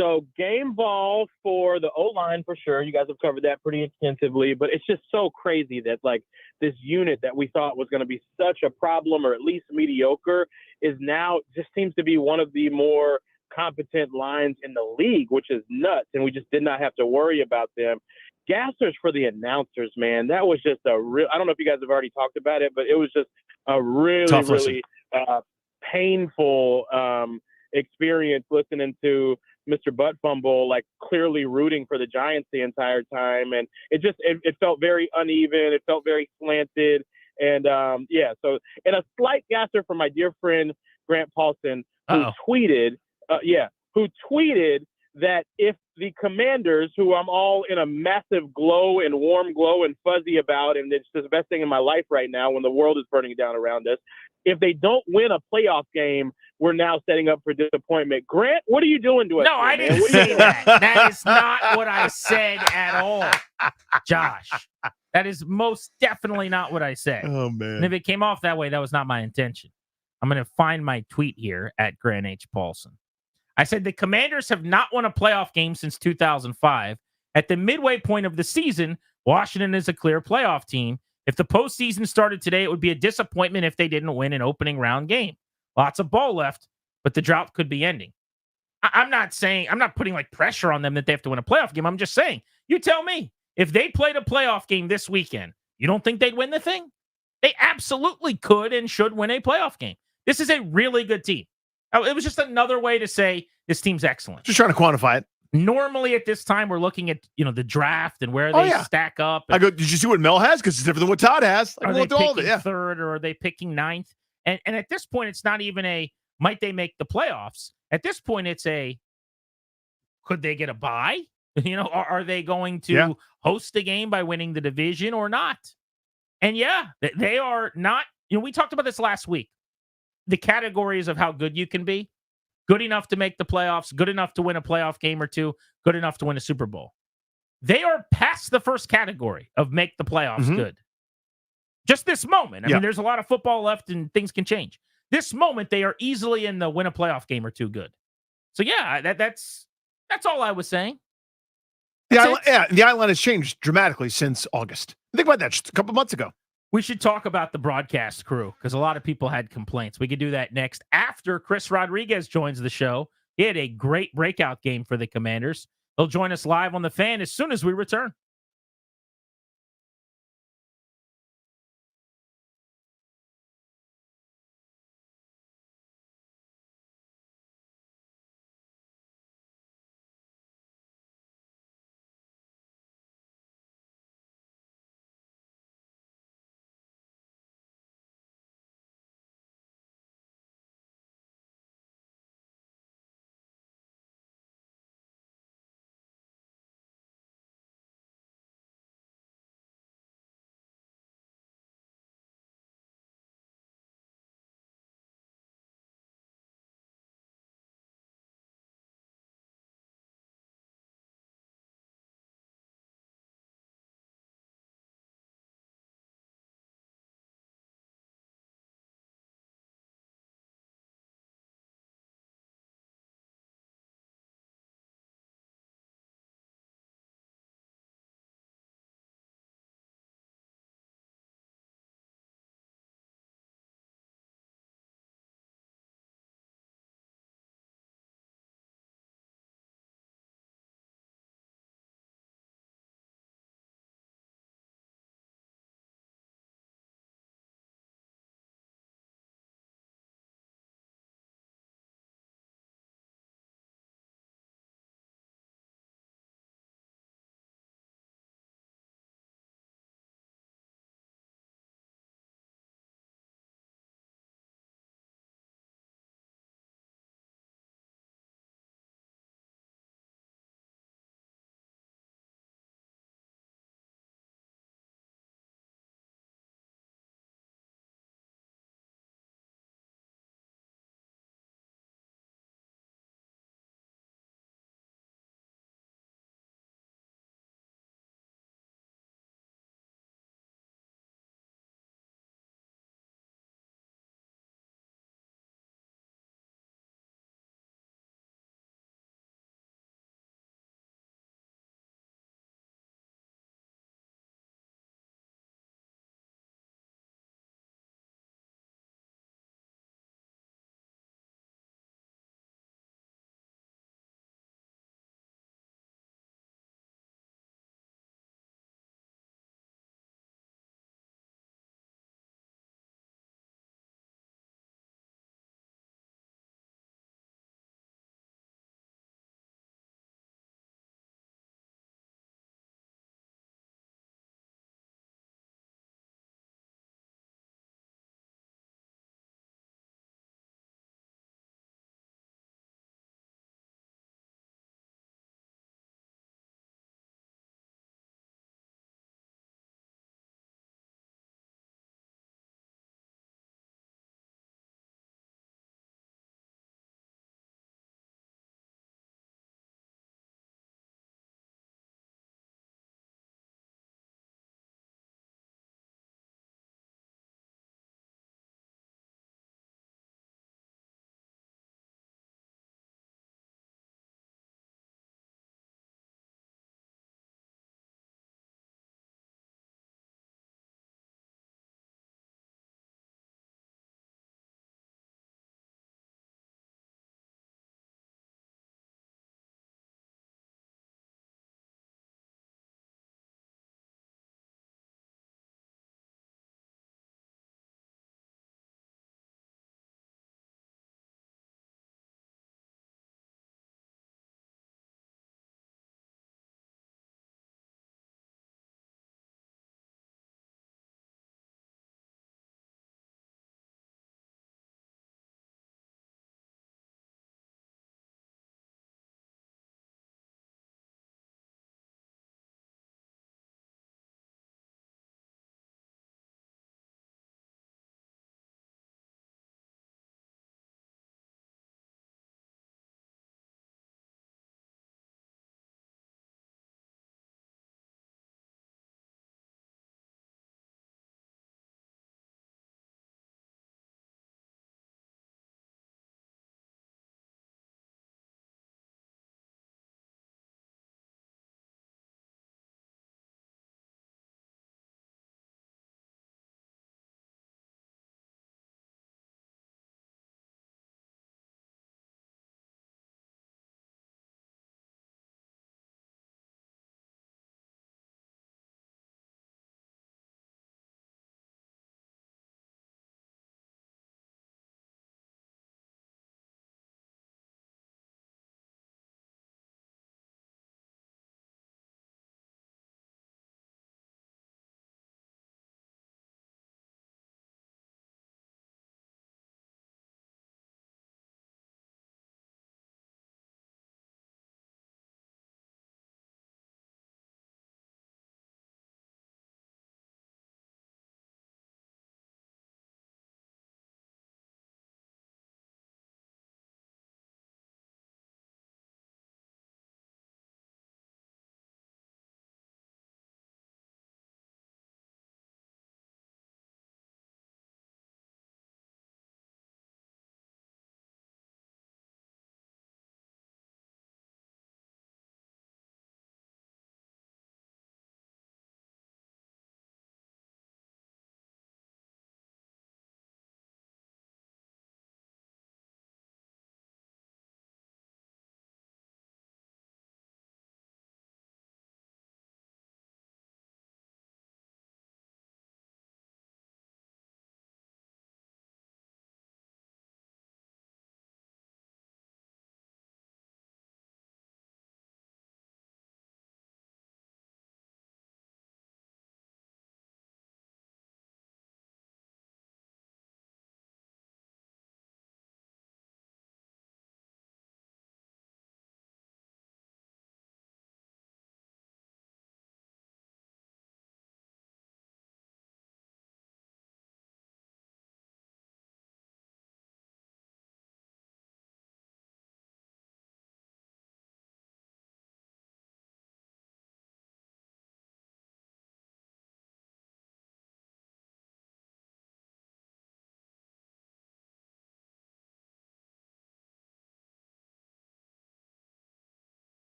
So game ball for the O-line for sure. You guys have covered that pretty extensively, but it's just so crazy that like this unit that we thought was going to be such a problem or at least mediocre is now just seems to be one of the more competent lines in the league, which is nuts. And we just did not have to worry about them. Gassers for the announcers, man. That was just a real, I don't know if you guys have already talked about it, but it was just a really painful experience listening to Mr. Butt Fumble, like clearly rooting for the Giants the entire time. And it felt very uneven. It felt very slanted. And so, and a slight gasser for my dear friend, Grant Paulson, who tweeted that if the Commanders, who I'm all in a massive glow and warm glow and fuzzy about, and it's the best thing in my life right now when the world is burning down around us, if they don't win a playoff game, we're now setting up for disappointment. Grant, what are you doing to us? No, I didn't say that. That is not what I said at all, Josh. That is most definitely not what I said. Oh, man. And if it came off that way, that was not my intention. I'm going to find my tweet here at Grant H. Paulson. I said the Commanders have not won a playoff game since 2005. At the midway point of the season, Washington is a clear playoff team. If the postseason started today, it would be a disappointment if they didn't win an opening round game. Lots of ball left, but the drought could be ending. I'm not putting like pressure on them that they have to win a playoff game. I'm just saying, you tell me, if they played a playoff game this weekend, you don't think they'd win the thing? They absolutely could and should win a playoff game. This is a really good team. It was just another way to say this team's excellent. Just trying to quantify it. Normally at this time, we're looking at the draft and where they stack up. I go, did you see what Mel has? Because it's different than what Todd has. Are they picking third or are they picking ninth? And at this point, it's not even might they make the playoffs? At this point, it's could they get a bye? Are they going to host the game by winning the division or not? And they are not. We talked about this last week. The categories of how good you can be. Good enough to make the playoffs, good enough to win a playoff game or two, good enough to win a Super Bowl. They are past the first category of make the playoffs good. Just this moment. I mean, there's a lot of football left and things can change. This moment, they are easily in the win a playoff game or two good. So, that's all I was saying. The eye line has changed dramatically since August. Think about that just a couple months ago. We should talk about the broadcast crew because a lot of people had complaints. We could do that next after Chris Rodriguez joins the show. He had a great breakout game for the Commanders. He'll join us live on the Fan as soon as we return.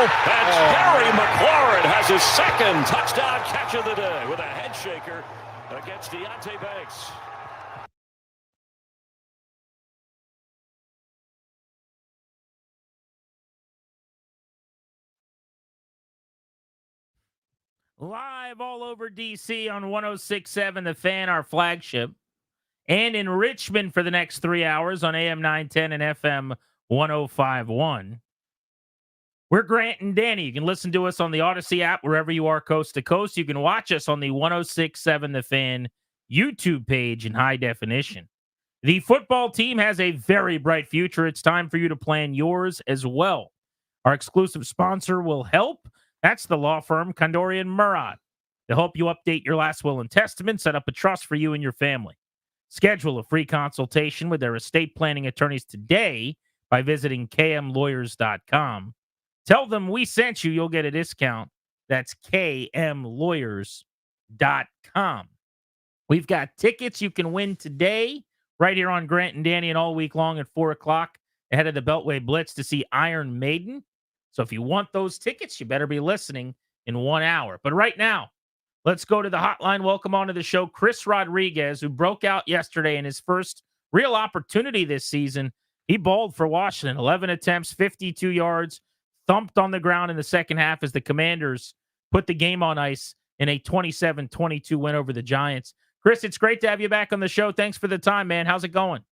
and Terry McLaurin has his second touchdown catch of the day with a head shaker against Deontay Banks. Live all over D.C. on 106.7 The Fan, our flagship, and in Richmond for the next 3 hours on AM 910 and FM 105.1. We're Grant and Danny. You can listen to us on the Odyssey app wherever you are coast to coast. You can watch us on the 106.7 The Fan YouTube page in high definition. The football team has a very bright future. It's time for you to plan yours as well. Our exclusive sponsor will help. That's the law firm Kondorian Murat. They'll help you update your last will and testament, set up a trust for you and your family. Schedule a free consultation with their estate planning attorneys today by visiting kmlawyers.com. Tell them we sent you. You'll get a discount. That's kmlawyers.com. We've got tickets you can win today right here on Grant and Danny and all week long at 4 o'clock ahead of the Beltway Blitz to see Iron Maiden. So if you want those tickets, you better be listening in 1 hour. But right now, let's go to the hotline. Welcome onto the show, Chris Rodriguez, who broke out yesterday in his first real opportunity this season. He balled for Washington, 11 attempts, 52 yards, thumped on the ground in the second half as the Commanders put the game on ice in a 27-22 win over the Giants. Chris, it's great to have you back on the show. Thanks for the time, man. How's it going?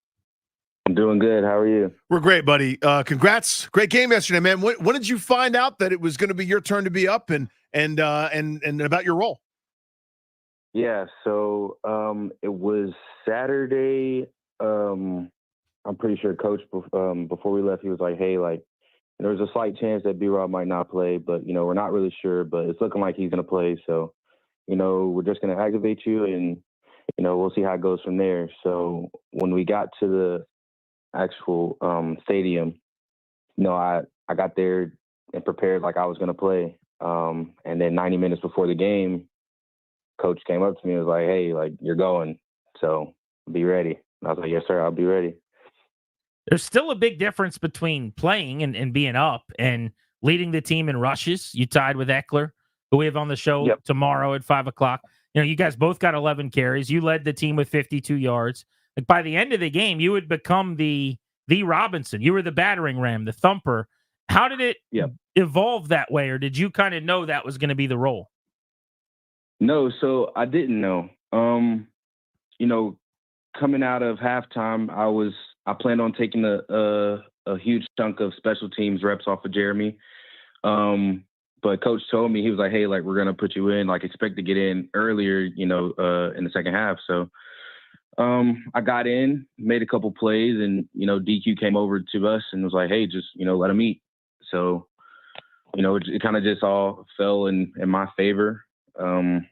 I'm doing good. How are you? We're great, buddy. Congrats. Great game yesterday, man. When did you find out that it was going to be your turn to be up and about your role? Yeah, so it was Saturday. I'm pretty sure Coach, before we left, he was like, hey, like, there was a slight chance that B-Rob might not play, but, we're not really sure, but it's looking like he's going to play. So, we're just going to activate you and, we'll see how it goes from there. So when we got to the actual stadium, I got there and prepared like I was going to play. And then 90 minutes before the game, Coach came up to me and was like, hey, like, you're going, so be ready. And I was like, yes, sir, I'll be ready. There's still a big difference between playing and being up and leading the team in rushes. You tied with Eckler, who we have on the show tomorrow at 5 o'clock. You guys both got 11 carries. You led the team with 52 yards. Like, by the end of the game, you had become the Robinson. You were the battering ram, the thumper. How did it evolve that way, or did you kind of know that was going to be the role? No, so I didn't know. Coming out of halftime, I planned on taking a huge chunk of special teams reps off of Jeremy. But Coach told me, he was like, hey, like, we're going to put you in, like, expect to get in earlier, in the second half. So I got in, made a couple plays, and, DQ came over to us and was like, hey, just, let him eat. So, it kind of just all fell in my favor. I'm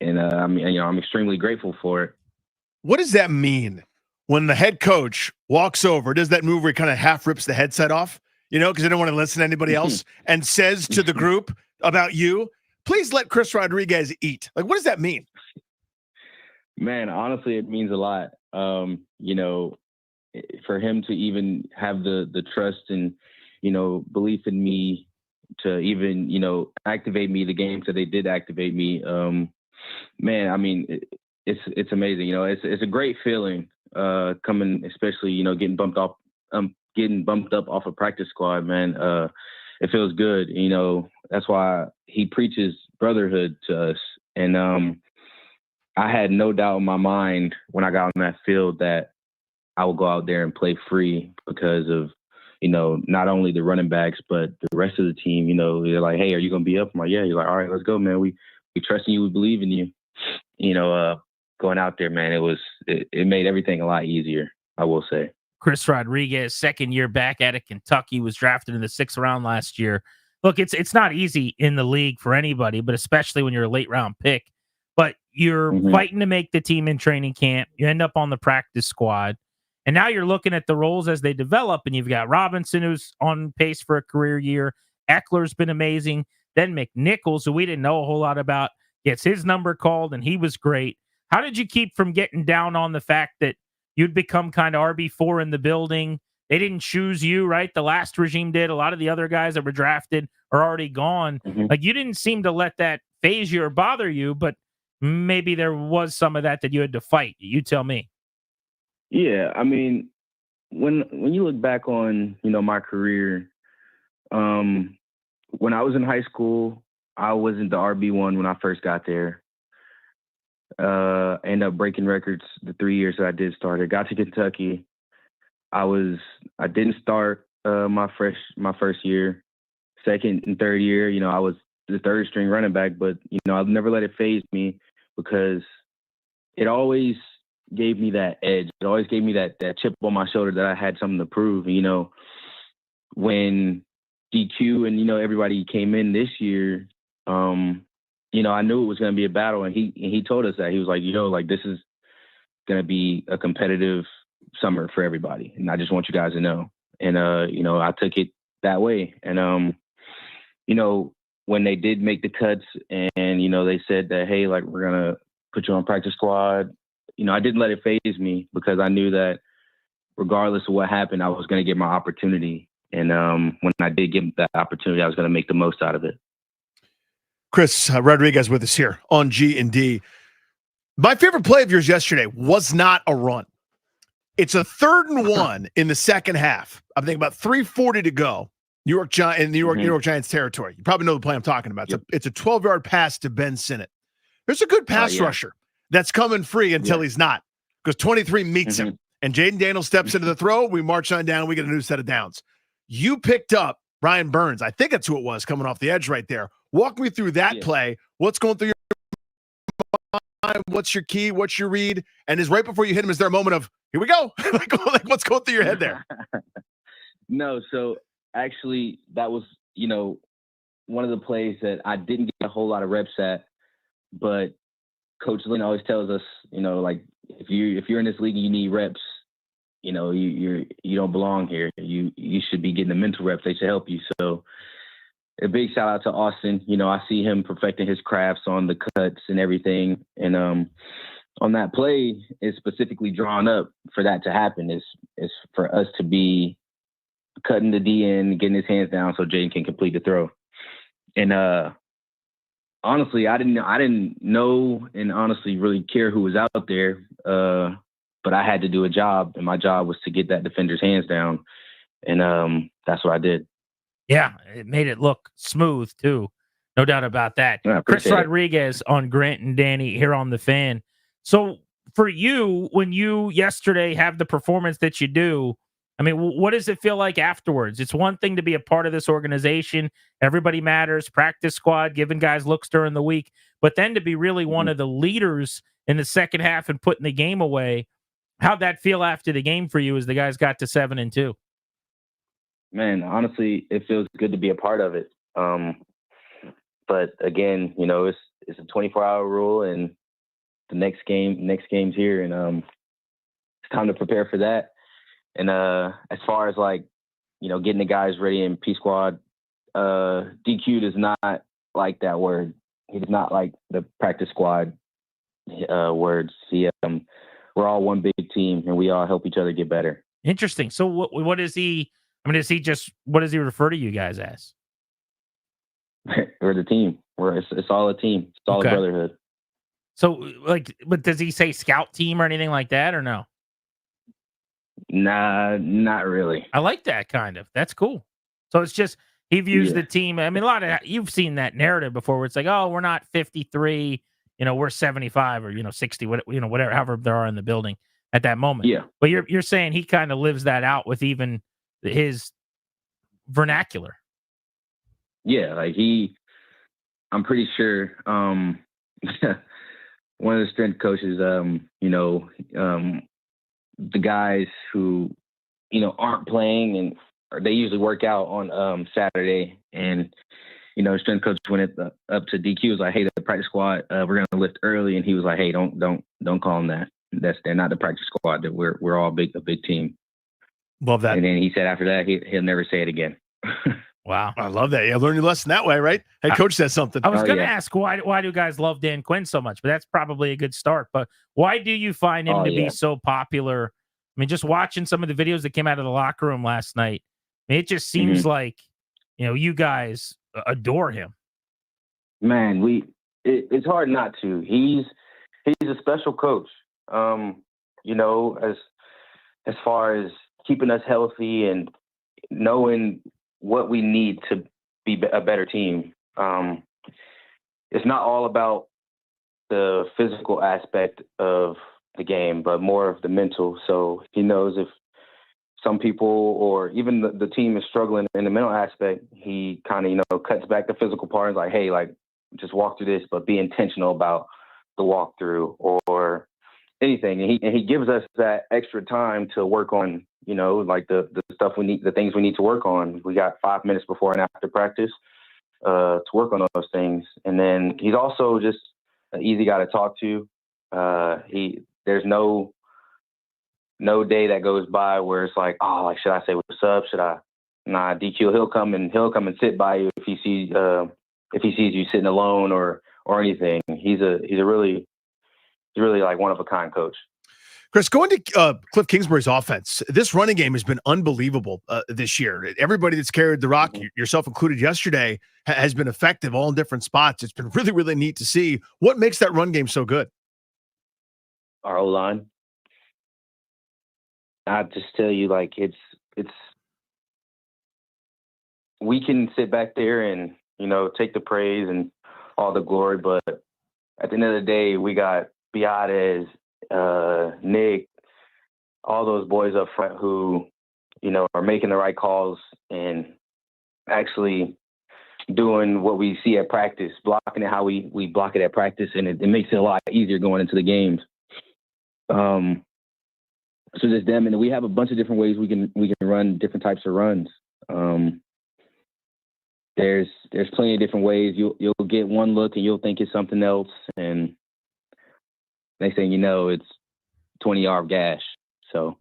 extremely grateful for it. What does that mean when the head coach walks over, does that move where he kind of half rips the headset off, because they don't want to listen to anybody else, and says to the group about you, please let Chris Rodriguez eat? Like, what does that mean? Man, honestly, it means a lot. For him to even have the trust and, belief in me to even, activate me the games that they did activate me. Man, I mean, it's amazing. It's a great feeling coming, especially, getting bumped up off a practice squad, man. It feels good. That's why he preaches brotherhood to us. And I had no doubt in my mind when I got on that field that I would go out there and play free because of, not only the running backs, but the rest of the team. They're like, hey, are you going to be up? I'm like, yeah. You're like, all right, let's go, man. We trust in you. We believe in you. Going out there, man, it made everything a lot easier, I will say. Chris Rodriguez, second year back out of Kentucky, was drafted in the 6th round last year. Look, it's not easy in the league for anybody, but especially when you're a late round pick. But you're fighting to make the team in training camp. You end up on the practice squad. And now you're looking at the roles as they develop, and you've got Robinson, who's on pace for a career year. Eckler's been amazing. Then McNichols, who we didn't know a whole lot about, gets his number called, and he was great. How did you keep from getting down on the fact that you'd become kind of RB4 in the building, they didn't choose you, right? The last regime did. A lot of the other guys that were drafted are already gone. Like, you didn't seem to let that phase you or bother you, but maybe there was some of that you had to fight. You tell me. Yeah, I mean, when you look back on, my career, when I was in high school, I wasn't the RB1 when I first got there. Ended up breaking records the 3 years that I did start. I got to Kentucky. I didn't start my first year. Second and third year, I was the third string running back, but I've never let it faze me because it always gave me that edge. It always gave me that chip on my shoulder that I had something to prove. When DQ and everybody came in this year, I knew it was going to be a battle, and he told us that. He was like, this is going to be a competitive summer for everybody, and I just want you guys to know. And I took it that way. And when they did make the cuts, and they said that, hey, like, we're gonna put you on practice squad, I didn't let it faze me because I knew that regardless of what happened, I was going to get my opportunity. And when I did get that opportunity, I was going to make the most out of it. Chris Rodriguez with us here on G&D. My favorite play of yours yesterday was not a run. It's a 3rd and 1 in the second half. I'm thinking about 3:40 to go. New York Giants territory. You probably know the play I'm talking about. It's a 12-yard pass to Ben Sinnott. There's a good pass rusher that's coming free until he's not, because 23 meets him. And Jaden Daniels steps into the throw. We march on down. We get a new set of downs. You picked up Brian Burns. I think that's who it was coming off the edge right there. Walk me through that play. What's going through your mind? What's your key? What's your read? And is right before you hit him, is there a moment of, here we go? like what's going through your head there? No, so actually that was, one of the plays that I didn't get a whole lot of reps at, but Coach Lynn always tells us, like, if you're in this league and you need reps, you don't belong here. You should be getting the mental reps. They should help you. So a big shout out to Austin. I see him perfecting his crafts on the cuts and everything. And on that play, it's specifically drawn up for that to happen. Is for us to be cutting the DN, getting his hands down so Jaden can complete the throw. And honestly, I didn't know and honestly really care who was out there. But I had to do a job, and my job was to get that defender's hands down. And that's what I did. Yeah, it made it look smooth too. No doubt about that. Chris Rodriguez on Grant and Danny here on The Fan. So for you, when you yesterday have the performance that you do, I mean, what does it feel like afterwards? It's one thing to be a part of this organization. Everybody matters, practice squad, giving guys looks during the week. But then to be really one of the leaders in the second half and putting the game away, how'd that feel after the game for you as the guys got to 7-2? Man, honestly, it feels good to be a part of it. But again, it's a 24-hour rule, and the next game's here, and it's time to prepare for that. And as far as getting the guys ready in P Squad, DQ does not like that word. He does not like the practice squad words. We're all one big team, and we all help each other get better. Interesting. So what is he? I mean, what does he refer to you guys as? We're the team. It's all a team. It's all a brotherhood. So, but does he say scout team or anything like that, or no? Nah, not really. I like that kind of. That's cool. So it's just he views the team. I mean, you've seen that narrative before, where it's like, oh, we're not 53, we're 75 or 60, whatever, however there are in the building at that moment. Yeah. But you're saying he kind of lives that out with even his vernacular. Yeah, I'm pretty sure one of the strength coaches, the guys who, aren't playing or they usually work out on Saturday, and strength coach went up to DQ, was like, hey, the practice squad, we're gonna lift early, and he was like, hey, don't call them that. They're not the practice squad. That we're all a big team. Love that. And then he said after that he'll never say it again. Wow, I love that. Yeah, learn your lesson that way, right? Hey, coach says something. I was going to ask why do guys love Dan Quinn so much, but that's probably a good start. But why do you find him to be so popular I mean, just watching some of the videos that came out of the locker room last night, I mean, it just seems like, you guys adore him. Man, it's hard not to. He's a special coach. As far as keeping us healthy and knowing what we need to be a better team. It's not all about the physical aspect of the game, but more of the mental. So he knows if some people or even the team is struggling in the mental aspect, he kind of, cuts back the physical part and is like, hey, like, just walk through this, but be intentional about the walkthrough or anything. And he gives us that extra time to work on, like the stuff we need, the things we need to work on. We got 5 minutes before and after practice to work on those things. And then he's also just an easy guy to talk to. There's no day that goes by where it's like, oh, like, should I say what's up? Should I? Nah, DQ. He'll come and sit by you if he sees you sitting alone or anything. He's really like one of a kind coach. Chris, going to Cliff Kingsbury's offense, this running game has been unbelievable this year. Everybody that's carried the rock, yourself included yesterday, has been effective all in different spots. It's been really, really neat to see. What makes that run game so good? Our O-line. I just tell you, like, it's we can sit back there and, take the praise and all the glory, but at the end of the day, we got Biades, Nick, all those boys up front who, are making the right calls and actually doing what we see at practice, blocking it how we block it at practice, and it makes it a lot easier going into the games. So just them, and we have a bunch of different ways we can run different types of runs. There's plenty of different ways. You'll get one look and you'll think it's something else, and next thing you know, it's 20-yard gash. So,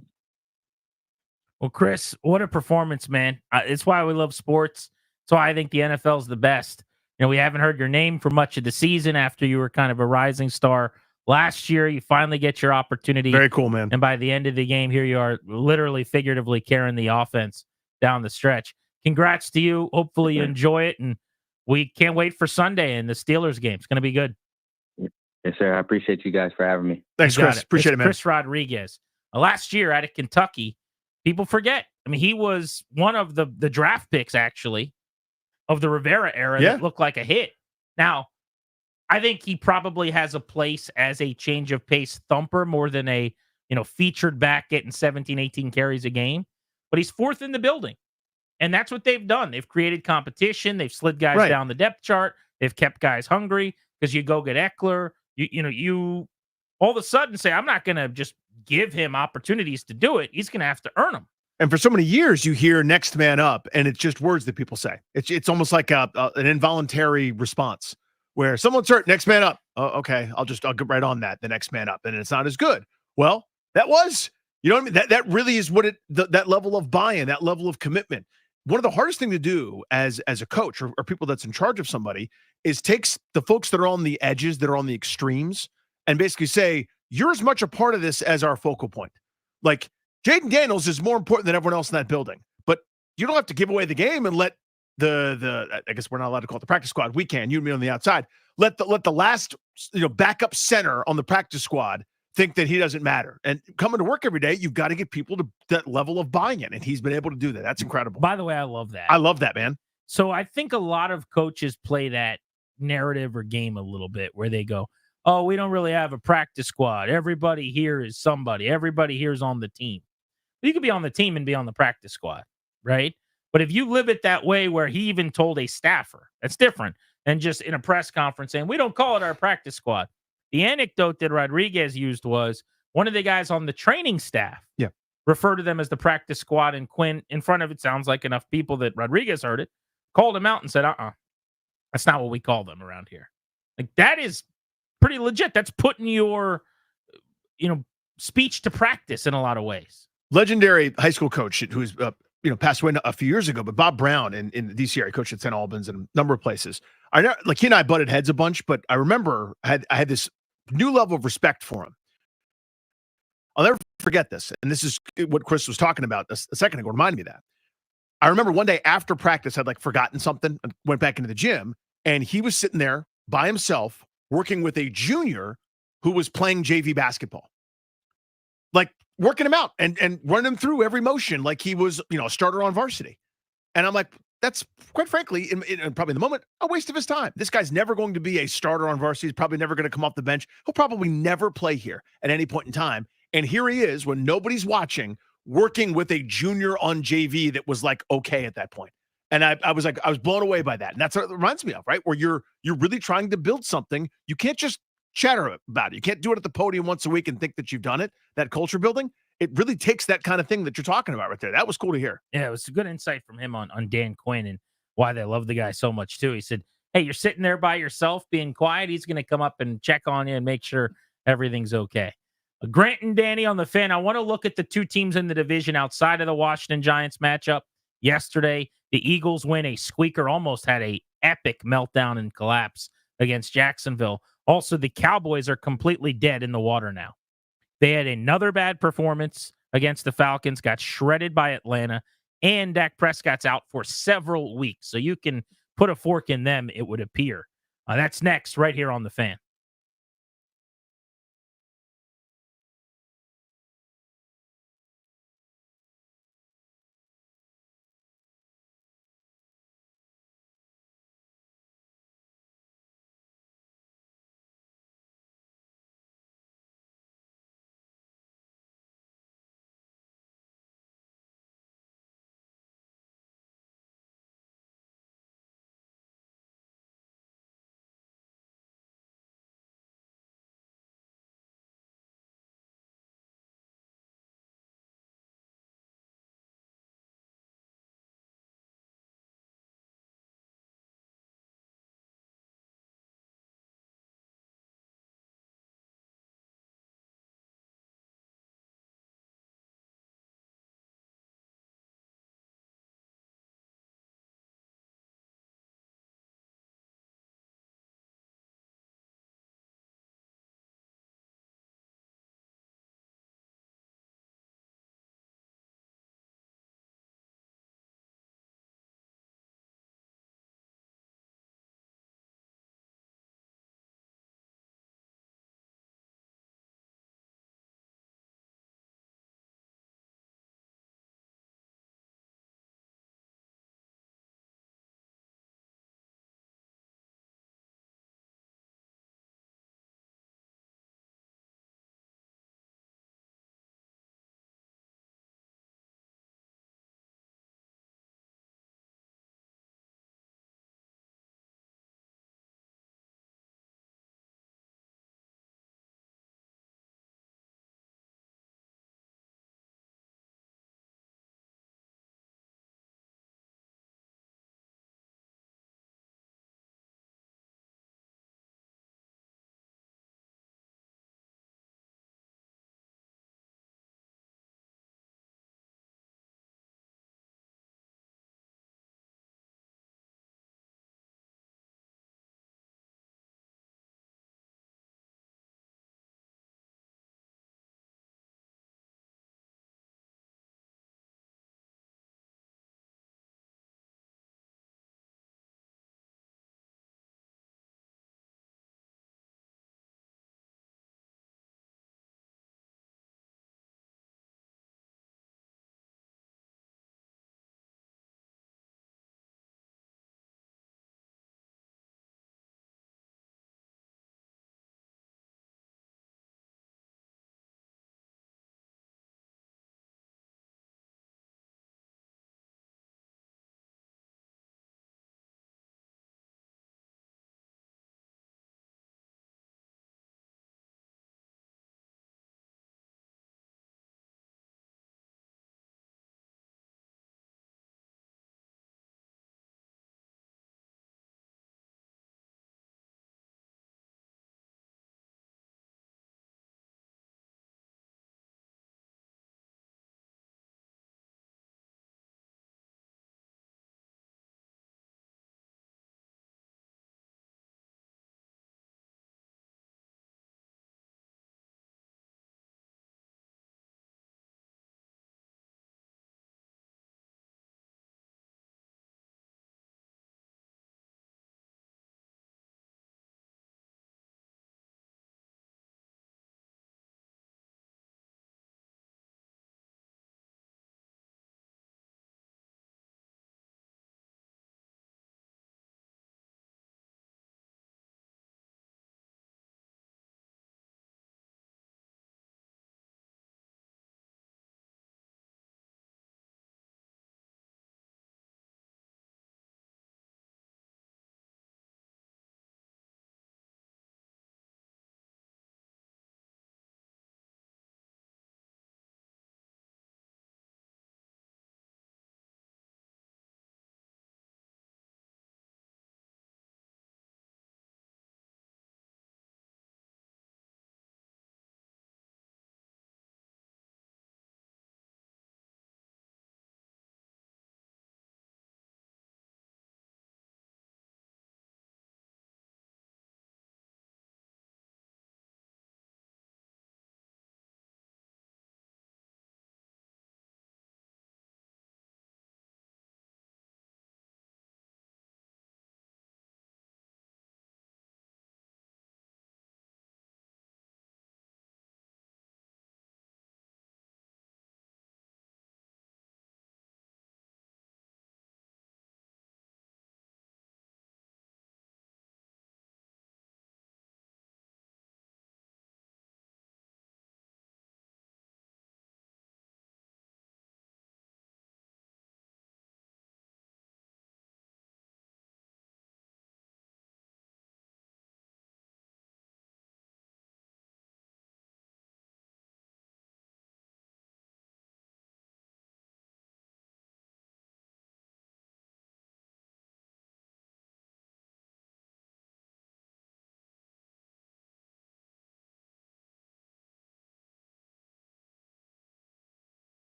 well, Chris, what a performance, man! It's why we love sports. It's why I think the NFL is the best. We haven't heard your name for much of the season after you were kind of a rising star last year. You finally get your opportunity. Very cool, man. And by the end of the game, here you are, literally, figuratively carrying the offense down the stretch. Congrats to you. Hopefully you enjoy it, and we can't wait for Sunday and the Steelers game. It's going to be good. Yes, sir. I appreciate you guys for having me. Thanks, Chris. Appreciate it, man. Chris Rodriguez. Last year out of Kentucky, people forget. I mean, he was one of the draft picks, actually, of the Rivera era that looked like a hit. Now, I think he probably has a place as a change of pace thumper more than a, featured back getting 17, 18 carries a game. But he's fourth in the building. And that's what they've done. They've created competition. They've slid guys down the depth chart. They've kept guys hungry because you go get Eckler. You all of a sudden say, I'm not going to just give him opportunities to do it. He's going to have to earn them. And for so many years, you hear next man up, and it's just words that people say. It's almost like an involuntary response where someone's hurt, next man up. Oh, okay, I'll get right on that, the next man up, and it's not as good. Well, that was, you know what I mean? That really is what that level of buy-in, that level of commitment. One of the hardest thing to do as a coach or people that's in charge of somebody is takes the folks that are on the edges, that are on the extremes, and basically say, you're as much a part of this as our focal point. Like, Jaden Daniels is more important than everyone else in that building, but you don't have to give away the game and let the I guess we're not allowed to call it the practice squad. We can, you and me on the outside. Let the last backup center on the practice squad think that he doesn't matter. And coming to work every day, you've got to get people to that level of buying it, and he's been able to do that. That's incredible. By the way, I love that. I love that, man. So I think a lot of coaches play that narrative or game a little bit where they go, oh, we don't really have a practice squad. Everybody here is somebody. Everybody here is on the team. You could be on the team and be on the practice squad, right? But if you live it that way where he even told a staffer, that's different than just in a press conference saying, we don't call it our practice squad. The anecdote that Rodriguez used was one of the guys on the training staff referred to them as the practice squad, and Quinn, in front of it sounds like enough people that Rodriguez heard it, called him out and said, that's not what we call them around here. Like, that is pretty legit. That's putting your, speech to practice in a lot of ways. Legendary high school coach who's passed away a few years ago, but Bob Brown in the DC area, coached at St. Albans and a number of places. I know, like, he and I butted heads a bunch, but I remember I had this new level of respect for him. I'll never forget this. And this is what Chris was talking about a second ago, reminded me of that. I remember one day after practice, I'd like forgotten something and went back into the gym, and he was sitting there by himself working with a junior who was playing JV basketball, like working him out and running him through every motion like he was, a starter on varsity. And I'm like, that's quite frankly, in probably in the moment, a waste of his time. This guy's never going to be a starter on varsity. He's probably never going to come off the bench. He'll probably never play here at any point in time. And here he is when nobody's watching, working with a junior on JV that was like okay at that point. And I was blown away by that. And that's what it reminds me of, right? Where you're really trying to build something. You can't just chatter about it. You can't do it at the podium once a week and think that you've done it. That culture building, it really takes that kind of thing that you're talking about right there. That was cool to hear. Yeah, it was a good insight from him on Dan Quinn and why they love the guy so much too. He said, hey, you're sitting there by yourself being quiet. He's going to come up and check on you and make sure everything's okay. Grant and Danny on the Fan. I want to look at the two teams in the division outside of the Washington Giants matchup yesterday. The Eagles win a squeaker, almost had a epic meltdown and collapse against Jacksonville. Also, the Cowboys are completely dead in the water now. They had another bad performance against the Falcons, got shredded by Atlanta, and Dak Prescott's out for several weeks. So you can put a fork in them, it would appear. That's next right here on the Fan.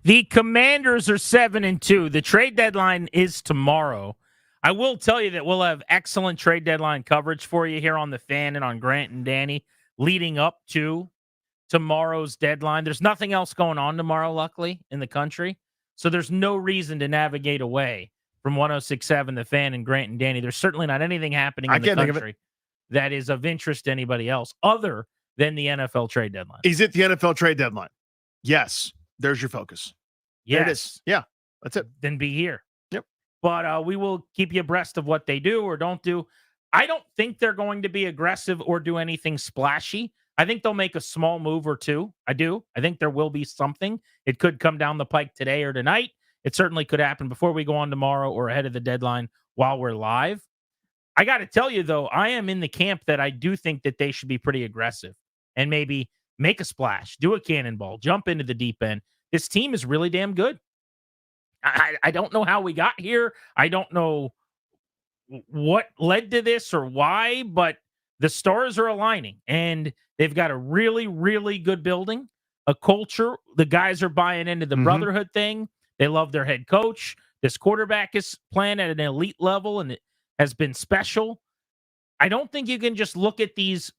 The Commanders are 7-2. The trade deadline is tomorrow. I will tell you that we'll have excellent trade deadline coverage for you here on the Fan and on Grant and Danny leading up to tomorrow's deadline. There's nothing else going on tomorrow, luckily, in the country. So there's no reason to navigate away from 106.7 The Fan and Grant and Danny. There's certainly not anything happening in the country that is of interest to anybody else other than the NFL trade deadline. Is it the NFL trade deadline? Yes. There's your focus. Yes. There it is. Yeah. That's it. Then be here. Yep. But we will keep you abreast of what they do or don't do. I don't think they're going to be aggressive or do anything splashy. I think they'll make a small move or two. I do. I think there will be something. It could come down the pike today or tonight. It certainly could happen before we go on tomorrow or ahead of the deadline while we're live. I got to tell you, though, I am in the camp that I do think that they should be pretty aggressive and maybe make a splash, do a cannonball, jump into the deep end. This team is really damn good. I don't know how we got here. I don't know what led to this or why, but the stars are aligning, and they've got a really, really good building, a culture. The guys are buying into the brotherhood thing. They love their head coach. This quarterback is playing at an elite level, and it has been special. I don't think you can just look at these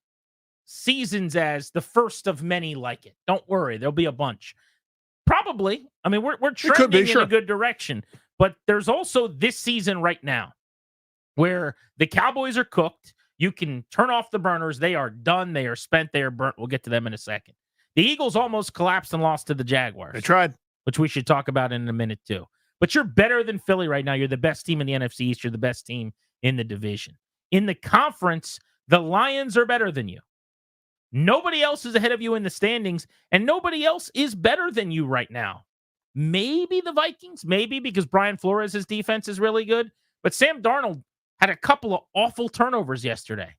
seasons as the first of many like it. Don't worry. There'll be a bunch. Probably. I mean, we're trending in a good direction. But there's also this season right now where the Cowboys are cooked. You can turn off the burners. They are done. They are spent. They are burnt. We'll get to them in a second. The Eagles almost collapsed and lost to the Jaguars. They tried. Which we should talk about in a minute, too. But you're better than Philly right now. You're the best team in the NFC East. You're the best team in the division. In the conference, the Lions are better than you. Nobody else is ahead of you in the standings, and nobody else is better than you right now. Maybe the Vikings, maybe because Brian Flores' defense is really good, but Sam Darnold had a couple of awful turnovers yesterday.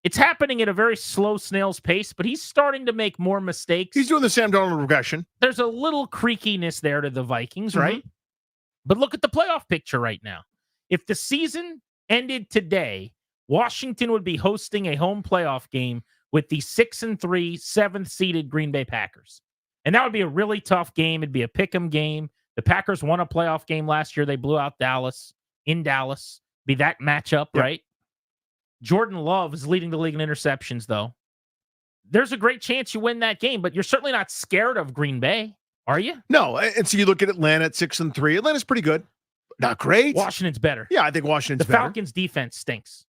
It's happening at a very slow snail's pace, but he's starting to make more mistakes. He's doing the Sam Darnold regression. There's a little creakiness there to the Vikings, right? But look at the playoff picture right now. If the season ended today, Washington would be hosting a home playoff game with the 6-3, 7th-seeded Green Bay Packers. And that would be a really tough game. It'd be a pick'em game. The Packers won a playoff game last year. They blew out Dallas in Dallas. Be that matchup, right? Jordan Love is leading the league in interceptions, though. There's a great chance you win that game, but you're certainly not scared of Green Bay, are you? No. And so you look at Atlanta at 6-3. Atlanta's pretty good. Not great. Washington's better. Yeah, I think Washington's better. The Falcons' defense stinks.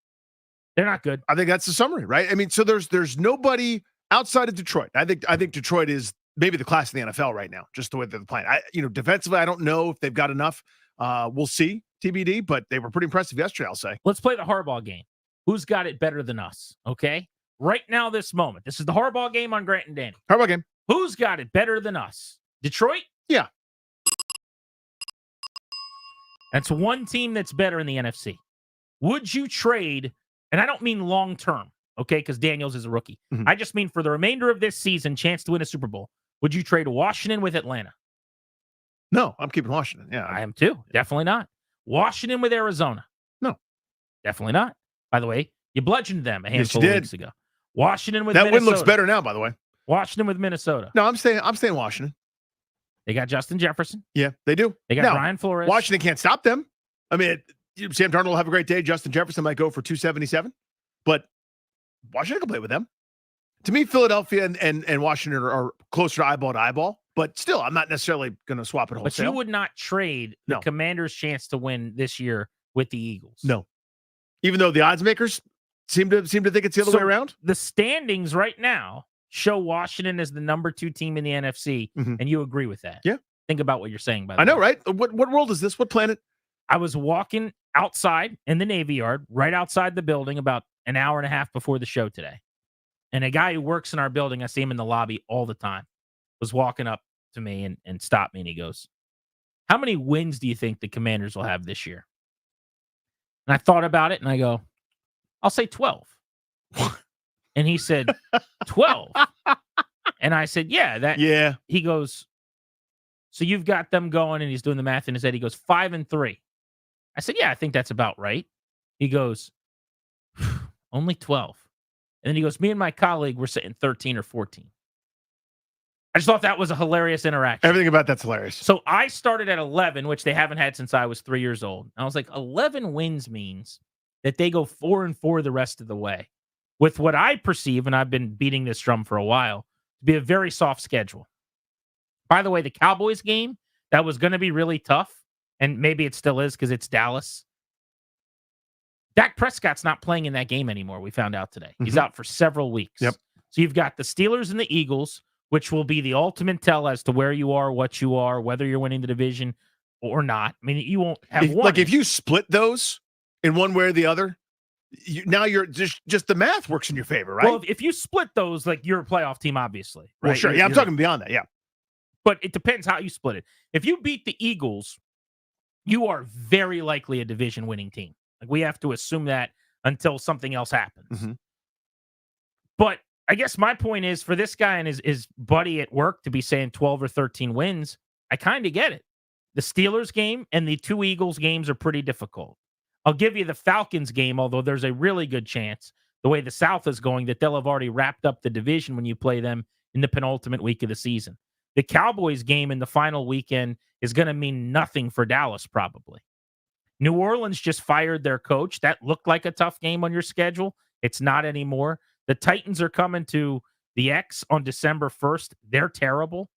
They're not good. I think that's the summary, right? I mean, so there's nobody outside of Detroit. I think Detroit is maybe the class of the NFL right now, just the way they're playing. Defensively, I don't know if they've got enough. We'll see, TBD, but they were pretty impressive yesterday, I'll say. Let's play the Harbaugh game. Who's got it better than us? Okay? Right now, this moment. This is the Harbaugh game on Grant and Danny. Harbaugh game. Who's got it better than us? Detroit? Yeah. That's one team that's better in the NFC. Would you trade, and I don't mean long term, okay, because Daniels is a rookie. I just mean for the remainder of this season, chance to win a Super Bowl. Would you trade Washington with Atlanta? No, I'm keeping Washington. Yeah, I am too. Definitely not. Washington with Arizona? No. Definitely not. By the way, you bludgeoned them a handful of weeks ago. Washington with Minnesota. Minnesota. Win looks better now, by the way. Washington with Minnesota. No, I'm staying Washington. They got Justin Jefferson. Yeah, they do. They got Brian Flores. Washington can't stop them. I mean, Sam Darnold will have a great day. Justin Jefferson might go for 277, but Washington can play with them. To me, Philadelphia and Washington are closer to eyeball, but still, I'm not necessarily going to swap it wholesale. But you would not trade the Commanders' chance to win this year with the Eagles. No. Even though the odds makers seem to think it's the other way around. The standings right now show Washington as the number 2 team in the NFC, and you agree with that. Yeah. Think about what you're saying, by the way. I know, right? What world is this? What planet? I was walking outside in the Navy Yard, right outside the building, about an hour and a half before the show today. And a guy who works in our building, I see him in the lobby all the time, was walking up to me and stopped me, and he goes, "How many wins do you think the Commanders will have this year?" And I thought about it, and I go, "I'll say 12." And he said, 12? And I said, yeah. Yeah. He goes, "So you've got them going," and he's doing the math in his head. He goes, 5-3. I said, "Yeah, I think that's about right." He goes, "Only 12. And then he goes, "Me and my colleague, we're sitting 13 or 14. I just thought that was a hilarious interaction. Everything about that's hilarious. So I started at 11, which they haven't had since I was 3 years old. I was like, 11 wins means that they go 4-4 the rest of the way, with what I perceive, and I've been beating this drum for a while, to be a very soft schedule. By the way, the Cowboys game, that was going to be really tough, and maybe it still is because it's Dallas. Dak Prescott's not playing in that game anymore, we found out today. He's out for several weeks. Yep. So you've got the Steelers and the Eagles, which will be the ultimate tell as to where you are, what you are, whether you're winning the division or not. I mean, you won't have one. Like if you split those in one way or the other, now you're just the math works in your favor, right? Well, if you split those, like you're a playoff team, obviously. Right? Well, sure. Yeah, I'm talking beyond that. Yeah. But it depends how you split it. If you beat the Eagles, you are very likely a division winning team. Like we have to assume that until something else happens. Mm-hmm. But I guess my point is for this guy and his buddy at work to be saying 12 or 13 wins, I kind of get it. The Steelers game and the 2 Eagles games are pretty difficult. I'll give you the Falcons game, although there's a really good chance, the way the South is going, that they'll have already wrapped up the division when you play them in the penultimate week of the season. The Cowboys game in the final weekend is going to mean nothing for Dallas, probably. New Orleans just fired their coach. That looked like a tough game on your schedule. It's not anymore. The Titans are coming to the X on December 1st. They're terrible.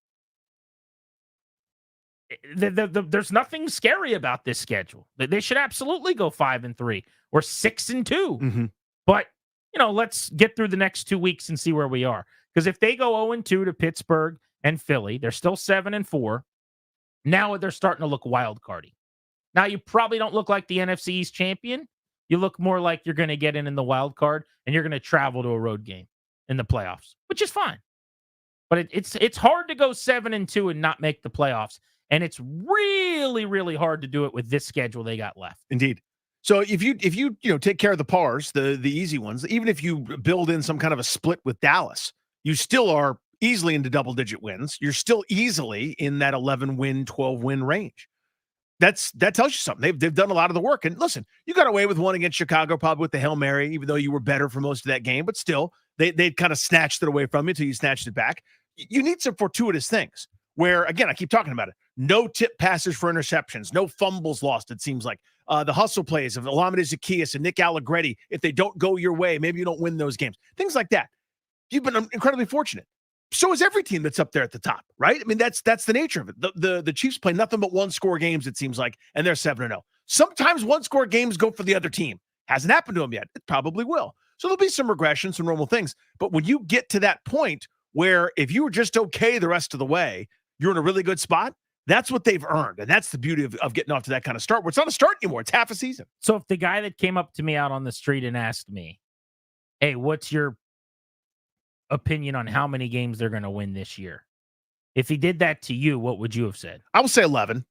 There's nothing scary about this schedule. They should absolutely go 5-3 or 6-2. Mm-hmm. But, let's get through the next 2 weeks and see where we are. Because if they go 0-2 to Pittsburgh and Philly, they're still 7-4. Now they're starting to look wild cardy. Now you probably don't look like the NFC East champion. You look more like you're going to get in the wild card and you're going to travel to a road game in the playoffs, which is fine. But it's hard to go 7-2 and not make the playoffs. And it's really, really hard to do it with this schedule they got left. Indeed. So if you take care of the pars, the easy ones, even if you build in some kind of a split with Dallas, you still are easily into double-digit wins. You're still easily in that 11-win, 12-win range. That tells you something. They've done a lot of the work. And listen, you got away with one against Chicago, probably with the Hail Mary, even though you were better for most of that game. But still, they kind of snatched it away from you until you snatched it back. You need some fortuitous things where, again, I keep talking about it. No tip passes for interceptions, no fumbles lost, it seems like. The hustle plays of Olamide Zaccheaus and Nick Allegretti, if they don't go your way, maybe you don't win those games. Things like that. You've been incredibly fortunate. So is every team that's up there at the top, right? I mean, that's the nature of it. The Chiefs play nothing but one-score games, it seems like, and they're 7-0. Sometimes one-score games go for the other team. Hasn't happened to them yet. It probably will. So there'll be some regression, some normal things. But when you get to that point where if you were just okay the rest of the way, you're in a really good spot, that's what they've earned. And that's the beauty of getting off to that kind of start, where it's not a start anymore. It's half a season. So if the guy that came up to me out on the street and asked me, hey, what's your opinion on how many games they're going to win this year? If he did that to you, what would you have said? I would say 11.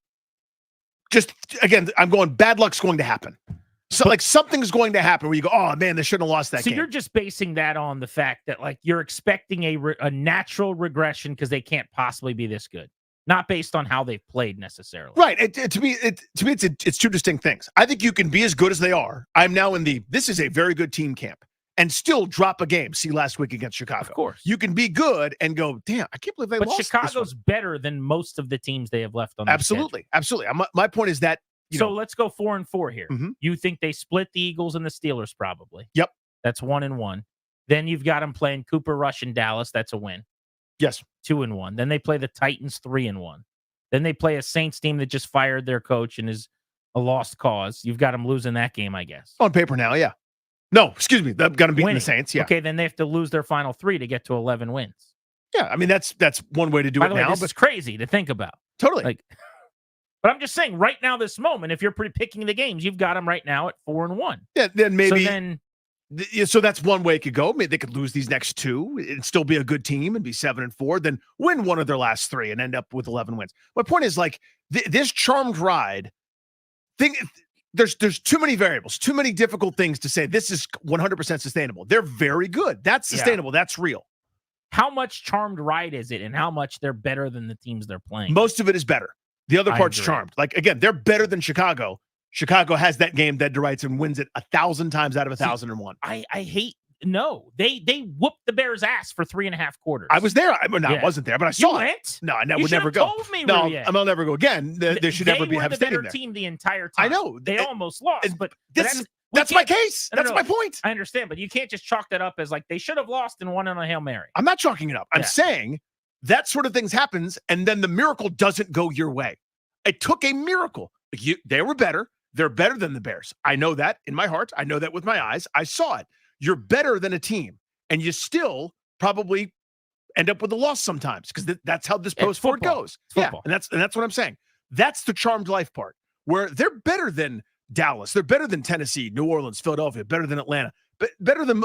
Just, again, I'm going, bad luck's going to happen. So, like, something's going to happen where you go, oh, man, they shouldn't have lost that game. So you're just basing that on the fact that, like, you're expecting a natural regression because they can't possibly be this good. Not based on how they've played necessarily. Right. To me, it's two distinct things. I think you can be as good as they are. I'm now in this is a very good team camp, and still drop a game. See last week against Chicago. Of course. You can be good and go, damn, I can't believe they lost. But Chicago's better than most of the teams they have left on the Absolutely. My point is that, let's go 4-4 here. Mm-hmm. You think they split the Eagles and the Steelers probably. Yep. That's 1-1. Then you've got them playing Cooper Rush in Dallas. That's a win. Yes. 2-1. Then they play the Titans 3-1. Then they play a Saints team that just fired their coach and is a lost cause. You've got them losing that game, I guess. On paper now, yeah. No, excuse me. They've got them beating the Saints, yeah. Okay, then they have to lose their final 3 to get to 11 wins. Yeah, I mean, that's one way to do By it the way, now. This is crazy to think about. Totally. But I'm just saying, right now, this moment, if you're picking the games, you've got them right now at 4-1. Yeah, then maybe. So that's one way it could go. Maybe they could lose these next 2 and still be a good team and be 7-4, then win one of their last 3 and end up with 11 wins. My point is, like, this charmed ride thing, there's too many variables, too many difficult things to say this is 100% sustainable. They're very good. That's sustainable. Yeah. That's real. How much charmed ride is it, and how much they're better than the teams they're playing? Most of it is better. The other part's charmed. Like, again, they're better than Chicago. Chicago has that game dead to rights and wins it 1,000 times out of 1,001. I hate No, they whooped the Bears' ass for 3.5 quarters. I was there. I Yeah. wasn't there, but I saw You it. went? No, I You would never should've go. told me, No, Rubio. I'll never go again. There should never be They have were a the stadium better there. team the entire time. I know. They almost lost, but That's we my can't- case. No, That's no, my point. I understand, but you can't just chalk that up as like they should have lost and won on a Hail Mary. I'm not chalking it up. I'm Yeah. saying that sort of things happens, and then the miracle doesn't go your way. It took a miracle. They were better. They're better than the Bears. I know that in my heart. I know that with my eyes. I saw it. You're better than a team, and you still probably end up with a loss sometimes because that's how this post-sport goes. Yeah, and that's what I'm saying. That's the charmed life part, where they're better than Dallas. They're better than Tennessee, New Orleans, Philadelphia, better than Atlanta, but better than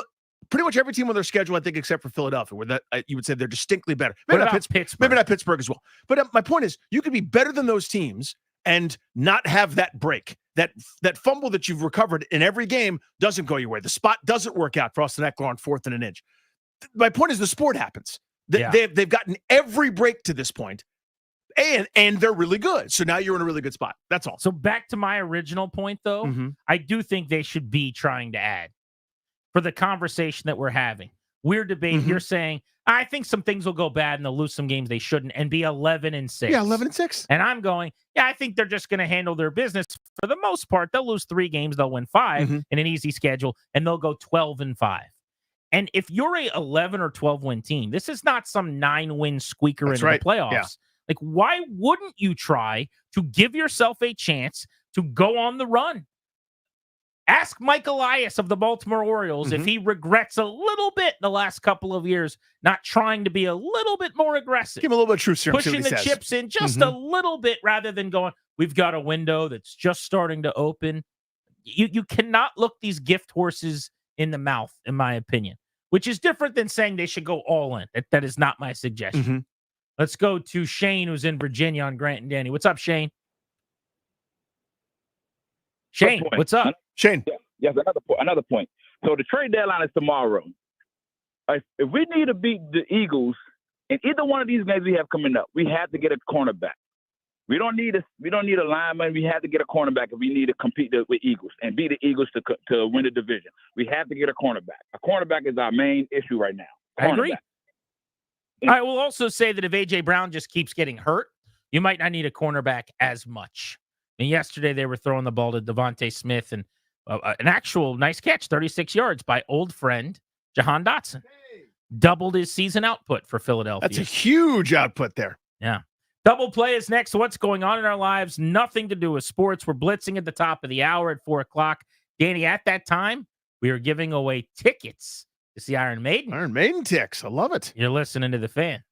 pretty much every team on their schedule, I think, except for Philadelphia, where you would say they're distinctly better. Maybe not Pittsburgh. Maybe not Pittsburgh as well. But my point is, you could be better than those teams and not have that break. That fumble that you've recovered in every game doesn't go your way. The spot doesn't work out for Austin Eckler on 4th and an inch. My point is the sport happens. They've gotten every break to this point, and they're really good. So now you're in a really good spot. That's all. So back to my original point, though, Mm-hmm. I do think they should be trying to add for the conversation that we're having. We're debating. Mm-hmm. You're saying, I think some things will go bad and they'll lose some games they shouldn't and be 11-6. Yeah, 11-6. And I'm going, yeah, I think they're just going to handle their business for the most part. They'll lose 3 games. They'll win 5 in an easy schedule, and they'll go 12-5. And if you're a 11 or 12 win team, this is not some 9-win squeaker That's into right. the playoffs. Yeah. Like, why wouldn't you try to give yourself a chance to go on the run? Ask Mike Elias of the Baltimore Orioles if he regrets a little bit the last couple of years not trying to be a little bit more aggressive. Give him a little bit of truth serum. Pushing the chips in just a little bit rather than going, we've got a window that's just starting to open. You cannot look these gift horses in the mouth, in my opinion, which is different than saying they should go all in. That is not my suggestion. Let's go to Shane, who's in Virginia on Grant and Danny. What's up, Shane? Shane, what's up? Shane. Yes, another point. So the trade deadline is tomorrow. If we need to beat the Eagles in either one of these games we have coming up, we have to get a cornerback. We don't need a lineman. We have to get a cornerback if we need to compete with Eagles and beat the Eagles to win the division. We have to get a cornerback. A cornerback is our main issue right now. I agree. I will also say that if A.J. Brown just keeps getting hurt, you might not need a cornerback as much. And yesterday they were throwing the ball to Devontae Smith and an actual nice catch, 36 yards by old friend Jahan Dotson. Doubled his season output for Philadelphia. That's a huge output there. Yeah. Double play is next. What's going on in our lives? Nothing to do with sports. We're blitzing at the top of the hour at 4 o'clock. Danny, at that time, we are giving away tickets to see Iron Maiden. Iron Maiden ticks. I love it. You're listening to The Fan.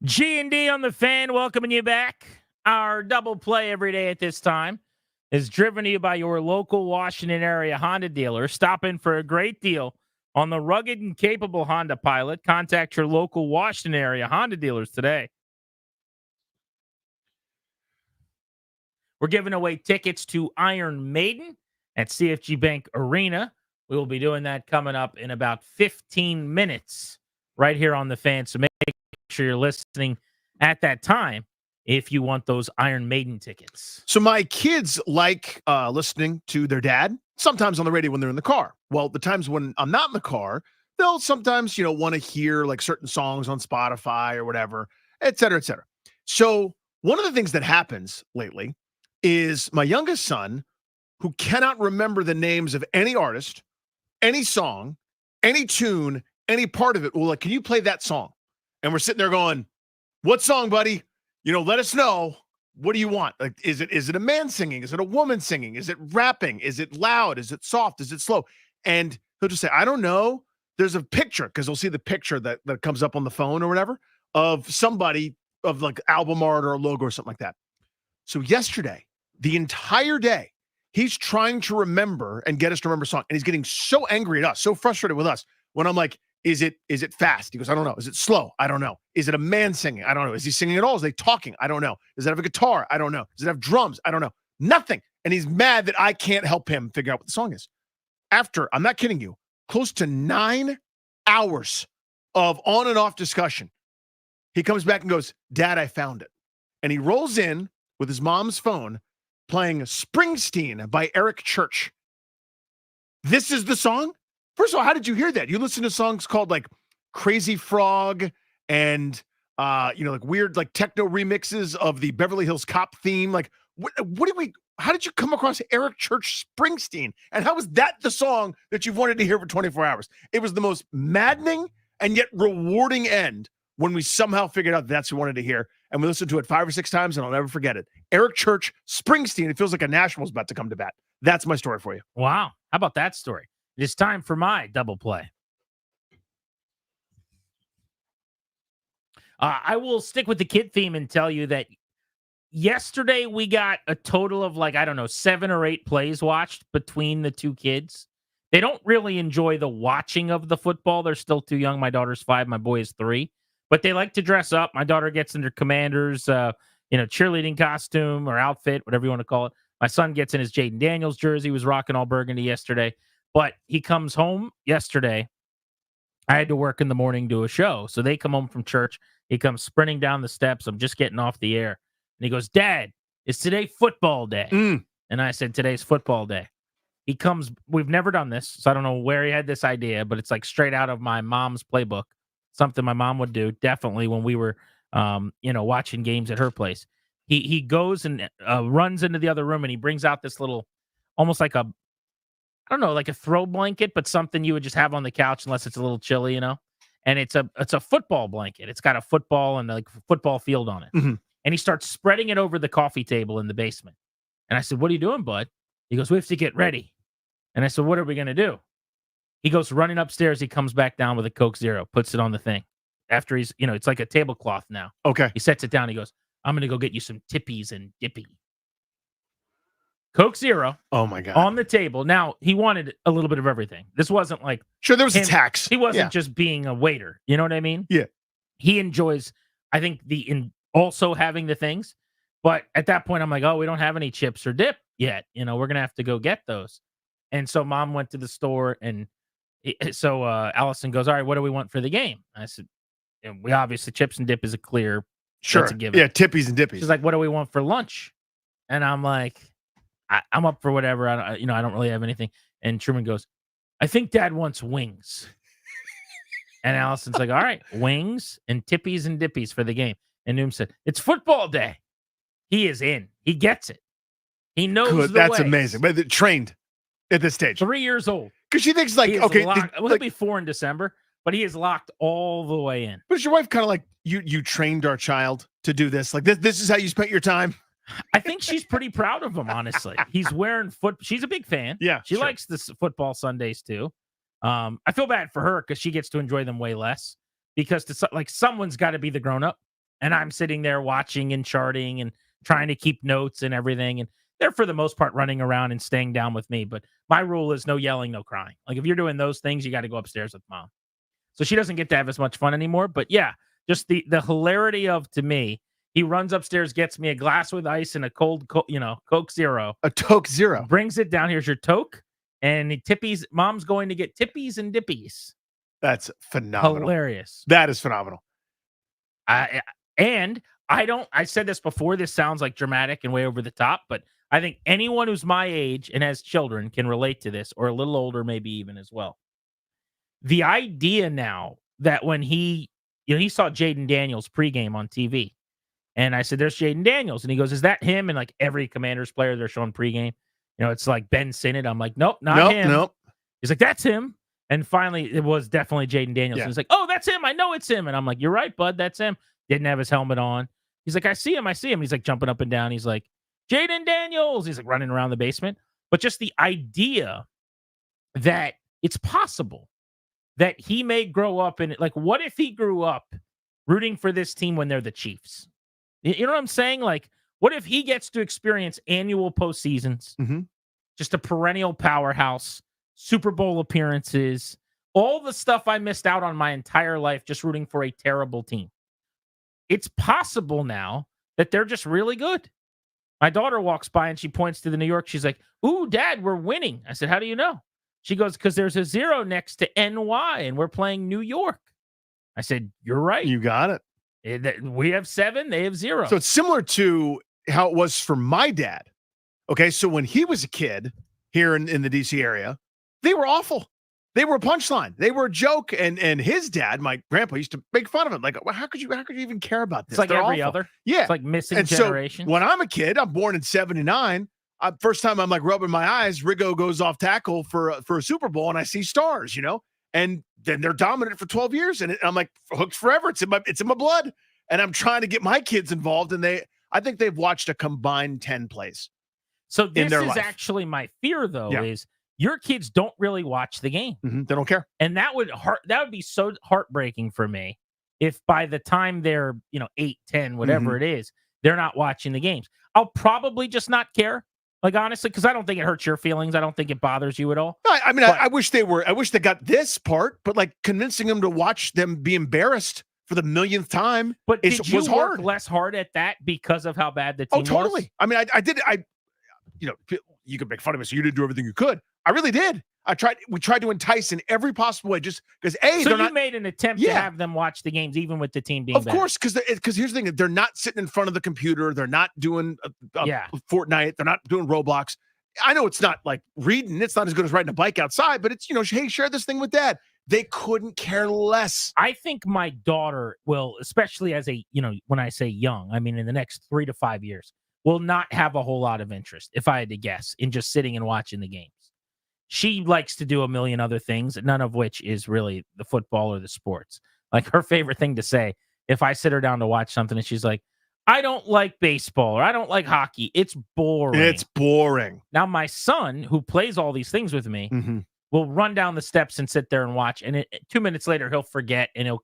G&D on the Fan, welcoming you back. Our double play every day at this time is driven to you by your local Washington area Honda dealer. Stop in for a great deal on the rugged and capable Honda Pilot. Contact your local Washington area Honda dealers today. We're giving away tickets to Iron Maiden at CFG Bank Arena. We will be doing that coming up in about 15 minutes right here on the Fan. So make sure you're listening at that time if you want those Iron Maiden tickets. So my kids like listening to their dad, sometimes on the radio when they're in the car. Well, the times when I'm not in the car, they'll sometimes, want to hear like certain songs on Spotify or whatever, et cetera, et cetera. So one of the things that happens lately is my youngest son, who cannot remember the names of any artist, any song, any tune, any part of it. Well, like, can you play that song? And we're sitting there going, what song, buddy? Let us know. What do you want? Like, is it a man singing? Is it a woman singing? Is it rapping? Is it loud? Is it soft? Is it slow? And he'll just say, I don't know. There's a picture, because he'll see the picture that comes up on the phone or whatever of somebody, of like album art or a logo or something like that. So yesterday, the entire day, he's trying to remember and get us to remember a song. And he's getting so angry at us, so frustrated with us when I'm like, is it fast? He goes, I don't know. Is it slow? I don't know. Is it a man singing? I don't know. Is he singing at all? Is they talking? I don't know. Does it have a guitar? I don't know. Does it have drums? I don't know. Nothing. And he's mad that I can't help him figure out what the song is. After, I'm not kidding you, close to 9 hours of on and off discussion, he comes back and goes, Dad, I found it. And he rolls in with his mom's phone playing Springsteen by Eric Church. This is the song? First of all, how did you hear that? You listen to songs called like Crazy Frog and, like weird like techno remixes of the Beverly Hills Cop theme. Like, how did you come across Eric Church Springsteen? And how was that the song that you've wanted to hear for 24 hours? It was the most maddening and yet rewarding end when we somehow figured out that's what we wanted to hear. And we listened to it 5 or 6 times, and I'll never forget it. Eric Church Springsteen. It feels like a Nationals about to come to bat. That's my story for you. Wow. How about that story? It's time for my double play. I will stick with the kid theme and tell you that yesterday we got a total of 7 or 8 plays watched between the two kids. They don't really enjoy the watching of the football. They're still too young. My daughter's 5. My boy is 3. But they like to dress up. My daughter gets in her Commanders, cheerleading costume or outfit, whatever you want to call it. My son gets in his Jaden Daniels jersey. He was rocking all burgundy yesterday. But he comes home yesterday. I had to work in the morning, do a show. So they come home from church. He comes sprinting down the steps. I'm just getting off the air. And he goes, Dad, is today football day? And I said, today's football day. He comes, we've never done this, so I don't know where he had this idea, but it's like straight out of my mom's playbook. Something my mom would do, definitely when we were, watching games at her place. He goes and runs into the other room, and he brings out this little, almost like a throw blanket, but something you would just have on the couch unless it's a little chilly, And it's a football blanket. It's got a football and like football field on it. Mm-hmm. And he starts spreading it over the coffee table in the basement. And I said, "What are you doing, bud?" He goes, "We have to get ready." And I said, "What are we going to do?" He goes running upstairs. He comes back down with a Coke Zero, puts it on the thing. After he's, it's like a tablecloth now. Okay. He sets it down. He goes, "I'm going to go get you some tippies and dippy." Coke Zero. Oh my God. On the table. Now, he wanted a little bit of everything. This wasn't like. Sure, there was a tax. He wasn't just being a waiter. You know what I mean? Yeah. He enjoys, I think, also having the things. But at that point, I'm like, oh, we don't have any chips or dip yet. We're going to have to go get those. And so Mom went to the store, and so Allison goes, all right, what do we want for the game? I said, we obviously, chips and dip is a clear. Sure. That's a given. Yeah, tippies and dippies. She's like, what do we want for lunch? And I'm like, I'm up for whatever. I don't really have anything. And Truman goes, I think Dad wants wings. And Allison's like, all right, wings and tippies and dippies for the game. And Noom said, it's football day. He is in. He gets it. He knows the That's ways. amazing. But they're trained at this stage. 3 years old. Because she thinks like, okay. He'll be 4 in December, but he is locked all the way in. But is your wife kind of like, you trained our child to do this? Like this is how you spent your time? I think she's pretty proud of him, honestly. He's wearing She's a big fan. Yeah. She likes this football Sundays too. I feel bad for her because she gets to enjoy them way less because someone's got to be the grown up. And I'm sitting there watching and charting and trying to keep notes and everything. And they're, for the most part, running around and staying down with me. But my rule is no yelling, no crying. Like, if you're doing those things, you got to go upstairs with mom. So she doesn't get to have as much fun anymore. But yeah, just the hilarity of, to me, he runs upstairs, gets me a glass with ice and a cold, Coke Zero. A Coke Zero. Brings it down. Here's your toke. And tippies. Mom's going to get tippies and dippies. That's phenomenal. Hilarious. That is phenomenal. I said this before, this sounds like dramatic and way over the top, but I think anyone who's my age and has children can relate to this, or a little older, maybe even as well. The idea now that when he saw Jaden Daniels pregame on TV, and I said, "There's Jaden Daniels," and he goes, "Is that him?" And like every Commanders player they're showing pregame, it's like Ben Sinnott. I'm like, "Nope, not him." Nope. He's like, "That's him." And finally, it was definitely Jaden Daniels. Yeah. He's like, "Oh, that's him. I know it's him." And I'm like, "You're right, bud. That's him." Didn't have his helmet on. He's like, "I see him. He's like jumping up and down. He's like, "Jaden Daniels." He's like running around the basement. But just the idea that it's possible that he may grow up in it. Like, what if he grew up rooting for this team when they're the Chiefs? You know what I'm saying? Like, what if he gets to experience annual postseasons, just a perennial powerhouse, Super Bowl appearances, all the stuff I missed out on my entire life just rooting for a terrible team? It's possible now that they're just really good. My daughter walks by and she points to the New York. She's like, "Ooh, Dad, we're winning." I said, "How do you know?" She goes, "Because there's a 0 next to NY and we're playing New York." I said, "You're right. You got it. We have 7, they have 0. So it's similar to how it was for my dad. Okay, so when he was a kid here in the DC area, they were awful. They were a punchline. They were a joke. And his dad, my grandpa, used to make fun of him. Like, well, how could you even care about this? It's like They're every awful. other. Yeah. It's like missing and generations. So when I'm a kid, I'm born in 79. First time I'm like rubbing my eyes, Riggo goes off tackle for a Super Bowl, and I see stars, and then they're dominant for 12 years. And I'm like hooked forever. It's in my blood. And I'm trying to get my kids involved. And I think they've watched a combined 10 plays. So this is life. Actually my fear, though, Yeah. is your kids don't really watch the game. They don't care. And that would be so heartbreaking for me if by the time they're, 8, 10, whatever it is, they're not watching the games. I'll probably just not care. Like, honestly, because I don't think it hurts your feelings. I don't think it bothers you at all. I mean, I wish they got this part, but like convincing them to watch them be embarrassed for the millionth time. But did you was work hard. less hard at that because of how bad the team was? Oh, totally. I mean, I did. You could make fun of me, so you didn't do everything you could. I really did. We tried to entice in every possible way, just because so you made an attempt to have them watch the games, even with the team being bad. Of course, because here's the thing: they're not sitting in front of the computer. They're not doing Fortnite. They're not doing Roblox. I know it's not like reading. It's not as good as riding a bike outside, but it's hey, share this thing with Dad. They couldn't care less. I think my daughter will, especially as when I say young, I mean in the next 3 to 5 years, will not have a whole lot of interest, if I had to guess, in just sitting and watching the games. She likes to do a million other things, none of which is really the football or the sports. Like, her favorite thing to say, if I sit her down to watch something and she's like, "I don't like baseball," or "I don't like hockey," it's boring. It's boring. Now, my son, who plays all these things with me, will run down the steps and sit there and watch. And 2 minutes later, he'll forget and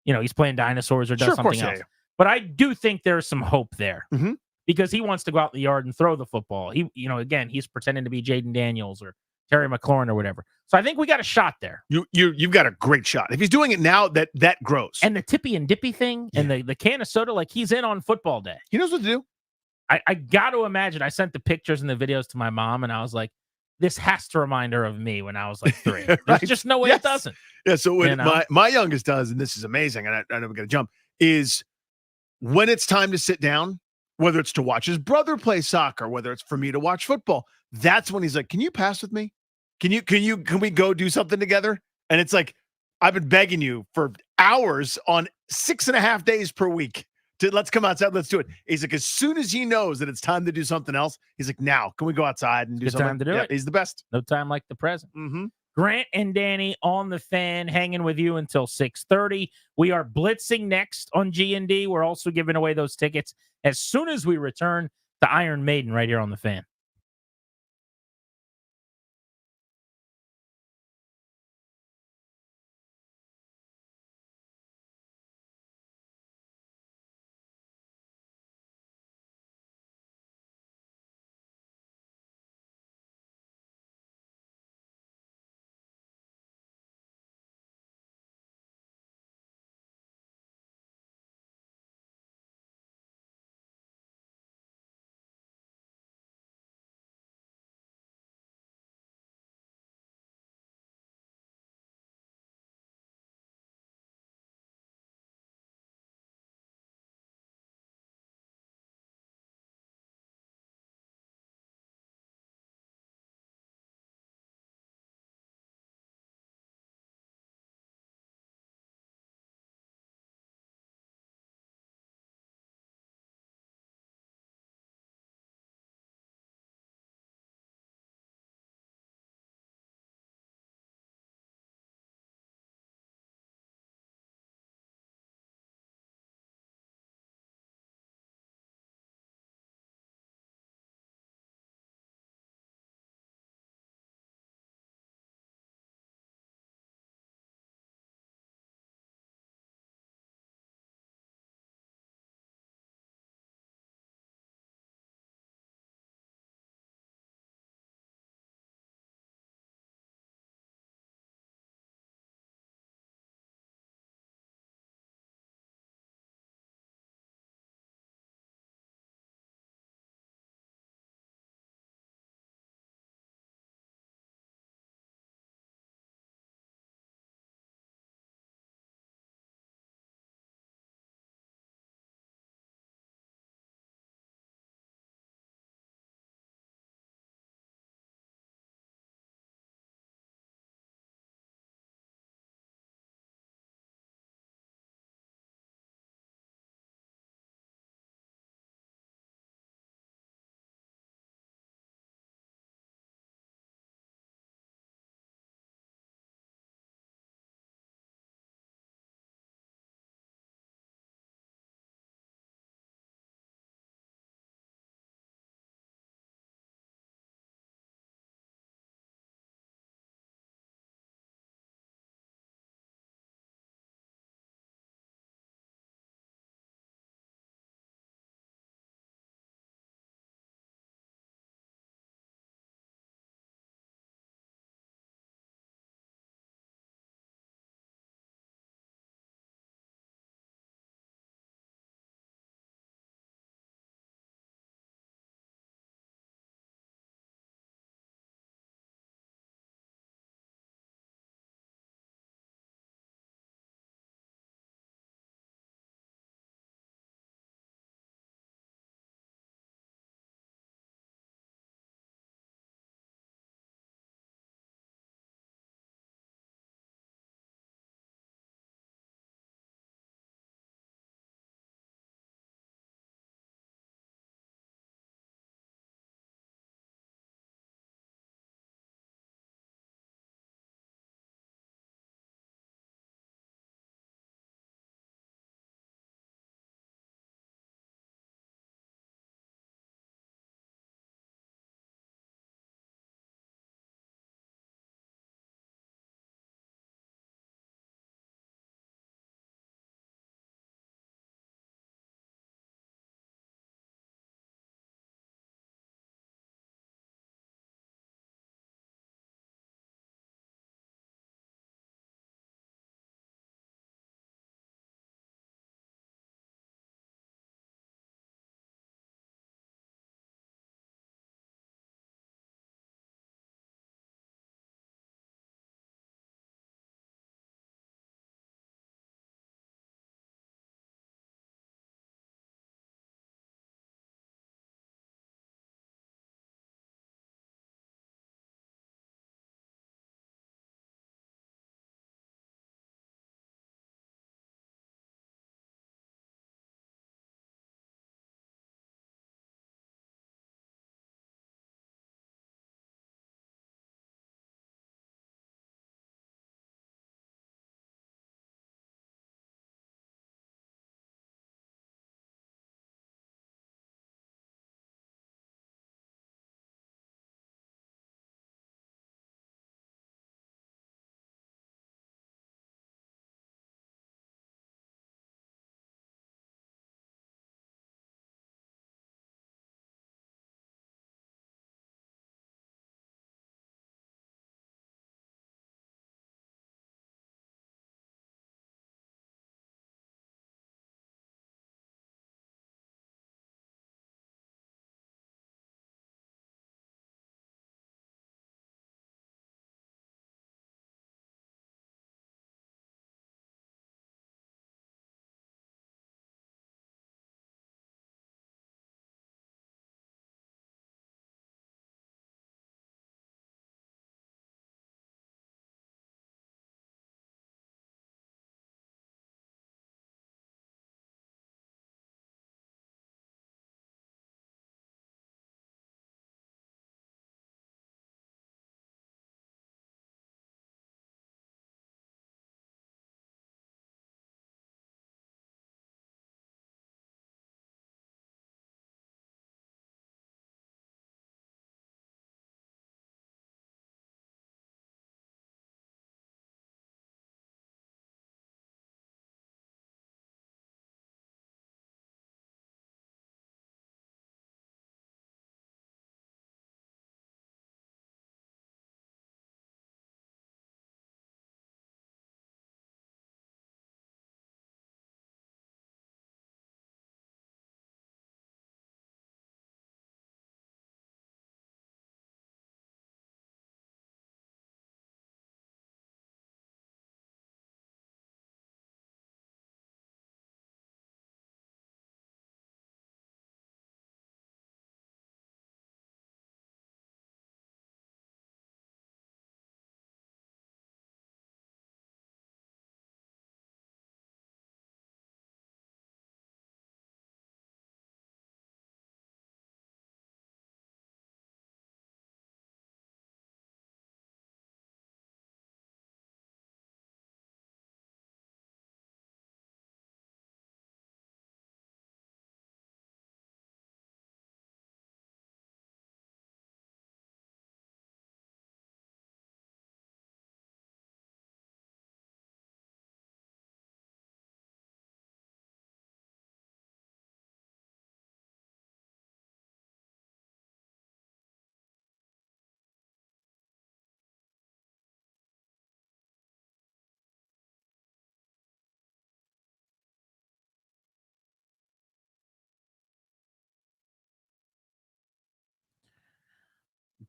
he's playing dinosaurs or does something else. But I do think there's some hope there because he wants to go out in the yard and throw the football. Again, he's pretending to be Jaden Daniels or Terry McLaurin or whatever. So I think we got a shot there. You've got a great shot. If he's doing it now, that grows. And the tippy and dippy thing and the can of soda, like he's in on football day. He knows what to do. I got to imagine. I sent the pictures and the videos to my mom, and I was like, this has to remind her of me when I was like 3. Right? There's just no way it doesn't. Yeah. So when my youngest does, and this is amazing, and I know we're going to jump, is when it's time to sit down, whether it's to watch his brother play soccer, whether it's for me to watch football, that's when he's like, "Can you pass with me? Can we go do something together?" And it's like, I've been begging you for hours on 6.5 days per week to let's come outside. Let's do it. He's like, as soon as he knows that it's time to do something else, he's like, "Now can we go outside and do something?" Time to do it. He's the best. No time like the present. Grant and Danny on the Fan, hanging with you until 6:30. We are blitzing next on G&D. We're also giving away those tickets as soon as we return to Iron Maiden right here on the Fan.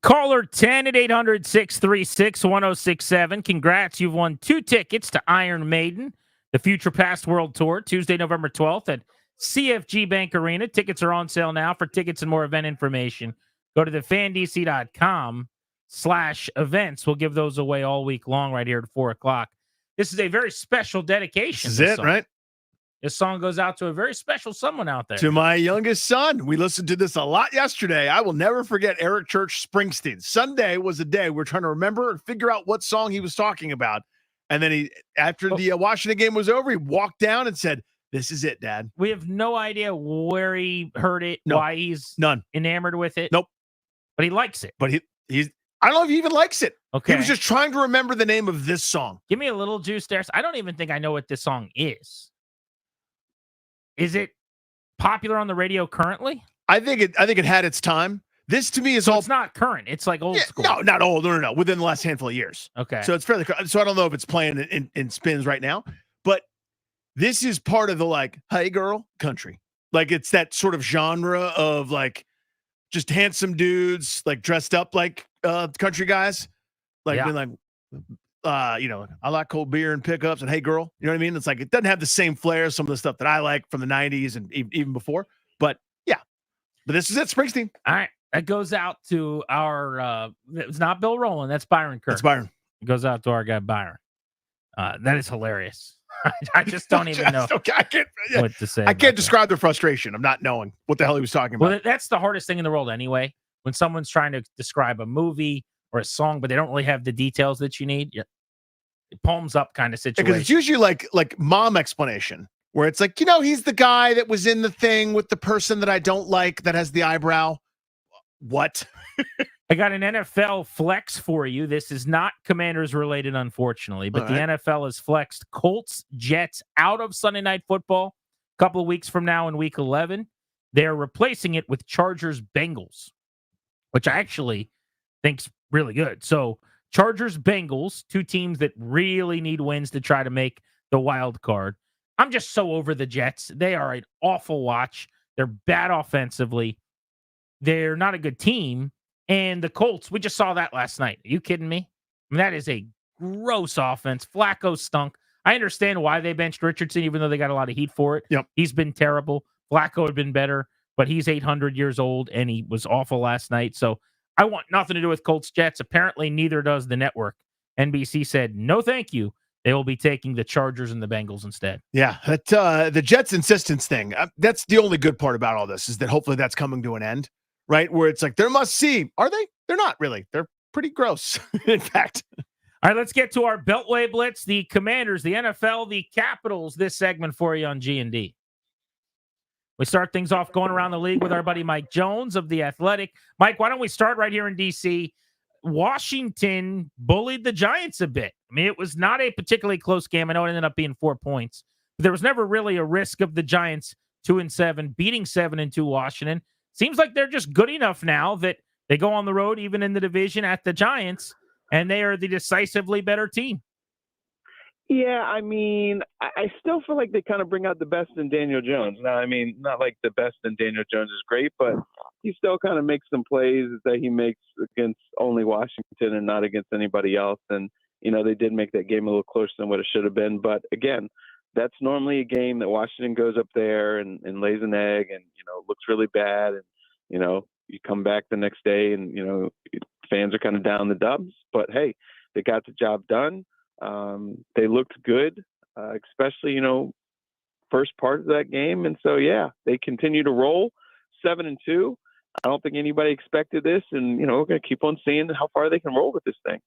Caller 10 at 800-636-1067. Congrats. You've won 2 tickets to Iron Maiden, the Future Past World Tour, Tuesday, November 12th at CFG Bank Arena. Tickets are on sale now. For tickets and more event information, go to thefandc.com/events. We'll give those away all week long right here at 4 o'clock. This is a very special dedication. This is it, song. right? This song goes out to a very special someone out there. To my youngest son. We listened to this a lot yesterday. I will never forget Eric Church Springsteen. Sunday was a day we're trying to remember and figure out what song he was talking about. And then after the Washington game was over, he walked down and said, "This is it, Dad." We have no idea where he heard it, why he's enamored with it. Nope. But he likes it. But he's I don't know if he even likes it. Okay. He was just trying to remember the name of this song. Give me a little juice there. I don't even think I know what this song is. Is it popular on the radio currently? I think it had its time. This to me is It's not current. It's like old school. No, not old. No. Within the last handful of years. Okay. So it's fairly. So I don't know if it's playing in spins right now, but this is part of the like, hey girl, country. Like it's that sort of genre of like just handsome dudes like dressed up like country guys, like being like, I like cold beer and pickups and hey girl, you know what I mean? It's like it doesn't have the same flair as some of the stuff that I like from the '90s and even before, but yeah. But this is it, Springsteen. All right. That goes out to our it's not Bill Rowland, that's Byron Kirk. That's Byron. It goes out to our guy Byron. That is hilarious. I just don't even know what to say. I can't describe the frustration of not knowing what the hell he was talking about. Well, that's the hardest thing in the world anyway. When someone's trying to describe a movie or a song, but they don't really have the details that you need. It palms up kind of situation. Because it's usually like mom explanation, where it's like, he's the guy that was in the thing with the person that I don't like that has the eyebrow. What? I got an NFL flex for you. This is not Commanders related, unfortunately, but the NFL has flexed Colts, Jets out of Sunday Night Football a couple of weeks from now in Week 11. They're replacing it with Chargers, Bengals, which I actually think's really good. So Chargers, Bengals, 2 teams that really need wins to try to make the wild card. I'm just so over the Jets. They are an awful watch. They're bad offensively. They're not a good team. And the Colts, we just saw that last night. Are you kidding me? I mean, that is a gross offense. Flacco stunk. I understand why they benched Richardson, even though they got a lot of heat for it. Yep. He's been terrible. Flacco had been better, but he's 800 years old, and he was awful last night. So I want nothing to do with Colts Jets. Apparently, neither does the network. NBC said, no, thank you. They will be taking the Chargers and the Bengals instead. Yeah, the Jets' insistence thing, that's the only good part about all this, is that hopefully that's coming to an end, right? Where it's like, they're must-see. Are they? They're not really. They're pretty gross, in fact. All right, let's get to our Beltway Blitz, the Commanders, the NFL, the Capitals, this segment for you on G&D. We start things off going around the league with our buddy Mike Jones of The Athletic. Mike, why don't we start right here in D.C.? Washington bullied the Giants a bit. I mean, it was not a particularly close game. I know it ended up being 4 points. But there was never really a risk of the Giants 2-7 beating 7-2 Washington. Seems like they're just good enough now that they go on the road, even in the division, at the Giants, and they are the decisively better team. Yeah, I mean, I still feel like they kind of bring out the best in Daniel Jones. Now, I mean, not like the best in Daniel Jones is great, but he still kind of makes some plays that he makes against only Washington and not against anybody else. And, they did make that game a little closer than what it should have been. But, again, that's normally a game that Washington goes up there and lays an egg and, looks really bad. And, you come back the next day and, fans are kind of down the dubs. But, hey, they got the job done. They looked good, especially, first part of that game. And so, yeah, they continue to roll 7-2. I don't think anybody expected this. And, we're going to keep on seeing how far they can roll with this thing.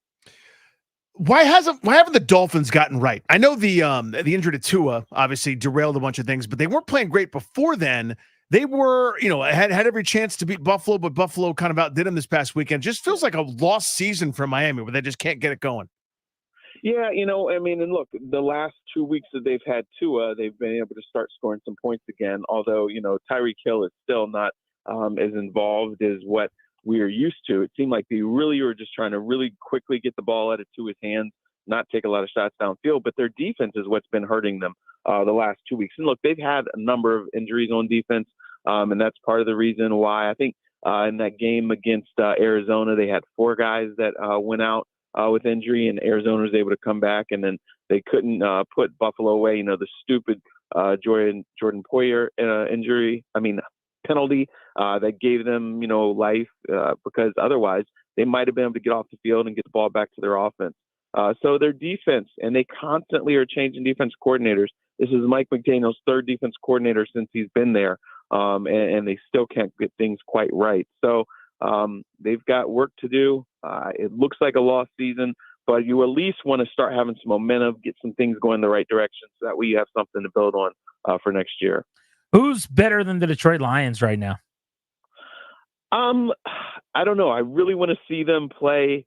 Why haven't the Dolphins gotten right? I know the injury to Tua obviously derailed a bunch of things, but they weren't playing great before then. They were, had every chance to beat Buffalo, but Buffalo kind of outdid them this past weekend. Just feels like a lost season for Miami where they just can't get it going. Yeah, and look, the last 2 weeks that they've had Tua, they've been able to start scoring some points again, although, Tyreek Hill is still not as involved as what we are used to. It seemed like they really were just trying to really quickly get the ball out of Tua's hands, not take a lot of shots downfield, but their defense is what's been hurting them the last 2 weeks. And look, they've had a number of injuries on defense, and that's part of the reason why I think In that game against Arizona, they had 4 guys that went out with injury, and Arizona was able to come back, and then they couldn't put Buffalo away. You know, the stupid Jordan Poyer penalty that gave them, life because otherwise they might have been able to get off the field and get the ball back to their offense. So their defense, and they constantly are changing defense coordinators. This is Mike McDaniel's 3rd defense coordinator since he's been there, and they still can't get things quite right. So they've got work to do. It looks like a lost season, but you at least want to start having some momentum, get some things going in the right direction so that way you have something to build on for next year. Who's better than the Detroit Lions right now? I don't know. I really want to see them play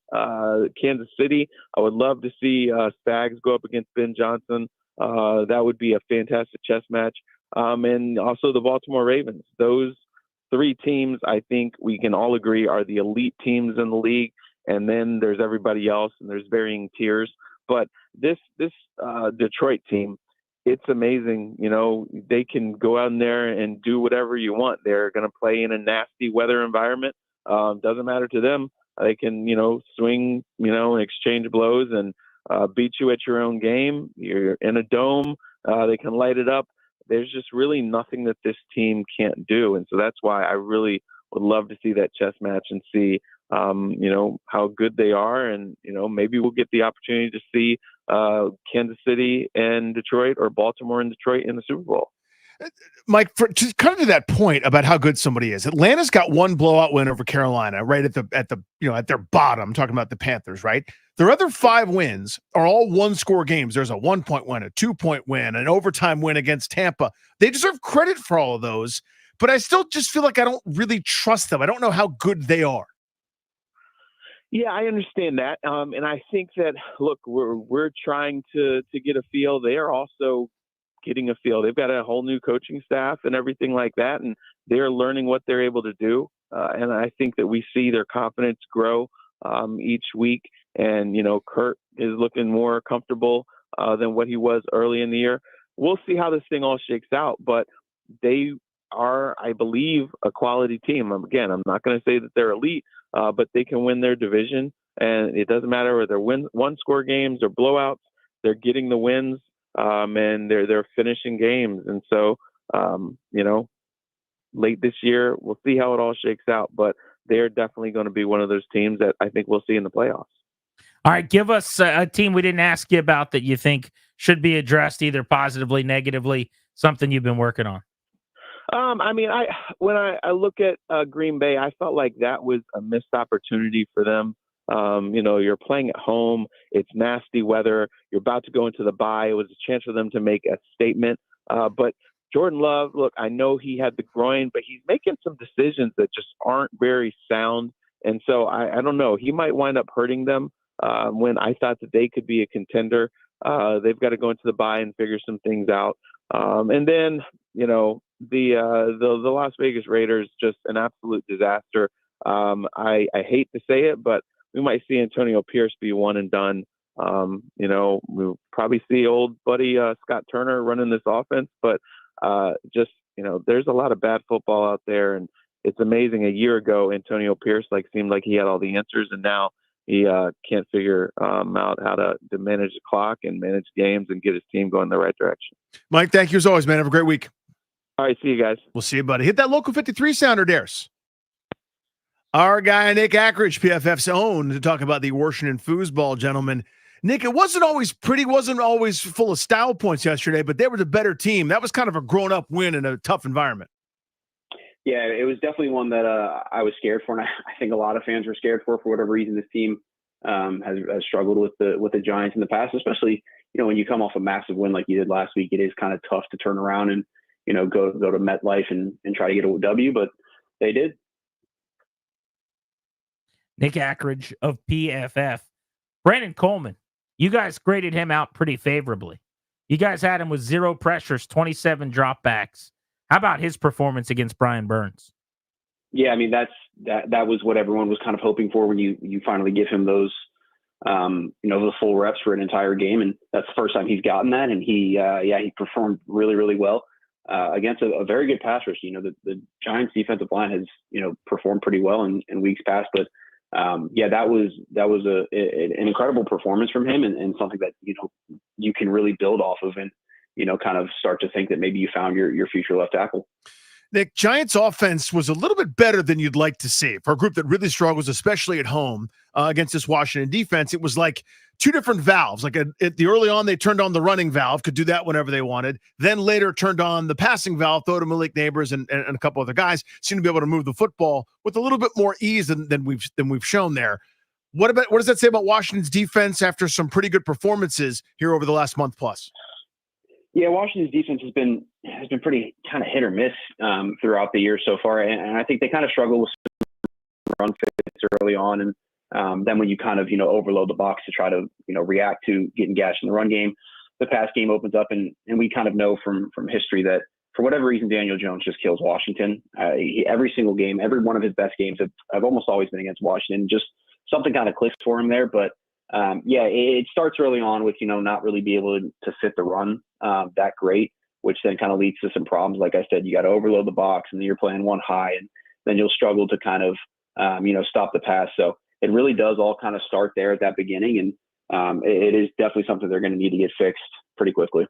Kansas City. I would love to see Spags go up against Ben Johnson. That would be a fantastic chess match. And also the Baltimore Ravens. Those 3 teams, I think we can all agree, are the elite teams in the league. And then there's everybody else, and there's varying tiers. But this Detroit team, it's amazing. They can go out in there and do whatever you want. They're going to play in a nasty weather environment. Doesn't matter to them. They can, swing, and exchange blows and beat you at your own game. You're in a dome. They can light it up. There's just really nothing that this team can't do. And so that's why I really would love to see that chess match and see, how good they are. And, maybe we'll get the opportunity to see Kansas City and Detroit, or Baltimore and Detroit in the Super Bowl. Mike, just kind of to that point about how good somebody is. Atlanta's got 1 blowout win over Carolina, right at their bottom. I'm talking about the Panthers, right? Their other 5 wins are all 1-score games. There's a 1-point win, a 2-point win, an overtime win against Tampa. They deserve credit for all of those, but I still just feel like I don't really trust them. I don't know how good they are. Yeah, I understand that, and I think that we're trying to get a feel. They are also getting a feel. They've got a whole new coaching staff and everything like that, and they're learning what they're able to do. And I think that we see their confidence grow each week. And Kurt is looking more comfortable than what he was early in the year. We'll see how this thing all shakes out, but they are, I believe, a quality team. Again, I'm not going to say that they're elite, but they can win their division, and it doesn't matter whether they're 1-score games or blowouts. They're getting the wins, and they're finishing games. And so, late this year, we'll see how it all shakes out. But they're definitely going to be one of those teams that I think we'll see in the playoffs. All right, give us a team we didn't ask you about that you think should be addressed either positively, negatively, something you've been working on. When I look at Green Bay, I felt like that was a missed opportunity for them. You're playing at home. It's nasty weather. You're about to go into the bye. It was a chance for them to make a statement. But Jordan Love, look, I know he had the groin, but he's making some decisions that just aren't very sound. And so I don't know. He might wind up hurting them when I thought that they could be a contender. They've got to go into the bye and figure some things out. And then, the Las Vegas Raiders, just an absolute disaster. I hate to say it, but we might see Antonio Pierce be one and done. We'll probably see old buddy Scott Turner running this offense, but there's a lot of bad football out there, and it's amazing. A year ago, Antonio Pierce seemed like he had all the answers, and now he can't figure out how to manage the clock and manage games and get his team going in the right direction. Mike, thank you as always, man. Have a great week. All right, see you guys. We'll see you, buddy. Hit that local 53 sounder, Dares. Our guy, Nick Ackridge, PFF's own, to talk about the Washington foosball, gentlemen. Nick, it wasn't always pretty, wasn't always full of style points yesterday, but they were the better team. That was kind of a grown-up win in a tough environment. Yeah, it was definitely one that I was scared for, and I think a lot of fans were scared for whatever reason. This team has struggled with the Giants in the past, especially when you come off a massive win like you did last week. It is kind of tough to turn around and go to MetLife and try to get a W, but they did. Nick Ackridge of PFF. Brandon Coleman, you guys graded him out pretty favorably. You guys had him with 0 pressures, 27 dropbacks. How about his performance against Brian Burns? Yeah, I mean, that was what everyone was kind of hoping for when you finally give him those, the full reps for an entire game. And that's the first time he's gotten that. And he performed really, really well. against a very good pass rush. The Giants defensive line has, performed pretty well in weeks past, but that was an incredible performance from him, and something that, you can really build off of, and, kind of start to think that maybe you found your future left tackle. Nick, Giants offense was a little bit better than you'd like to see for a group that really struggles, especially at home against this Washington defense. It was like two different valves. Like at the early on, they turned on the running valve, could do that whenever they wanted. Then later turned on the passing valve, throw to Malik Neighbors and a couple other guys. Seem to be able to move the football with a little bit more ease than we've shown there. What does that say about Washington's defense after some pretty good performances here over the last month plus? Yeah, Washington's defense has been pretty kind of hit or miss throughout the year so far, and I think they kind of struggle with some run fits early on, and then when you kind of overload the box to try to react to getting gashed in the run game, the pass game opens up, and we kind of know from history that for whatever reason Daniel Jones just kills Washington. Every single game, every one of his best games have almost always been against Washington. Just something kind of clicks for him there, but it starts early on with not really be able to fit the run that great, which then kind of leads to some problems. Like I said, you got to overload the box, and then you're playing one high, and then you'll struggle to kind of stop the pass. So it really does all kind of start there at that beginning, and it is definitely something they're going to need to get fixed pretty quickly.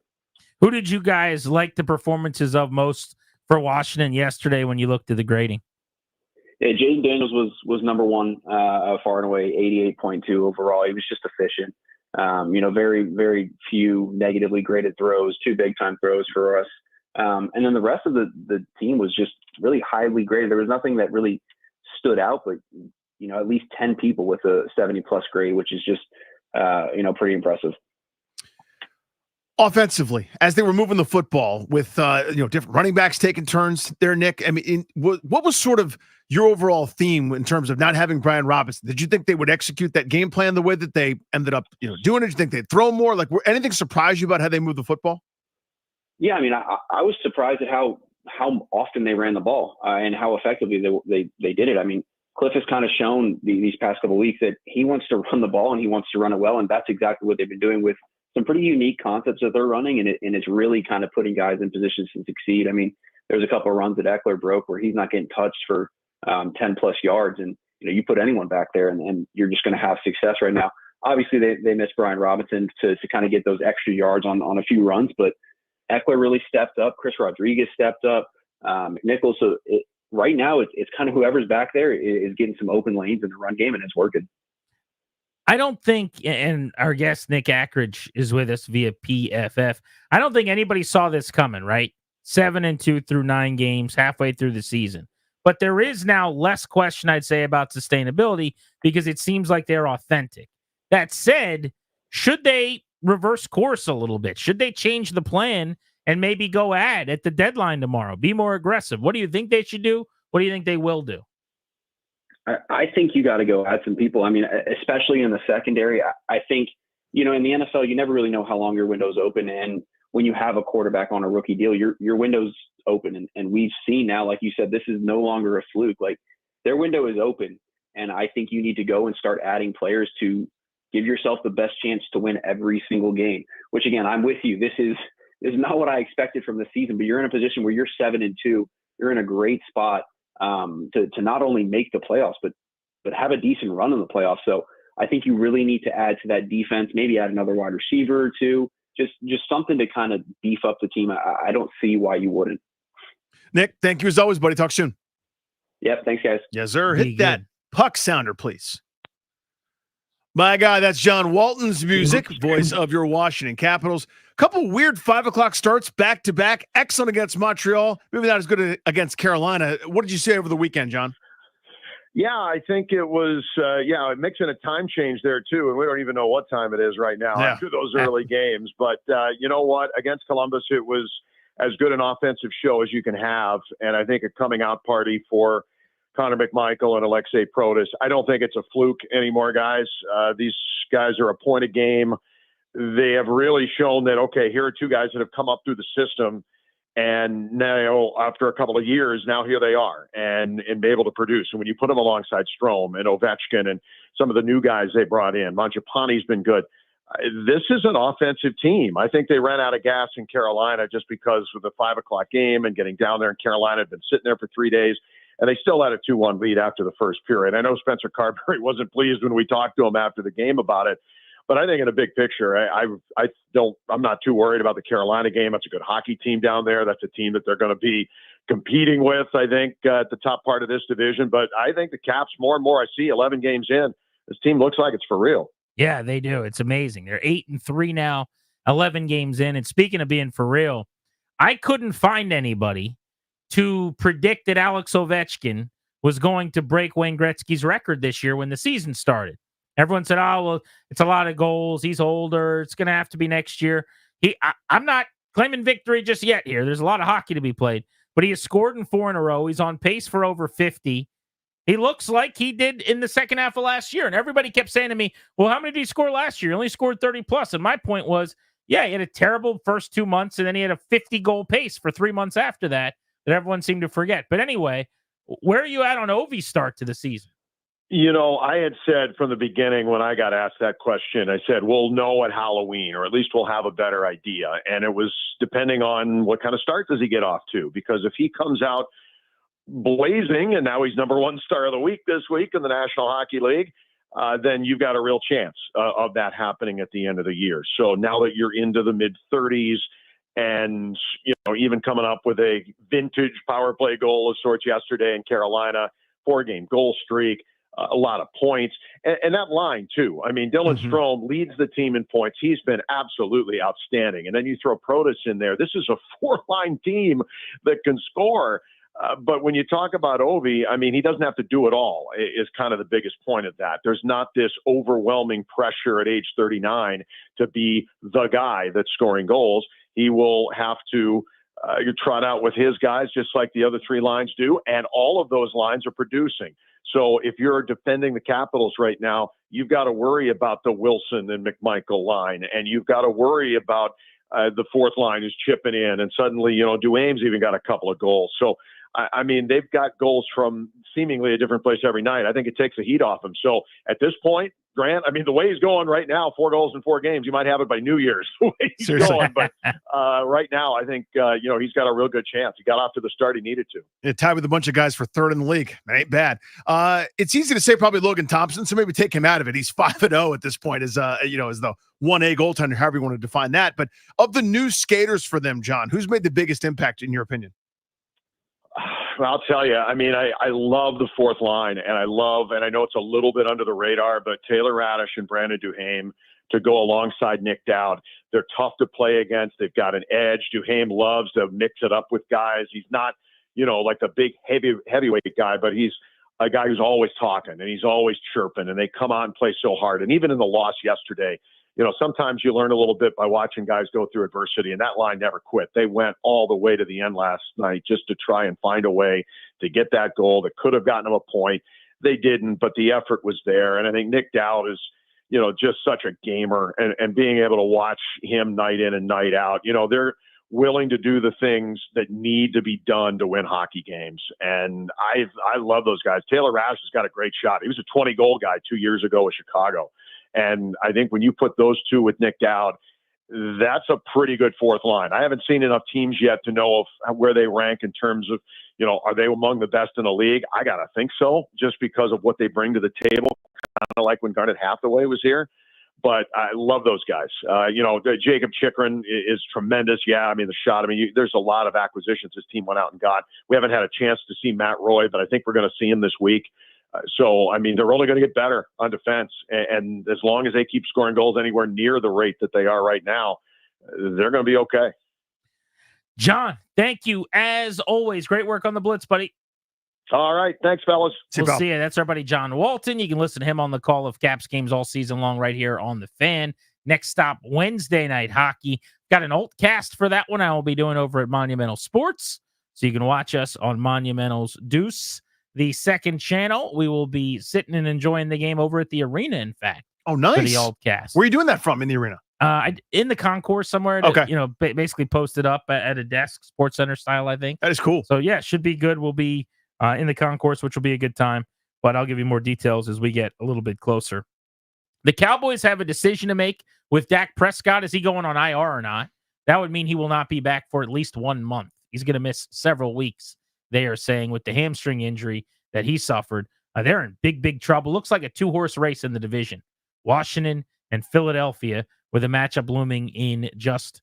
Who did you guys like the performances of most for Washington yesterday when you looked at the grading? Yeah, Jaden Daniels was number one far and away, 88.2 overall. He was just efficient. Very, very few negatively graded throws, 2 big-time throws for us. And then the rest of the team was just really highly graded. There was nothing that really stood out, but, at least 10 people with a 70-plus grade, which is just, pretty impressive. Offensively, as they were moving the football with different running backs taking turns there, Nick, I mean, what was sort of your overall theme in terms of not having Brian Robinson? Did you think they would execute that game plan the way that they ended up doing it? Did you think they'd throw more? Like, anything surprise you about how they moved the football? Yeah, I mean, I was surprised at how often they ran the ball and how effectively they did it. I mean, Cliff has kind of shown these past couple of weeks that he wants to run the ball and he wants to run it well, and that's exactly what they've been doing with some pretty unique concepts that they're running, and it's really kind of putting guys in positions to succeed. I mean, there's a couple of runs that Eckler broke where he's not getting touched for 10 plus yards, and you put anyone back there and you're just going to have success right now. Obviously they missed Brian Robinson to kind of get those extra yards on a few runs, but Eckler really stepped up. Chris Rodriguez stepped up. Nichols. So right now it's kind of whoever's back there is getting some open lanes in the run game, and it's working. I don't think, and our guest Nick Ackridge is with us via PFF. I don't think anybody saw this coming, right? 7-2 through 9 games, halfway through the season. But there is now less question, I'd say, about sustainability because it seems like they're authentic. That said, should they reverse course a little bit? Should they change the plan and maybe go at the deadline tomorrow? Be more aggressive. What do you think they should do? What do you think they will do? I think you got to go add some people. I mean, especially in the secondary. I think, in the NFL, you never really know how long your window's open. And when you have a quarterback on a rookie deal, your window's open. And we've seen now, like you said, this is no longer a fluke. Like, their window is open. And I think you need to go and start adding players to give yourself the best chance to win every single game, which, again, I'm with you. This is not what I expected from the season, but you're in a position where you're 7-2. You're in a great spot to not only make the playoffs, but have a decent run in the playoffs. So I think you really need to add to that defense, maybe add another wide receiver or two, just something to kind of beef up the team. I don't see why you wouldn't. Nick, thank you as always, buddy. Talk soon. Yep. Thanks, guys. Yes, sir. Hit that puck sounder, please. My God, that's John Walton's music, voice of your Washington Capitals. Couple weird 5 o'clock starts back to back. Excellent against Montreal. Maybe not as good against Carolina. What did you say over the weekend, John? Yeah, I think it was, mixing a time change there too. And we don't even know what time it is right now after those early games. But you know what? Against Columbus, it was as good an offensive show as you can have. And I think a coming out party for Connor McMichael and Alexei Protas. I don't think it's a fluke anymore, guys. These guys are a point a game. They have really shown that, okay, here are two guys that have come up through the system, and now after a couple of years, now here they are and be able to produce. And when you put them alongside Strome and Ovechkin and some of the new guys they brought in, Mangiapane's been good. this is an offensive team. I think they ran out of gas in Carolina just because of the 5 o'clock game and getting down there in Carolina. Had been sitting there for 3 days, and they still had a 2-1 lead after the first period. I know Spencer Carberry wasn't pleased when we talked to him after the game about it, but I think in a big picture, I'm not too worried about the Carolina game. That's a good hockey team down there. That's a team that they're going to be competing with, I think, at the top part of this division. But I think the Caps, more and more I see 11 games in, this team looks like it's for real. Yeah, they do. It's amazing. They're 8-3 now, 11 games in. And speaking of being for real, I couldn't find anybody to predict that Alex Ovechkin was going to break Wayne Gretzky's record this year when the season started. Everyone said, oh, well, it's a lot of goals. He's older. It's going to have to be next year. I'm not claiming victory just yet here. There's a lot of hockey to be played. But he has scored in 4 in a row. He's on pace for over 50. He looks like he did in the second half of last year. And everybody kept saying to me, well, how many did he score last year? He only scored 30+. And my point was, yeah, he had a terrible first 2 months, and then he had a 50-goal pace for 3 months after that everyone seemed to forget. But anyway, where are you at on Ovi's start to the season? I had said from the beginning when I got asked that question, I said, we'll know at Halloween, or at least we'll have a better idea. And it was depending on what kind of start does he get off to. Because if he comes out blazing, and now he's number 1 star of the week this week in the National Hockey League, then you've got a real chance of that happening at the end of the year. So now that you're into the mid-30s and, even coming up with a vintage power play goal of sorts yesterday in Carolina, 4-game goal streak, a lot of points, and that line too. I mean, Dylan Strome leads the team in points. He's been absolutely outstanding. And then you throw Protas in there. This is a 4-line team that can score. But when you talk about Ovi, I mean, he doesn't have to do it all, is kind of the biggest point of that. There's not this overwhelming pressure at age 39 to be the guy that's scoring goals. He will have to trot out with his guys just like the other 3 lines do, and all of those lines are producing. So if you're defending the Capitals right now, you've got to worry about the Wilson and McMichael line, and you've got to worry about the 4th line is chipping in, and suddenly, Duane's even got a couple of goals. So, I mean, they've got goals from seemingly a different place every night. I think it takes the heat off them. So at this point, Grant, I mean, the way he's going right now, 4 goals in 4 games, you might have it by New Year's, the way he's going. But right now, I think, he's got a real good chance. He got off to the start he needed to. Yeah, tied with a bunch of guys for 3rd in the league. That ain't bad. It's easy to say probably Logan Thompson, so maybe take him out of it. He's 5-0 at this point as the 1A goaltender, however you want to define that. But of the new skaters for them, John, who's made the biggest impact in your opinion? I'll tell you, I mean, I love the 4th line, and I know it's a little bit under the radar, but Taylor Radish and Brandon Duhaime to go alongside Nick Dowd. They're tough to play against. They've got an edge. Duhaime loves to mix it up with guys. He's not, like the big heavyweight guy, but he's a guy who's always talking and he's always chirping, and they come out and play so hard. And even in the loss yesterday, sometimes you learn a little bit by watching guys go through adversity, and that line never quit. They went all the way to the end last night just to try and find a way to get that goal that could have gotten them a point. They didn't, but the effort was there. And I think Nick Dowd is, just such a gamer, and being able to watch him night in and night out, they're willing to do the things that need to be done to win hockey games. And I love those guys. Taylor Radish has got a great shot. He was a 20-goal guy 2 years ago with Chicago. And I think when you put those two with Nick Dowd, that's a pretty good 4th line. I haven't seen enough teams yet to know of where they rank in terms of, are they among the best in the league? I got to think so, just because of what they bring to the table, kind of like when Garnet Hathaway was here. But I love those guys. Jacob Chikrin is tremendous. Yeah, I mean, the shot. I mean, there's a lot of acquisitions this team went out and got. We haven't had a chance to see Matt Roy, but I think we're going to see him this week. So, I mean, they're only going to get better on defense. And as long as they keep scoring goals anywhere near the rate that they are right now, they're going to be okay. John, thank you. As always, great work on the Blitz, buddy. All right. Thanks, fellas. We'll see you. That's our buddy John Walton. You can listen to him on the call of Caps games all season long right here on The Fan. Next stop, Wednesday night hockey. Got an alt cast for that one I will be doing over at Monumental Sports. So you can watch us on Monumental's Deuce, the second channel. We will be sitting and enjoying the game over at the arena, in fact. Oh, nice. For the alt cast. Where are you doing that from in the arena? In the concourse somewhere. Okay. Basically posted up at a desk, Sports Center style, I think. That is cool. So, yeah, it should be good. We'll be in the concourse, which will be a good time. But I'll give you more details as we get a little bit closer The Cowboys have a decision to make with Dak Prescott. Is he going on IR or not? That would mean he will not be back for at least 1 month. He's going to miss several weeks, they are saying, with the hamstring injury that he suffered. They're in big, big trouble. Looks like a 2-horse race in the division. Washington and Philadelphia, with a matchup looming in just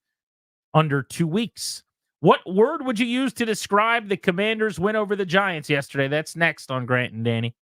under 2 weeks. What word would you use to describe the Commanders' win over the Giants yesterday? That's next on Grant and Danny.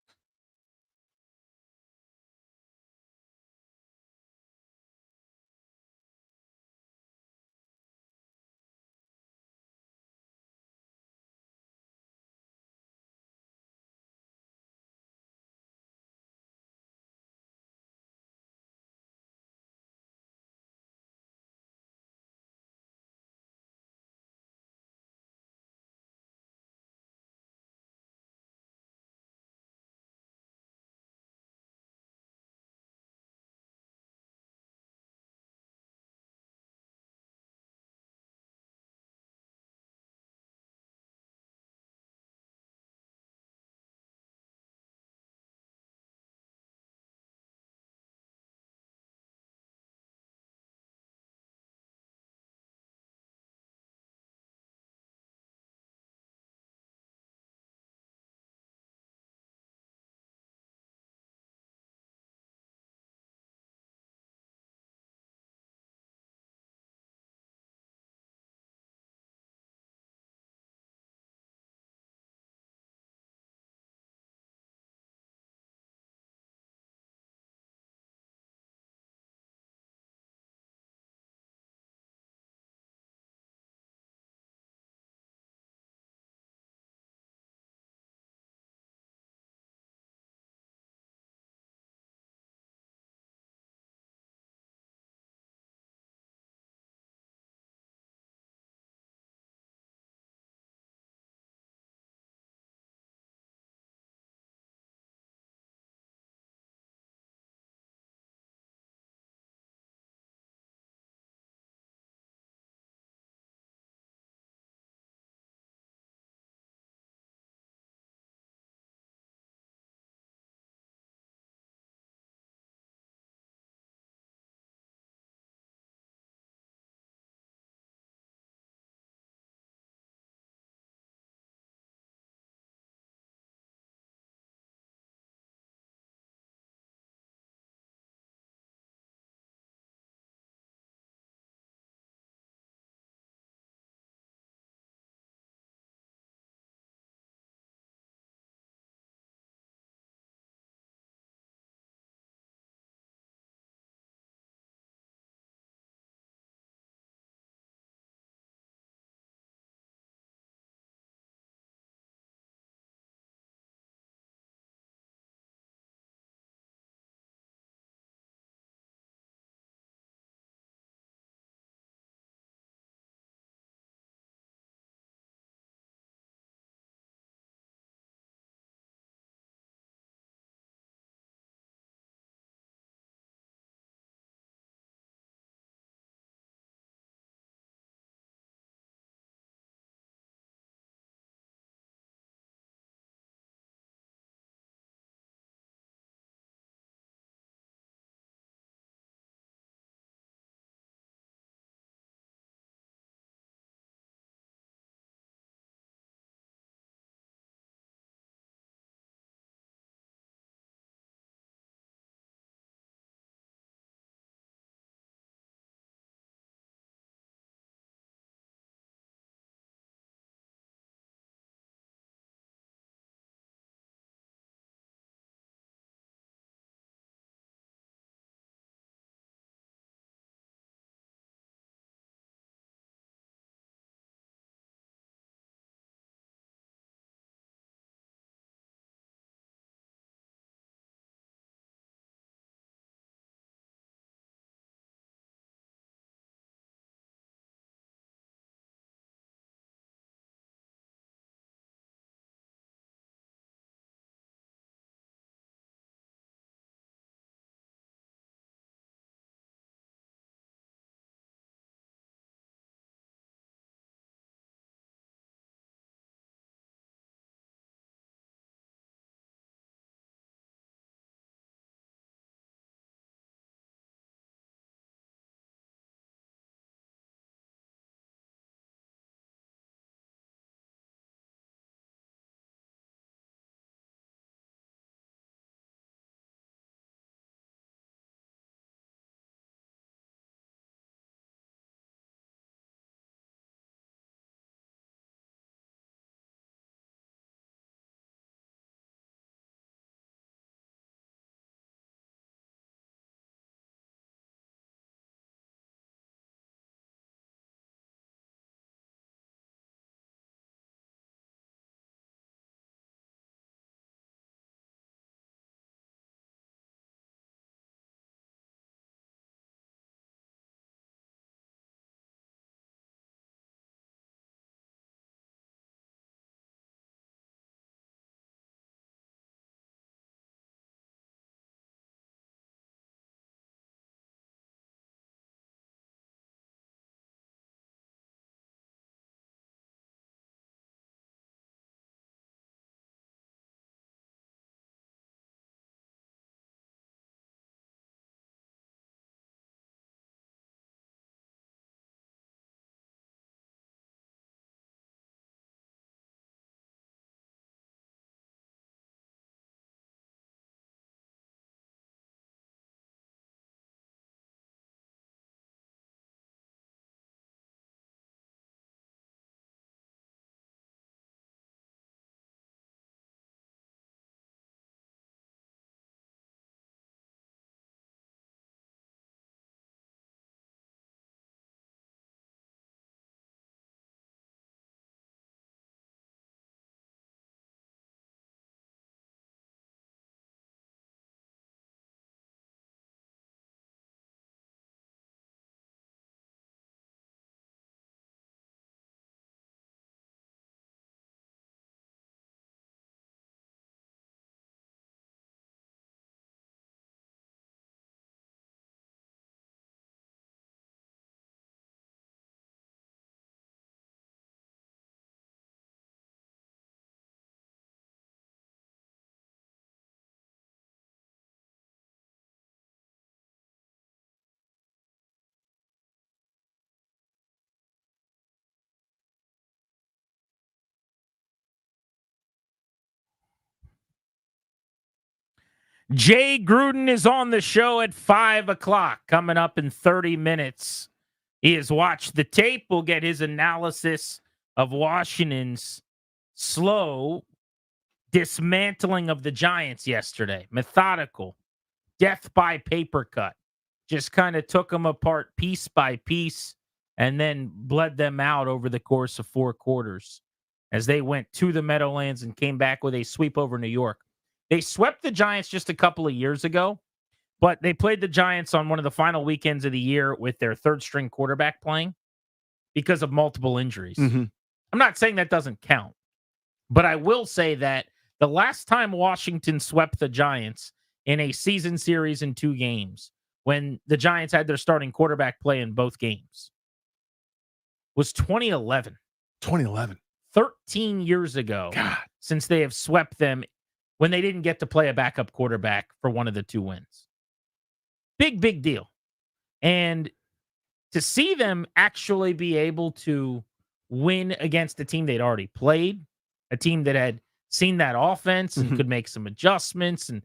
Jay Gruden is on the show at 5 o'clock, coming up in 30 minutes. He has watched the tape. We'll get his analysis of Washington's slow dismantling of the Giants yesterday. Methodical, death by paper cut. Just kind of took them apart piece by piece and then bled them out over the course of 4 quarters as they went to the Meadowlands and came back with a sweep over New York. They swept the Giants just a couple of years ago, but they played the Giants on one of the final weekends of the year with their third-string quarterback playing because of multiple injuries. Mm-hmm. I'm not saying that doesn't count, but I will say that the last time Washington swept the Giants in a season series in 2 games, when the Giants had their starting quarterback play in both games, was 2011. 2011. 13 years ago, God, since they have swept them when they didn't get to play a backup quarterback for one of the 2 wins. Big deal. And to see them actually be able to win against a team they'd already played, a team that had seen that offense and could make some adjustments and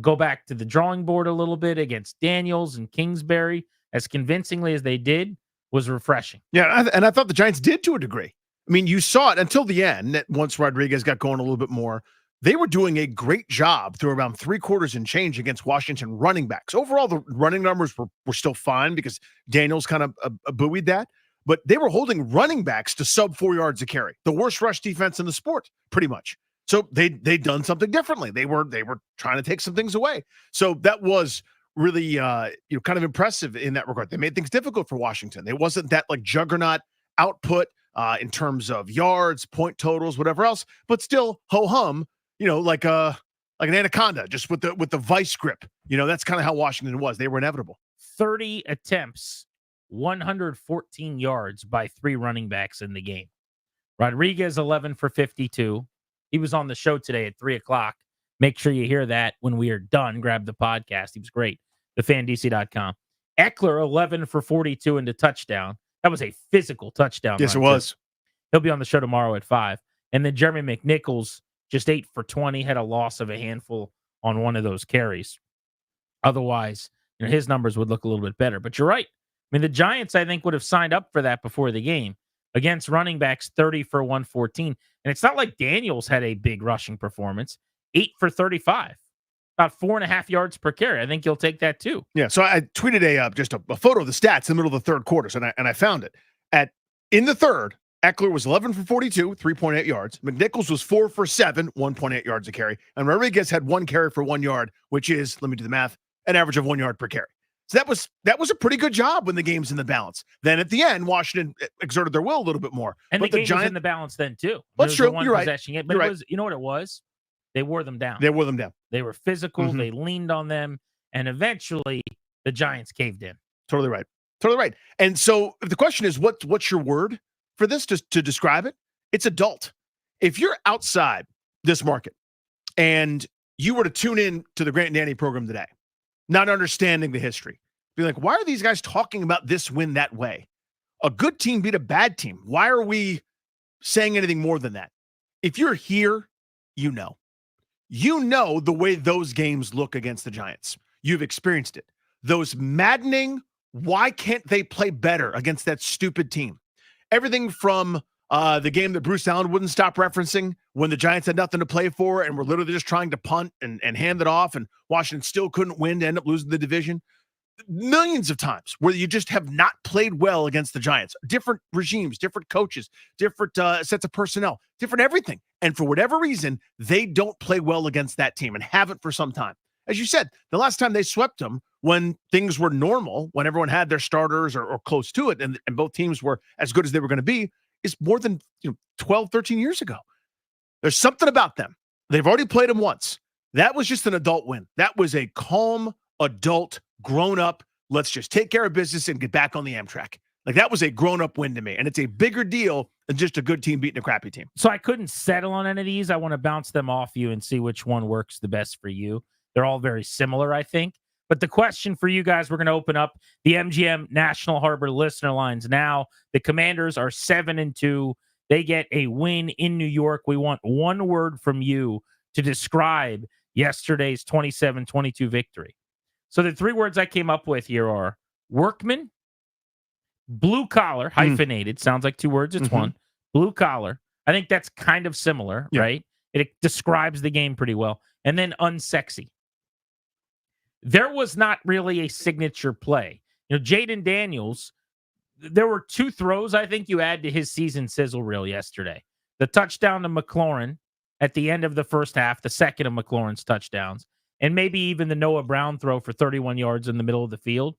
go back to the drawing board a little bit against Daniels and Kingsbury as convincingly as they did, was refreshing. Yeah, and I thought the Giants did to a degree. I mean, you saw it until the end that once Rodriguez got going a little bit more, they were doing a great job through around 3 quarters and change against Washington running backs. Overall, the running numbers were still fine because Daniels kind of buoyed that, but they were holding running backs to sub 4 yards a carry, the worst rush defense in the sport, pretty much. So they'd done something differently. They were trying to take some things away. So that was really kind of impressive in that regard. They made things difficult for Washington. It wasn't that like juggernaut output in terms of yards, point totals, whatever else, but still ho-hum, like an anaconda, just with the vice grip. That's kind of how Washington was. They were inevitable. 30 attempts, 114 yards by 3 running backs in the game. Rodriguez, 11 for 52. He was on the show today at 3 o'clock. Make sure you hear that when we are done. Grab the podcast. He was great. TheFanDC.com. Eckler, 11 for 42 and a touchdown. That was a physical touchdown. Yes, it was. He'll be on the show tomorrow at 5. And then Jeremy McNichols, just 8 for 20, had a loss of a handful on one of those carries. Otherwise, his numbers would look a little bit better. But you're right. I mean, the Giants, I think, would have signed up for that before the game. Against running backs, 30 for 114. And it's not like Daniels had a big rushing performance. 8 for 35. About 4.5 yards per carry. I think you'll take that too. Yeah, so I tweeted just a photo of the stats in the middle of the third quarter, and I found it. In the third, Eckler was 11 for 42, 3.8 yards. McNichols was 4 for 7, 1.8 yards a carry. And Rodriguez had 1 carry for 1 yard, which is, let me do the math, an average of 1 yard per carry. So that was a pretty good job when the game's in the balance. Then at the end, Washington exerted their will a little bit more. And but the game was in the balance then too. That's true. You're right. But You're it right. was, you know what it was? They wore them down. They wore them down. They were physical. They leaned on them. And eventually the Giants caved in. Totally right. Totally right. And so the question is, what's your word for this to describe it? It's adult. If you're outside this market and you were to tune in to the Grant and Danny program today, not understanding the history, be like, why are these guys talking about this win that way? A good team beat a bad team. Why are we saying anything more than that? If you're here, you know the way those games look against the Giants. You've experienced it. Those maddening, why can't they play better against that stupid team? Everything from the game that Bruce Allen wouldn't stop referencing when the Giants had nothing to play for and were literally just trying to punt and hand it off, and Washington still couldn't win to end up losing the division. Millions of times where you just have not played well against the Giants. Different regimes, different coaches, different sets of personnel, different everything. And for whatever reason, they don't play well against that team and haven't for some time. As you said, the last time they swept them when things were normal, when everyone had their starters or close to it, and both teams were as good as they were going to be, is more than 12, 13 years ago. There's something about them. They've already played them once. That was just an adult win. That was a calm, adult, grown-up, let's just take care of business and get back on the Amtrak. Like, that was a grown-up win to me, and it's a bigger deal than just a good team beating a crappy team. So I couldn't settle on any of these. I want to bounce them off you and see which one works the best for you. They're all very similar, I think. But the question for you guys, we're going to open up the MGM National Harbor listener lines now. The Commanders are 7-2. They get a win in New York. We want one word from you to describe yesterday's 27-22 victory. So the three words I came up with here are workman, blue collar, hyphenated. Sounds like two words. It's one. Blue collar. I think that's kind of similar, right? It describes the game pretty well. And then unsexy. There was not really a signature play. Jaden Daniels, there were two throws I think you add to his season sizzle reel yesterday. The touchdown to McLaurin at the end of the first half, the second of McLaurin's touchdowns, and maybe even the Noah Brown throw for 31 yards in the middle of the field,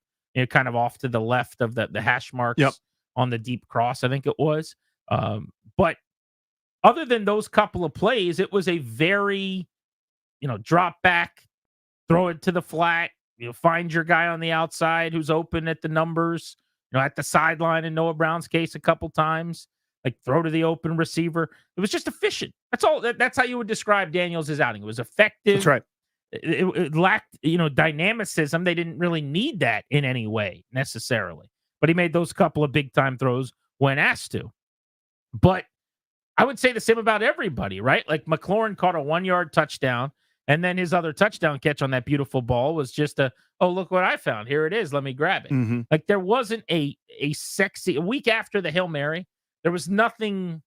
kind of off to the left of the hash marks on the deep cross, I think it was. But other than those couple of plays, it was a very, drop back, throw it to the flat, find your guy on the outside who's open at the numbers, at the sideline in Noah Brown's case a couple times, like throw to the open receiver. It was just efficient. That's all. That's how you would describe Daniels' outing. It was effective. That's right. It lacked, dynamicism. They didn't really need that in any way necessarily, but he made those couple of big time throws when asked to. But I would say the same about everybody, right? Like McLaurin caught a 1-yard touchdown, and then his other touchdown catch on that beautiful ball was just oh, look what I found. Here it is. Let me grab it. Like there wasn't a week after the Hail Mary, there was nothing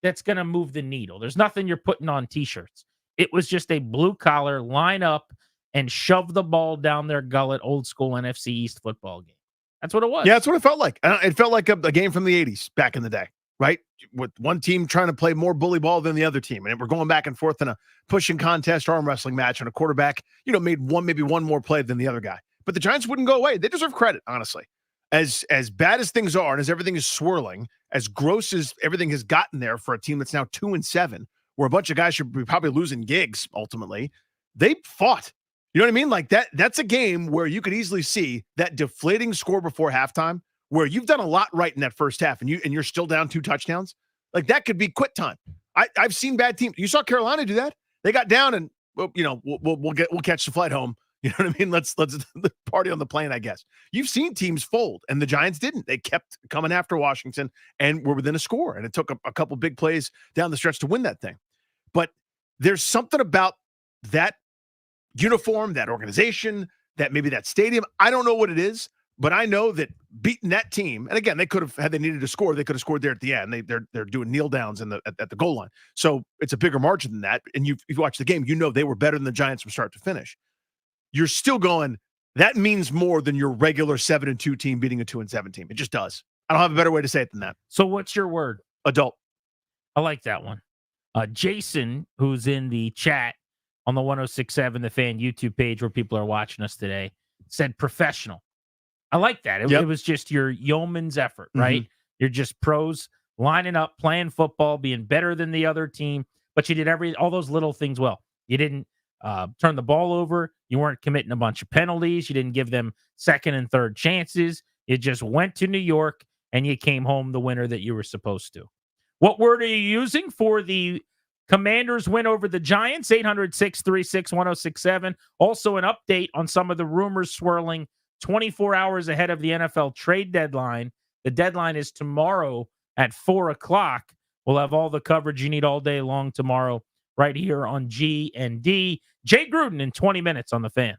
that's going to move the needle. There's nothing you're putting on T-shirts. It was just a blue collar line up and shove the ball down their gullet, old school NFC East football game. That's what it was. Yeah, that's what it felt like. It felt like a game from the 80s back in the day, right? With one team trying to play more bully ball than the other team. And we're going back and forth in a pushing contest, arm wrestling match, and a quarterback, made maybe one more play than the other guy. But the Giants wouldn't go away. They deserve credit, honestly. As bad as things are and as everything is swirling, as gross as everything has gotten there for a team that's now 2-7, where a bunch of guys should be probably losing gigs ultimately, they fought. You know what I mean? Like that's a game where you could easily see that deflating score before halftime, where you've done a lot right in that first half and you're still down 2 touchdowns. Like that could be quit time. I've seen bad teams. You saw Carolina do that. They got down and we'll catch the flight home. You know what I mean? Let's party on the plane, I guess. You've seen teams fold, and the Giants didn't. They kept coming after Washington and were within a score, and it took a couple big plays down the stretch to win that thing. But there's something about that uniform, that organization, that maybe that stadium. I don't know what it is, but I know that beating that team, and again, they could have, had they needed to score, they could have scored there at the end. They're doing kneel downs at the goal line. So it's a bigger margin than that. And you've watched the game, they were better than the Giants from start to finish. You're still going, that means more than your regular 7-2 team beating a 2-7 team. It just does. I don't have a better way to say it than that. So what's your word? Adult. I like that one. Jason, who's in the chat on the 1067 The Fan YouTube page where people are watching us today, said professional. I like that. It was just your yeoman's effort, right? You're just pros lining up, playing football, being better than the other team, but you did all those little things well. You didn't turn the ball over. You weren't committing a bunch of penalties. You didn't give them second and third chances. You just went to New York and you came home the winner that you were supposed to. What word are you using for the Commanders win over the Giants? 800-636-1067. Also an update on some of the rumors swirling 24 hours ahead of the NFL trade deadline. The deadline is tomorrow at 4 o'clock. We'll have all the coverage you need all day long tomorrow right here on G&D. Jay Gruden in 20 minutes on The Fan.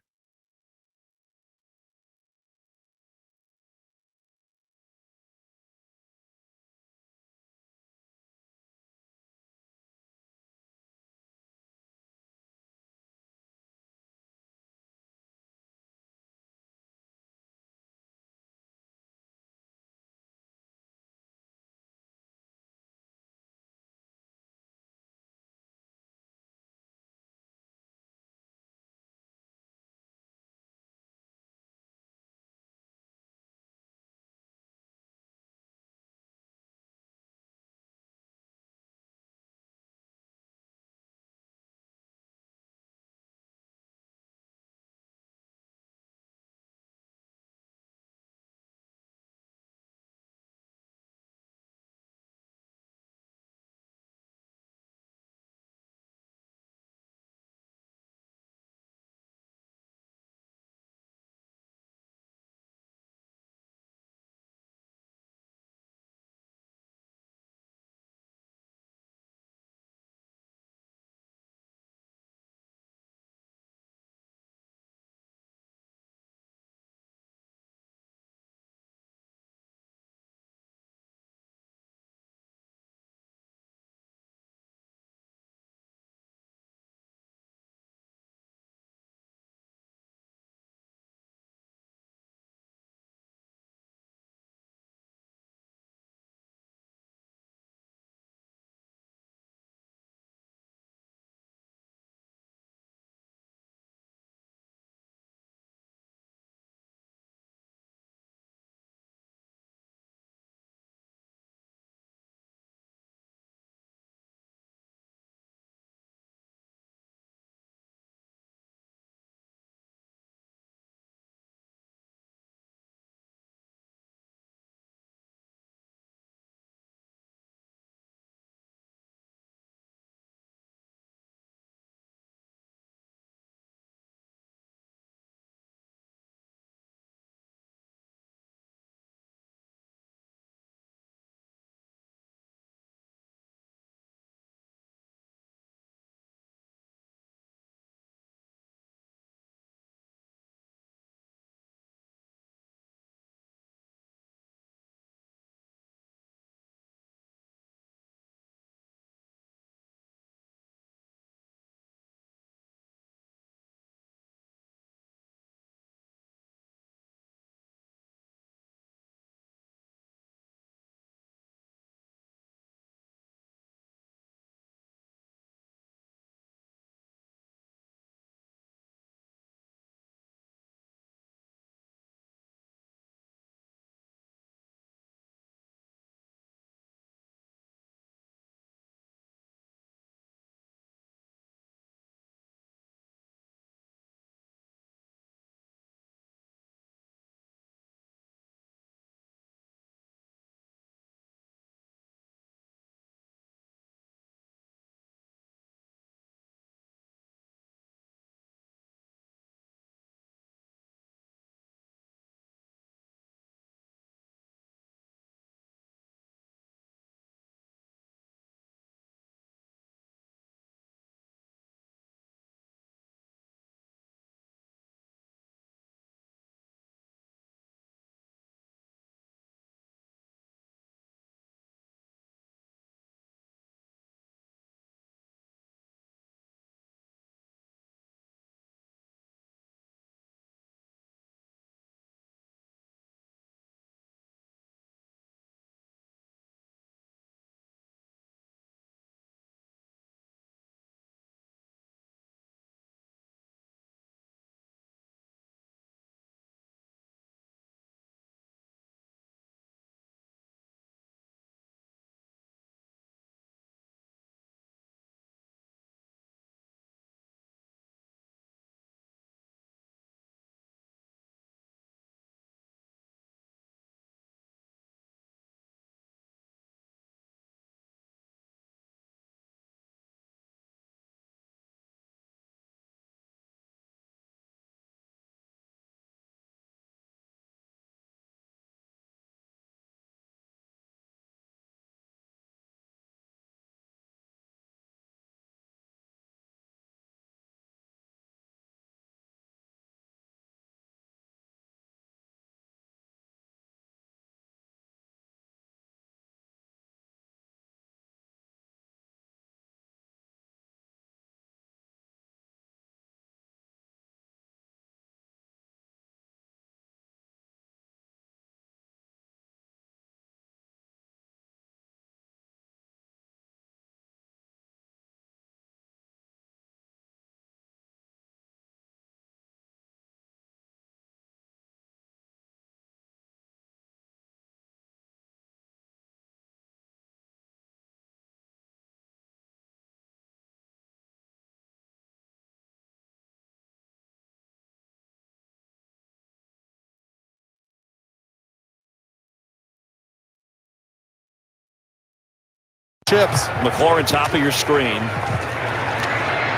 Chips. McLaurin, top of your screen.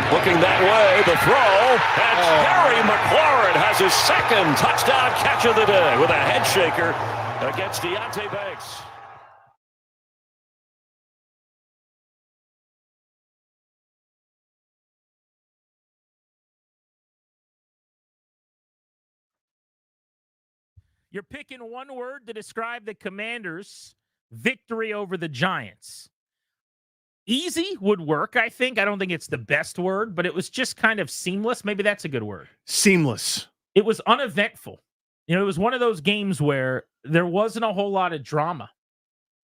Looking that way, the throw, and Terry McLaurin has his second touchdown catch of the day with a head shaker against Deonte Banks. You're picking one word to describe the Commanders' victory over the Giants. Easy would work, I think. I don't think it's the best word, but it was just kind of seamless. Maybe that's a good word. Seamless. It was uneventful. It was one of those games where there wasn't a whole lot of drama.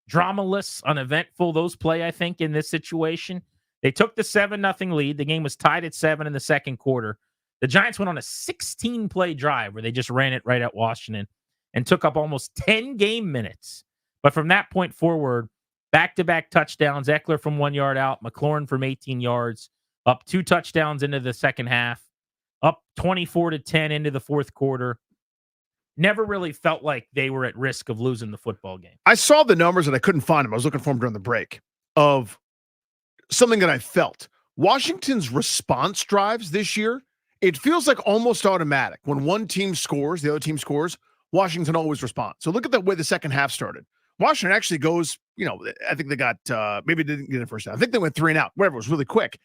Dramaless, uneventful, those play, I think, in this situation. They took the 7-0 lead. The game was tied at 7 in the second quarter. The Giants went on a 16-play drive where they just ran it right at Washington and took up almost 10 game minutes. But from that point forward, back-to-back touchdowns, Eckler from 1 yard out, McLaurin from 18 yards, up 2 touchdowns into the second half, up 24-10 into the fourth quarter. Never really felt like they were at risk of losing the football game. I saw the numbers and I couldn't find them. I was looking for them during the break of something that I felt. Washington's response drives this year, it feels like almost automatic. When one team scores, the other team scores, Washington always responds. So look at the way the second half started. Washington actually goes, I think they got, maybe they didn't get it first down. I think they went 3 and out, whatever. It was really quick.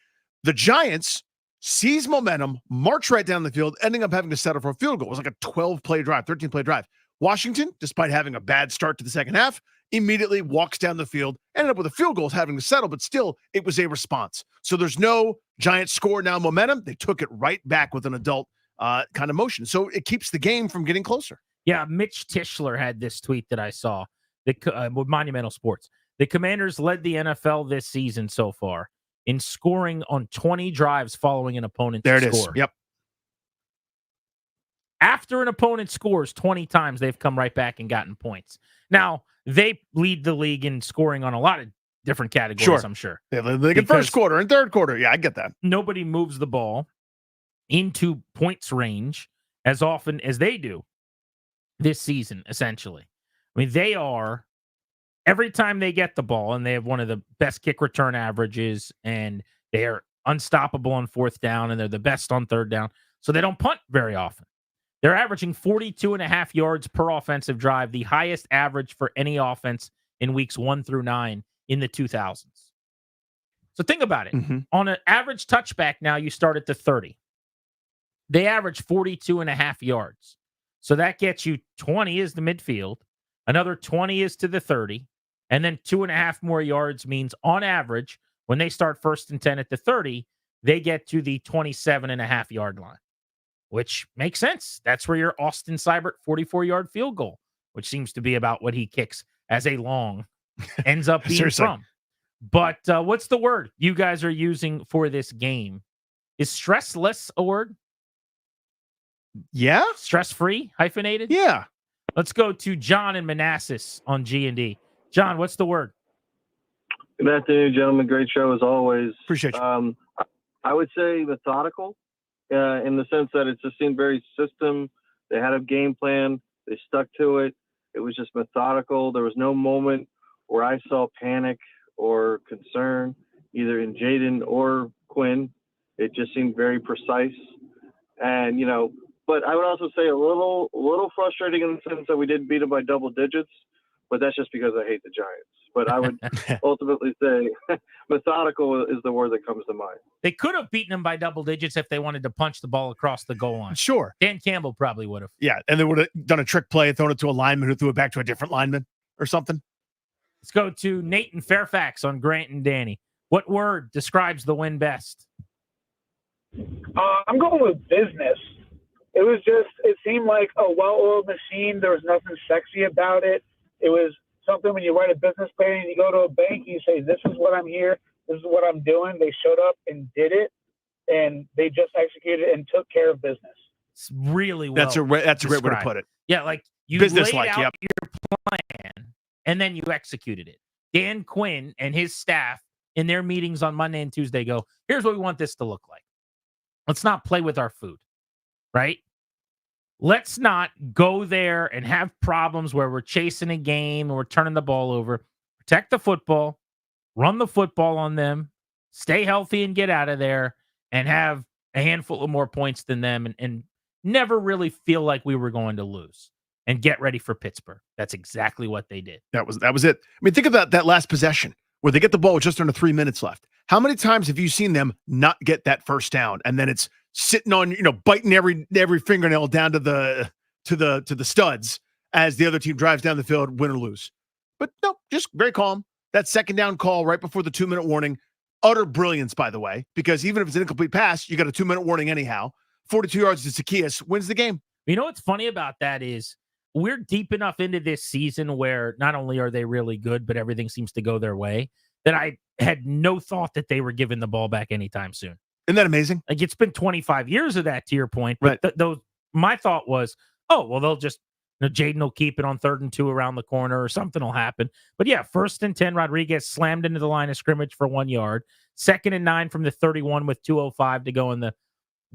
The Giants seize momentum, march right down the field, ending up having to settle for a field goal. It was like a 12-play drive, 13-play drive. Washington, despite having a bad start to the second half, immediately walks down the field, ended up with a field goal, having to settle, but still, it was a response. So there's no Giants score now momentum. They took it right back with an adult kind of motion. So it keeps the game from getting closer. Yeah, Mitch Tischler had this tweet that I saw with Monumental Sports. The Commanders led the NFL this season so far in scoring on 20 drives following an opponent's score. There it is. Yep. After an opponent scores 20 times, they've come right back and gotten points. Now, they lead the league in scoring on a lot of different categories, I'm sure. They lead the league in first quarter and third quarter. Yeah, I get that. Nobody moves the ball into points range as often as they do this season, essentially. I mean, they are, every time they get the ball, and they have one of the best kick return averages, and they are unstoppable on fourth down, and they're the best on third down. So they don't punt very often. They're averaging 42.5 yards per offensive drive, the highest average for any offense in weeks 1 through 9 in the 2000s. So think about it. Mm-hmm. On an average touchback now, you start at the 30. They average 42.5 yards. So that gets you 20 is the midfield. Another 20 is to the 30. And then 2.5 more yards means on average, when they start 1st and 10 at the 30, they get to the 27.5 yard line, which makes sense. That's where your Austin Seibert 44-yard field goal, which seems to be about what he kicks as a long, ends up being from. But what's the word you guys are using for this game? Is stressless a word? Yeah. Stress-free, hyphenated? Yeah. Let's go to John in Manassas on G&D. John, what's the word? Good afternoon, gentlemen. Great show as always. Appreciate you. I would say methodical in the sense that it just seemed very system. They had a game plan. They stuck to it. It was just methodical. There was no moment where I saw panic or concern, either in Jaden or Quinn. It just seemed very precise. And, but I would also say a little frustrating in the sense that we did beat them by double digits, but that's just because I hate the Giants. But I would ultimately say methodical is the word that comes to mind. They could have beaten them by double digits if they wanted to punch the ball across the goal line. Sure. Dan Campbell probably would have. Yeah, and they would have done a trick play and thrown it to a lineman who threw it back to a different lineman or something. Let's go to Nate in Fairfax on Grant and Danny. What word describes the win best? I'm going with business. It seemed like a well-oiled machine. There was nothing sexy about it. It was something when you write a business plan and you go to a bank, you say, this is what I'm here. This is what I'm doing. They showed up and did it, and they just executed and took care of business. It's really well That's a great way to put it. Yeah, like you Business-like, laid out your plan, and then you executed it. Dan Quinn and his staff in their meetings on Monday and Tuesday go, here's what we want this to look like. Let's not play with our food, right? Let's not go there and have problems where we're chasing a game and we're turning the ball over. Protect the football. run the football on them, stay healthy and get out of there, and have a handful of more points than them and never really feel like we were going to lose and get ready for Pittsburgh. That's exactly what they did. That was it. I mean, think about that last possession where they get the ball with just under 3 minutes left. How many times have you seen them not get that first down, and then it's sitting on, biting every fingernail down to the studs as the other team drives down the field, win or lose? But no, just very calm. That second down call right before the 2-minute warning, utter brilliance, by the way, because even if it's an incomplete pass, you got a 2-minute warning anyhow. 42 yards to Zacchaeus wins the game. You know what's funny about that is we're deep enough into this season where not only are they really good, but everything seems to go their way, that I had no thought that they were giving the ball back anytime soon. Isn't that amazing? Like, it's been 25 years of that, to your point. But right. My thought was, oh, well, they'll just, Jaden will keep it on 3rd and 2 around the corner or something will happen. But yeah, 1st and 10, Rodriguez slammed into the line of scrimmage for 1 yard. 2nd and 9 from the 31 with 2:05 to go in the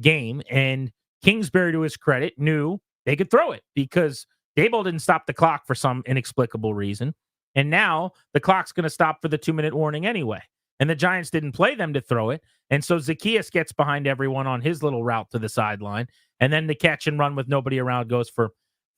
game. And Kingsbury, to his credit, knew they could throw it because Daboll didn't stop the clock for some inexplicable reason. And now the clock's going to stop for the 2-minute warning anyway. And the Giants didn't play them to throw it. And so Zacchaeus gets behind everyone on his little route to the sideline. And then the catch and run with nobody around goes for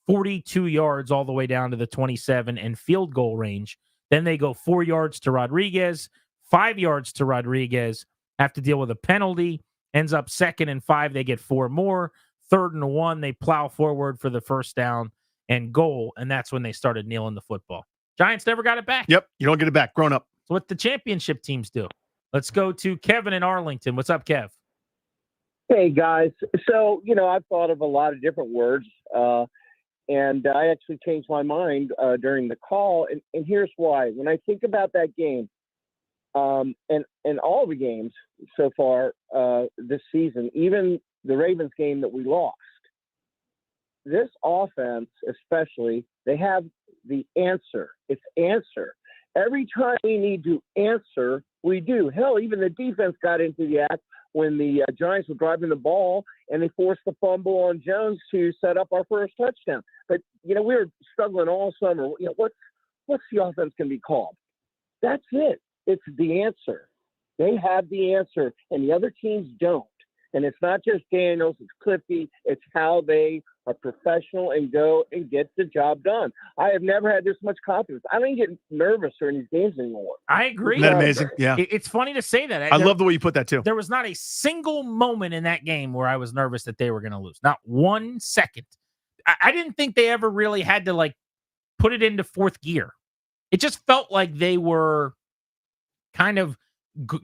42 yards all the way down to the 27 and field goal range. Then they go 4 yards to Rodriguez, 5 yards to Rodriguez, have to deal with a penalty, ends up 2nd and 5. They get 4 more. 3rd and 1, they plow forward for the first down and goal. And that's when they started kneeling the football. Giants never got it back. Yep. You don't get it back. Grown up. It's what the championship teams do. Let's go to Kevin in Arlington. What's up, Kev? Hey, guys. So, I've thought of a lot of different words, and I actually changed my mind during the call. And here's why. When I think about that game, and all the games so far this season, even the Ravens game that we lost, this offense especially, they have the answer. It's answer. Every time we need to answer, we do. Hell, even the defense got into the act when the Giants were driving the ball and they forced the fumble on Jones to set up our first touchdown. But, we were struggling all summer. What's the offense going to be called? That's it. It's the answer. They have the answer, and the other teams don't. And it's not just Daniels, it's Cliffy. It's how they are professional and go and get the job done. I have never had this much confidence. I don't get nervous during these games anymore. I agree. Isn't that amazing? Yeah. It's funny to say that. I love the way you put that, too. There was not a single moment in that game where I was nervous that they were going to lose. Not 1 second. I didn't think they ever really had to, put it into 4th gear. It just felt like they were kind of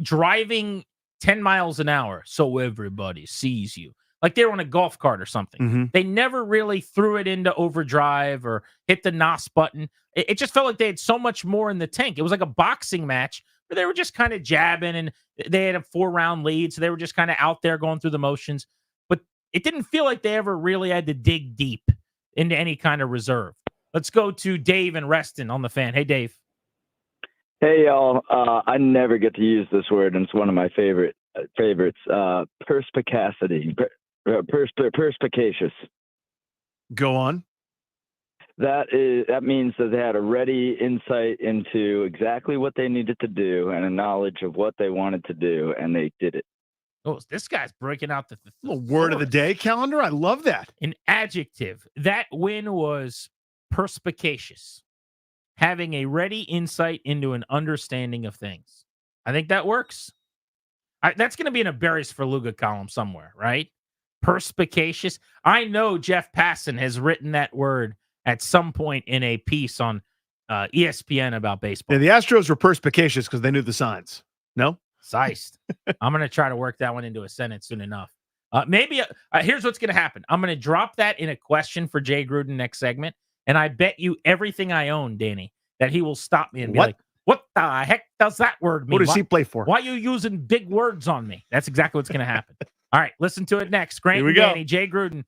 driving 10 miles an hour so everybody sees you. Like they were on a golf cart or something. Mm-hmm. They never really threw it into overdrive or hit the NOS button. It just felt like they had so much more in the tank. It was like a boxing match where they were just kind of jabbing, and they had a 4-round lead, so they were just kind of out there going through the motions. But it didn't feel like they ever really had to dig deep into any kind of reserve. Let's go to Dave and Reston on the Fan. Hey, Dave. Hey, y'all. I never get to use this word, and it's one of my favorites. Perspicacity. Perspicacious. Go on. That means that they had a ready insight into exactly what they needed to do and a knowledge of what they wanted to do, and they did it. Oh, this guy's breaking out the word of the day calendar. I love that. An adjective. That win was perspicacious. Having a ready insight into an understanding of things. I think that works. That's going to be in a Berries for Luga column somewhere, right? Perspicacious. I know Jeff Passan has written that word at some point in a piece on ESPN about baseball. Yeah, the Astros were perspicacious because they knew the signs. No? Zeist. I'm going to try to work that one into a sentence soon enough. Maybe here's what's going to happen. I'm going to drop that in a question for Jay Gruden next segment, and I bet you everything I own, Danny, that he will stop me and be like, what the heck does that word mean? What does he play for? Why are you using big words on me? That's exactly what's going to happen. All right, listen to it next. Grant Here we and go. Danny, Jay Gruden.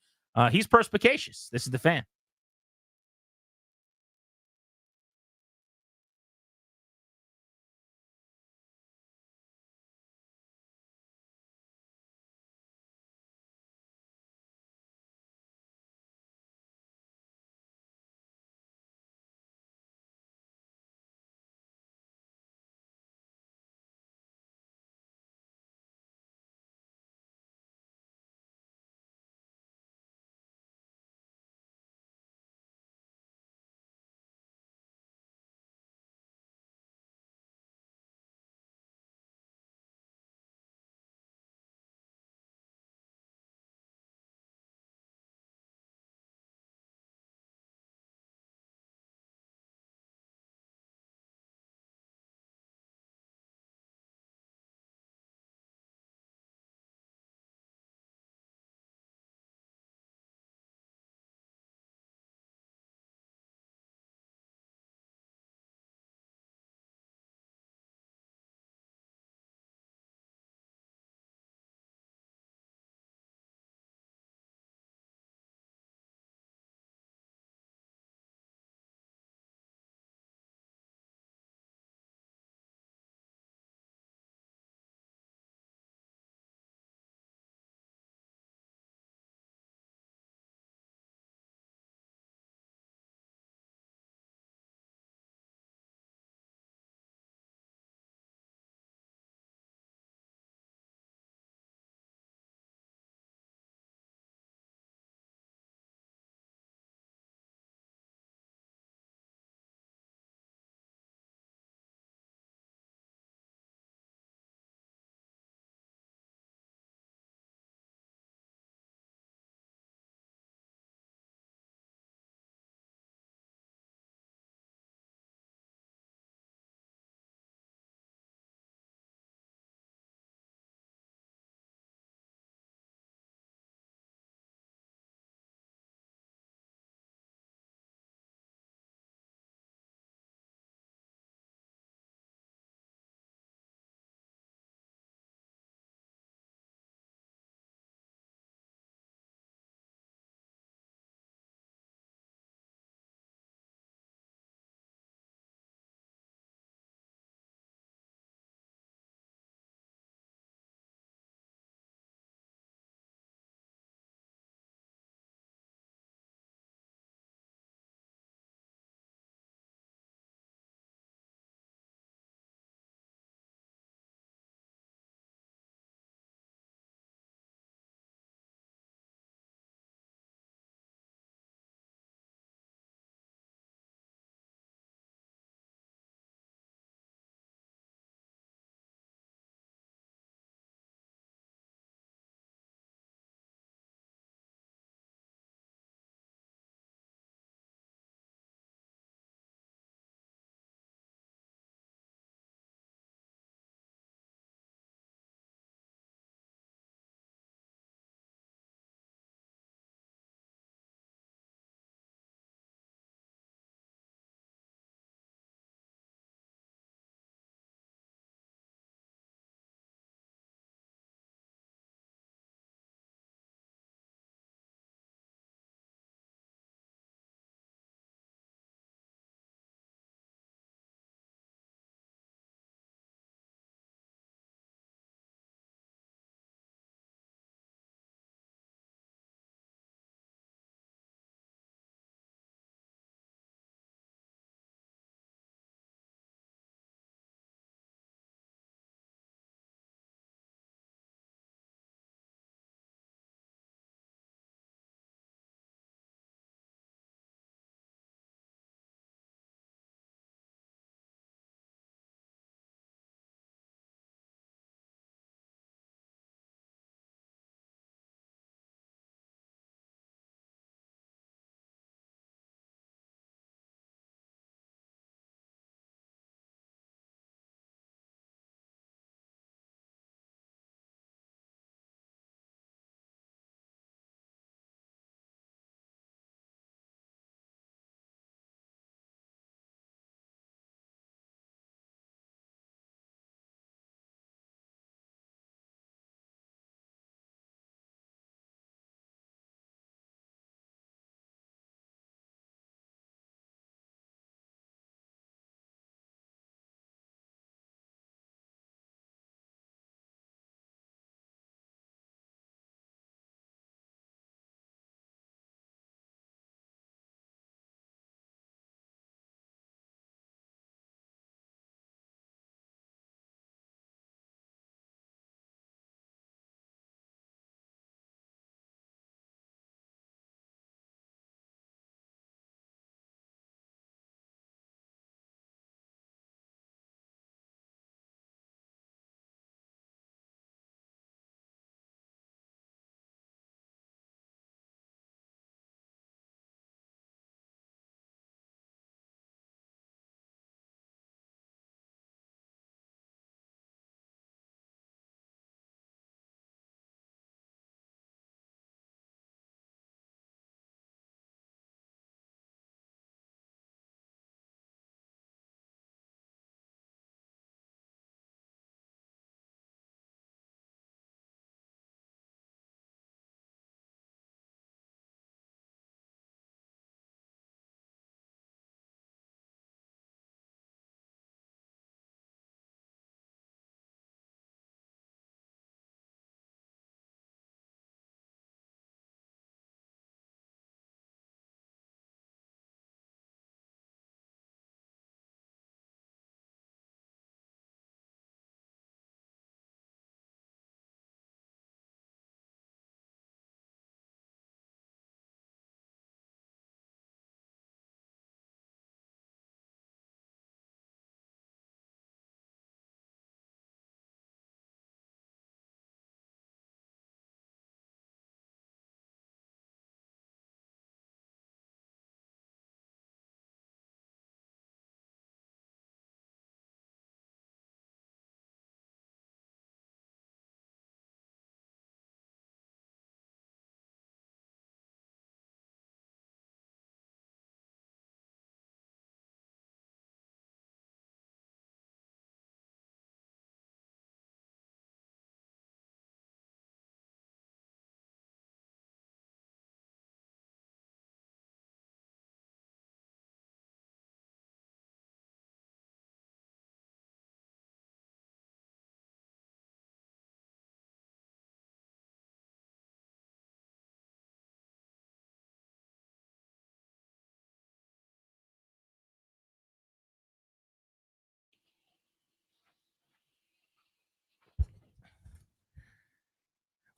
He's perspicacious. This is the Fan.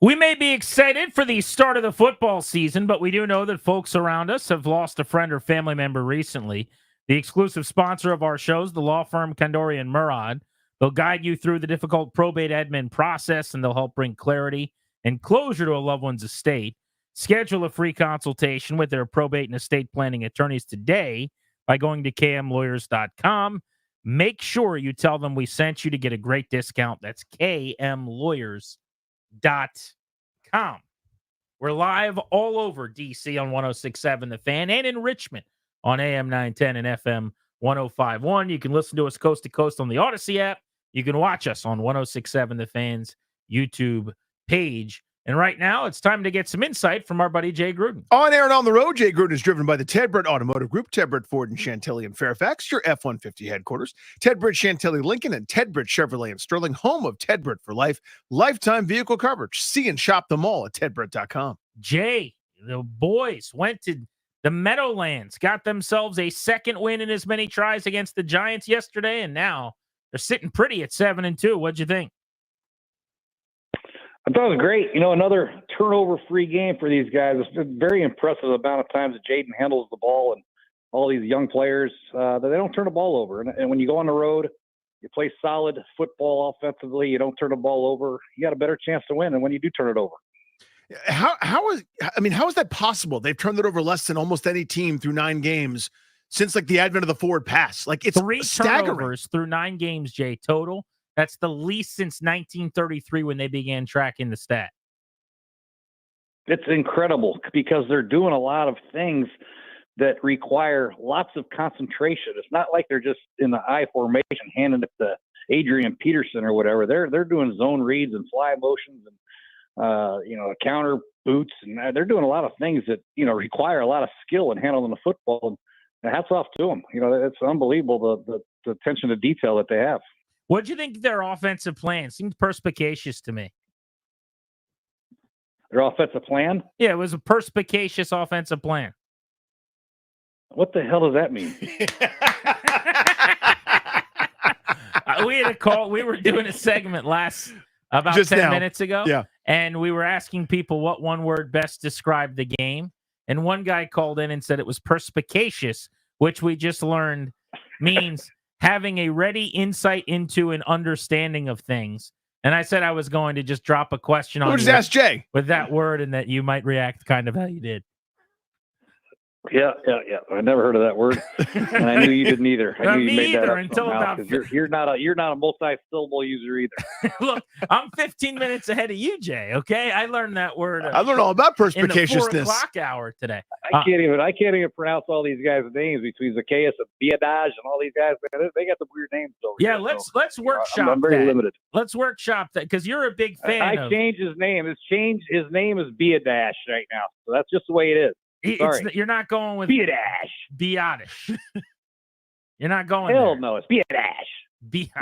We may be excited for the start of the football season, but we do know that folks around us have lost a friend or family member recently. The exclusive sponsor of our shows, the law firm Kandori and Murad, they'll guide you through the difficult probate admin process, and they'll help bring clarity and closure to a loved one's estate. Schedule a free consultation with their probate and estate planning attorneys today by going to kmlawyers.com. Make sure you tell them we sent you to get a great discount. That's kmlawyers.com. We're live all over DC on 106.7 The Fan and in Richmond on AM 910 and FM 105.1. You can listen to us coast to coast on the Odyssey app. You can watch us on 106.7 The Fan's YouTube page. And right now, it's time to get some insight from our buddy Jay Gruden. On air and on the road, Jay Gruden is driven by the Ted Britt Automotive Group, Ted Britt Ford and Chantilly in Fairfax, your F-150 headquarters, Ted Britt Chantilly Lincoln, and Ted Britt Chevrolet in Sterling, home of Ted Britt for life, lifetime vehicle coverage. See and shop them all at tedbritt.com. Jay, the boys went to the Meadowlands, got themselves a second win in as many tries against the Giants yesterday, and now they're sitting pretty at 7-2. What'd you think? I thought it was great. Another turnover-free game for these guys. It's been very impressive the amount of times that Jaden handles the ball and all these young players that they don't turn the ball over. And when you go on the road, you play solid football offensively, you don't turn the ball over, you got a better chance to win than when you do turn it over. How is that possible? They've turned it over less than almost any team through 9 games since the advent of the forward pass. It's 3 staggering. turnovers through 9 games, Jay, total. That's the least since 1933 when they began tracking the stat. It's incredible because they're doing a lot of things that require lots of concentration. It's not like they're just in the I formation handing it to Adrian Peterson or whatever. They're doing zone reads and fly motions and counter boots, and they're doing a lot of things that require a lot of skill in handling the football. And hats off to them. It's unbelievable the attention to detail that they have. What do you think of their offensive plan? Seems perspicacious to me. Their offensive plan? Yeah, it was a perspicacious offensive plan. What the hell does that mean? We had a call. We were doing a segment about Just 10 now. minutes ago. Yeah. And we were asking people what one word best described the game. And one guy called in and said it was perspicacious, which we just learned means having a ready insight into an understanding of things. And I said I was going to just drop a question on We'll just you ask Jay with that word and that you might react kind of how you did. Yeah. I never heard of that word, and I knew you didn't either. I knew you made that up until somehow, about 'cause you're not a multi-syllable user either. Look, I'm 15 minutes ahead of you, Jay. Okay, I learned that word. I learned all about in the 4 perspicaciousness. o'clock hour today. I can't even pronounce all these guys' names between Zacchaeus and Biadaj and all these guys. Man, they got the weird names over Yeah, here. let's workshop I'm very that. limited. Let's workshop that because you're a big fan. I changed his name. His name is Biadash right now, so that's just the way it is. Sorry. You're not going with Biadash. You're not going Hell there. no, it's Biadash.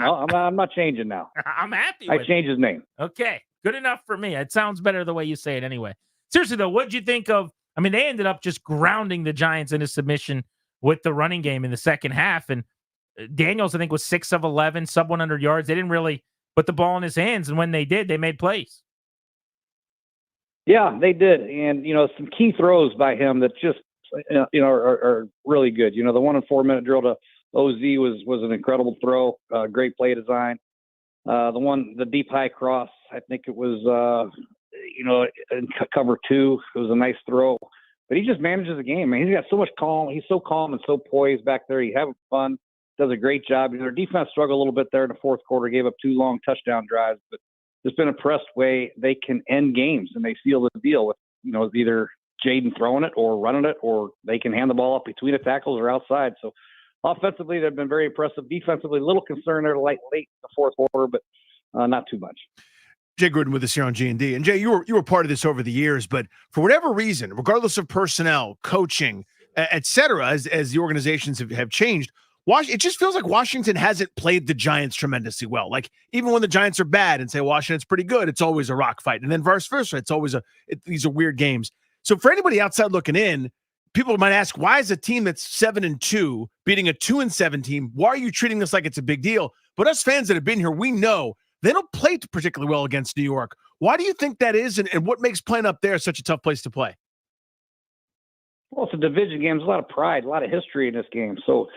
No, I'm not changing now. I'm happy I with changed his name. Okay, good enough for me. It sounds better the way you say it anyway. Seriously, though, what'd you think of – I mean, they ended up just grounding the Giants into submission with the running game in the second half. And Daniels, I think, was 6 of 11, sub 100 yards. They didn't really put the ball in his hands, and when they did, they made plays. Yeah, they did. And, some key throws by him that just, are really good. The 1 and 4 minute drill to OZ was an incredible throw, great play design. The deep high cross, I think it was, in cover 2, it was a nice throw. But he just manages the game, man. He's got so much calm. He's so calm and so poised back there. He's having fun, does a great job. Their defense struggled a little bit there in the fourth quarter, gave up 2 long touchdown drives, but just been impressed way they can end games and they seal the deal with, either Jaden throwing it or running it, or they can hand the ball up between the tackles or outside. So offensively, they've been very impressive. Defensively, a little concern there late in the fourth quarter, but not too much. Jay Gruden with us here on G&D. And Jay, you were part of this over the years, but for whatever reason, regardless of personnel, coaching, et cetera, as the organizations have changed, it just feels like Washington hasn't played the Giants tremendously well. Like, even when the Giants are bad and say Washington's pretty good, it's always a rock fight. And then vice versa, it's always these are weird games. So for anybody outside looking in, people might ask, why is a team that's 7-2 beating a 2-7 team? Why are you treating this like it's a big deal? But us fans that have been here, we know they don't play particularly well against New York Why do you think that is, and what makes playing up there such a tough place to play? Well, it's a division game. There's a lot of pride, a lot of history in this game. So,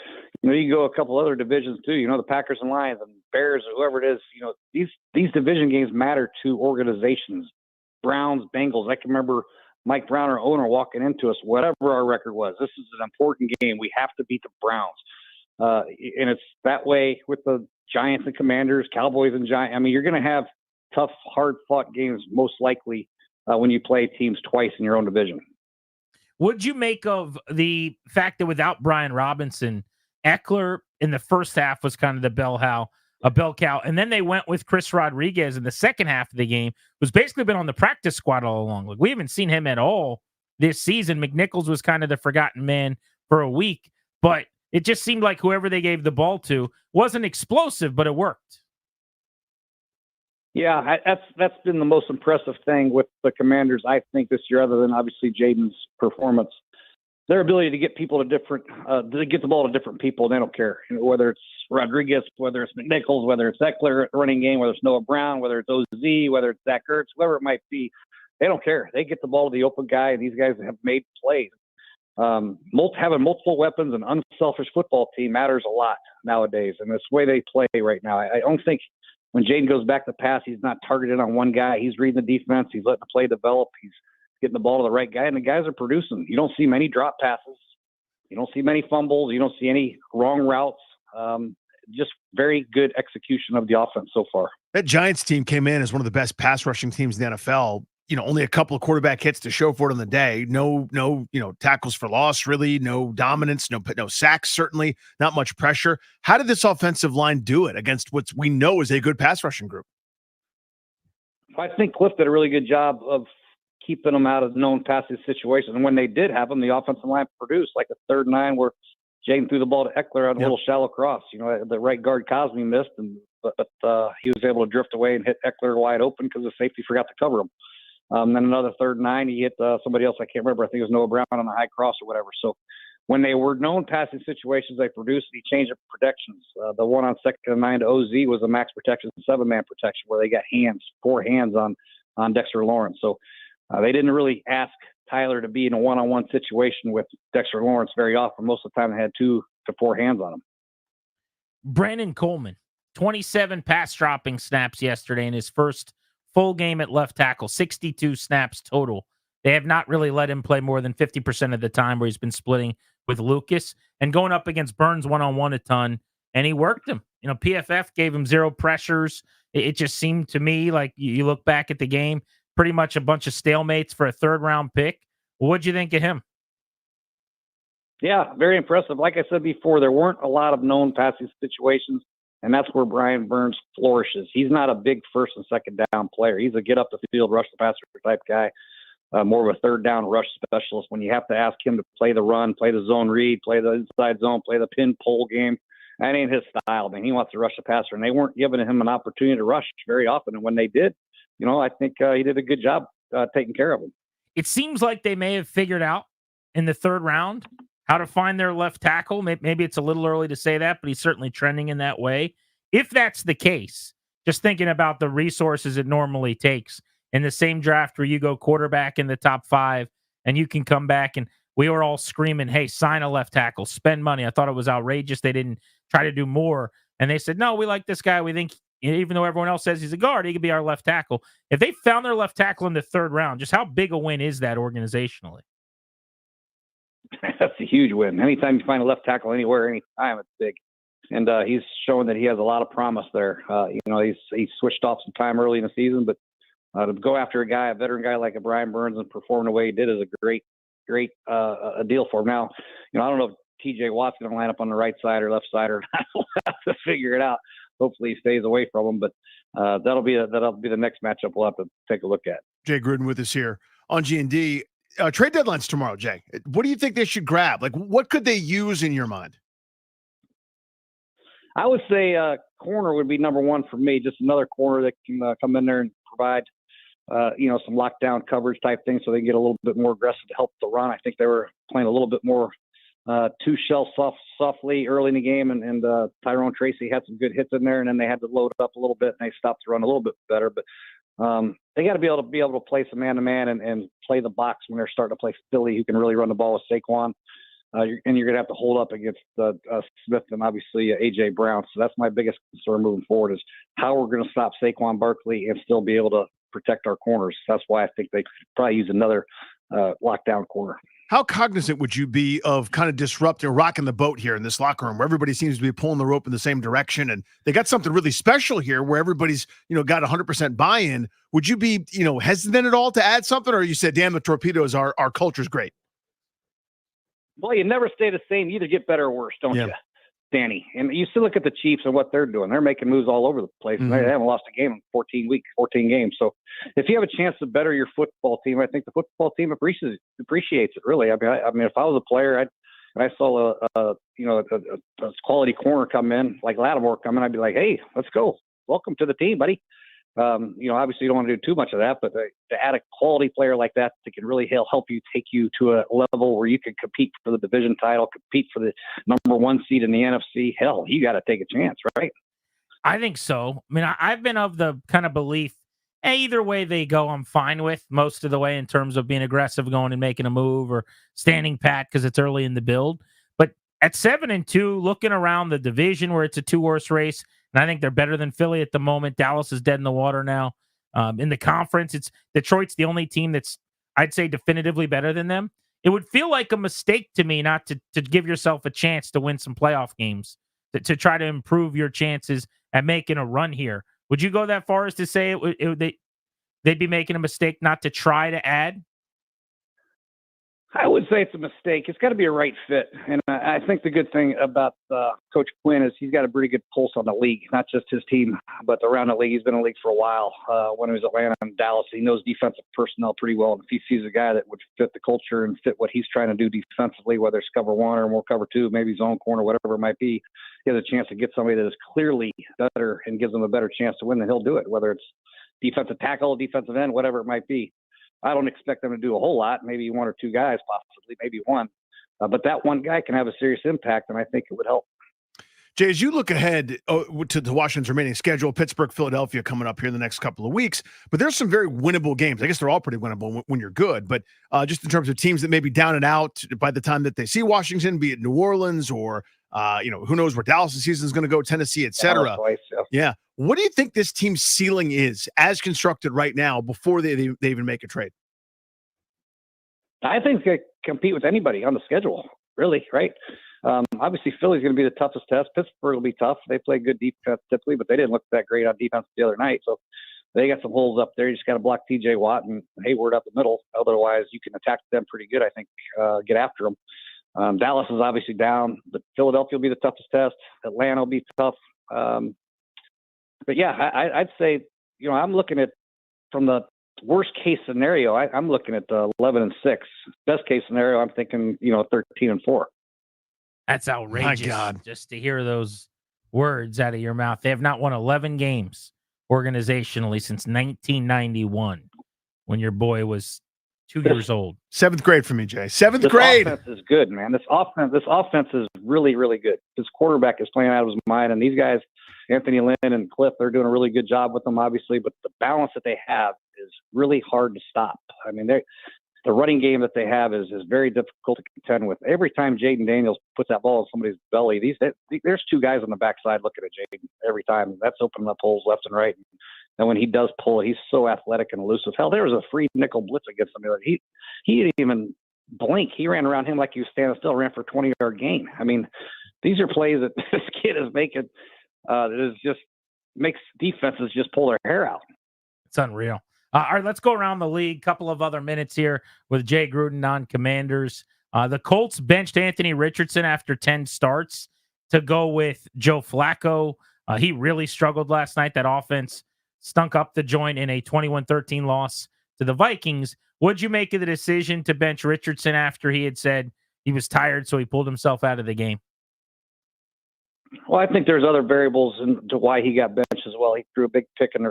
you can go a couple other divisions too. The Packers and Lions and Bears or whoever it is. These division games matter to organizations. Browns, Bengals. I can remember Mike Brown, our owner, walking into us, whatever our record was. This is an important game. We have to beat the Browns. And it's that way with the Giants and Commanders, Cowboys and Giants. I mean, you're going to have tough, hard-fought games most likely when you play teams twice in your own division. What'd you make of the fact that without Brian Robinson, Eckler in the first half was kind of the bell cow, and then they went with Chris Rodriguez in the second half of the game, who's basically been on the practice squad all along. Like, we haven't seen him at all this season. McNichols was kind of the forgotten man for a week, but it just seemed like whoever they gave the ball to wasn't explosive, but it worked. Yeah, that's been the most impressive thing with the Commanders, I think, this year, other than obviously Jaden's performance. Their ability to get people to get the ball to different people, they don't care. Whether it's Rodriguez, whether it's McNichols, whether it's Eckler running game, whether it's Noah Brown, whether it's OZ, whether it's Zach Ertz, whoever it might be, they don't care. They get the ball to the open guy, and these guys have made plays. Having multiple weapons and unselfish football team matters a lot nowadays, and it's the way they play right now. I don't think when Jaden goes back to pass, he's not targeted on one guy. He's reading the defense. He's letting the play develop. He's getting the ball to the right guy, and the guys are producing. You don't see many drop passes. You don't see many fumbles. You don't see any wrong routes. Just very good execution of the offense so far. That Giants team came in as one of the best pass rushing teams in the NFL. Only a couple of quarterback hits to show for it on the day. No, tackles for loss, really. No dominance, no sacks, certainly. Not much pressure. How did this offensive line do it against what we know is a good pass rushing group? I think Cliff did a really good job of keeping them out of known passing situations. And when they did have them, the offensive line produced, like a 3rd and 9 where Jaden threw the ball to Eckler on a little shallow cross. The right guard Cosme missed, but he was able to drift away and hit Eckler wide open because the safety forgot to cover him. Then another 3rd and 9, he hit somebody else. I can't remember. I think it was Noah Brown on a high cross or whatever. So when they were known passing situations, they produced. He changed up protections. The one on 2nd and 9 to OZ was a max protection, 7-man protection, where they got 4 hands on Dexter Lawrence. So they didn't really ask Tyler to be in a one-on-one situation with Dexter Lawrence very often. Most of the time, they had 2 to 4 hands on him. Brandon Coleman, 27 pass dropping snaps yesterday in his first full game at left tackle, 62 snaps total. They have not really let him play more than 50% of the time, where he's been splitting with Lucas and going up against Burns one-on-one a ton, and he worked him. PFF gave him 0 pressures. It just seemed to me like you look back at the game, pretty much a bunch of stalemates for a 3rd-round pick. What'd you think of him? Yeah, very impressive. Like I said before, there weren't a lot of known passing situations, and that's where Brian Burns flourishes. He's not a big 1st and 2nd down player. He's a get up the field, rush the passer type guy, more of a 3rd down rush specialist. When you have to ask him to play the run, play the zone read, play the inside zone, play the pin pull game, that ain't his style, man. He wants to rush the passer, and they weren't giving him an opportunity to rush very often. And when they did, I think he did a good job taking care of him. It seems like they may have figured out in the 3rd round how to find their left tackle. Maybe it's a little early to say that, but he's certainly trending in that way. If that's the case, just thinking about the resources it normally takes in the same draft where you go quarterback in the top 5 and you can come back, and we were all screaming, hey, sign a left tackle, spend money. I thought it was outrageous. They didn't try to do more. And they said, no, we like this guy. We think, even though everyone else says he's a guard, he could be our left tackle. If they found their left tackle in the 3rd round, just how big a win is that organizationally? That's a huge win. Anytime you find a left tackle anywhere, anytime, it's big. And he's showing that he has a lot of promise there. He's switched off some time early in the season, but to go after a veteran guy like a Brian Burns and perform the way he did is a great a deal for him. Now, I don't know if TJ Watt's going to line up on the right side or left side or not. We'll have to figure it out. Hopefully he stays away from him, but that'll be the next matchup we'll have to take a look at. Jay Gruden with us here on G&D. Trade deadline's tomorrow, Jay. What do you think they should grab? Like, what could they use in your mind? I would say corner would be number 1 for me. Just another corner that can come in there and provide, some lockdown coverage type things, so they can get a little bit more aggressive to help the run. I think they were playing a little bit more 2 shell softly early in the game, and Tyrone Tracy had some good hits in there, and then they had to load up a little bit, and they stopped the run a little bit better. But They got to be able to play some man-to-man and play the box when they're starting to play Philly, who can really run the ball with Saquon. You're going to have to hold up against Smith and obviously A.J. Brown. So that's my biggest concern moving forward is how we're going to stop Saquon Barkley and still be able to protect our corners. That's why I think they could probably use another lockdown corner. How cognizant would you be of kind of disrupting, rocking the boat here in this locker room where everybody seems to be pulling the rope in the same direction, and they got something really special here where everybody's, got 100% buy-in? Would you be, hesitant at all to add something, or you said, damn, the torpedoes, our culture's great? Well, you never stay the same. You either get better or worse, don't you, Danny? And you still look at the Chiefs and what they're doing. They're making moves all over the place. Mm-hmm. They haven't lost a game in 14 games. So if you have a chance to better your football team, I think the football team appreciates it, really. I mean, if I was a player and I saw a quality corner come in, like Lattimore come in, I'd be like, hey, let's go. Welcome to the team, buddy. Obviously you don't want to do too much of that, but to add a quality player like that can really help you take you to a level where you can compete for the division title, compete for the number 1 seed in the NFC. Hell, you got to take a chance, right? I think so. I mean, I've been of the kind of belief, either way they go, I'm fine with most of the way in terms of being aggressive, going and making a move or standing pat because it's early in the build. But at 7-2, looking around the division where it's a 2-horse race, and I think they're better than Philly at the moment. Dallas is dead in the water now. In the conference, Detroit's the only team that's, I'd say, definitively better than them. It would feel like a mistake to me not to give yourself a chance to win some playoff games, to try to improve your chances at making a run here. Would you go that far as to say they'd be making a mistake not to try to add? I would say it's a mistake. It's got to be a right fit. And I think the good thing about Coach Quinn is he's got a pretty good pulse on the league, not just his team, but around the league. He's been in the league for a while. When he was Atlanta and Dallas, he knows defensive personnel pretty well. And if he sees a guy that would fit the culture and fit what he's trying to do defensively, whether it's cover 1 or more cover 2, maybe zone corner, whatever it might be, he has a chance to get somebody that is clearly better and gives them a better chance to win, then he'll do it, whether it's defensive tackle, defensive end, whatever it might be. I don't expect them to do a whole lot, maybe 1 or 2 guys, possibly, maybe 1. But that one guy can have a serious impact, and I think it would help. Jay, as you look ahead to Washington's remaining schedule, Pittsburgh, Philadelphia coming up here in the next couple of weeks, but there's some very winnable games. I guess they're all pretty winnable when you're good, but just in terms of teams that may be down and out by the time that they see Washington, be it New Orleans or, who knows where Dallas' season is going to go, Tennessee, et cetera. Yeah. What do you think this team's ceiling is as constructed right now before they even make a trade? I think they compete with anybody on the schedule, really, right? Obviously, Philly's going to be the toughest test. Pittsburgh will be tough. They play good defense typically, but they didn't look that great on defense the other night. So they got some holes up there. You just got to block T.J. Watt and Hayward up the middle. Otherwise, you can attack them pretty good, I think, get after them. Dallas is obviously down, but Philadelphia will be the toughest test. Atlanta will be tough. But yeah, I'd say, I'm looking at from the worst case scenario. I'm looking at 11-6. Best case scenario, I'm thinking 13-4. That's outrageous. My God, just to hear those words out of your mouth. They have not won 11 games organizationally since 1991, when your boy was 2 years old. 7th grade for me, Jay. 7th grade. This offense is good, man. This offense is really, really good. This quarterback is playing out of his mind, and these guys, Anthony Lynn and Cliff, they're doing a really good job with them, obviously, but the balance that they have is really hard to stop. I mean, the running game that they have is very difficult to contend with. Every time Jaden Daniels puts that ball in somebody's belly, there's 2 guys on the backside looking at Jaden every time. That's opening up holes left and right. And when he does pull it, he's so athletic and elusive. Hell, there was a free nickel blitz against him. He didn't even blink. He ran around him like he was standing still, ran for a 20-yard gain. I mean, these are plays that this kid is making that is just makes defenses just pull their hair out. It's unreal. All right, let's go around the league. Couple of other minutes here with Jay Gruden on Commanders. The Colts benched Anthony Richardson after 10 starts to go with Joe Flacco. He really struggled last night. That offense stunk up the joint in a 21-13 loss to the Vikings. What'd you make of the decision to bench Richardson after he had said he was tired, so he pulled himself out of the game? Well, I think there's other variables into why he got benched as well. He threw a big pick and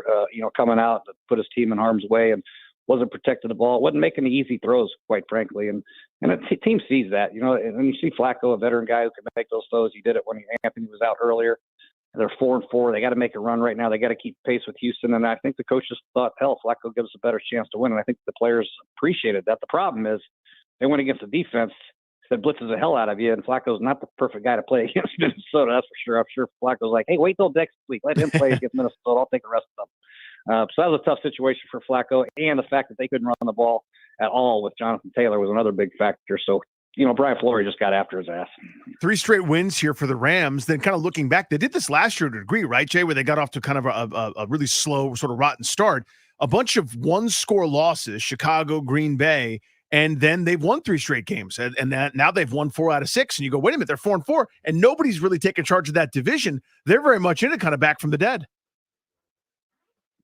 coming out that put his team in harm's way and wasn't protecting the ball. Wasn't making the easy throws, quite frankly. And the team sees that, and when you see Flacco, a veteran guy who can make those throws, he did it when Anthony was out earlier. They're 4-4. They got to make a run right now. They got to keep pace with Houston. And I think the coaches thought, hell, Flacco gives us a better chance to win. And I think the players appreciated that. The problem is they went against a defense that blitzes the hell out of you, and Flacco's not the perfect guy to play against Minnesota, that's for sure. I'm sure Flacco's like, hey, wait till next week. Let him play against Minnesota. I'll take the rest of them. So that was a tough situation for Flacco, and the fact that they couldn't run the ball at all with Jonathan Taylor was another big factor. So, Brian Flores just got after his ass. 3 straight wins here for the Rams. Then kind of looking back, they did this last year to a degree, right, Jay, where they got off to kind of a really slow, sort of rotten start. A bunch of one-score losses, Chicago, Green Bay, and then they've won 3 straight games. And now they've won 4 out of 6. And you go, wait a minute, they're 4-4, and nobody's really taken charge of that division. They're very much in it, kind of back from the dead.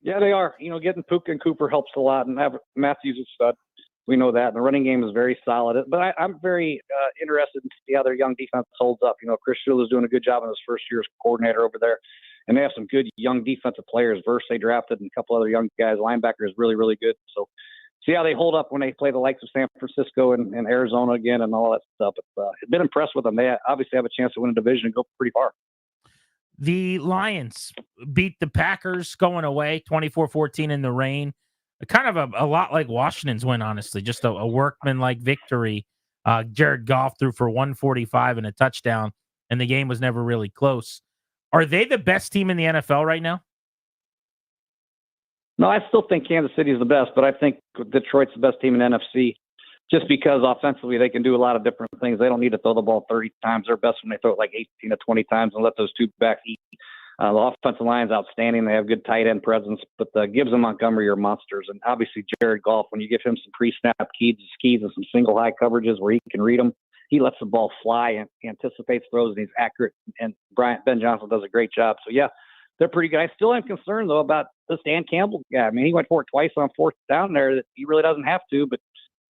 Yeah, they are. Getting Puka and Cooper helps a lot, and Matthews is stud. We know that. And the running game is very solid. But I'm very interested to see how their young defense holds up. Chris Shula is doing a good job in his first year as coordinator over there. And they have some good young defensive players. Verse they drafted, and a couple other young guys. Linebacker is really, really good. So see how they hold up when they play the likes of San Francisco and Arizona again and all that stuff. But I've been impressed with them. They obviously have a chance to win a division and go pretty far. The Lions beat the Packers going away 24-14 in the rain. Kind of a lot like Washington's win, honestly. Just a workman-like victory. Jared Goff threw for 145 and a touchdown, and the game was never really close. Are they the best team in the NFL right now? No, I still think Kansas City is the best, but I think Detroit's the best team in NFC just because offensively they can do a lot of different things. They don't need to throw the ball 30 times. They're best when they throw it like 18 to 20 times and let those two backs eat. The offensive line is outstanding. They have good tight end presence, but Gibbs and Montgomery are monsters. And obviously Jared Goff, when you give him some pre-snap keys and some single high coverages where he can read them, he lets the ball fly and anticipates throws, and he's accurate. And Ben Johnson does a great job. So, yeah, they're pretty good. I still am concerned, though, about this Dan Campbell guy. I mean, he went for it twice on 4th down there that he really doesn't have to, but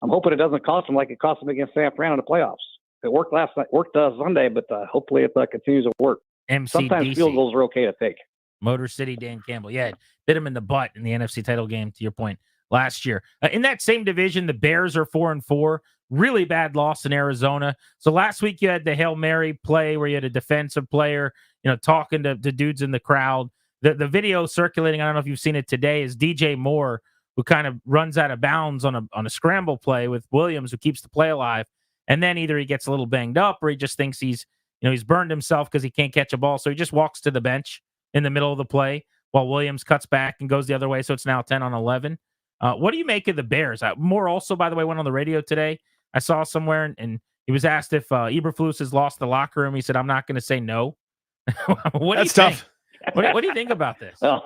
I'm hoping it doesn't cost him like it cost him against San Fran in the playoffs. It worked last night, worked Sunday, but hopefully it continues to work. Sometimes field goals are okay to take. Motor City Dan Campbell. Yeah, bit him in the butt in the NFC title game, to your point, last year. In that same division, the Bears are 4-4. Really bad loss in Arizona. So last week you had the Hail Mary play where you had a defensive player, talking to dudes in the crowd. The video circulating, I don't know if you've seen it today, is DJ Moore, who kind of runs out of bounds on a scramble play with Williams, who keeps the play alive. And then either he gets a little banged up or he just thinks he's burned himself because he can't catch a ball. So he just walks to the bench in the middle of the play while Williams cuts back and goes the other way. So it's now 10-11. What do you make of the Bears? Moore also, by the way, went on the radio today. I saw somewhere, and he was asked if Eberflus has lost the locker room. He said, I'm not going to say no. That's tough. What do you think about this? Well,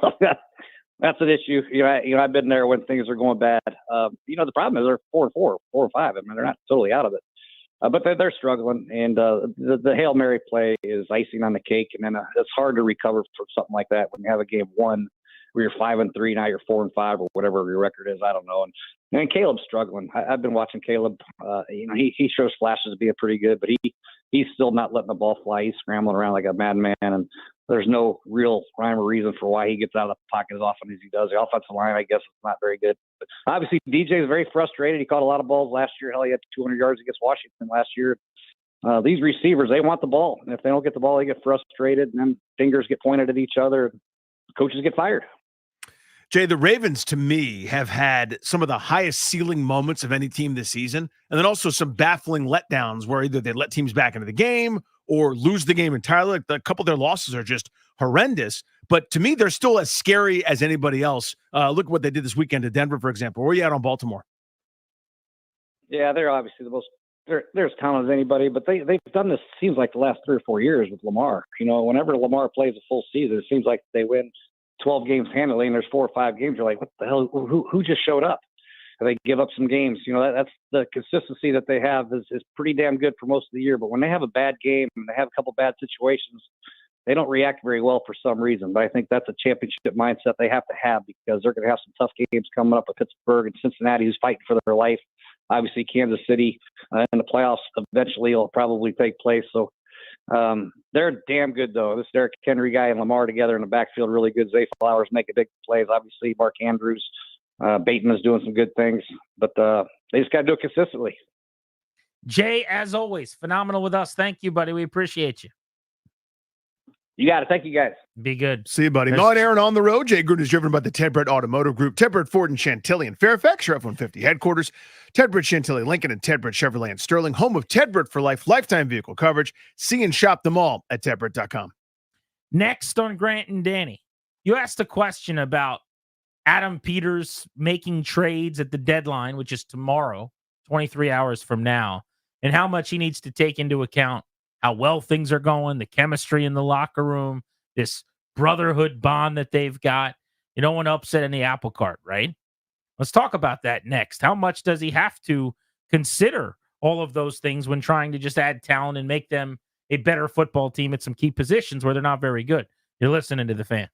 that's an issue. I've been there when things are going bad. The problem is they're 4-4, 4-5. I mean, they're not totally out of it. But they're struggling, and the Hail Mary play is icing on the cake, and then it's hard to recover from something like that when you have a game won where you're 5-3, now you're 4-5 or whatever your record is. I don't know. And Caleb's struggling. I've been watching Caleb. He shows flashes of being pretty good, but he's still not letting the ball fly. He's scrambling around like a madman, and there's no real rhyme or reason for why he gets out of the pocket as often as he does. The offensive line, I guess, is not very good. But obviously, DJ is very frustrated. He caught a lot of balls last year. Hell, he had 200 yards against Washington last year. These receivers, they want the ball. And if they don't get the ball, they get frustrated, and then fingers get pointed at each other. Coaches get fired. Jay, the Ravens, to me, have had some of the highest ceiling moments of any team this season, and then also some baffling letdowns where either they let teams back into the game or lose the game entirely. Like a couple of their losses are just horrendous, but to me, they're still as scary as anybody else. Look at what they did this weekend to Denver, for example. Where are you at on Baltimore? Yeah, they're obviously the most they're as talented as anybody, but they've done this, seems like the last 3 or 4 years with Lamar. Whenever Lamar plays a full season, it seems like they win 12 games handily, and there's 4 or 5 games. You're like, what the hell? Who just showed up? And they give up some games. That's the consistency that they have is pretty damn good for most of the year. But when they have a bad game and they have a couple bad situations, they don't react very well for some reason. But I think that's a championship mindset they have to have because they're going to have some tough games coming up with Pittsburgh and Cincinnati, who's fighting for their life. Obviously, Kansas City in the playoffs eventually will probably take place. So they're damn good, though. This Derrick Henry guy and Lamar together in the backfield, really good. Zay Flowers making big plays. Obviously, Mark Andrews, Bateman is doing some good things, but they just got to do it consistently. Jay, as always, phenomenal with us. Thank you, buddy. We appreciate you. You got it. Thank you, guys. Be good. See you, buddy. Mo and Aaron on the road. Jay Gruden is driven by the Ted Brett Automotive Group. Ted Brett Ford and Chantilly in Fairfax, your F-150 headquarters. Ted Brett Chantilly, Lincoln, and Ted Brett Chevrolet in Sterling, home of Ted Brett for Life, lifetime vehicle coverage. See and shop them all at tedbrett.com. Next on Grant and Danny, you asked a question about Adam Peters making trades at the deadline, which is tomorrow, 23 hours from now, and how much he needs to take into account how well things are going, the chemistry in the locker room, this brotherhood bond that they've got. You don't want to upset any apple cart, right? Let's talk about that next. How much does he have to consider all of those things when trying to just add talent and make them a better football team at some key positions where they're not very good? You're listening to The Fan.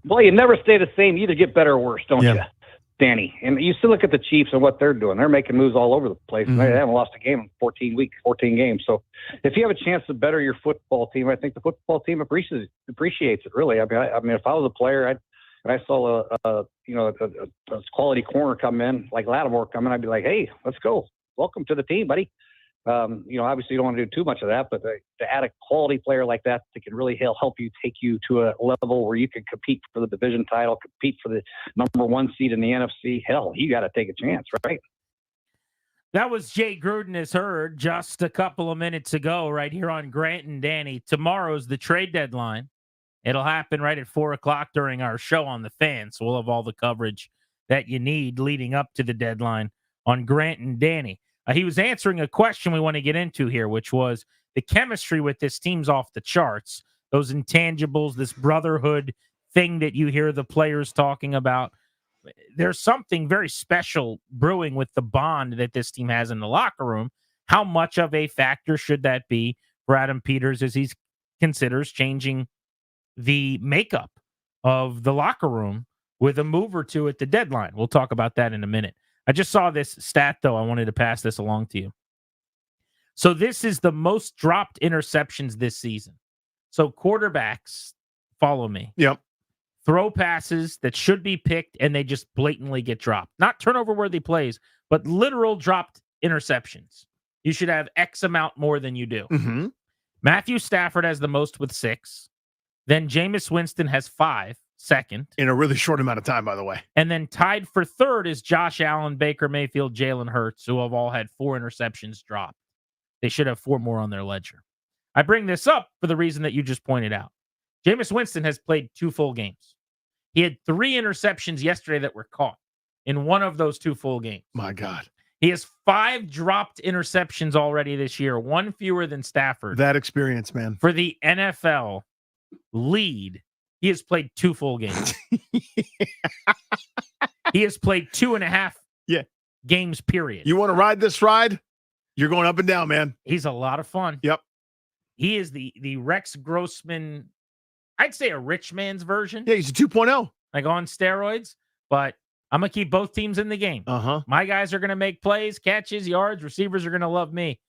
Well, you never stay the same. You either get better or worse, don't you, Danny? And you still look at the Chiefs and what they're doing. They're making moves all over the place. And they haven't lost a game in 14 games. So if you have a chance to better your football team, I think the football team appreciates it, really. I mean, if I was a player, and I saw a quality corner come in, like Lattimore come in, I'd be like, hey, let's go. Welcome to the team, buddy. Obviously you don't want to do too much of that, but to add a quality player like that can really help you take you to a level where you can compete for the division title, compete for the number 1 seed in the NFC. Hell, you got to take a chance, right? That was Jay Gruden, as heard just a couple of minutes ago, right here on Grant and Danny. Tomorrow's the trade deadline. It'll happen right at 4:00 during our show on the Fan. So we'll have all the coverage that you need leading up to the deadline on Grant and Danny. He was answering a question we want to get into here, which was the chemistry with this team's off the charts. Those intangibles, this brotherhood thing that you hear the players talking about. There's something very special brewing with the bond that this team has in the locker room. How much of a factor should that be for Adam Peters as he considers changing the makeup of the locker room with a move or two at the deadline? We'll talk about that in a minute. I just saw this stat, though. I wanted to pass this along to you. So this is the most dropped interceptions this season. So quarterbacks, follow me. Yep. Throw passes that should be picked, and they just blatantly get dropped. Not turnover-worthy plays, but literal dropped interceptions. You should have X amount more than you do. Mm-hmm. Matthew Stafford has the most with 6. Then Jameis Winston has 5, second. In a really short amount of time, by the way. And then tied for third is Josh Allen, Baker Mayfield, Jalen Hurts, who have all had 4 interceptions dropped. They should have 4 more on their ledger. I bring this up for the reason that you just pointed out. Jameis Winston has played 2 full games. He had 3 interceptions yesterday that were caught in one of those 2 full games. My God. He has 5 dropped interceptions already this year, 1 fewer than Stafford. That experience, man. For the NFL lead, he has played 2 full games. He has played 2.5 games, period. You want to ride this ride? You're going up and down, man. He's a lot of fun. Yep. He is the Rex Grossman, I'd say a rich man's version. Yeah, he's a 2.0. Like on steroids, but I'm going to keep both teams in the game. Uh-huh. My guys are going to make plays, catches, yards. Receivers are going to love me.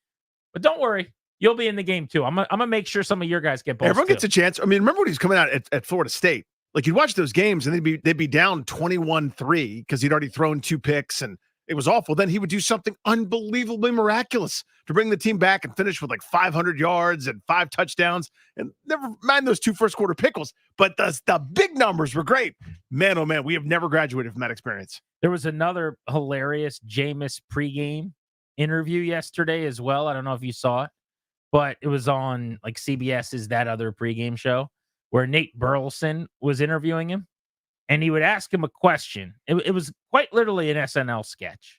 But don't worry. You'll be in the game, too. I'm gonna make sure some of your guys get balls, Everyone gets a chance. I mean, remember when he was coming out at Florida State? Like, you'd watch those games, and they'd be down 21-3 because he'd already thrown 2 picks, and it was awful. Then he would do something unbelievably miraculous to bring the team back and finish with like 500 yards and 5 touchdowns. And never mind those 2 first-quarter pickles, but the big numbers were great. Man, oh, man, we have never graduated from that experience. There was another hilarious Jameis pregame interview yesterday as well. I don't know if you saw it, but it was on like CBS's That Other Pregame Show where Nate Burleson was interviewing him, and he would ask him a question. It was quite literally an SNL sketch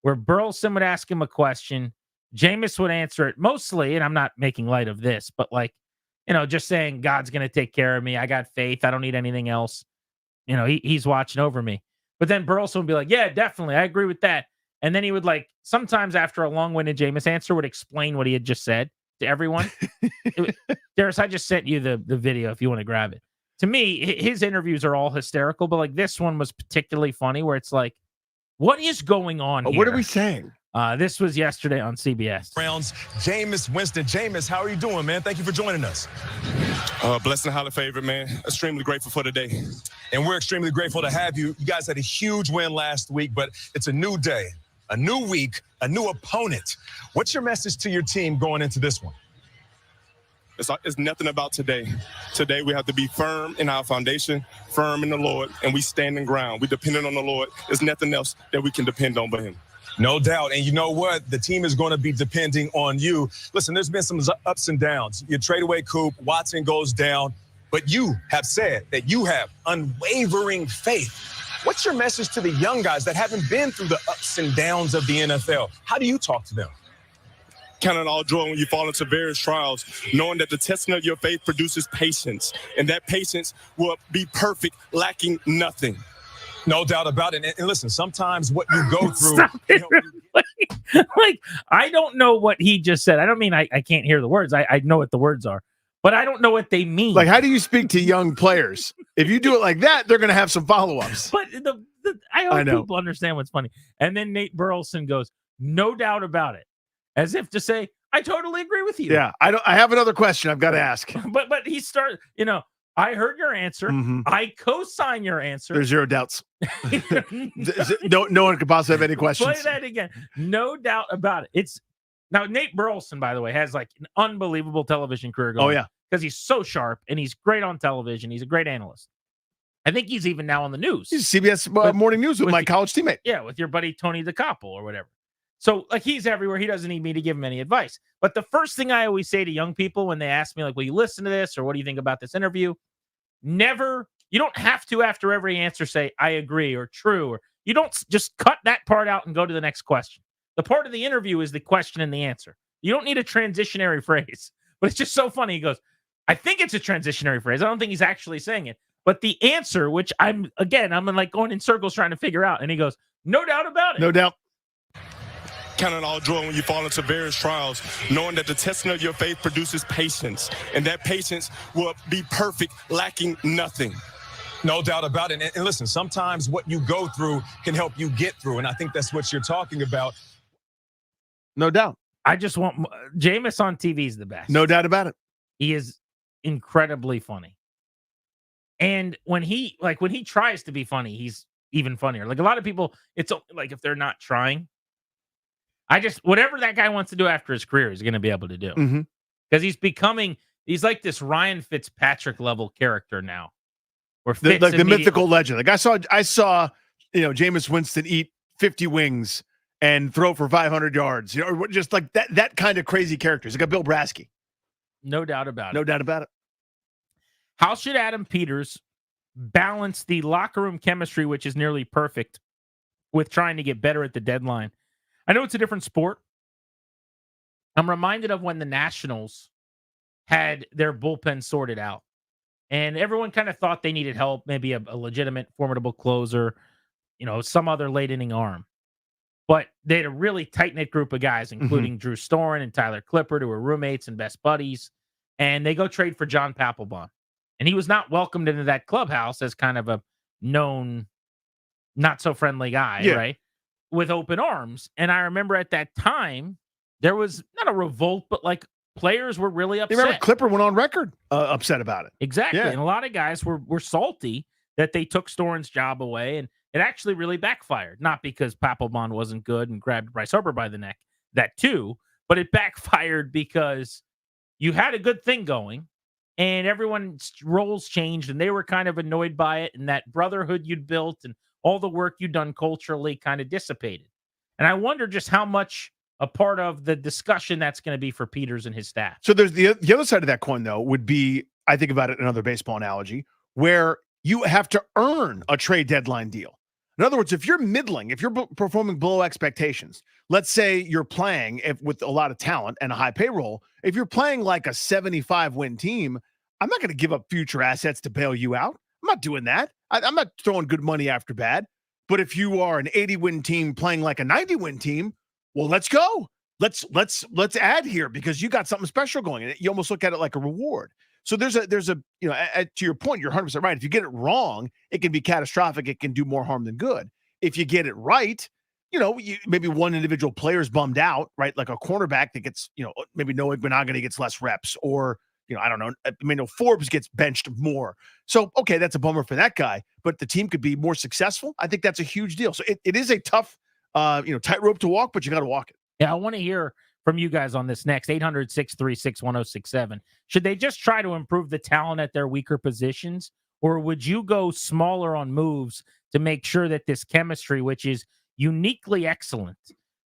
where Burleson would ask him a question. Jameis would answer it mostly, and I'm not making light of this, but like, just saying God's going to take care of me. I got faith. I don't need anything else. He's watching over me. But then Burleson would be like, yeah, definitely. I agree with that. And then he would sometimes after a long-winded Jameis answer would explain what he had just said to everyone. Darius, I just sent you the video if you want to grab it. To me, his interviews are all hysterical, but this one was particularly funny where it's like, what is going on here? What are we saying? This was yesterday on CBS. Rounds, Jameis Winston. Jameis, how are you doing, man? Thank you for joining us. Blessed and highly favored, man. Extremely grateful for today. And we're extremely grateful to have you. You guys had a huge win last week, but it's a new day, a new week, a new opponent. What's your message to your team going into this one? It's nothing about today. Today we have to be firm in our foundation, firm in the Lord, and we stand in ground. We dependent on the Lord. There's nothing else that we can depend on but him. No doubt. And you know what? The team is going to be depending on you. Listen, there's been some ups and downs. You trade away Coop, Watson goes down, but you have said that you have unwavering faith. What's your message to the young guys that haven't been through the ups and downs of the NFL? How do you talk to them? Count it all joy when you fall into various trials, knowing that the testing of your faith produces patience, and that patience will be perfect, lacking nothing. No doubt about it. And listen, sometimes what you go through. Stop it, really. I don't know what he just said. I don't mean I can't hear the words. I know what the words are. but I don't know what they mean. Like, how do you speak to young players? If you do it like that, they're going to have some follow-ups. But I hope people understand what's funny. And then Nate Burleson goes, no doubt about it, as if to say, I totally agree with you. Yeah, I have another question I've got to ask. But he started, I heard your answer. Mhm. I co-sign your answer. There's zero doubts. No one could possibly have any questions. Play that again. No doubt about it. It's now Nate Burleson, by the way, has like an unbelievable television career going. Oh, yeah. Because he's so sharp and he's great on television. He's a great analyst. I think he's even now on the news. He's CBS Morning News with my college teammate. Yeah, with your buddy Tony DeCoppel or whatever. So, like, he's everywhere. He doesn't need me to give him any advice. But the first thing I always say to young people when they ask me, like, will you listen to this or what do you think about this interview? Never, you don't have to, after every answer, say, I agree or true. Or you don't just cut that part out and go to the next question. The part of the interview is the question and the answer. You don't need a transitionary phrase. But it's just so funny. He goes, I think it's a transitionary phrase. I don't think he's actually saying it. But the answer, which I'm like going in circles trying to figure out. And he goes, no doubt about it. No doubt. Count it all joy when you fall into various trials, knowing that the testing of your faith produces patience, and that patience will be perfect, lacking nothing. No doubt about it. And listen, sometimes what you go through can help you get through, and I think that's what you're talking about. No doubt. I just want Jameis on TV is the best. No doubt about it. He is incredibly funny. And when he tries to be funny, he's even funnier. Like a lot of people, it's like if they're not trying, whatever that guy wants to do after his career, he's going to be able to do. Mm-hmm. Because he's like this Ryan Fitzpatrick level character now. Where the mythical legend. Like I saw, Jameis Winston eat 50 wings and throw for 500 yards. Just like that kind of crazy character. He's like a Bill Brasky. No doubt about it. No doubt about it. How should Adam Peters balance the locker room chemistry, which is nearly perfect, with trying to get better at the deadline? I know it's a different sport. I'm reminded of when the Nationals had their bullpen sorted out. And everyone kind of thought they needed help, maybe a legitimate, formidable closer, some other late inning arm. But they had a really tight-knit group of guys, including Drew Storen and Tyler Clippard, who were roommates and best buddies. And they go trade for John Papelbon. And he was not welcomed into that clubhouse as kind of a known, not-so-friendly guy, right? With open arms. And I remember at that time, there was not a revolt, but like players were really upset. You remember Clipper went on record upset about it. Exactly. Yeah. And a lot of guys were salty that they took Storen's job away. And it actually really backfired. Not because Papelbon wasn't good and grabbed Bryce Harper by the neck, that too, but it backfired because you had a good thing going and everyone's roles changed and they were kind of annoyed by it. And that brotherhood you'd built and all the work you'd done culturally kind of dissipated. And I wonder just how much a part of the discussion that's going to be for Peters and his staff. So there's the other side of that coin, though, would be, I think about it, another baseball analogy, where you have to earn a trade deadline deal. In other words, if you're middling, if you're performing below expectations, let's say you're playing with a lot of talent and a high payroll, if you're playing like a 75-win team, I'm not going to give up future assets to bail you out. I'm not doing that. I'm not throwing good money after bad. But if you are an 80-win team playing like a 90-win team, well, let's go. Let's add here because you got something special going. And you almost look at it like a reward. So there's a to your point, you're 100% right. If you get it wrong, it can be catastrophic. It can do more harm than good. If you get it right, maybe one individual player's bummed out, right? Like a cornerback that gets, maybe Noah Benogany gets less reps, or I don't know. Forbes gets benched more. So okay, that's a bummer for that guy. But the team could be more successful. I think that's a huge deal. So it is a tough, tightrope to walk, but you got to walk it. Yeah, I want to hear from you guys on this next. 800-636-1067. Should they just try to improve the talent at their weaker positions, or would you go smaller on moves to make sure that this chemistry, which is uniquely excellent,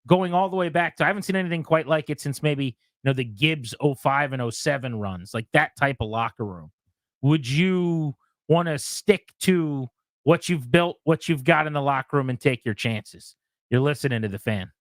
going all the way back to, I haven't seen anything quite like it since maybe the Gibbs 05 and 07 runs, like that type of locker room. Would you want to stick to what you've built, what you've got in the locker room, and take your chances? You're listening to The Fan.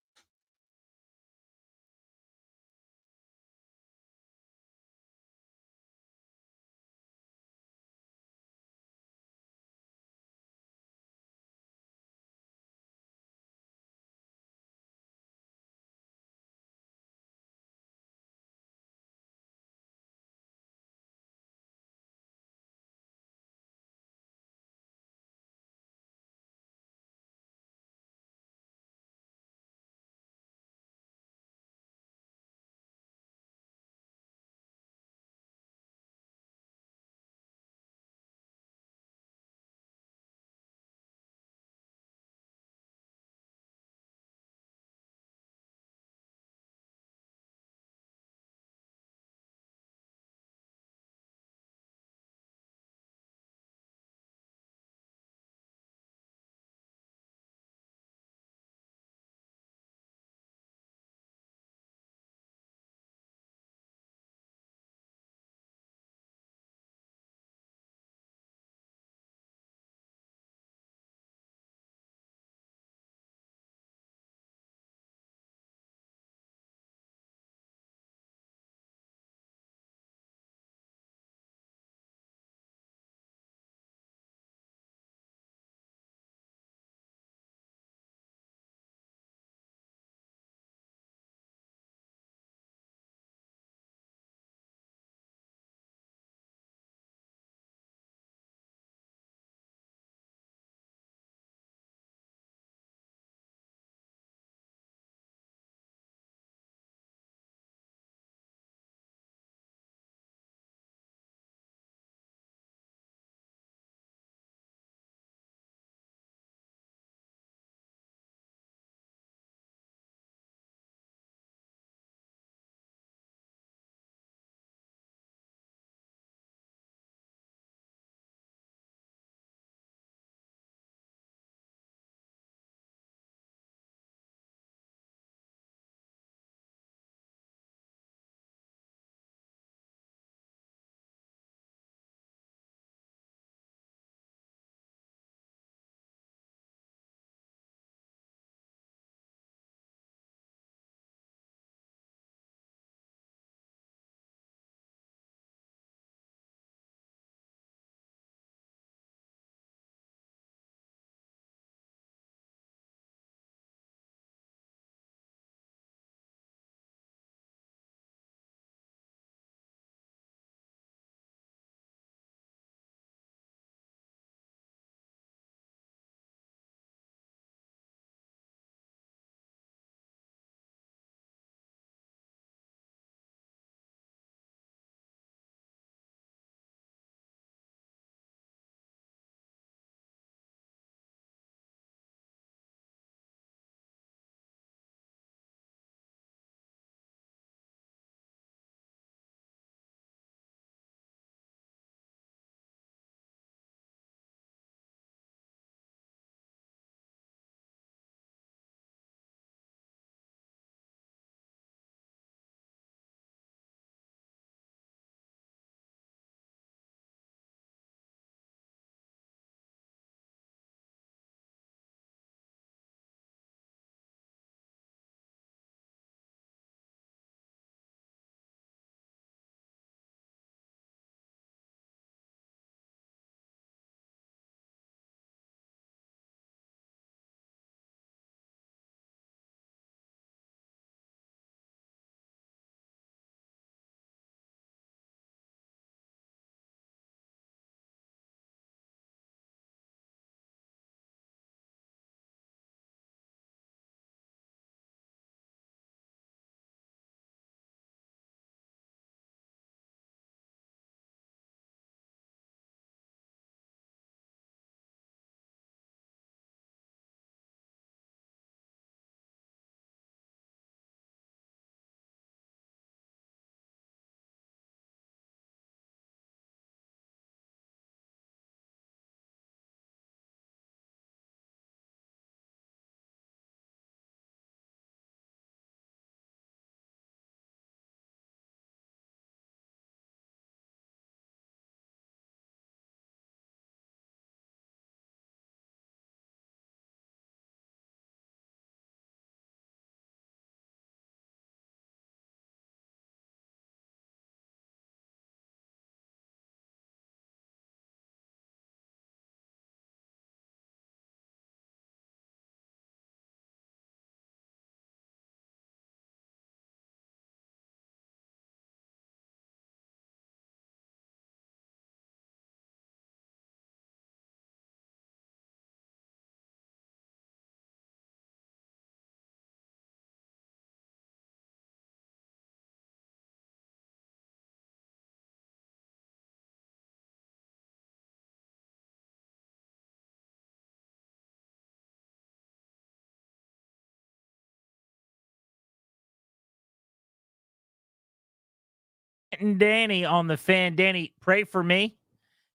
Canton Danny on the Fan. Danny, pray for me.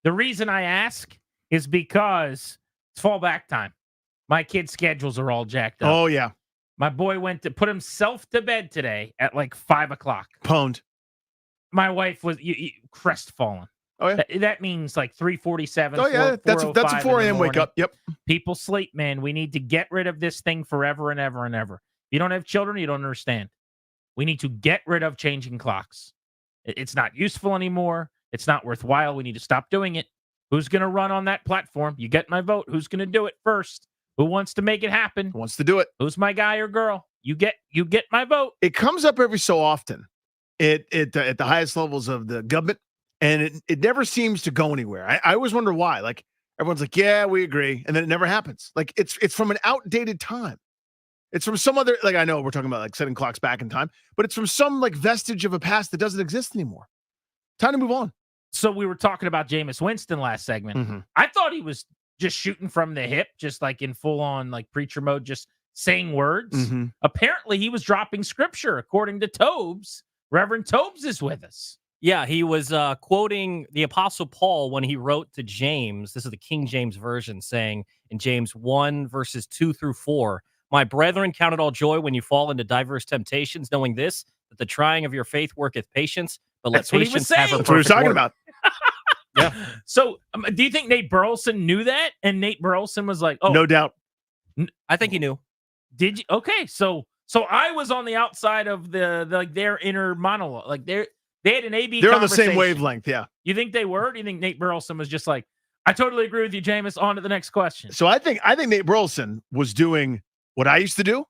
The reason I ask is because it's fallback time. My kids' schedules are all jacked up. Oh, yeah. My boy went to put himself to bed today at like 5 o'clock. Pwned. My wife was crestfallen. Oh, yeah. That means like 3:47. Oh, yeah. That's a 4 a.m. wake up. Yep. People sleep, man. We need to get rid of this thing forever and ever and ever. If you don't have children, you don't understand. We need to get rid of changing clocks. It's not useful anymore. It's not worthwhile. We need to stop doing it. Who's going to run on that platform? You get my vote. Who's going to do it first? Who wants to make it happen? Who wants to do it? Who's my guy or girl? You get my vote. It comes up every so often at the highest levels of the government, and it never seems to go anywhere. I always wonder why. Like, everyone's like, yeah, we agree, and then it never happens. Like, it's from an outdated time. It's from some other, like, I know we're talking about like setting clocks back in time, but it's from some like vestige of a past that doesn't exist anymore. Time to move on. So we were talking about Jameis Winston last segment. Mm-hmm. I thought he was just shooting from the hip, just like in full on like preacher mode, just saying words. Mm-hmm. Apparently he was dropping scripture according to Tobes. Reverend Tobes is with us. Yeah, he was quoting the Apostle Paul when he wrote to James. This is the King James Version, saying in James 1, verses 2 through 4, "My brethren, count it all joy when you fall into diverse temptations, knowing this, that the trying of your faith worketh patience, but let That's what he was patience have saying. a That's what he was perfect talking work." about. Yeah. So do you think Nate Burleson knew that? And Nate Burleson was like, oh, No doubt. I think he knew. Did you? Okay. So I was on the outside of the like their inner monologue. Like they had an AB They're on the same conversation. wavelength. Yeah. You think they were? Do you think Nate Burleson was just like, I totally agree with you, Jameis. On to the next question. So I think Nate Burleson was doing what I used to do,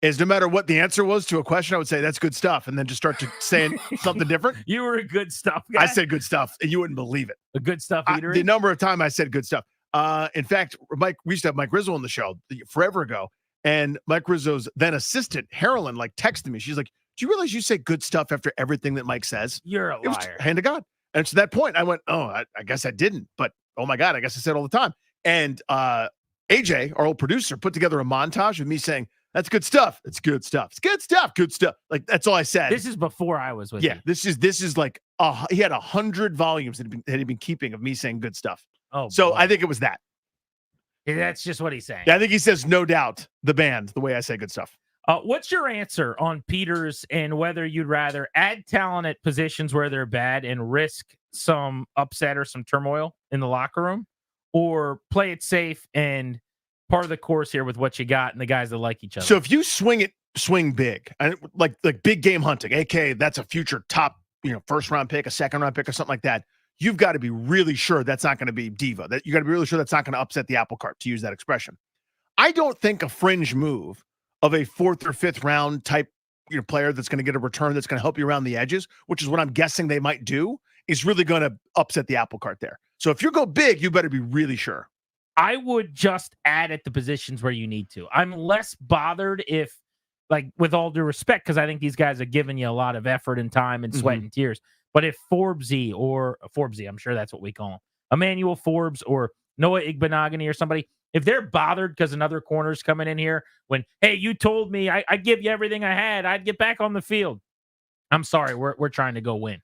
is no matter what the answer was to a question, I would say, that's good stuff. And then just start to saying something different. You were a good stuff guy. I said good stuff, and you wouldn't believe it. A good stuff eater. The number of time I said good stuff. In fact, we used to have Mike Rizzo on the show forever ago. And Mike Rizzo's then assistant, Harlan, like texted me. She's like, do you realize you say good stuff after everything that Mike says? You're a It was liar. hand to God. And to that point, I went, oh, I guess I didn't. But, oh, my God, I guess I said all the time. And AJ, our old producer, put together a montage of me saying, that's good stuff. It's good stuff. It's good stuff. Good stuff. Like, that's all I said. This is before I was with you. This is like, he had 100 volumes that he'd been keeping of me saying good stuff. Oh, so boy. I think it was that. Yeah, that's just what he's saying. Yeah, I think he says, no doubt, the band, the way I say good stuff. What's your answer on Peters and whether you'd rather add talent at positions where they're bad and risk some upset or some turmoil in the locker room, or play it safe and part of the course here with what you got and the guys that like each other? So if you swing big, like big game hunting, aka that's a future top, first round pick, a second round pick, or something like that, you've got to be really sure that's not going to be diva. That you got to be really sure that's not going to upset the apple cart, to use that expression. I don't think a fringe move of a 4th or 5th round type player that's going to get a return that's going to help you around the edges, which is what I'm guessing they might do, is really going to upset the apple cart there. So if you go big, you better be really sure. I would just add at the positions where you need to. I'm less bothered if, like, with all due respect, because I think these guys are giving you a lot of effort and time and sweat and tears. But if Forbesy, I'm sure that's what we call him, Emmanuel Forbes or Noah Igbenogany or somebody, if they're bothered because another corner's coming in here when, hey, you told me I'd give you everything I had, I'd get back on the field. I'm sorry, we're trying to go win.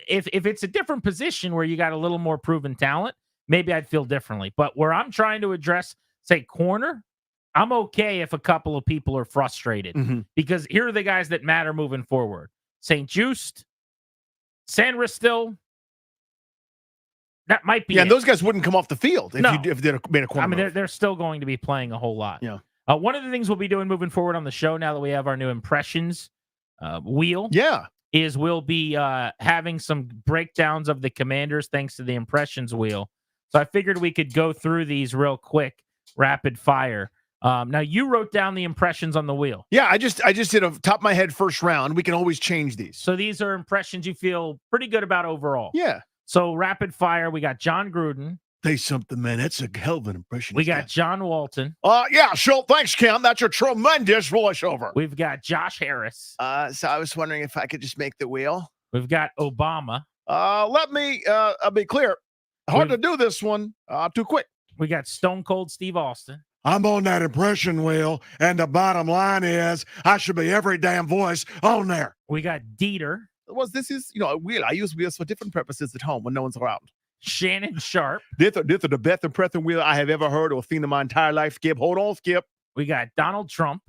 If it's a different position where you got a little more proven talent, maybe I'd feel differently. But where I'm trying to address, say, corner, I'm okay if a couple of people are frustrated because here are the guys that matter moving forward. St. Just, Sandra still. That might be. Yeah, and those guys wouldn't come off the field if they made a corner. I mean, move. they're still going to be playing a whole lot. Yeah. One of the things we'll be doing moving forward on the show now that we have our new impressions wheel. Yeah. Is we'll be having some breakdowns of the Commanders thanks to the impressions wheel. So I figured we could go through these real quick, rapid fire. Now you wrote down the impressions on the wheel. Yeah, I just did a top of my head first round. We can always change these. So these are impressions you feel pretty good about overall. Yeah. So rapid fire, we got John Gruden. Say something, man. That's a hell of an impression. We got John Walton. Yeah, sure. Thanks, Cam. That's a tremendous voiceover. We've got Josh Harris. So I was wondering if I could just make the wheel. We've got Obama. Let me be clear. Hard to do this one too quick. We got Stone Cold Steve Austin. I'm on that impression wheel, and the bottom line is I should be every damn voice on there. We got Dieter. this is, you know, a wheel. I use wheels for different purposes at home when no one's around. Shannon Sharp. This is the best impressive wheel I have ever heard or seen in my entire life. Skip, hold on, Skip. We got Donald Trump.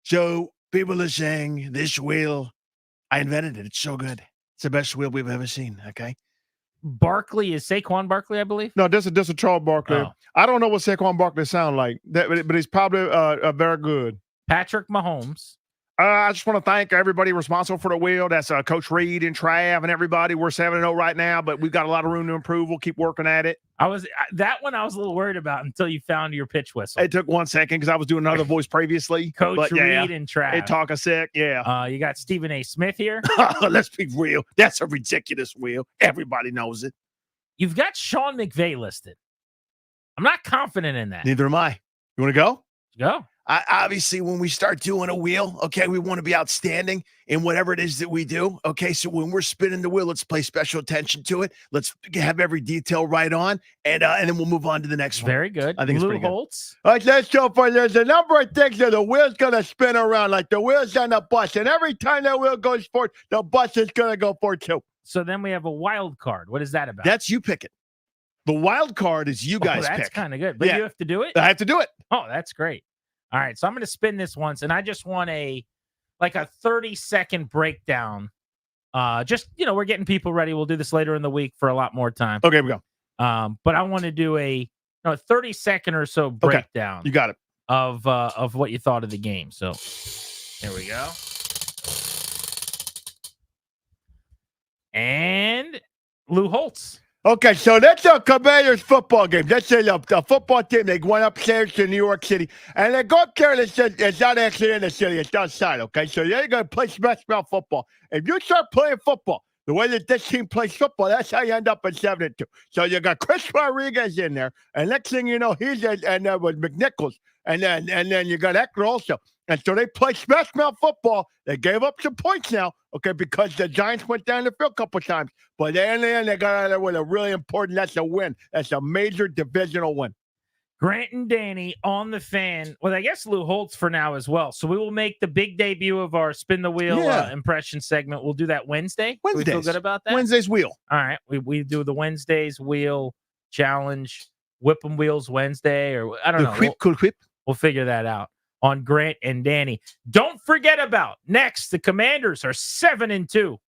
So people are saying this wheel, I invented it. It's so good. It's the best wheel we've ever seen. Okay. Barkley is Saquon Barkley, I believe. No, this is Charles Barkley. Oh. I don't know what Saquon Barkley sound like, but he's probably very good. Patrick Mahomes. I just want to thank everybody responsible for the wheel. That's Coach Reed and Trav and everybody. We're 7-0 right now, but we've got a lot of room to improve. We'll keep working at it. That one I was a little worried about until you found your pitch whistle. It took 1 second because I was doing another voice previously. Coach Reed and Trav. It talk a sec, yeah. You got Stephen A. Smith here. Let's be real. That's a ridiculous wheel. Everybody knows it. You've got Sean McVay listed. I'm not confident in that. Neither am I. You want to go? Go. Obviously, when we start doing a wheel, okay, we want to be outstanding in whatever it is that we do. Okay, so when we're spinning the wheel, let's pay special attention to it. Let's have every detail right on, and then we'll move on to the next one. Very good. I think Lou it's pretty Holtz. good. All right, let's go for there's a number of things that the wheel's going to spin around, like the wheel's on the bus, and every time that wheel goes forward, the bus is going to go forward too. So then we have a wild card. What is that about? That's you pick it. The wild card is you guys pick. That's kind of good. But you have to do it? I have to do it. Oh, that's great. All right, so I'm going to spin this once, and I just want a 30-second breakdown. Just, we're getting people ready. We'll do this later in the week for a lot more time. Okay, we go. But I want to do a 30-second or so breakdown. You got it. Of what you thought of the game. So there we go. And Lou Holtz. Okay, so that's a Commanders football game. That's a football team. They went upstairs to New York City. And they go up there and it's not actually in the city. It's outside, okay? So they're going to play smash mouth football. If you start playing football the way that this team plays football, that's how you end up at 7-2. So you got Chris Rodriguez in there. And next thing you know, he's with McNichols. And then you got Eckler also. And so they play smash mouth football. They gave up some points now, okay, because the Giants went down the field a couple times. But in the end, they got out of there with a really important, that's a win. That's a major divisional win. Grant and Danny on the Fan. Well, I guess Lou Holtz for now as well. So we will make the big debut of our Spin the Wheel impression segment. We'll do that Wednesday. Wednesdays. We feel good about that? Wednesday's wheel. All right. We do the Wednesday's wheel challenge, Whip 'em Wheels Wednesday, or I don't know. Cool whip. We'll figure that out on Grant and Danny. Don't forget about next, the Commanders are 7-2.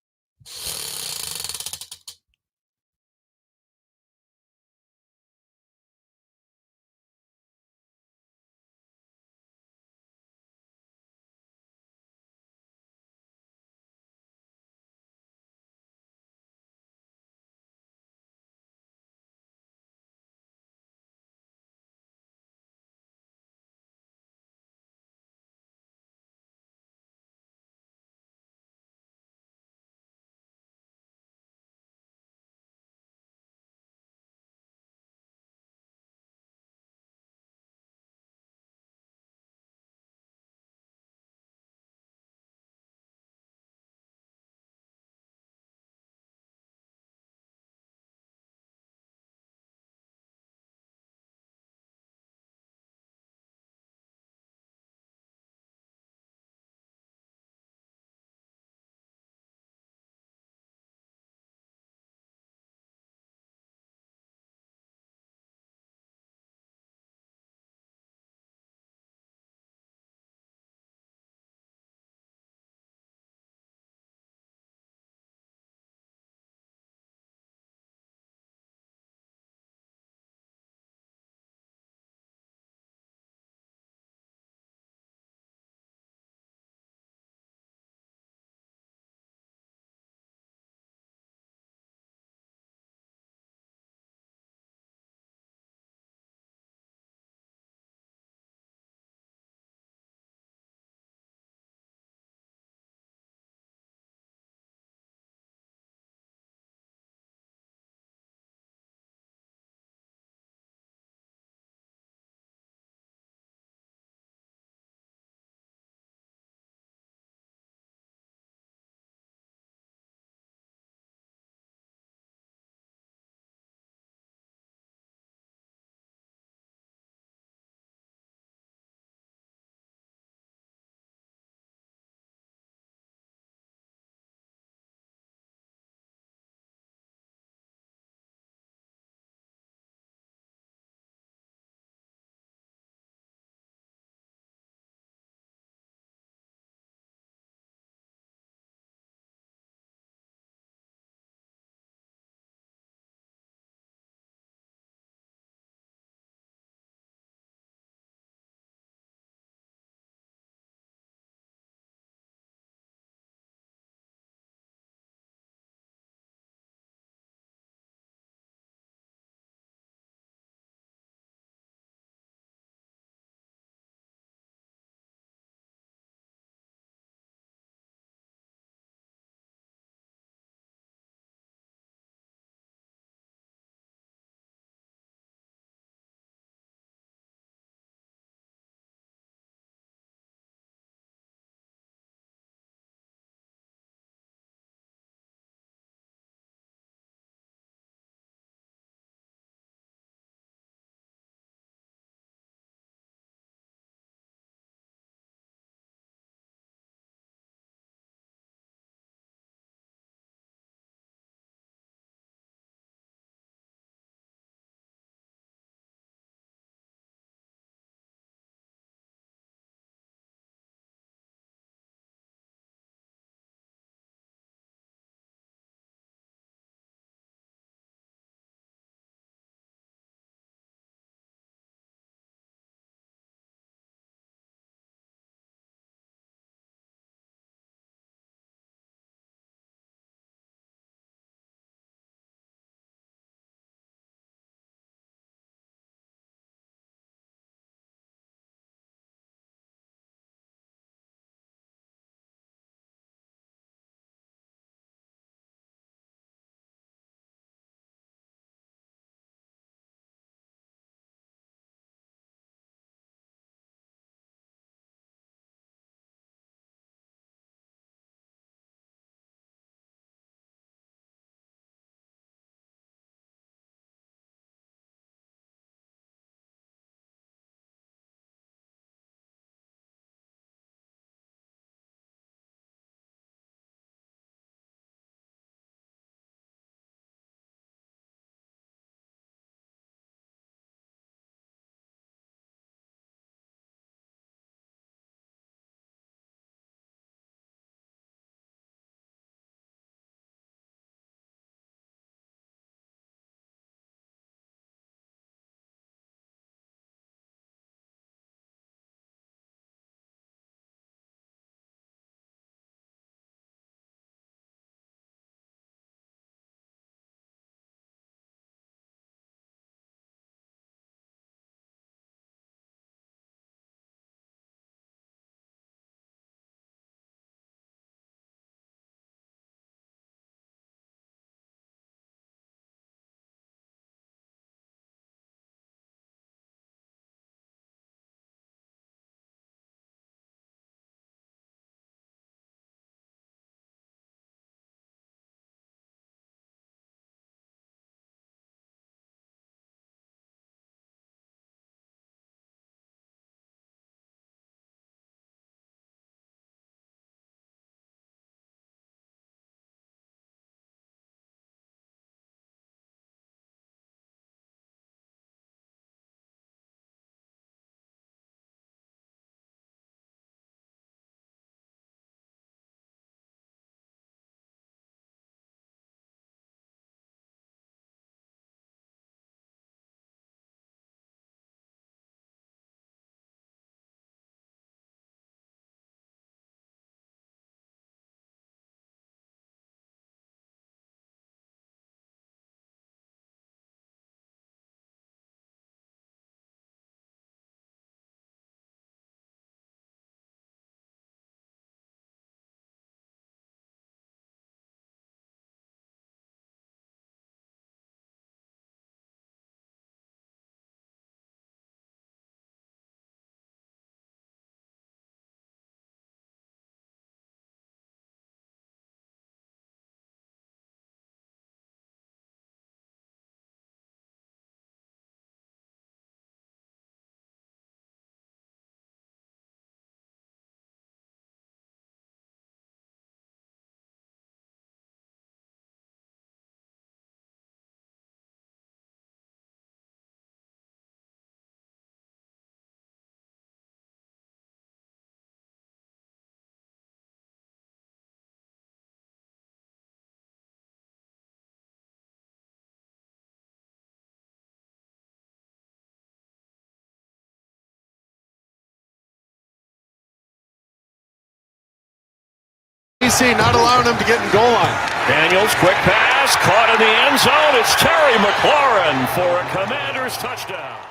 not allowing them to get in goal line. Daniels, quick pass, caught in the end zone. It's Terry McLaurin for a Commanders touchdown.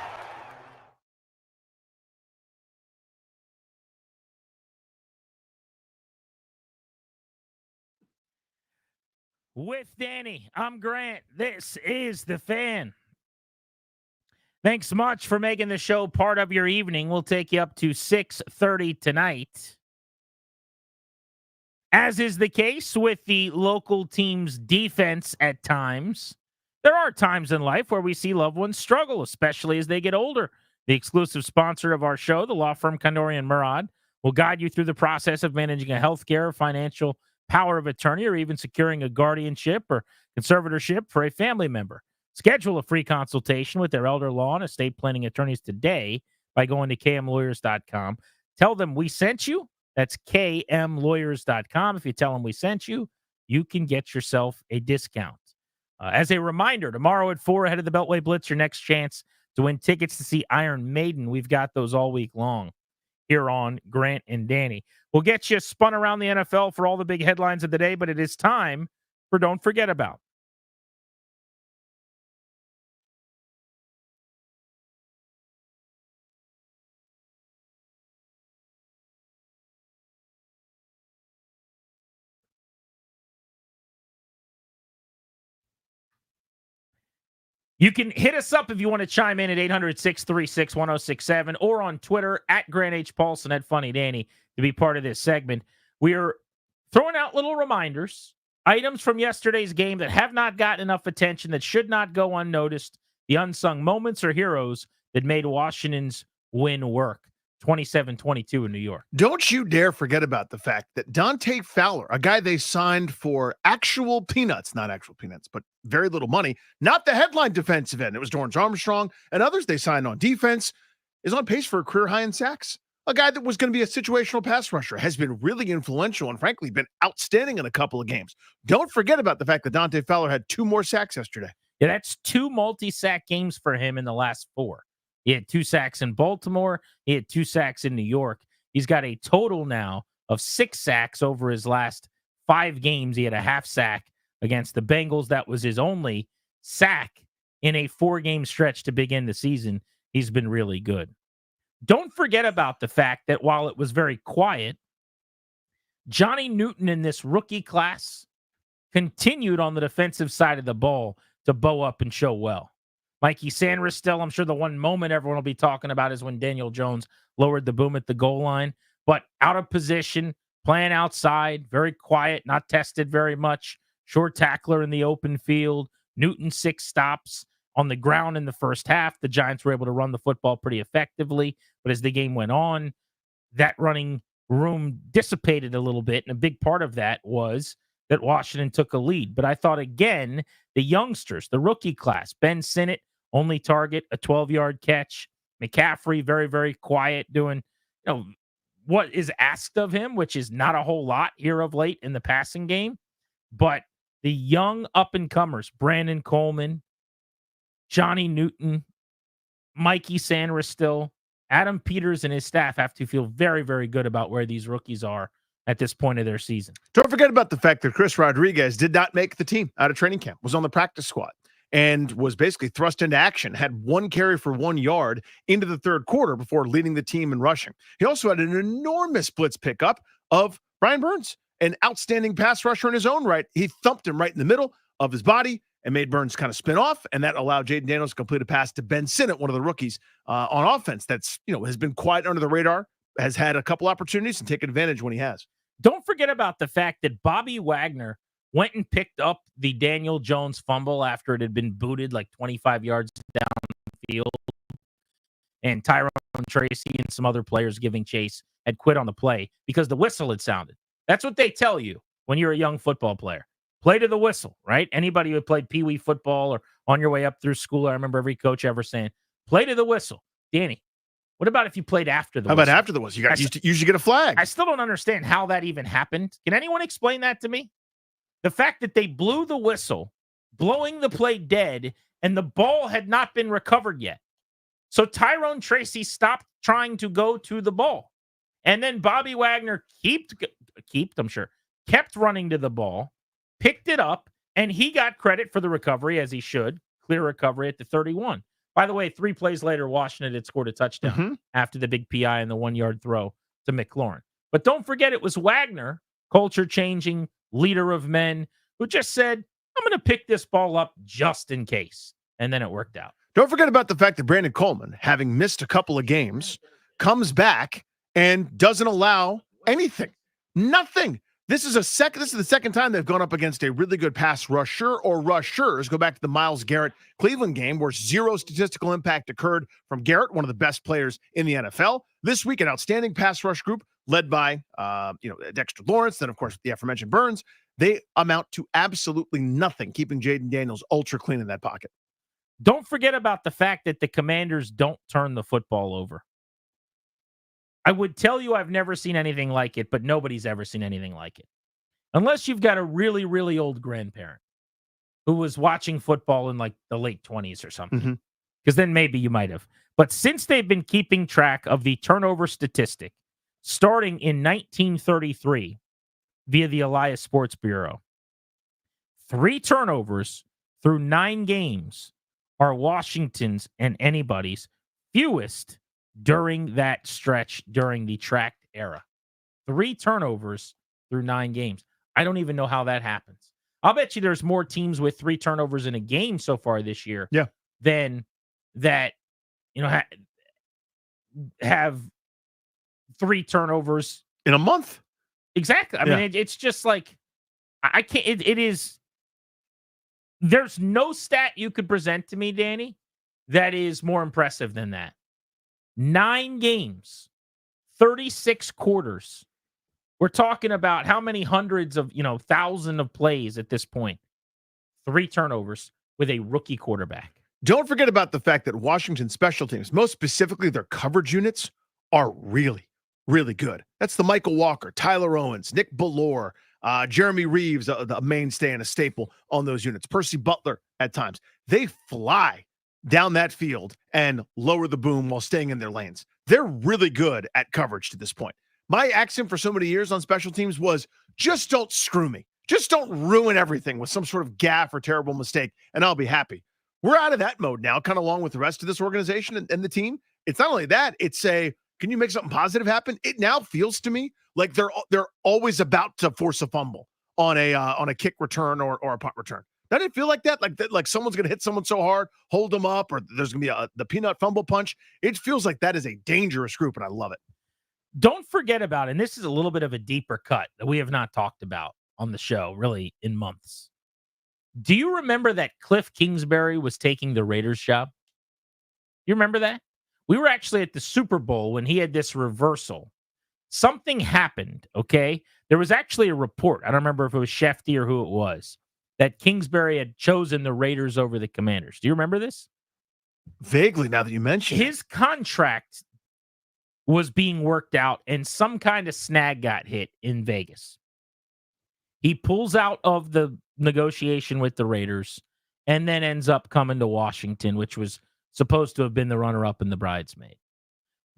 With Danny, I'm Grant. This is The Fan. Thanks much for making the show part of your evening. We'll take you up to 6:30 tonight. As is the case with the local team's defense at times, there are times in life where we see loved ones struggle, especially as they get older. The exclusive sponsor of our show, the law firm Kandori and Murad, will guide you through the process of managing a healthcare, financial power of attorney, or even securing a guardianship or conservatorship for a family member. Schedule a free consultation with their elder law and estate planning attorneys today by going to kmlawyers.com. Tell them we sent you. That's kmlawyers.com. If you tell them we sent you, you can get yourself a discount. As a reminder, tomorrow at 4 ahead of the Beltway Blitz, your next chance to win tickets to see Iron Maiden. We've got those all week long here on Grant and Danny. We'll get you spun around the NFL for all the big headlines of the day, but it is time for Don't Forget About. You can hit us up if you want to chime in at 800-636-1067 or on Twitter at Grant H. Paulson at Funny Danny to be part of this segment. We are throwing out little reminders, items from yesterday's game that have not gotten enough attention, that should not go unnoticed, the unsung moments or heroes that made Washington's win work. 27-22 in New York. Don't you dare forget about the fact that Dante Fowler, a guy they signed for actual peanuts, not actual peanuts, but very little money, not the headline defensive end. It was Dorrance Armstrong and others they signed on defense, is on pace for a career high in sacks. A guy that was going to be a situational pass rusher has been really influential and frankly been outstanding in a couple of games. Don't forget about the fact that Dante Fowler had 2 more sacks yesterday. Yeah, that's 2 multi-sack games for him in the last 4. He had 2 sacks in Baltimore. He had 2 sacks in New York. He's got a total now of 6 sacks over his last 5 games. He had a half sack against the Bengals. That was his only sack in a 4-game stretch to begin the season. He's been really good. Don't forget about the fact that while it was very quiet, Johnny Newton in this rookie class continued on the defensive side of the ball to bow up and show well. Mikey Sanders still, I'm sure the one moment everyone will be talking about is when Daniel Jones lowered the boom at the goal line, but out of position, playing outside, very quiet, not tested very much, short tackler in the open field, Newton 6 stops on the ground in the first half. The Giants were able to run the football pretty effectively, but as the game went on, that running room dissipated a little bit, and a big part of that was that Washington took a lead. But I thought, again, the youngsters, the rookie class, Ben Sinnott, only target, a 12-yard catch. McCaffrey, very, very quiet, doing what is asked of him, which is not a whole lot here of late in the passing game. But the young up-and-comers, Brandon Coleman, Johnny Newton, Mikey Sanders still, Adam Peters and his staff have to feel very, very good about where these rookies are at this point of their season. Don't forget about the fact that Chris Rodriguez did not make the team out of training camp, was on the practice squad, and was basically thrust into action, had 1 carry for 1 yard into the third quarter before leading the team in rushing. He also had an enormous blitz pickup of Brian Burns, an outstanding pass rusher in his own right. He thumped him right in the middle of his body and made Burns kind of spin off, and that allowed Jaden Daniels to complete a pass to Ben Sinnott, one of the rookies on offense that's, has been quiet under the radar, has had a couple opportunities and taken advantage when he has. Don't forget about the fact that Bobby Wagner went and picked up the Daniel Jones fumble after it had been booted like 25 yards downfield, and Tyrone Tracy and some other players giving chase had quit on the play because the whistle had sounded. That's what they tell you when you're a young football player. Play to the whistle, right? Anybody who played Pee Wee football or on your way up through school, I remember every coach ever saying, play to the whistle. Danny, what about if you played after the whistle? How about after the whistle? You guys usually get a flag. I still don't understand how that even happened. Can anyone explain that to me? The fact that they blew the whistle, blowing the play dead, and the ball had not been recovered yet. So Tyrone Tracy stopped trying to go to the ball. And then Bobby Wagner kept kept running to the ball, picked it up, and he got credit for the recovery, as he should. Clear recovery at the 31. By the way, 3 plays later, Washington had scored a touchdown after the big PI and the 1-yard throw to McLaurin. But don't forget, it was Wagner, culture-changing leader of men, who just said, I'm going to pick this ball up just in case. And then it worked out. Don't forget about the fact that Brandon Coleman, having missed a couple of games, comes back and doesn't allow anything. Nothing. This is the second time they've gone up against a really good pass rusher or rushers. Go back to the Myles Garrett Cleveland game where 0 statistical impact occurred from Garrett, one of the best players in the NFL. This week, an outstanding pass rush group led by Dexter Lawrence, then of course the aforementioned Burns. They amount to absolutely nothing, keeping Jaden Daniels ultra clean in that pocket. Don't forget about the fact that the Commanders don't turn the football over. I would tell you I've never seen anything like it, but nobody's ever seen anything like it. Unless you've got a really, really old grandparent who was watching football in like the late 20s or something. Because then maybe you might have. But since they've been keeping track of the turnover statistic, starting in 1933 via the Elias Sports Bureau, 3 turnovers through 9 games are Washington's and anybody's fewest during that stretch during the tracked era. 3 turnovers through 9 games. I don't even know how that happens. I'll bet you there's more teams with 3 turnovers in a game so far this year than that, have 3 turnovers in a month. Exactly. I mean, it's just like, I can't, it is, there's no stat you could present to me, Danny, that is more impressive than that. 9 games, 36 quarters. We're talking about how many hundreds of, thousand of plays at this point. 3 turnovers with a rookie quarterback. Don't forget about the fact that Washington special teams, most specifically their coverage units, are really, really good. That's the Michael Walker, Tyler Owens, Nick Ballore, Jeremy Reeves, the mainstay and a staple on those units. Percy Butler at times. They fly down that field and lower the boom while staying in their lanes. They're really good at coverage to this point. My axiom for so many years on special teams was just don't screw me. Just don't ruin everything with some sort of gaffe or terrible mistake, and I'll be happy. We're out of that mode now, kind of along with the rest of this organization and the team. It's not only that, it's can you make something positive happen? It now feels to me like they're always about to force a fumble on a kick return or a punt return. Doesn't it feel like that? Like someone's going to hit someone so hard, hold them up, or there's going to be the peanut fumble punch. It feels like that is a dangerous group, and I love it. Don't forget about, and this is a little bit of a deeper cut that we have not talked about on the show really in months. Do you remember that Cliff Kingsbury was taking the Raiders job? You remember that? We were actually at the Super Bowl when he had this reversal. Something happened, okay? There was actually a report. I don't remember if it was Shefty or who it was, that Kingsbury had chosen the Raiders over the Commanders. Do you remember this? Vaguely, now that you mention his contract was being worked out and some kind of snag got hit in Vegas. He pulls out of the negotiation with the Raiders and then ends up coming to Washington, which was supposed to have been the runner-up and the bridesmaid.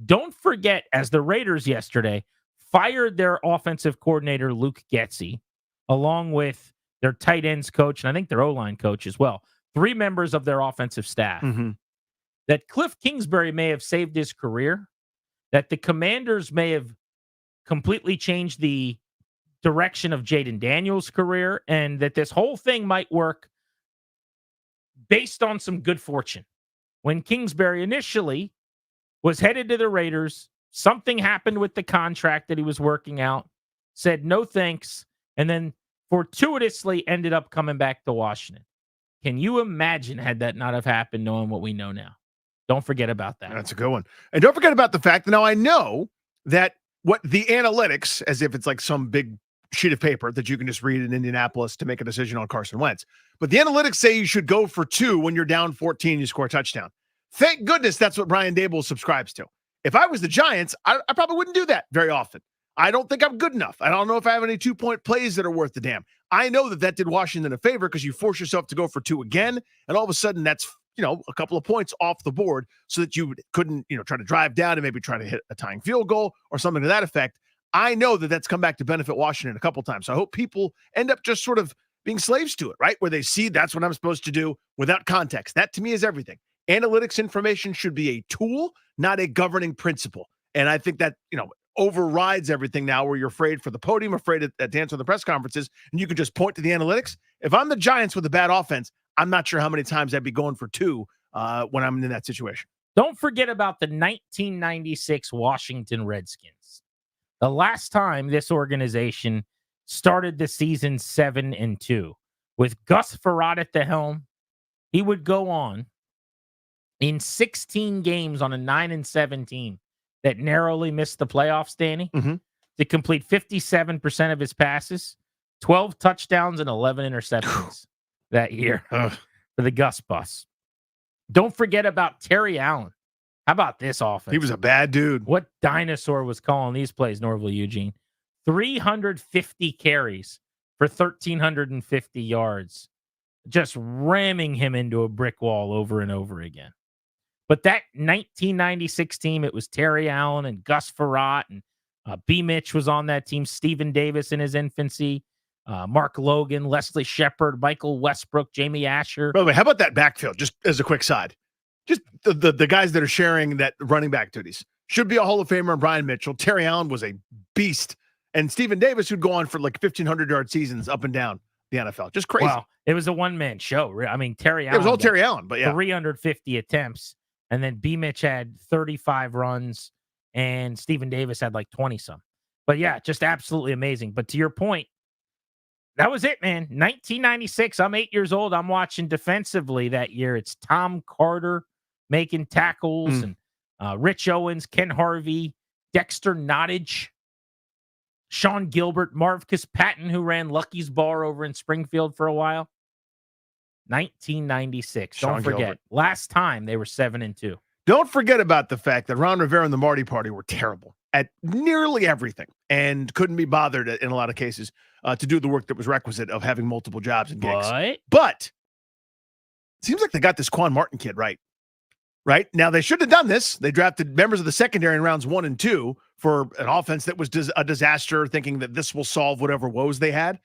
Don't forget, as the Raiders yesterday fired their offensive coordinator, Luke Getsy, along with their tight ends coach, and I think their O-line coach as well, 3 members of their offensive staff, that Cliff Kingsbury may have saved his career, that the Commanders may have completely changed the direction of Jaden Daniels' career, and that this whole thing might work based on some good fortune. When Kingsbury initially was headed to the Raiders, something happened with the contract that he was working out, said no thanks, and then fortuitously ended up coming back to Washington. Can you imagine had that not have happened, knowing what we know now? Don't forget about that. That's a good one. And don't forget about the fact that now I know that what the analytics, as if it's like some big sheet of paper that you can just read in Indianapolis to make a decision on Carson Wentz. But the analytics say you should go for 2 when you're down 14, you score a touchdown. Thank goodness that's what Brian Daboll subscribes to. If I was the Giants, I probably wouldn't do that very often. I don't think I'm good enough. I don't know if I have any 2-point plays that are worth the damn. I know that did Washington a favor because you force yourself to go for 2 again, and all of a sudden that's, a couple of points off the board so that you couldn't, try to drive down and maybe try to hit a tying field goal or something to that effect. I know that that's come back to benefit Washington a couple times. So I hope people end up just sort of being slaves to it, right? Where they see that's what I'm supposed to do without context. That to me is everything. Analytics information should be a tool, not a governing principle. And I think that, overrides everything now where you're afraid for the podium, afraid to answer the press conferences, and you can just point to the analytics. If I'm the Giants with a bad offense, I'm not sure how many times I'd be going for 2 when I'm in that situation. Don't forget about the 1996 Washington Redskins. The last time this organization started the season 7-2 with Gus Frerotte at the helm. He would go on in 16 games on a 9-7 team that narrowly missed the playoffs, Danny, to complete 57% of his passes, 12 touchdowns, and 11 interceptions that year for the Gus bus. Don't forget about Terry Allen. How about this offense? He was a bad dude. What dinosaur was calling these plays, Norville Eugene? 350 carries for 1,350 yards, just ramming him into a brick wall over and over again. But that 1996 team, it was Terry Allen and Gus Frerotte, and B. Mitch was on that team, Stephen Davis in his infancy, Mark Logan, Leslie Shepard, Michael Westbrook, Jamie Asher. By the way, how about that backfield? Just as a quick side, just the guys that are sharing that running back duties. Should be a Hall of Famer in Brian Mitchell. Terry Allen was a beast. And Stephen Davis, who'd go on for like 1,500-yard seasons up and down the NFL. Just crazy. Wow. It was a one-man show. I mean, Terry Allen. It was all Terry Allen, but yeah. 350 attempts. And then B. Mitch had 35 runs, and Stephen Davis had like 20-some. But yeah, just absolutely amazing. But to your point, that was it, man. 1996. I'm 8 years old. I'm watching defensively that year. It's Tom Carter making tackles, and Rich Owens, Ken Harvey, Dexter Nottage, Sean Gilbert, Marvcus Patton, who ran Lucky's Bar over in Springfield for a while. 1996. Don't forget. Gilbert. Last time they were 7-2. Don't forget about the fact that Ron Rivera and the Marty Party were terrible at nearly everything and couldn't be bothered in a lot of cases to do the work that was requisite of having multiple jobs and gigs. But it seems like they got this Quan Martin kid right. Now, they should have done this. They drafted members of the secondary in rounds 1 and 2 for an offense that was a disaster, thinking that this will solve whatever woes they had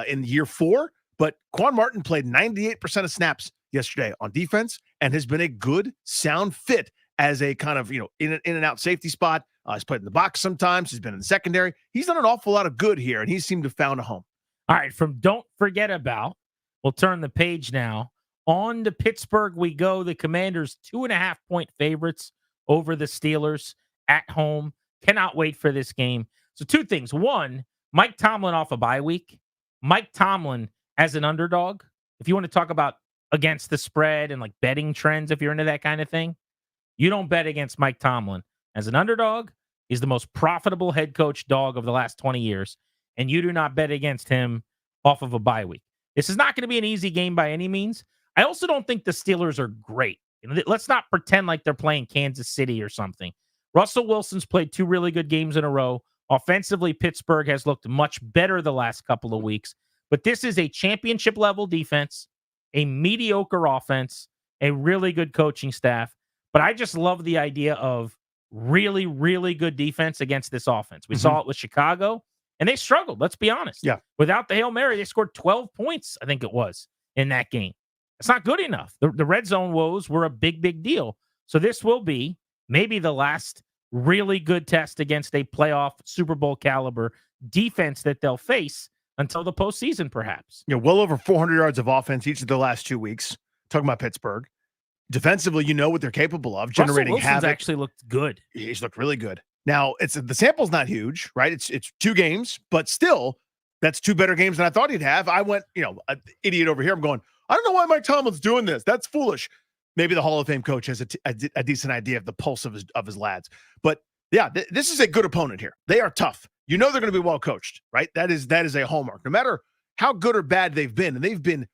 in year 4. But Quan Martin played 98% of snaps yesterday on defense and has been a good, sound fit as a kind of, in and out safety spot. He's played in the box sometimes. He's been in the secondary. He's done an awful lot of good here, and he seemed to have found a home. All right, from Don't Forget About, we'll turn the page now. On to Pittsburgh we go. The Commanders 2.5-point favorites over the Steelers at home. Cannot wait for this game. So 2 things. 1, Mike Tomlin off a bye week. Mike Tomlin as an underdog. If you want to talk about against the spread and like betting trends, if you're into that kind of thing, you don't bet against Mike Tomlin as an underdog. He's the most profitable head coach dog of the last 20 years. And you do not bet against him off of a bye week. This is not going to be an easy game by any means. I also don't think the Steelers are great. Let's not pretend like they're playing Kansas City or something. Russell Wilson's played 2 really good games in a row. Offensively, Pittsburgh has looked much better the last couple of weeks. But this is a championship-level defense, a mediocre offense, a really good coaching staff. But I just love the idea of really, really good defense against this offense. We saw it with Chicago, and they struggled. Let's be honest. Yeah. Without the Hail Mary, they scored 12 points, I think it was, in that game. It's not good enough. The red zone woes were a big, big deal. So this will be maybe the last really good test against a playoff Super Bowl caliber defense that they'll face until the postseason, perhaps. Well over 400 yards of offense each of the last 2 weeks. Talking about Pittsburgh. Defensively, you know what they're capable of, generating Russell Wilson's havoc. Actually looked good. He's looked really good. Now, the sample's not huge, right? It's 2 games, but still, that's 2 better games than I thought he'd have. I went, an idiot over here. I'm going, I don't know why Mike Tomlin's doing this. That's foolish. Maybe the Hall of Fame coach has a decent idea of the pulse of his lads. But yeah, this is a good opponent here. They are tough. They're going to be well coached, right? That is a hallmark. No matter how good or bad they've been, and they've been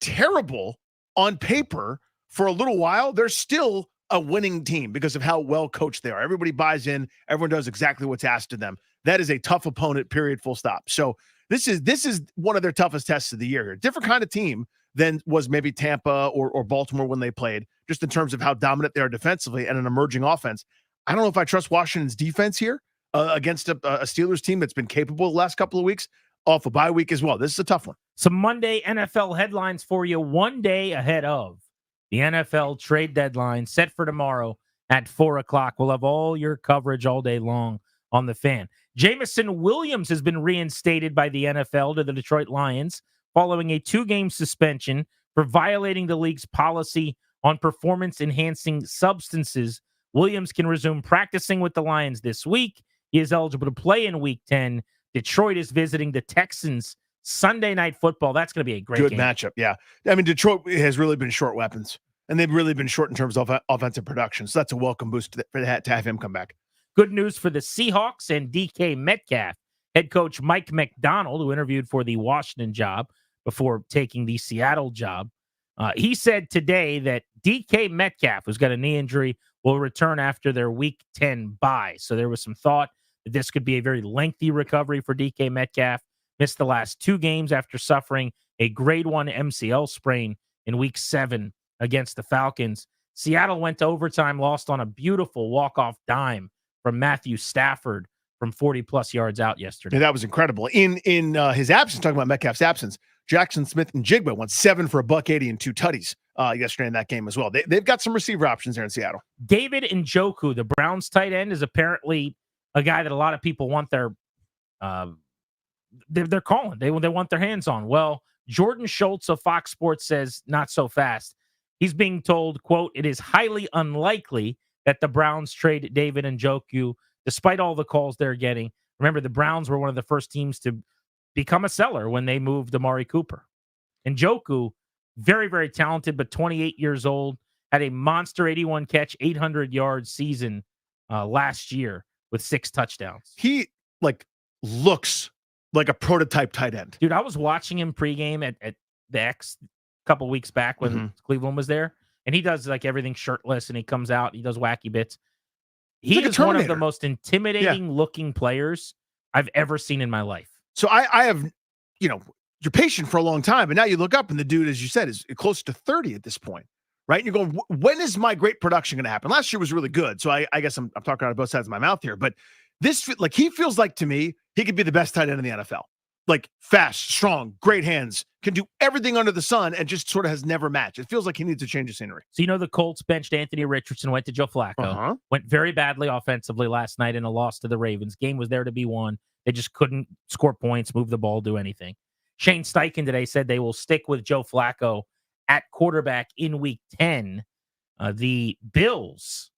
terrible on paper for a little while, they're still a winning team because of how well coached they are. Everybody buys in. Everyone does exactly what's asked of them. That is a tough opponent, period, full stop. So this is one of their toughest tests of the year here. Different kind of team than was maybe Tampa or Baltimore when they played, just in terms of how dominant they are defensively and an emerging offense. I don't know if I trust Washington's defense here. against a Steelers team that's been capable the last couple of weeks off a bye week as well. This is a tough one. Some Monday NFL headlines for you one day ahead of the NFL trade deadline set for tomorrow at 4 o'clock. We'll have all your coverage all day long on the Fan. Jameson Williams has been reinstated by the NFL to the Detroit Lions following a 2-game suspension for violating the league's policy on performance-enhancing substances. Williams can resume practicing with the Lions this week. He is eligible to play in Week 10. Detroit is visiting the Texans Sunday Night Football. That's going to be a great Good game. matchup, yeah. I mean, Detroit has really been short weapons, and they've really been short in terms of offensive production. So that's a welcome boost to have him come back. Good news for the Seahawks and DK Metcalf. Head coach Mike McDonald, who interviewed for the Washington job before taking the Seattle job, he said today that DK Metcalf, who's got a knee injury, will return after their Week 10 bye. So there was some thought that this could be a very lengthy recovery for DK Metcalf. Missed the last 2 games after suffering a grade 1 MCL sprain in Week 7 against the Falcons. Seattle went to overtime, lost on a beautiful walk-off dime from Matthew Stafford from 40-plus yards out yesterday. Yeah, that was incredible. In his absence, talking about Metcalf's absence, Jackson Smith and Jigba went 7 for $180 and 2 tutties yesterday in that game as well. They've got some receiver options there in Seattle. David Njoku, the Browns tight end, is apparently a guy that a lot of people want their they're calling. They want their hands on. Well, Jordan Schultz of Fox Sports says not so fast. He's being told, quote, it is highly unlikely that the Browns trade David Njoku, despite all the calls they're getting. Remember, the Browns were one of the first teams to become a seller when they moved Amari Cooper. Njoku, very, very talented, but 28 years old, had a monster 81 catch, 800-yard season last year with 6 touchdowns. He looks like a prototype tight end. Dude, I was watching him pregame at the X a couple weeks back when Cleveland was there, and he does everything shirtless, and he comes out, he does wacky bits. He is one of the most intimidating looking players I've ever seen in my life. So I have, you're patient for a long time, and now you look up and the dude, as you said, is close to 30 at this point, right? And you're going, when is my great production going to happen? Last year was really good. So I guess I'm talking out of both sides of my mouth here, but this, he feels like, to me, he could be the best tight end in the NFL. Fast, strong, great hands, can do everything under the sun, and just sort of has never matched. It feels like he needs to change of scenery. So, the Colts benched Anthony Richardson, went to Joe Flacco, went very badly offensively last night in a loss to the Ravens. Game was there to be won. They just couldn't score points, move the ball, do anything. Shane Steichen today said they will stick with Joe Flacco at quarterback in Week 10. The Bills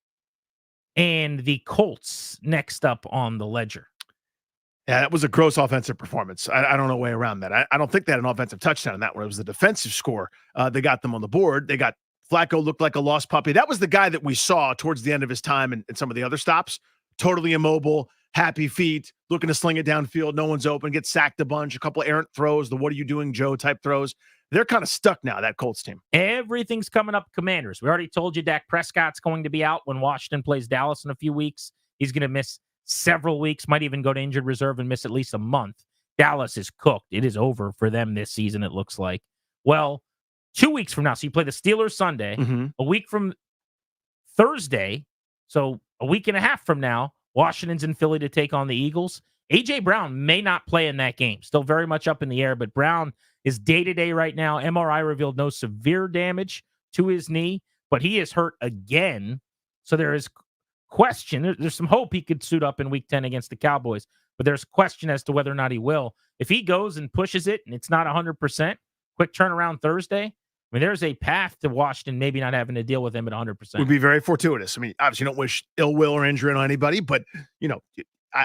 and the Colts next up on the ledger. Yeah, that was a gross offensive performance. I don't know a way around that. I don't think they had an offensive touchdown in that one. It was the defensive score. They got them on the board. They got Flacco looked like a lost puppy. That was the guy that we saw towards the end of his time in some of the other stops. Totally immobile, happy feet, looking to sling it downfield. No one's open, gets sacked a bunch, a couple of errant throws, the what are you doing, Joe type throws. They're kind of stuck now, that Colts team. Everything's coming up, Commanders. We already told you Dak Prescott's going to be out when Washington plays Dallas in a few weeks. He's going to miss several weeks, might even go to injured reserve and miss at least a month. Dallas is cooked. It is over for them this season, it looks like. Well, 2 weeks from now, so you play the Steelers Sunday, a week from Thursday, so a week and a half from now, Washington's in Philly to take on the Eagles. A.J. Brown may not play in that game. Still very much up in the air, but Brown is day-to-day right now. MRI revealed no severe damage to his knee, but he is hurt again. So there is question. There's some hope he could suit up in Week 10 against the Cowboys, but there's question as to whether or not he will. If he goes and pushes it and it's not 100%, quick turnaround Thursday, I mean, there's a path to Washington maybe not having to deal with him at 100%. Would be very fortuitous. I mean, obviously you don't wish ill will or injury on anybody, but,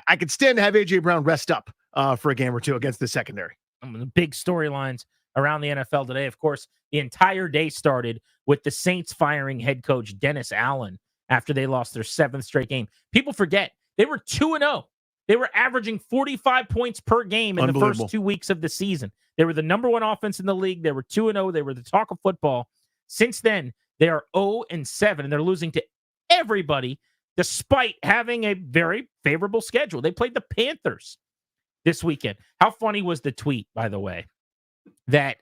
I could stand to have A.J. Brown rest up for a game or two against the secondary. The big storylines around the NFL today, of course, the entire day started with the Saints firing head coach Dennis Allen after they lost their 7th straight game. People forget they were 2-0. They were averaging 45 points per game in the first 2 weeks of the season. They were the number 1 offense in the league. They were 2-0. They were the talk of football. Since then, they are 0-7, and they're losing to everybody despite having a very favorable schedule. They played the Panthers this weekend. How funny was the tweet, by the way, that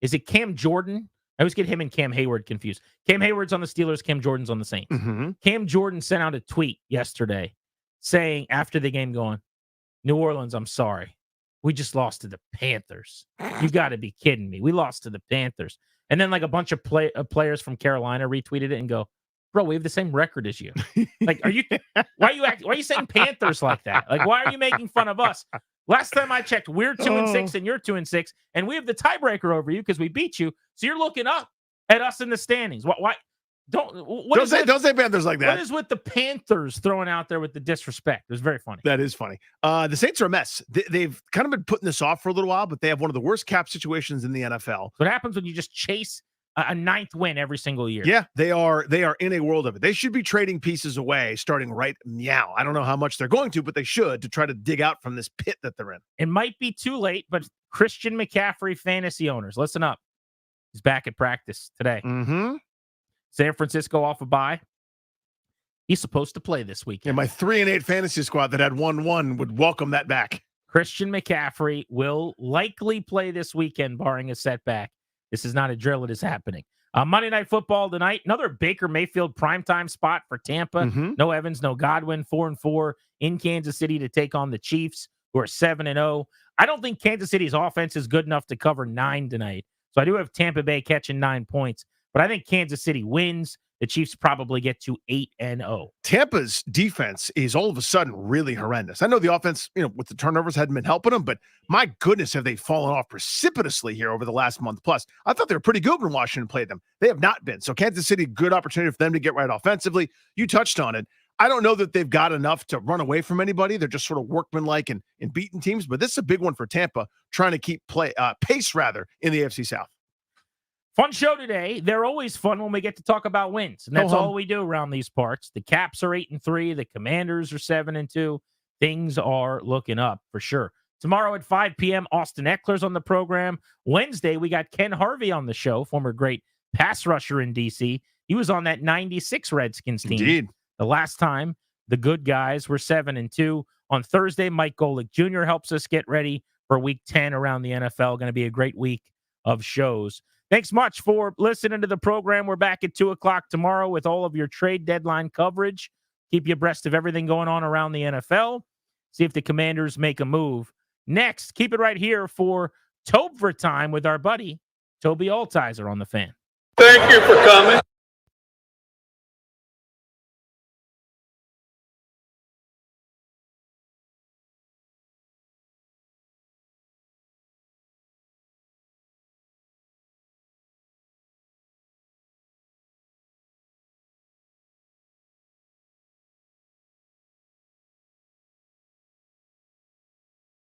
is it Cam Jordan? I always get him and Cam Hayward confused. Cam Hayward's on the Steelers. Cam Jordan's on the Saints. Cam Jordan sent out a tweet yesterday saying after the game, going, New Orleans, I'm sorry. We just lost to the Panthers. You got to be kidding me. We lost to the Panthers. And then like a bunch of players from Carolina retweeted it and go, bro, we have the same record as you. Like, why are you saying Panthers like that? Like, why are you making fun of us? Last time I checked, we're 2-6 and you're 2-6, and we have the tiebreaker over you because we beat you. So you're looking up at us in the standings. Why? Don't say Panthers like that. What is with the Panthers throwing out there with the disrespect? It was very funny. That is funny. The Saints are a mess. They've kind of been putting this off for a little while, but they have one of the worst cap situations in the NFL. What happens when you just chase a ninth win every single year? Yeah, they are in a world of it. They should be trading pieces away starting right meow. I don't know how much they're going to, but they should, to try to dig out from this pit that they're in. It might be too late, but Christian McCaffrey fantasy owners, listen up. He's back at practice today. Mm-hmm. San Francisco off a bye. He's supposed to play this weekend. And my 3-8 fantasy squad that had 1-1 would welcome that back. Christian McCaffrey will likely play this weekend, barring a setback. This is not a drill. It is happening. Monday Night Football tonight. Another Baker Mayfield primetime spot for Tampa. Mm-hmm. No Evans, no Godwin. 4-4 in Kansas City to take on the Chiefs, who are 7-0. I don't think Kansas City's offense is good enough to cover 9 tonight. So I do have Tampa Bay catching 9 points. But I think Kansas City wins. The Chiefs probably get to 8-0. Tampa's defense is all of a sudden really horrendous. I know the offense, with the turnovers hadn't been helping them, but my goodness, have they fallen off precipitously here over the last month plus. I thought they were pretty good when Washington played them. They have not been. So Kansas City, good opportunity for them to get right offensively. You touched on it. I don't know that they've got enough to run away from anybody. They're just sort of workmanlike and beating teams, but this is a big one for Tampa, trying to keep pace in the AFC South. Fun show today. They're always fun when we get to talk about wins, and that's all we do around these parts. The Caps are 8-3. The Commanders are 7-2. Things are looking up for sure. Tomorrow at 5 p.m., Austin Eckler's on the program. Wednesday, we got Ken Harvey on the show, former great pass rusher in D.C. He was on that 96 Redskins team. Indeed. The last time the good guys were 7-2. On Thursday, Mike Golick Jr. helps us get ready for Week 10 around the NFL. Going to be a great week of shows. Thanks much for listening to the program. We're back at 2 o'clock tomorrow with all of your trade deadline coverage. Keep you abreast of everything going on around the NFL. See if the Commanders make a move. Next, keep it right here for Topher time with our buddy, Toby Altizer on The Fan. Thank you for coming.